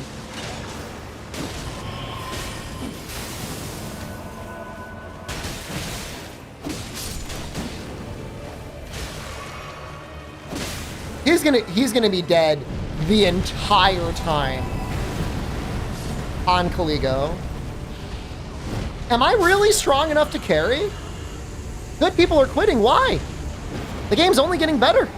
He's gonna be dead the entire time on Caligo. Am I really strong enough to carry? Good people are quitting. Why? The game's only getting better.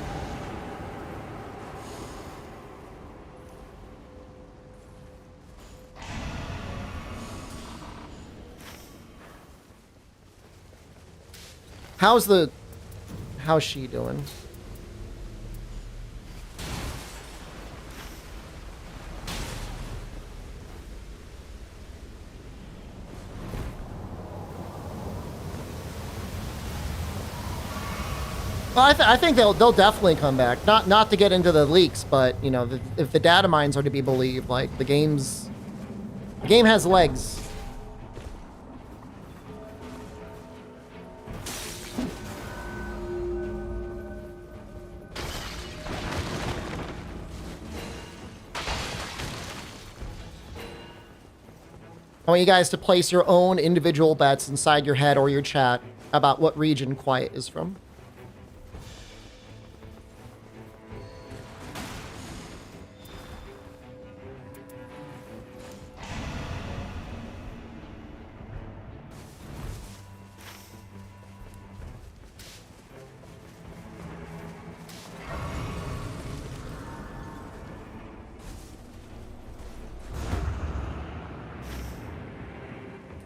How's she doing? Well, I think they'll definitely come back. Not to get into the leaks, but you know, if the data mines are to be believed, like the game has legs. I want you guys to place your own individual bets inside your head or your chat about what region Quiet is from.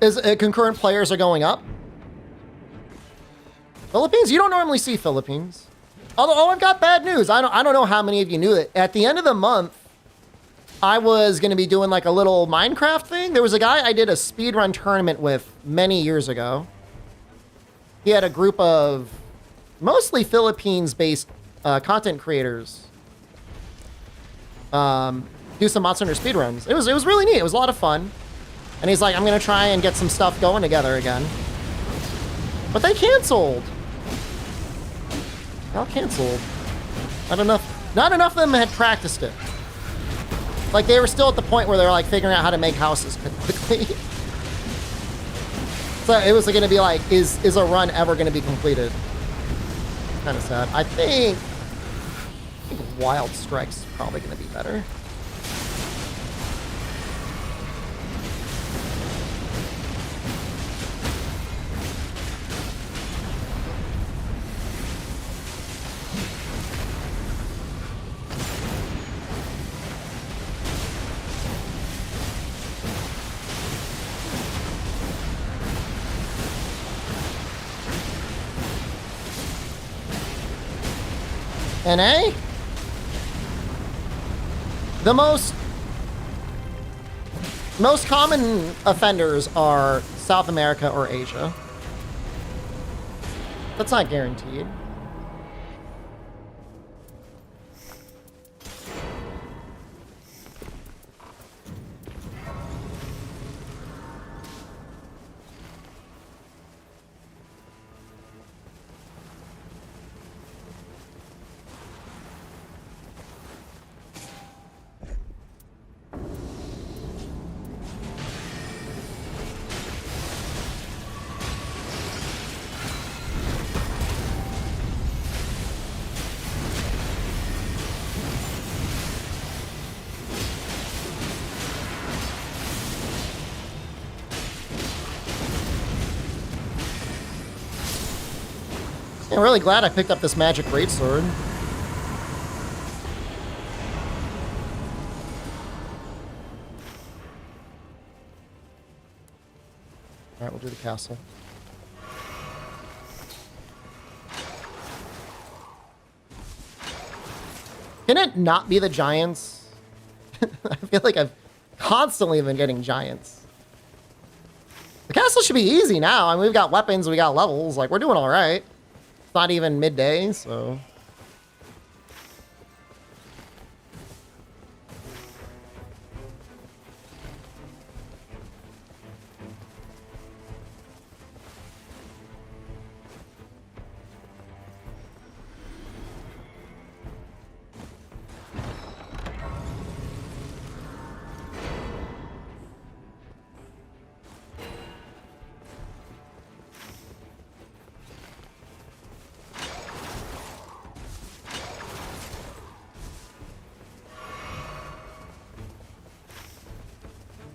Is concurrent players are going up? Philippines? You don't normally see Philippines. Although, I've got bad news. I don't know how many of you knew it. At the end of the month, I was going to be doing like a little Minecraft thing. There was a guy I did a speedrun tournament with many years ago. He had a group of mostly Philippines-based content creators do some Monster Hunter speedruns. It was really neat. It was a lot of fun. And he's like, I'm going to try and get some stuff going together again. But they canceled. They all canceled. Not enough of them had practiced it. Like, they were still at the point where they were, like, figuring out how to make houses quickly. So it was going to be like, is a run ever going to be completed? Kind of sad. I think Wild Strike's probably going to be better. NA? The most common offenders are South America or Asia. That's not guaranteed. I'm really glad I picked up this magic greatsword. Alright, we'll do the castle. Can it not be the giants? I feel like I've constantly been getting giants. The castle should be easy now. I mean, we've got weapons, we got levels. Like, we're doing all right. It's not even midday, so...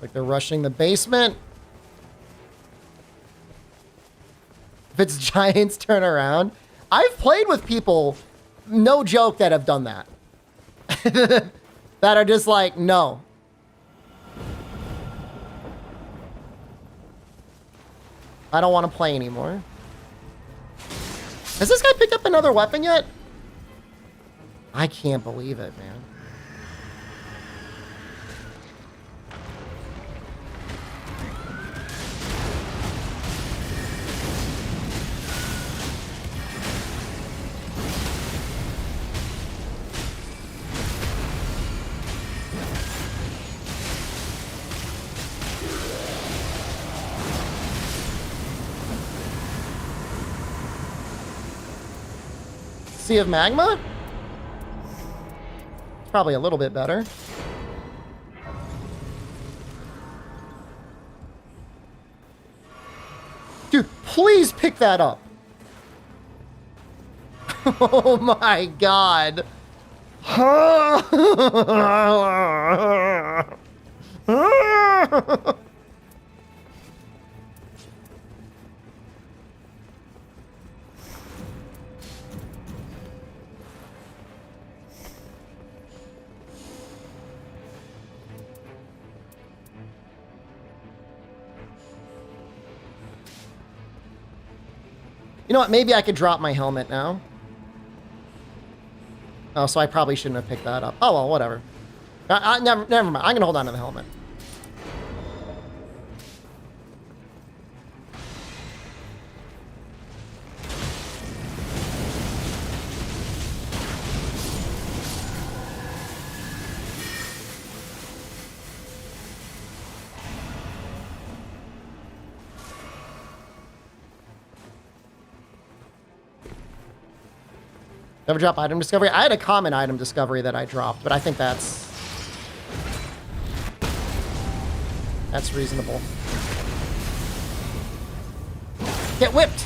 Like they're rushing the basement. If it's giants, turn around. I've played with people, no joke, that have done that. That are just like, no. I don't want to play anymore. Has this guy picked up another weapon yet? I can't believe it, man. Sea of Magma? It's probably a little bit better. Dude, please pick that up. Oh my god. You know what? Maybe I could drop my helmet now. Oh, so I probably shouldn't have picked that up. Oh, well, whatever. Never mind. I'm going to hold on to the helmet. Never drop item discovery. I had a common item discovery that I dropped, but I think that's reasonable. Get whipped.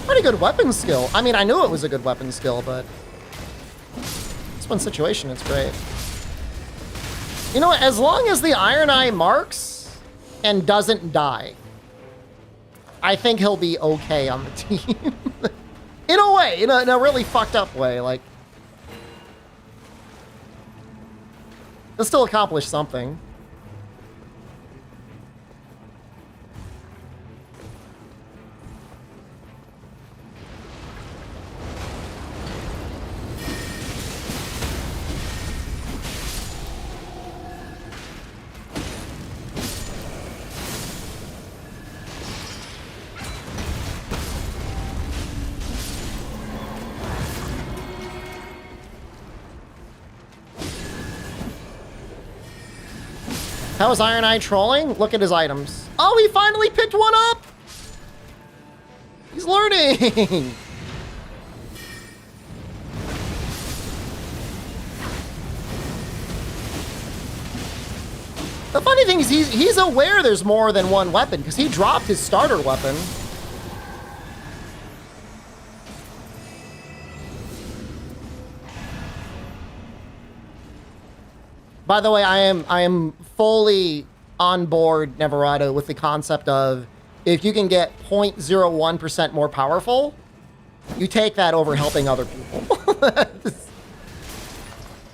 Pretty good weapon skill. I mean, I knew it was a good weapon skill, but this one situation, it's great. You know what? As long as the Iron Eye marks and doesn't die, I think he'll be okay on the team. In a way, in a really fucked up way. Like, he'll still accomplish something. How is Iron Eye trolling? Look at his items. Oh, he finally picked one up! He's learning! The funny thing is he's aware there's more than one weapon, because he dropped his starter weapon. By the way, I am fully on board, Neverado, with the concept of if you can get 0.01% more powerful, you take that over helping other people.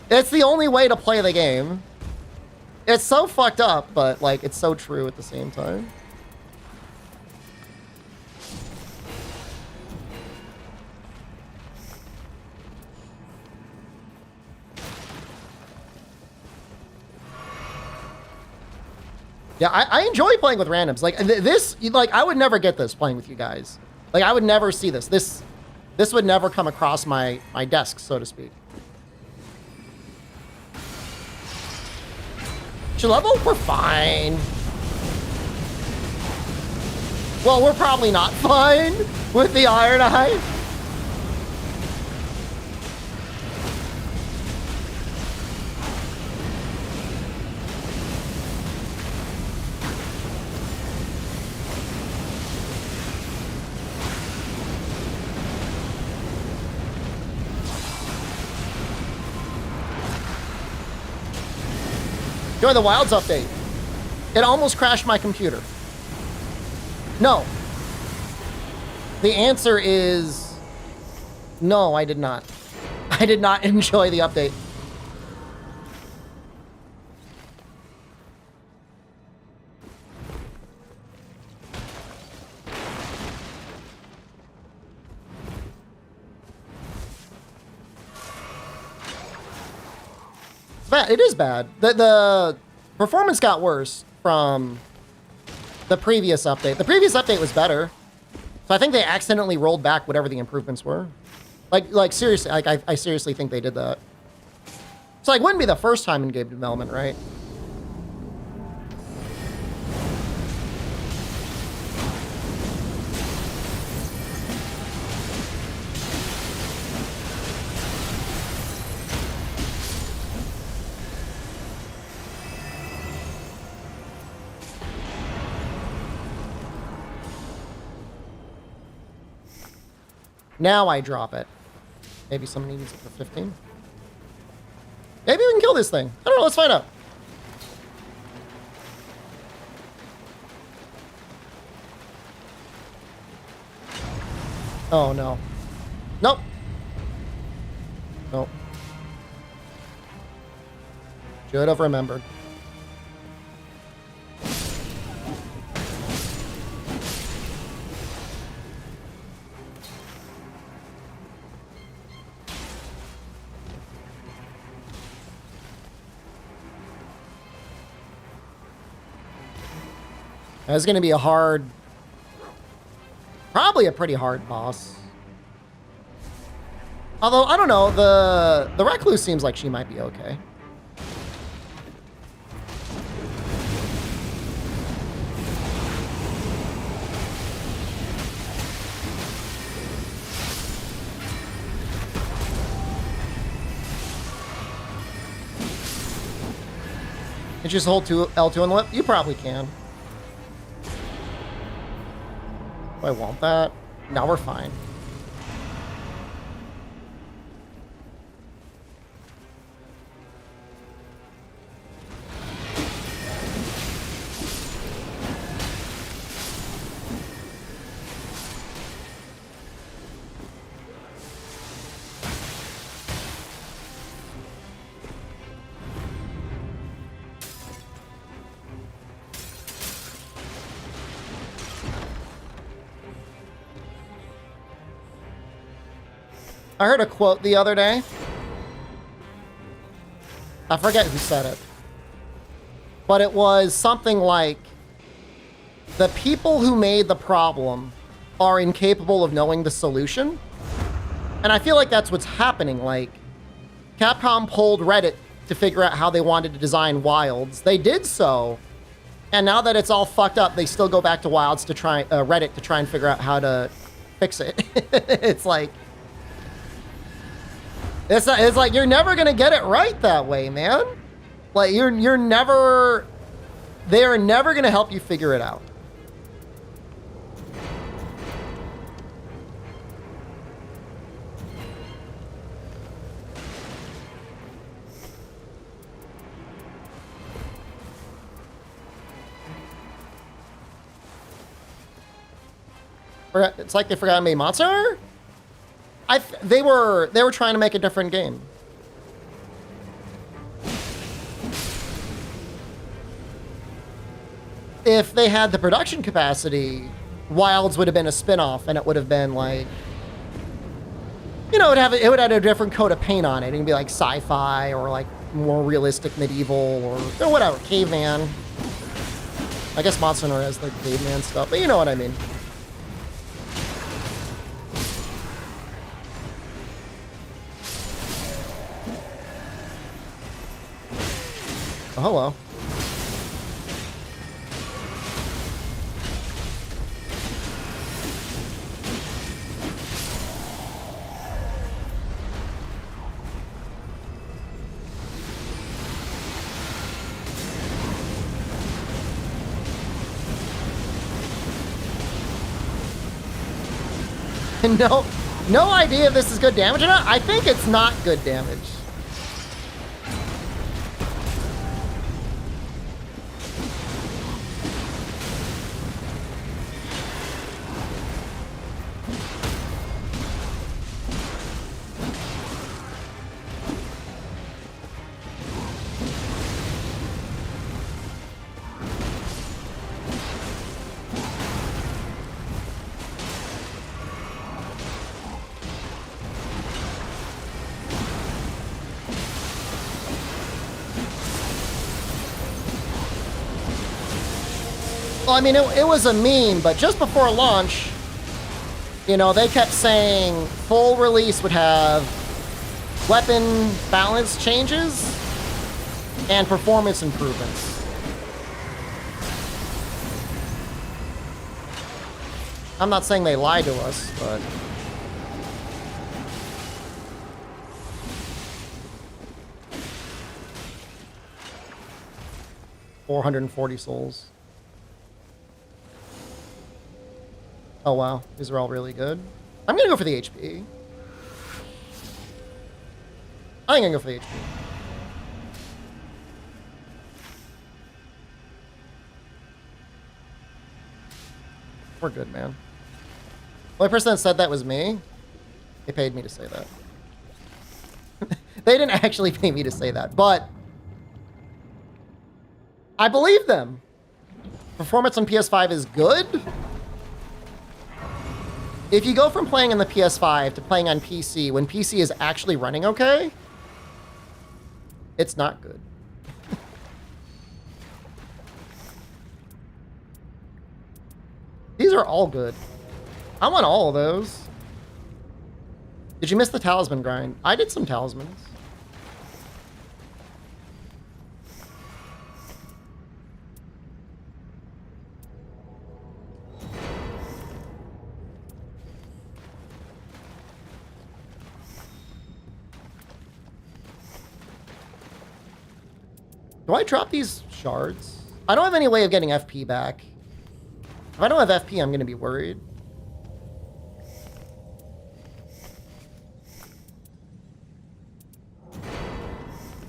It's the only way to play the game. It's so fucked up, but like it's so true at the same time. Yeah, I enjoy playing with randoms. Like this, like I would never get this playing with you guys. Like I would never see this. This would never come across my desk, so to speak. Should level? We're fine. Well, we're probably not fine with the Iron Eye. Join the Wilds update. It almost crashed my computer. No. The answer is no, I did not. I did not enjoy the update. Bad. It is bad. The performance got worse from the previous update. The previous update was better. So I think they accidentally rolled back whatever the improvements were. Like seriously, like I seriously think they did that. So like, wouldn't be the first time in game development, right? Now I drop it. Maybe somebody needs it for 15. Maybe we can kill this thing. I don't know. Let's find out. Oh, no. Nope. Nope. Should have remembered. That's going to be a hard... Probably a pretty hard boss. Although, I don't know. The recluse seems like she might be okay. Can you just hold L2 on the lip? You probably can. Do I want that? No, we're fine. I heard a quote the other day. I forget who said it. But it was something like, the people who made the problem are incapable of knowing the solution. And I feel like that's what's happening. Like, Capcom pulled Reddit to figure out how they wanted to design Wilds. They did so. And now that it's all fucked up, they still go back to Wilds to try, Reddit to try and figure out how to fix it. It's like... It's like you're never gonna get it right that way, man. Like you're never, they are never gonna help you figure it out. It's like they forgot to make Monster Hunter? They were trying to make a different game. If they had the production capacity, Wilds would have been a spin-off, and it would have been like, you know, it would have a different coat of paint on it. It would be like sci-fi or like more realistic medieval or whatever, caveman. I guess Monster Hunter has like caveman stuff, but you know what I mean. Oh, hello. No idea if this is good damage or not. I think it's not good damage. Well, I mean, it was a meme, but just before launch, You know, they kept saying full release would have weapon balance changes and performance improvements. I'm not saying they lied to us, but... $440 souls. Oh wow, these are all really good. I'm gonna go for the HP. I'm gonna go for the HP. We're good, man. The only person that said that was me. They paid me to say that. They didn't actually pay me to say that, but I believe them. Performance on PS5 is good. If you go from playing on the PS5 to playing on PC, when PC is actually running okay, it's not good. These are all good. I want all of those. Did you miss the talisman grind? I did some talismans. Do I drop these shards? I don't have any way of getting FP back. If I don't have FP, I'm going to be worried.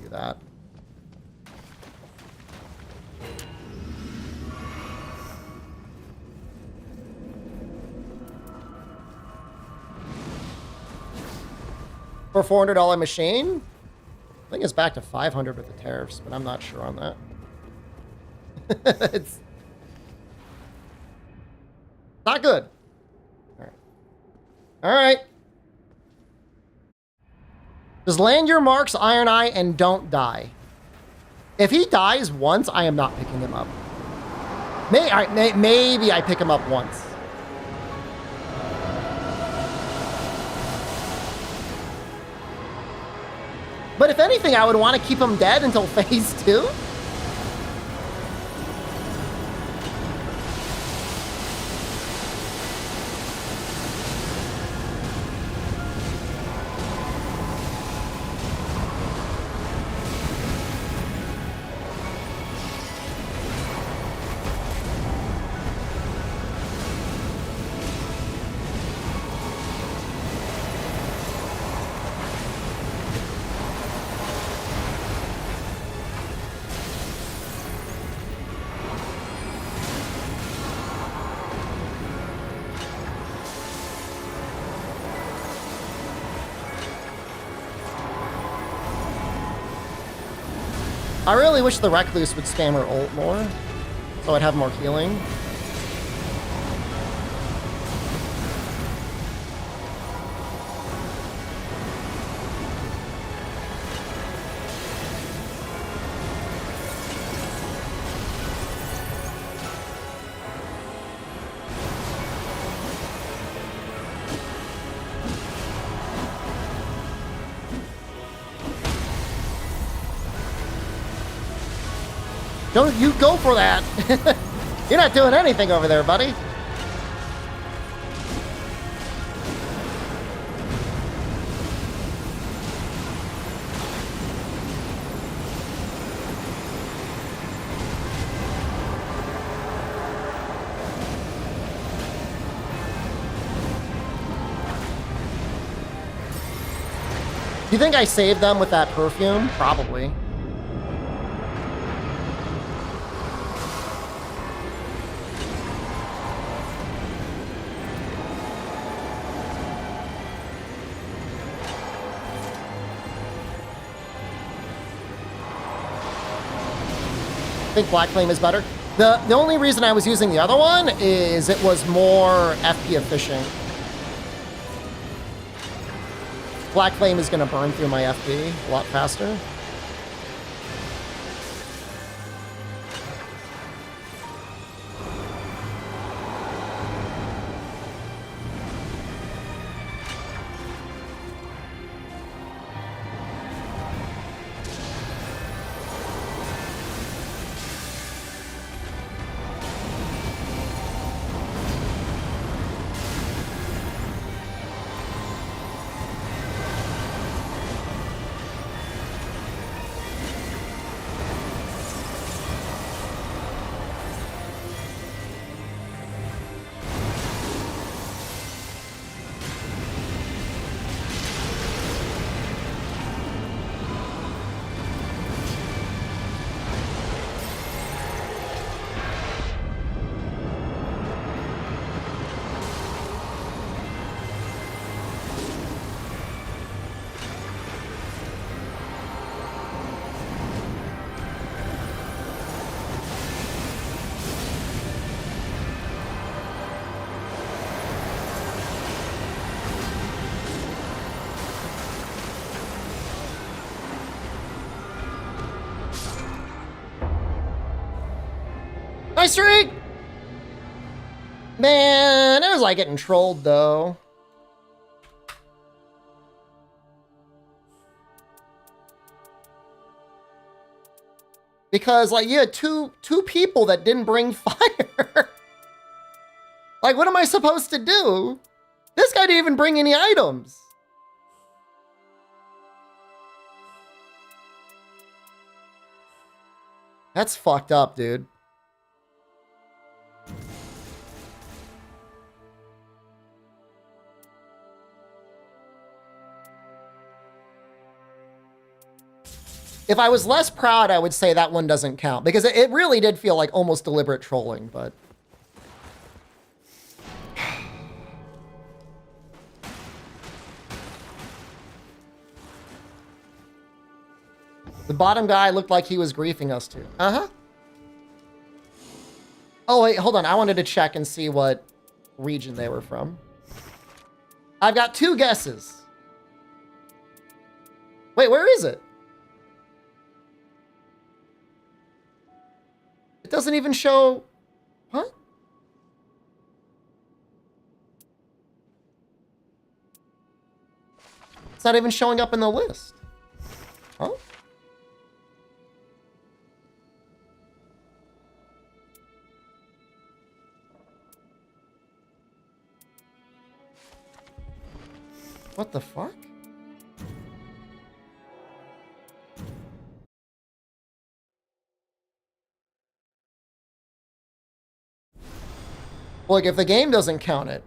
Do that. For $400 machine? I think it's back to 500 with the tariffs, but I'm not sure on that. It's not good. All right. All right. Just land your marks, Iron Eye, and don't die. If he dies once, I am not picking him up. Maybe I pick him up once. But if anything, I would want to keep him dead until phase 2. I really wish the Recluse would spam her ult more, so I'd have more healing. Don't you go for that. You're not doing anything over there, buddy. Do you think I saved them with that perfume? Probably. I think Black Flame is better. The only reason I was using the other one is it was more FP efficient. Black Flame is going to burn through my FP a lot faster. Nice streak! Man, it was like getting trolled though. Because like you had two people that didn't bring fire. Like what am I supposed to do? This guy didn't even bring any items. That's fucked up, dude. If I was less proud, I would say that one doesn't count. Because it really did feel like almost deliberate trolling, but... The bottom guy looked like he was griefing us too. Uh-huh. Oh, wait, hold on. I wanted to check and see what region they were from. I've got 2 guesses. Wait, where is it? It doesn't even show... What? It's not even showing up in the list. Huh? What the fuck? Look, if the game doesn't count it.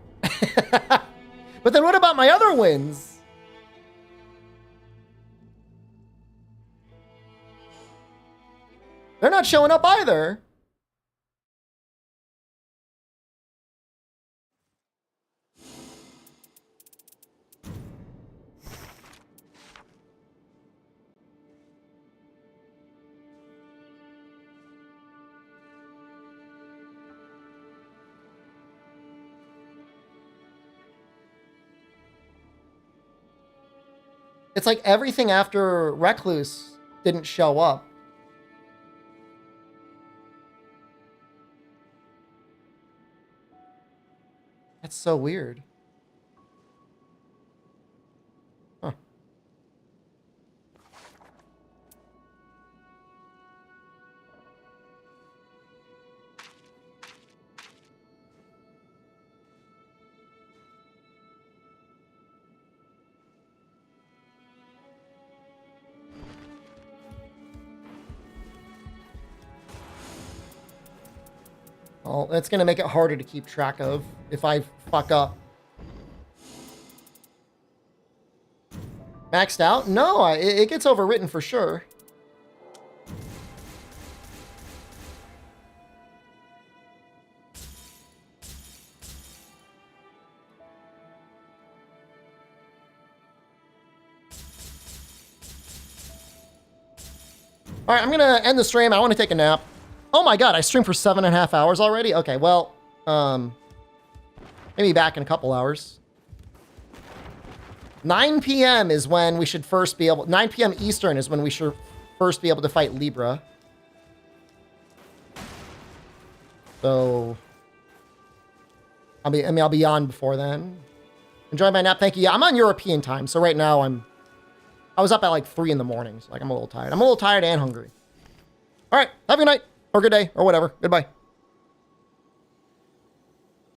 But then what about my other wins? They're not showing up either. It's like everything after Recluse didn't show up. That's so weird. Huh. Well, that's going to make it harder to keep track of if I fuck up. Maxed out? No, it gets overwritten for sure. All right, I'm going to end the stream. I want to take a nap. Oh my god, I streamed for 7.5 hours already? Okay, well, maybe back in a couple hours. 9 p.m. is when we should first be able... 9 p.m. Eastern is when we should first be able to fight Libra. So... I'll be on before then. Enjoy my nap, thank you. Yeah, I'm on European time, so right now I was up at like 3 in the morning, so like I'm a little tired. I'm a little tired and hungry. All right, have a good night. Or good day, or whatever. Goodbye.